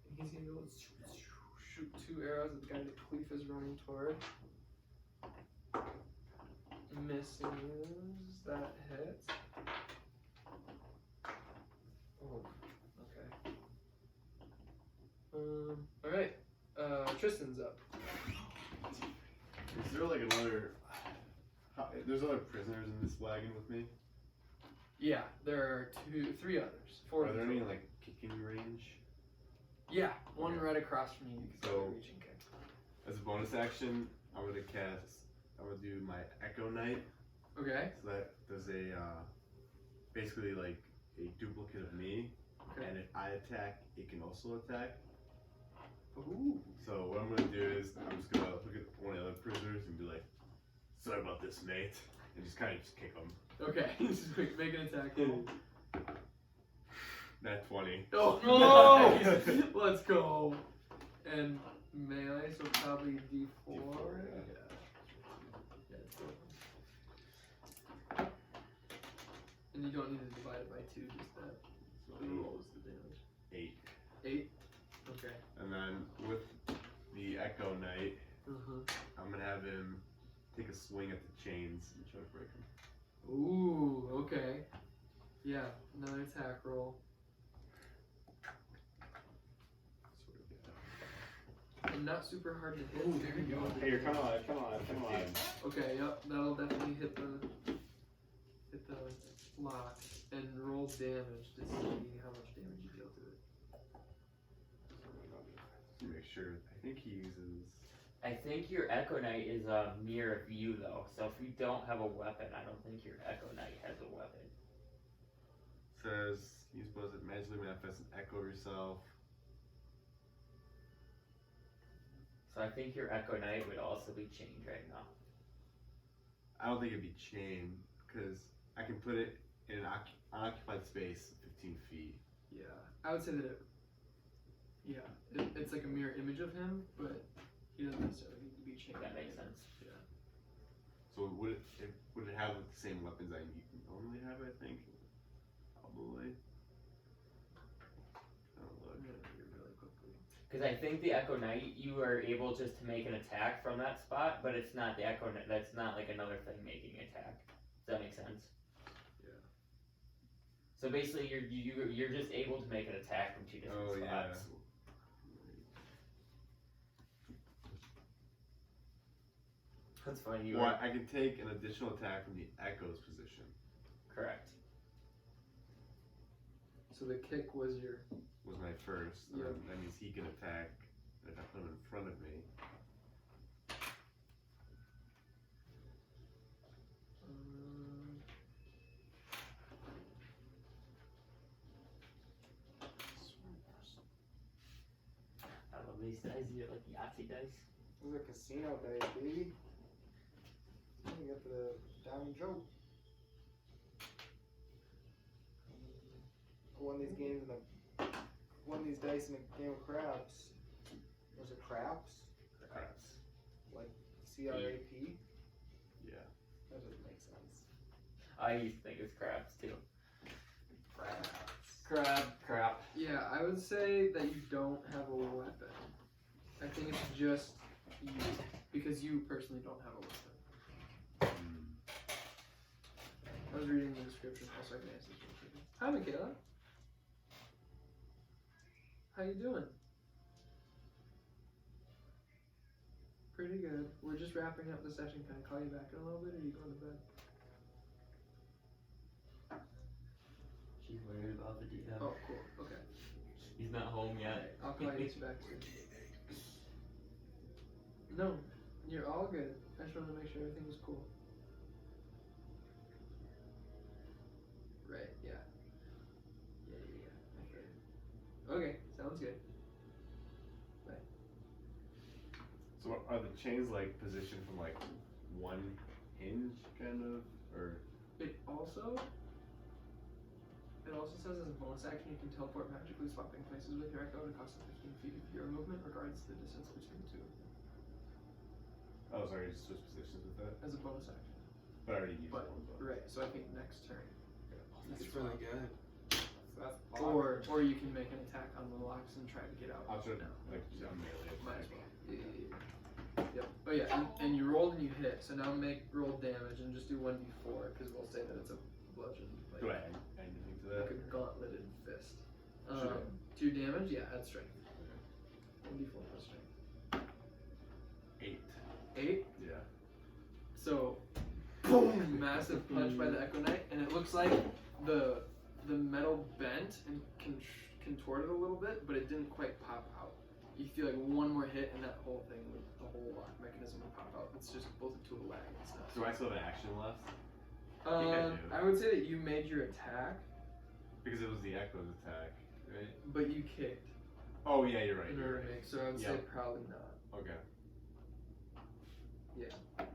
and he's going to go shoot 2 arrows at the guy that Cleef is running toward. Misses. That hits. Oh, okay. All right. Tristan's up. Is there like another? There's other prisoners in this wagon with me. Yeah, there are 3 others. 4 Are of there them. any like kicking range? Yeah, one Okay. right across from you. You can So- so, reach and kick. As a bonus action, I'm gonna do my Echo Knight. Okay. So that does a basically like a duplicate of me, and if I attack, it can also attack. Ooh. So what I'm gonna do is I'm just gonna look at one of the other prisoners and be like, "Sorry about this, mate," and just kind of just kick him. Okay. Just make an attack roll. Nat 20. Oh no! Let's go. And melee, so probably D4. Yeah. Yeah, it's cool. And you don't need to divide it by 2, just that. So What was the damage? 8. 8? Okay. And then with the Echo Knight, Uh-huh. I'm gonna have him take a swing at the chains and try to break them. Ooh, okay. Yeah, another attack roll. And not super hard to hit. Ooh, there you go. Hey, you're kind of alive. Come on. Okay, yep, that'll definitely hit the lock and roll damage to see how much damage you deal to it. Make sure. I think he uses. I think your Echo Knight is a mirror of you though, so if you don't have a weapon, I don't think your Echo Knight has a weapon. Says use bows that magically manifest and echo yourself. So I think your Echo Knight would also be chained right now. I don't think it'd be chained because I can put it in an unoccupied space 15 feet. Yeah, I would say that it's like a mirror image of him, but he doesn't necessarily need to be chained. That makes sense. Yeah. So would it have the same weapons I normally have? I think probably. I'm gonna do it really quickly. Because I think the Echo Knight, you are able just to make an attack from that spot, but it's not the Echo Knight. That's not like another thing making an attack. Does that make sense? Yeah. So basically, you're just able to make an attack from 2 different spots. That's funny. Well, I can take an additional attack from the Echo's position. Correct. So the kick was my first. And Yep. That means he can attack if I put him in front of me. I love these dice. These are like Yahtzee dice. Those are casino dice, baby. You get the diamond joke. I won these games won these dice in a game of craps. Was it craps? Craps. Like C-R-A-P? Yeah. That doesn't make sense. I used to think it's crabs too. Craps. Crap. Yeah, I would say that you don't have a weapon. I think it's just you, because you personally don't have a weapon. I was reading the description, also I can answer this question. Hi, Michaela. How you doing? Pretty good. We're just wrapping up the session. Can I call you back in a little bit, or are you going to bed? She's worried about the DM. Oh, cool. Okay. He's not home yet. I'll call you back soon. No, you're all good. I just wanted to make sure everything was cool. Right, yeah. Okay, sounds good. Bye. So are the chains like positioned from like one hinge kind of, or? It also says as a bonus action you can teleport magically, swapping places with your echo at a cost of 15 feet if your movement regards the distance between the two. Oh, sorry, just switch positions with that. As a bonus action. But I already used But, one. right, so I think next turn. That's you can really swap. good. So that's Or you can make an attack on the locks and try to get out. I'll try to now. like do a melee Might as attack. well. Yep. Oh yeah, and you rolled and you hit. So now roll damage and just do 1d4 because we'll say that it's a bludgeon. Like, Do I add anything to like that? a gauntleted fist. Sure. 2 damage, yeah, add strength. 1d4 plus strength. 8. 8. Yeah. So, boom! Massive punch by the Echo Knight, and it looks like the metal bent and contorted a little bit, but it didn't quite pop out. You feel like one more hit, and the whole mechanism will pop out. It's just both to a lag and stuff. Do I still have an action left? I do. I would say that you made your attack, Because it was the Echo's attack, right? but you kicked. Oh yeah, you're right. In You're order to right. make, so I would say probably not. Okay. Yeah.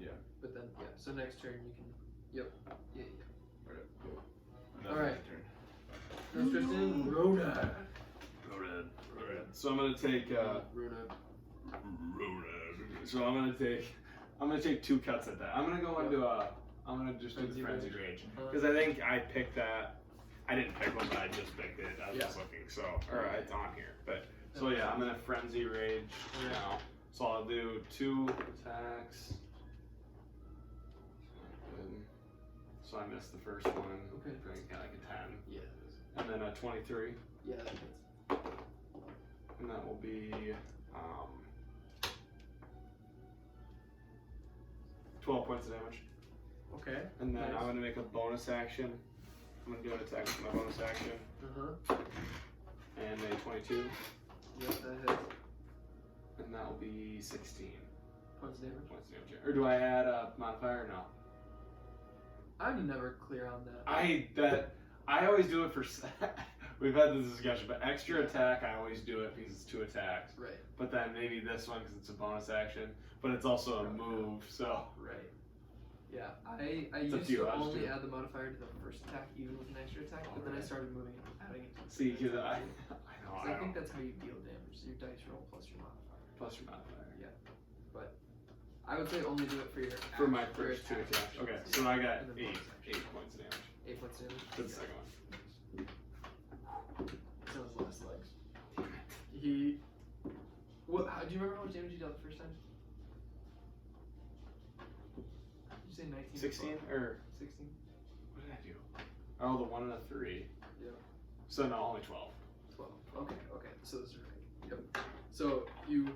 Yeah. But then, yeah. So next turn you can. Yep. Yeah. That's Alright. my turn. That's Tristan. Ronan. Ronan. So I'm gonna take Ronan. So I'm gonna take 2 cuts at that. I'm gonna go into I'm gonna just do the frenzy rage because I think I picked that. I didn't pick one, but I just picked it. I was just looking. So it's on here. But so yeah, I'm gonna frenzy rage now. So I'll do 2 attacks. So I missed the first one. Okay. I think like a 10. Yeah. And then a 23. Yeah. That hits. And that will be 12 points of damage. Okay. And then Nice. I'm gonna make a bonus action. I'm gonna do an attack with my bonus action. And a 22. Yep, that hits. And that will be 16 Points of damage. points of damage. Or do I add a modifier or no? I'm never clear on that. I always do it for. We've had this discussion, but extra attack I always do it because it's 2 attacks. Right. But then maybe this one because it's a bonus action, but it's also a move. So. Right. Yeah, I It's up used to you, to I just only do it. add the modifier to the first attack, even with an extra attack, but then I started adding it to the See, second because attack. I know. So I think that's how you deal damage. Your dice roll plus your modifier. Plus your modifier. Yeah. But I would say only do it for your For my act- your first 2 attack attacks. actions. Okay, so I got And then 8 bonus action. points of damage 8 points of damage. to the second one. So his last legs. He. What? How, do you remember how much damage he dealt the first time? Did you say 19? 16 or 16. what did I do? Oh, the 1 and a 3. Yeah. So no, only 12. 12. Okay. So this is right. Yep. So you.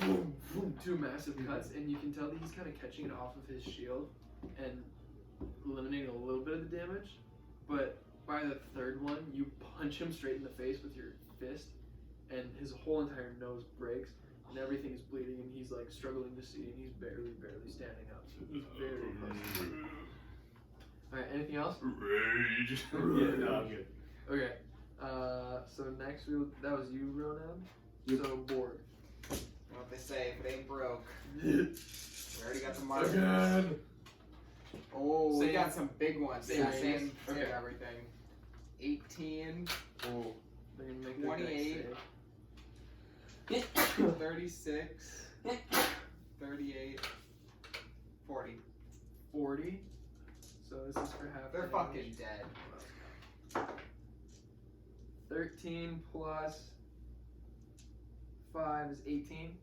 Boom, boom, 2 massive cuts, and you can tell that he's kind of catching it off of his shield and eliminating a little bit of the damage. But by the third one, you punch him straight in the face with your fist, and his whole entire nose breaks, and everything is bleeding, and he's like struggling to see, and he's barely standing up. So he's very close. Alright, anything else? Rage. Yeah, no, I'm good. Okay. So next that was you, Ronan. Yep. So Borg. You know what they say, if it ain't broke. We already got the markers. Again. Oh, we Same. got some big ones. Same Yeah, range. same Okay. everything. 18, Oh, They're gonna make their 28. dex save. 36, 38, 40. 40. So this is for half. They're damage. fucking dead. 13 plus 5 is 18.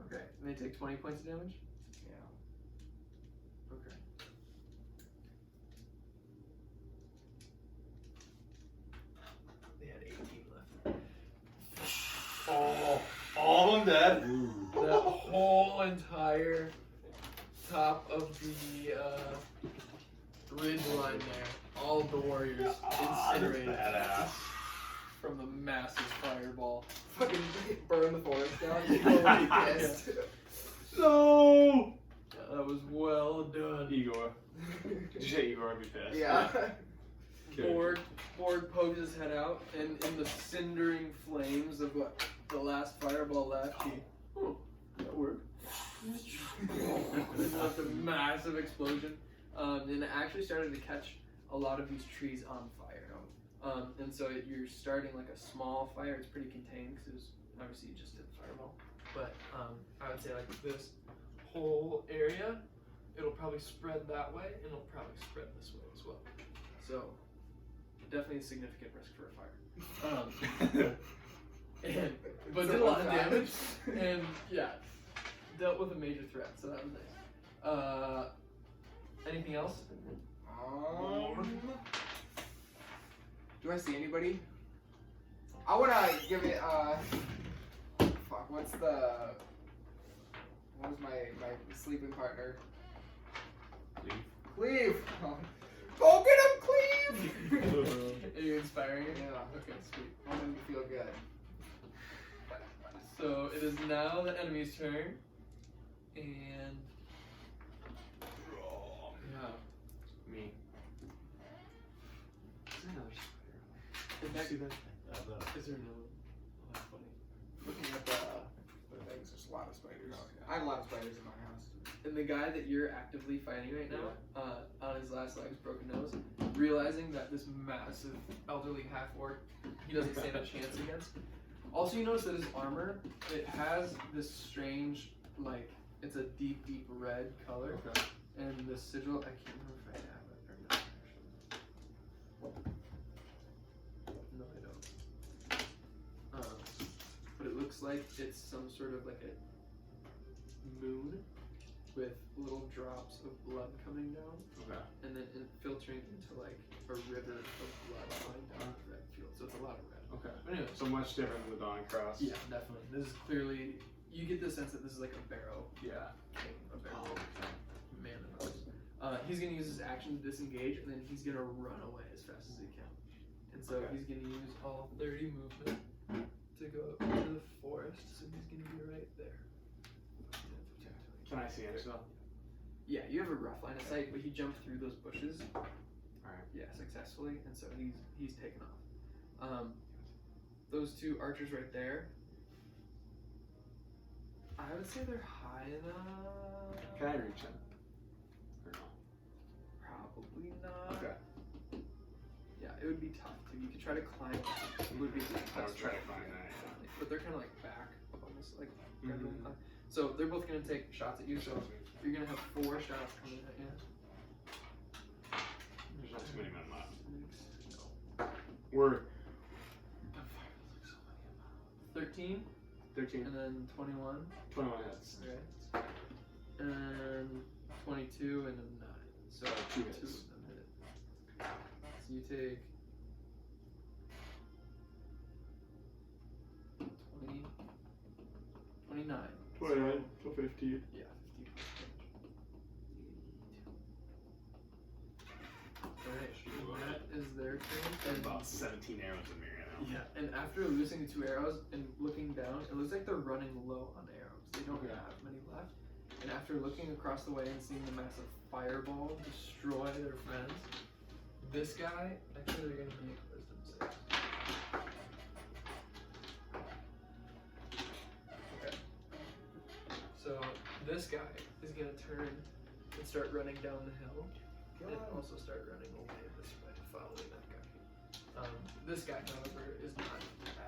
Okay. And they take 20 points of damage? Yeah. Okay. They had 18 left. all of them dead. The whole entire top of the ridge line there, all of the warriors incinerated from the massive fireball. Fucking burn the forest down. Yeah. You're pissed. No. Yeah, that was well done. Igor. Did you say Igor would be pissed? Yeah. Borg pokes his head out, and in the cindering flames of what the last fireball left, he, that worked. It left a massive explosion, and it actually started to catch a lot of these trees on fire. And so you're starting like a small fire. It's pretty contained because it was obviously you just did the fireball. But I would say like this whole area, it'll probably spread that way, and it'll probably spread this way as well. So definitely a significant risk for a fire. But did a lot of damage, and yeah, dealt with a major threat. So that was nice. Anything else? Do I see anybody? I wanna give it, fuck, what was my sleeping partner? Cleve! Go get him, Cleve! Are you inspiring it? Yeah. Okay, sweet. I want him to feel good. So it is now the enemy's turn. And yeah, Me. Is there another spider? in fact, See that? is there no? Oh, that's funny. Looking at the things, there's a lot of spiders. I have a lot of spiders in my house. And the guy that you're actively fighting right now, on his last legs, broken nose, realizing that this massive elderly half orc, he doesn't stand a chance against. Also, you notice that his armor, it has this strange, like, it's a deep, deep red color. Okay. And the sigil, I can't remember if I have it or not, actually. No, I don't. But it looks like it's some sort of like a moon with little drops of blood coming down, Okay. and then filtering into like a river of blood going down the red field. So it's a lot of red. Okay. But anyway, So much different than the Dawn Cross. yeah, definitely. This is clearly, you get the sense that this is like a barrow Yeah. king, a barrow Oh, man of horse. He's gonna use his action to disengage, and then he's gonna run away as fast as he can. And so Okay. he's gonna use all 30 movement to go into the forest. So he's gonna be right there. Can I see it still? Yeah, you have a rough line of sight, but he jumped through those bushes. Alright. Yeah, successfully, and so he's taken off. Those two archers right there, I would say they're high enough. Can I reach him? Or no? Probably not. Okay. Yeah, it would be tough too. You could try to climb. It would be the I best would try way to find that. But they're kind of like back, almost like. Mhm. So they're both gonna take shots at you. So you're gonna have 4 shots coming at you. There's not too many men left. No. We're 13, 13, and then 21. 21 hits. Okay. And 22 and a 9. So 2 2 hits. of them hit. So you take 20, 29. 29 to 15. Yeah, 50. Alright, that is their turn. There's about 17 arrows in me right now. Yeah, and after losing the 2 arrows and looking down, it looks like they're running low on arrows. They don't Okay. have many left. And after looking across the way and seeing the massive fireball destroy their friends, this guy, actually they're gonna make wisdom saves. Okay. So this guy is gonna turn and start running down the hill, and also start running away this way, following that guy. This guy, however, is not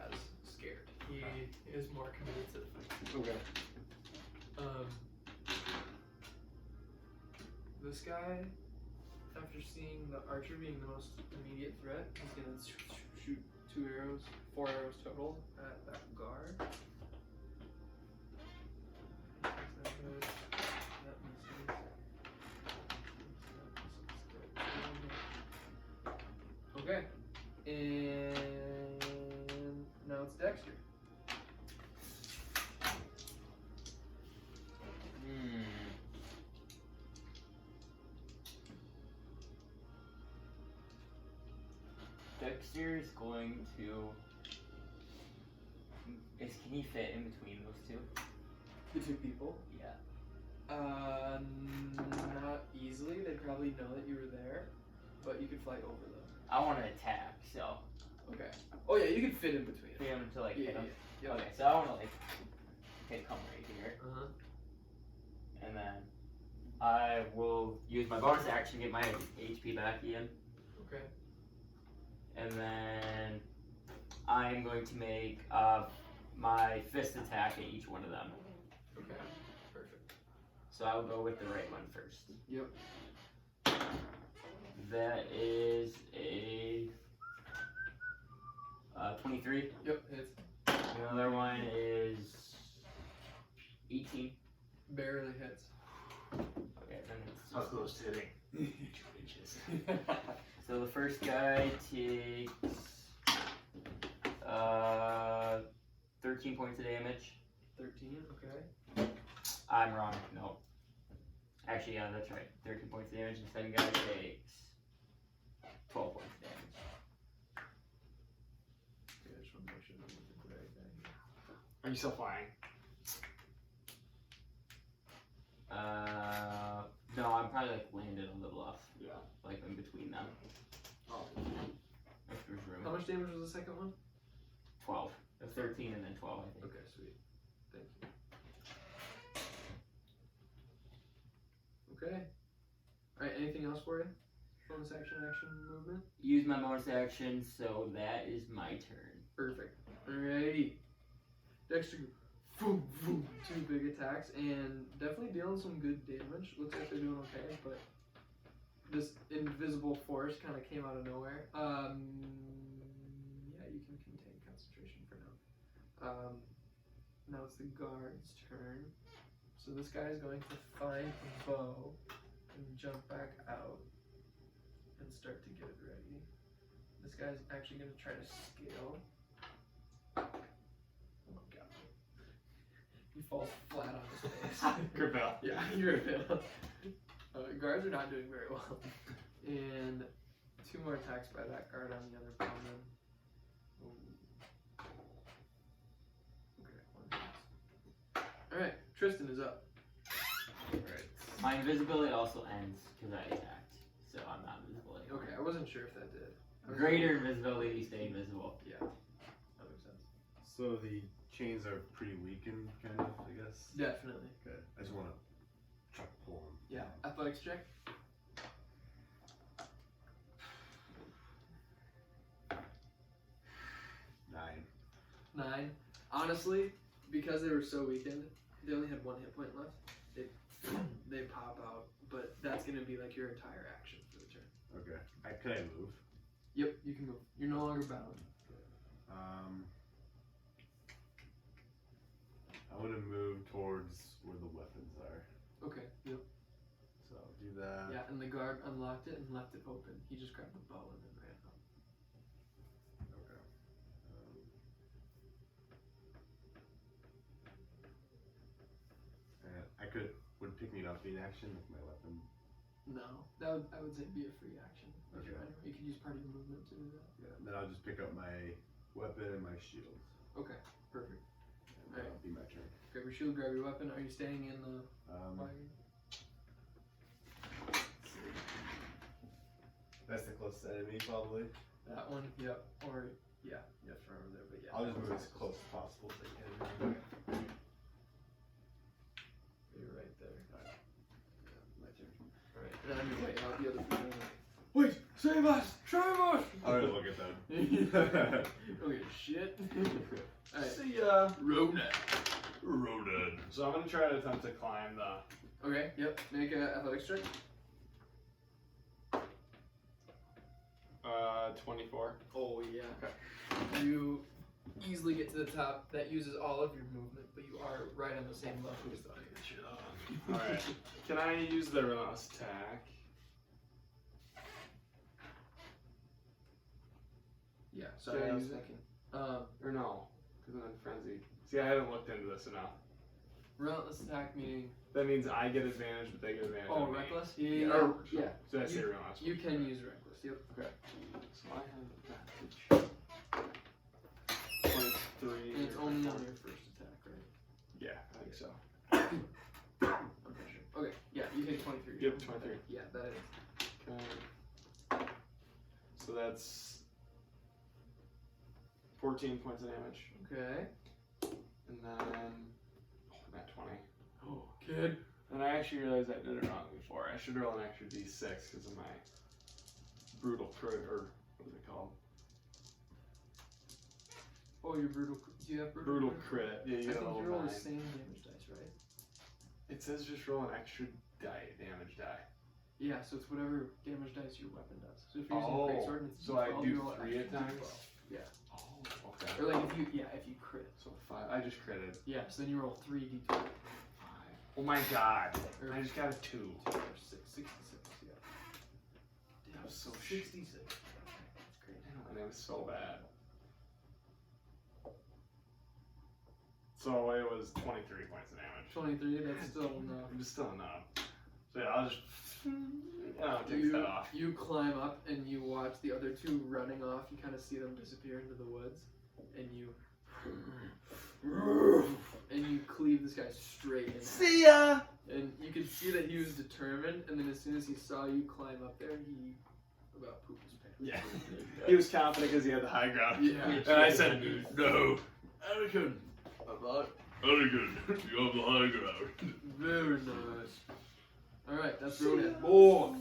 as scared. He is more committed to the fight. Okay. This guy, after seeing the archer being the most immediate threat, is gonna shoot 4 arrows total at that guard. Okay, and now it's Dexter. Dexter's going to. Can he fit in between those two? The 2 people? Yeah. Not easily. They probably know that you were there, but you could fly over them. I want to attack, so. Okay. Oh yeah, you can fit in between. For him to like Yeah, hit him. yeah. Okay, so I want to like come right here, and then I will use my bonus action to get my HP back again. Okay. And then I'm going to make my fist attack at each one of them. Okay. Perfect. So I'll go with the right one first. Yep. That is a 23. Yep. Hits. The other one is 18. Barely hits. Okay, then it's How close to hitting? 2 inches. So the first guy takes 13 points of damage. 13. Okay. I'm wrong. No. Actually, yeah, that's right. 13 points of damage. The second guy takes 12 points of damage. Okay, I just want to make sure that I'm the right guy here. Are you still flying? probably like landed a little off, Yeah. like in between them. Oh. If there's room. How much damage was the second one? 12. 13 and then 12, I think. Okay, sweet. Thank you. Okay. Alright, anything else for you? Bonus action, movement? Use my bonus action, so that is my turn. Perfect. Alrighty. Dexter, boom, boom, 2 big attacks, and definitely dealing some good damage. Looks like they're doing okay, but this invisible force kind of came out of nowhere. Yeah, you can contain concentration for now. Now it's the guard's turn. So this guy is going to find a bow and jump back out and start to get it ready. This guy's actually going to try to scale. Oh my god. He falls flat on his face. Good bell. Yeah, you're a fail. Guards are not doing very well. And 2 more attacks by that guard on the other paladin. Okay, 1 hit. Alright, Tristan is up. Alright. My invisibility also ends because I attacked, so I'm not invisible anymore. Okay, I wasn't sure if that did. Greater invisibility, stay invisible. Yeah, that makes sense. So the chains are pretty weakened, kind of, I guess? Definitely. Okay. I just want to try to pull them. Yeah, athletics check. Nine. Honestly, because they were so weakened, they only had 1 hit point left. They pop out, but that's gonna be like your entire action for the turn. Okay. Can I move? Yep, you can move. You're no longer bound. I want to move towards where the weapons are. Okay. Yep. So I'll do that. Yeah, and the guard unlocked it and left it open. He just grabbed the bow and then ran up. Okay. And would picking it up be an action with my weapon? No, I would say be a free action. If you're anywhere. You could use part of your movement to do that. Yeah. Then I'll just pick up my weapon and my shield. Okay, perfect. And that'll be my turn. Grab your shield, grab your weapon. Are you staying in the wagon? That's the closest enemy, probably. That one, yep. Or, yeah, you have to run over there, but yeah. I'll just move as close as possible as I can. Okay. You're right there. Alright. Yeah, my turn. Alright, and on your way out, the other people are like, wait, save us! Save us! I'll already look at them. Okay, shit. Alright. See ya. Ronan. Ronan. So I'm gonna try to attempt to climb the. Okay, yep. Make a athletics check. 24. Oh, yeah. Okay. You easily get to the top. That uses all of your movement, but you are right on the same level as the other. Alright. Can I use the relentless attack? Yeah, sorry, Can I I was use it? thinking. Or no? Because I'm in frenzy. See, I haven't looked into this enough. Relentless attack meaning. That means I get advantage, but they get advantage. Oh, on me. reckless? Or, Yeah. Did I say relentless? You can use reckless, yep. Okay. So I have advantage. 23. And it's only on your first attack, right? Yeah, I think so. Okay, sure. Okay, yeah, you hit 23. Yep, 23. Yeah, that is. Okay. So that's 14 points of damage. Okay. And then I'm at 20. Oh, kid. And I actually realized I did it wrong before. I should roll an extra d6 because of my brutal crit, or what is it called? Oh, your brutal. Do you have Brutal crit. Yeah, I you think got a you level roll 9. the same damage dice, right? It says just roll an extra damage die. Yeah, so it's whatever damage dice your weapon does. So if you're using a greatsword and it's so D12, I you do roll 3 extra attacks? D12. Yeah. Oh, okay. Or like if you crit. So 5. I just critted. Yeah, so then you roll 3 d12. 5. Oh my god. Or I just got a 2. 2 or 6, 66, yeah. That was so 66. That's great. And it was so bad. So it was 23 points of damage. 23, that's still enough. Just still enough. So yeah, I'll just take that off. You climb up and you watch the other 2 running off. You kind of see them disappear into the woods, and you cleave this guy straight in. See ya! And you can could see that he was determined, and then as soon as he saw you climb up there, he about pooped his pants. Yeah. He was confident because he had the high ground. Yeah. And I said, no, Anakin. Anakin, you have the high ground. Very nice. Alright, that's Ronan. Oh!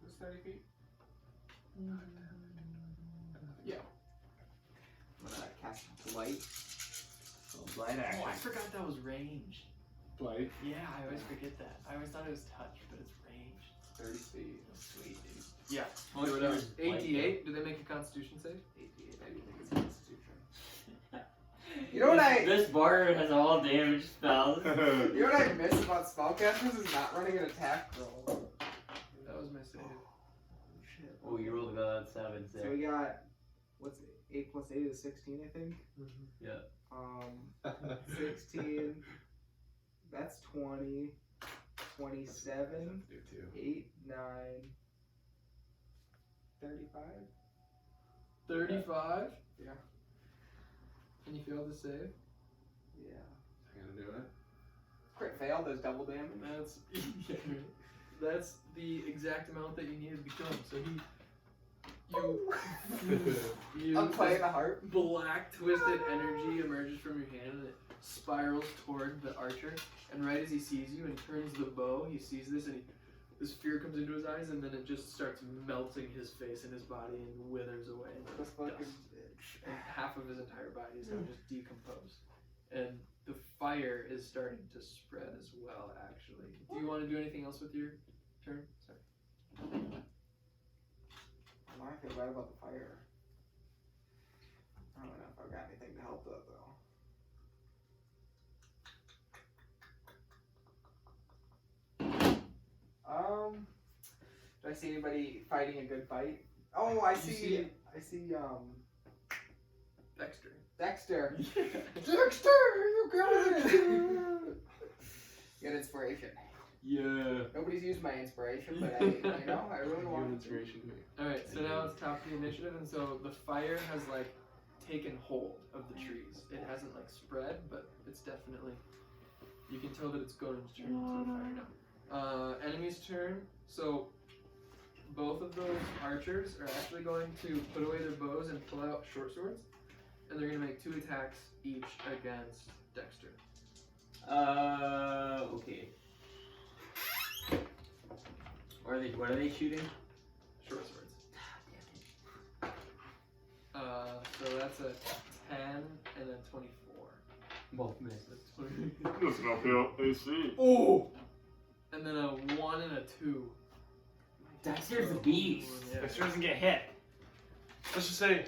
Who's 30 feet? Yeah. I'm gonna cast Blight. Blight action. Oh, I forgot that was range. Blight. Yeah, I always forget that. I always thought it was touch, but it's range. 30 feet. Oh, sweet, dude. Yeah. Well, Do it it up. was Blight, 88. Do they make a constitution save? 88. I do think it's Constitution. You know what I? This bard has all damage spells. You know what I miss about spellcasters is not running an attack roll. That was my save. Shit. Oh, you rolled about 7, So 6. we got what's 8 plus 8 is 16, I think. Yeah. 16. That's 20. 27. 8, 9. 35. 35? Yeah. And you failed to save? Yeah. I'm gonna do it. Crit fail does double damage. That's the exact amount that you need to become. So you I'm playing a harp. black twisted energy emerges from your hand and it spirals toward the archer. And right as he sees you and turns the bow, he sees this and this fear comes into his eyes, and then it just starts melting his face and his body and withers away. This fucking Dust. bitch. And half of his entire body is now just decomposed. And the fire is starting to spread as well, actually. Do you want to do anything else with your turn? Sorry. I feel bad about the fire. I don't know if I've got anything to help that though. Do I see anybody fighting a good fight? Oh, I see. Dexter. Dexter. Dexter, you got it. Get inspiration. Yeah. Nobody's used my inspiration, but I really want to. Inspiration to me. Alright, so now it's top of the initiative, and so the fire has like taken hold of the trees. It hasn't like spread, but it's definitely, you can tell that it's going to turn into a fire now. Enemy's turn. So both of those archers are actually going to put away their bows and pull out short swords, and they're going to make 2 attacks each against Dexter. Okay. What are they shooting? Short swords. So that's a 10 and a 24. Both misses. That's an uphill AC. Oh! And then a 1 and a 2. Dexter's a beast. Yeah. Dexter doesn't get hit. Let's just say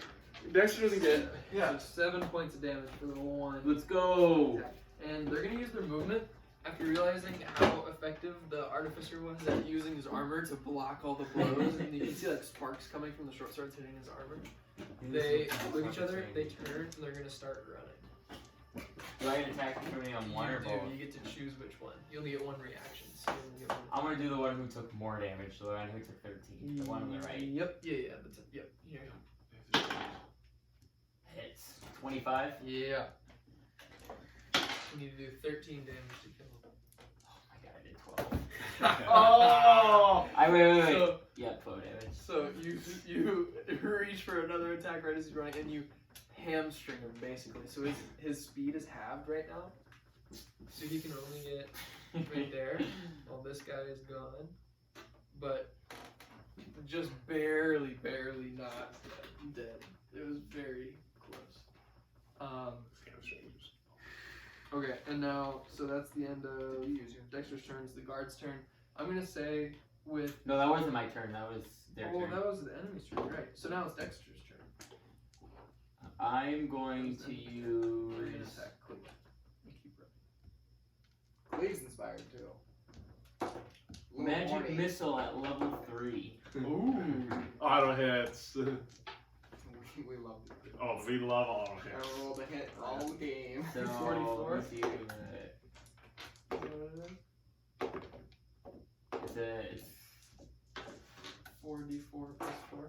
Dexter doesn't get. So 7 points of damage for the 1. Let's go. attack. And they're gonna use their movement after realizing how effective the artificer was at using his armor to block all the blows. And you can see like sparks coming from the short swords hitting his armor. They look at each other, they turn, and they're gonna start running. Do I get attack opportunity on one or You both? do. You get to choose which one. You only get 1 reaction. So you only get 1. I'm gonna do the one who took more damage, so the one who took 13. The one on the right. Yep. Yeah. Yep. Here you go. Hits. 25. Yeah. You need to do 13 damage to kill him. Oh my god, I did 12. Oh! Wait. So, Yeah, 12 damage. so you reach for another attack right as he's running, and you hamstring him basically. So his speed is halved right now. So he can only get right there while this guy is gone. But just barely not dead. It was very close. Okay, and now, so that's the end of Dexter's turn. It's the guard's turn. I'm gonna say with. No, that wasn't my turn. That was their Oh, turn. that was the enemy's turn, right? So now it's Dexter's turn. I'm going to use. We're gonna attack Cleve. And keep running. Cleve's inspired too. Little Magic horny. Missile at level 3. Ooh. Auto hits. We love it. Oh, we love auto hits. I rolled a hit all the game. So, 44? let me see. It's 4d4 plus 4.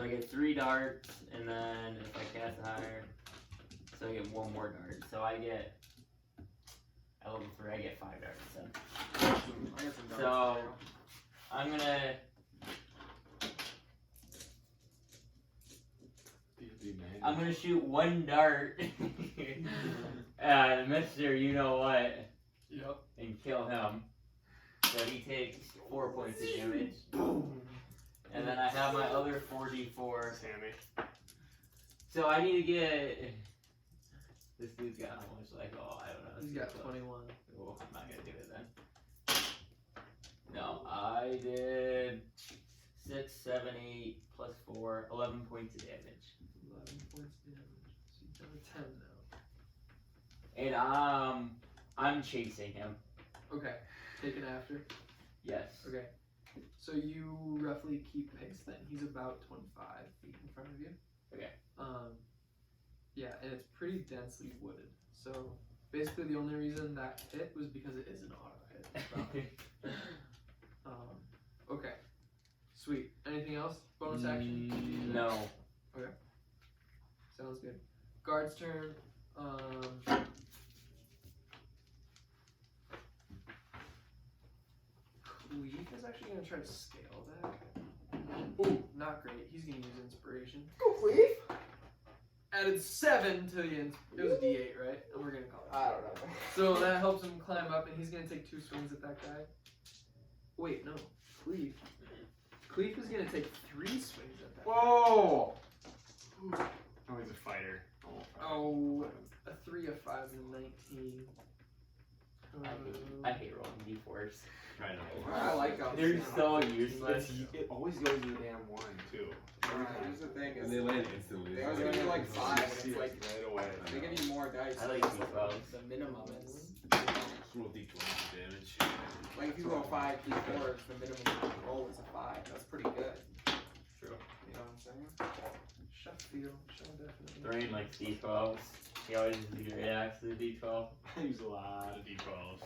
So I get 3 darts, and then if I cast higher, so I get 1 more dart. So I get, at level 3, I get 5 darts then. I got some darts So, for you. I'm gonna, I'm gonna shoot 1 dart at Mr. You know what, Yep. and kill him. So he takes 4 points of damage. And then I have my other 4d4. Sammy. So I need to get. This dude's got how much? Like, oh, I don't know. He's got 21. Oh, I'm not gonna do it then. No, I did 6, 7, 8 plus 4, 11 points of damage. 11 points of damage. So you've done 10 now. And I'm chasing him. Okay. Taken after. Yes. Okay. So you roughly keep pace then. He's about 25 feet in front of you. Okay. Yeah, and it's pretty densely wooded. So basically the only reason that hit was because it is an auto hit. Okay. Sweet. Anything else? Bonus action? No. Okay. Sounds good. Guard's turn. Cleave is actually going to try to scale that. Ooh, not great. He's going to use inspiration. Go, Cleve! Added 7 to the it was a D8, right? And we're going to call it. I don't know. So that helps him climb up, and he's going to take 2 swings at that guy. Wait, no. Cleave. Cleave is going to take 3 swings at that guy. Whoa! Oh, he's a fighter. Oh, a 3, a 5, and a 19. I hate rolling d4s. Try to. I like them. They're so useless. It always goes to the damn 1, too. Here's the thing And is, they land instantly. they always give you like 5, and See it's it like, right away. they give you more dice. I like It's D12s. The minimum is, Just roll d20 for damage. like if you roll 5 d4s, the minimum you can roll is a 5. That's pretty good. True. You know what I'm saying? Sheffield. Shall definitely. Thrain likes d12s. He always uses the reacts to the d12. I use a lot of D12s.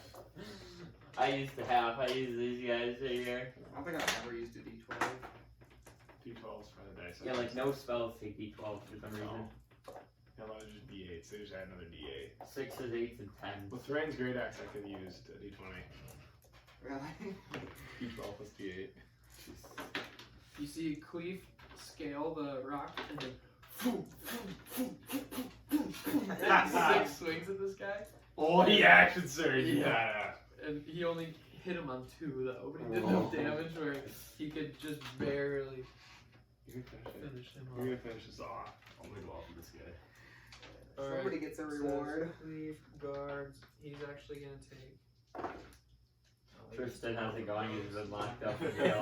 I use these guys right here. I don't think I've ever used a d12. D12s for the dice. Yeah, like no spells take d12 for some reason. Yeah, mine is just D8, so just add another D8. 6s, 8s, and 10s. With Thrain's Great Axe, I could use a D20. Really? D12 plus D8. You see Cleave scale the rock and then 6 swings at this guy. Oh, he action surge! Yeah. And he only hit him on 2 though, but he did enough damage where he could just barely You're gonna finish it. finish him You're off. gonna finish this off. I'm gonna go off with this guy. Alright, Somebody gets a so reward. Cleave guards. He's actually gonna take. Tristan has it going, he's been locked up in jail.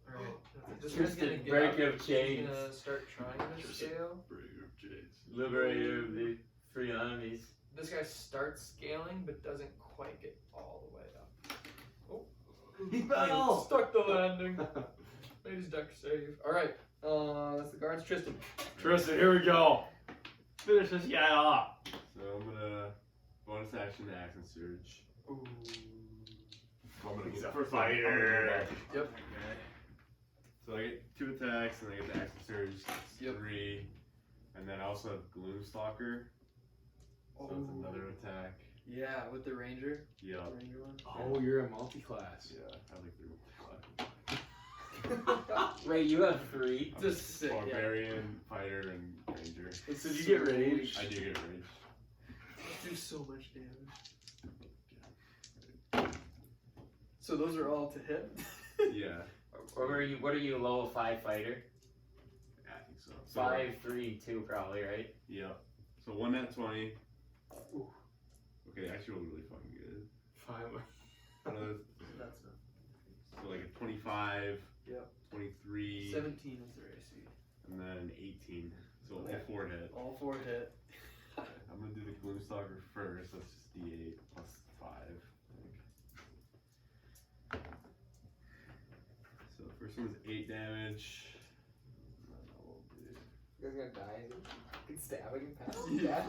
Alright, this guy's gonna Tristan, get break up. of He's chains. gonna start trying to scale. Liberator of the free enemies. This guy starts scaling but doesn't quite get all the way up. Oh, He he stuck the landing. Made his deck save. Alright, that's the guards. Tristan. Tristan, here we go. Finish this guy off. So I'm gonna bonus action to action surge. Ooh. So I'm gonna He's go a first. fighter. Yep. So I get 2 attacks, and I get the action surge. That's Yep. 3. And then I also have Gloomstalker. So it's another attack. Yeah, with the ranger. Yeah. The ranger one. Oh, you're a multi-class. Yeah, I like the Wait, you have 3? Just sick, yeah. Barbarian, fighter, and ranger. So did you get rage? I do get rage. Do so much damage. So those are all to hit. Yeah, Or what are you, level 5 fighter? I think so. So 5, 3, 2 probably, right? Yeah. So 1 nat 20. Ooh. Okay, actually rolled really fucking good. Finally. That's not. So like a 25. Yep. 23. 17 is their AC. And then an 18. So Okay. all 4 hit. All 4 hit. I'm gonna do the Gloomstalker first. That's just D8 plus 5. I think. So the first one's 8 damage. And then I will do. You guys gonna die? Fucking stabbing and passing death.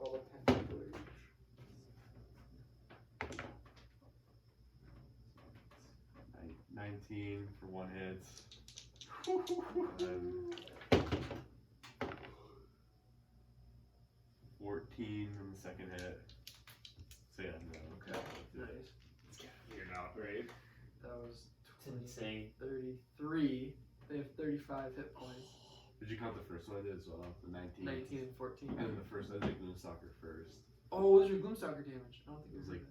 All the pentacles. 19 for one hit. 14 on the second hit. So yeah, no. Okay, nice. You're not right. That was It's insane. 33. They have 35 hit points. Did you count the first one I did as well? The 19? 19 and 14. And then the first, I did Gloomstalker first. Oh, what was your Gloomstalker damage? I don't think it was It was like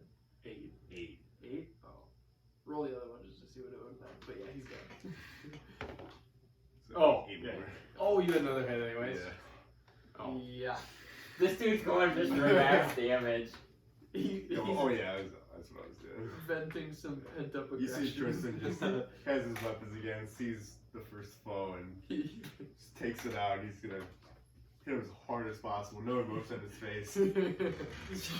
like 8. 8? Oh. Roll the other one just to see what it would have been. But yeah, he's dead. So Oh, 8 yeah. more. Oh, you had another hit anyways. Yeah. Oh. Yeah. This dude's going just for max damage. He's Oh yeah, that's what I was doing. venting some pent up You aggression. see Tristan just has his weapons again, sees the first foe, and just takes it out. He's gonna hit him as hard as possible. No emotion on his face. just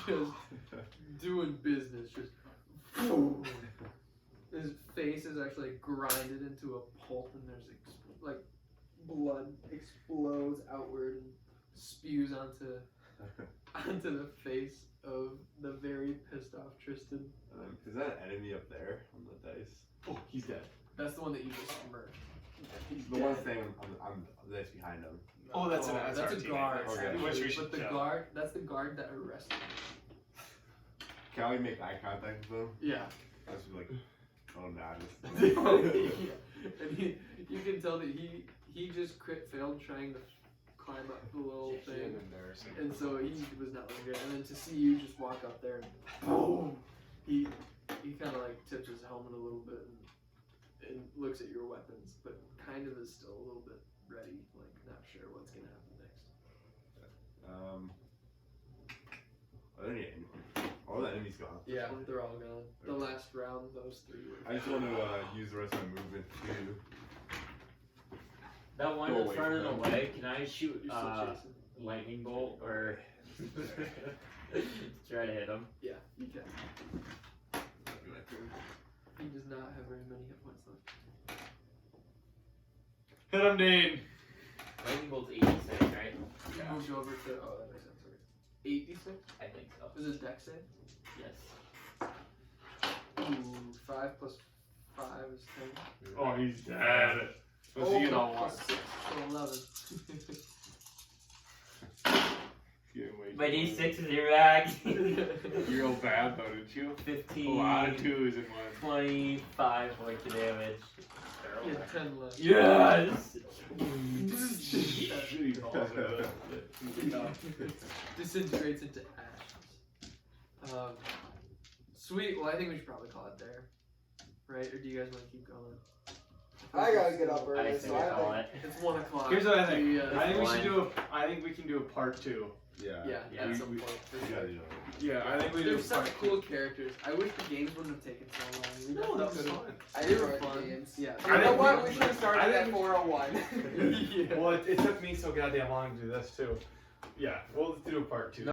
doing business. Just his face is actually grinded into a pulp, and there's like blood explodes outward and spews onto the face of the very pissed off Tristan. Is that an enemy up there on the dice? Oh, he's dead. That's the one that you just murked. The one thing on the dice behind him. Oh, that's an That's a SRT. guard. Okay. actually, Which we should but the kill. guard, that's the guard that arrested him. Can we make eye contact with him? Yeah. I was like, oh nah. Yeah. And you can tell that he just crit failed trying to climb up the little thing. Embarrassing. And so he was not looking good. And then to see you just walk up there and boom, he kind of like tips his helmet a little bit and looks at your weapons, but kind of is still a little bit ready, like not sure what's gonna happen next. Are there any all the enemies gone? Yeah, they're all gone. The last round, those 3 were. I just want to use the rest of my movement to. That one Go that's away running from them. away, can I shoot You're still chasing. lightning bolt or try to hit him? Yeah, you can. He does not have very many hit points left. Hit him, Dean. Lightning bolt's 86, right? You moved over to, oh, that makes sense. Sorry. 86? I think so. Is it dex save? Yes. Ooh, 5 plus 5 is 10. Oh, he's dead. Let's see it all plus once. 6, so 11. My D6 is your bag. You rolled bad though, didn't you? 15. A lot of 2s in one. 25 points of damage. He had 10 left. Yes! Shitty balls with it. Disintegrates into ashes. Sweet, well I think we should probably call it there. Right? Or do you guys want to keep going? I gotta get up I early, say so we I call think it. It's 1 o'clock. Here's what I think. Yeah, I think we fine. should do I think we can do a part 2. Yeah. Yeah, at some point. For We sure. gotta do it. Yeah, I think we do There's some part cool characters. I wish the games wouldn't have taken so long. We No, that was definitely fun. I could've- They were enjoyed the fun. games. Yeah. You know think what? we- We should have started I at think 4:01. Yeah. Well, it took me so goddamn long to do this too. Yeah, we'll do a part 2.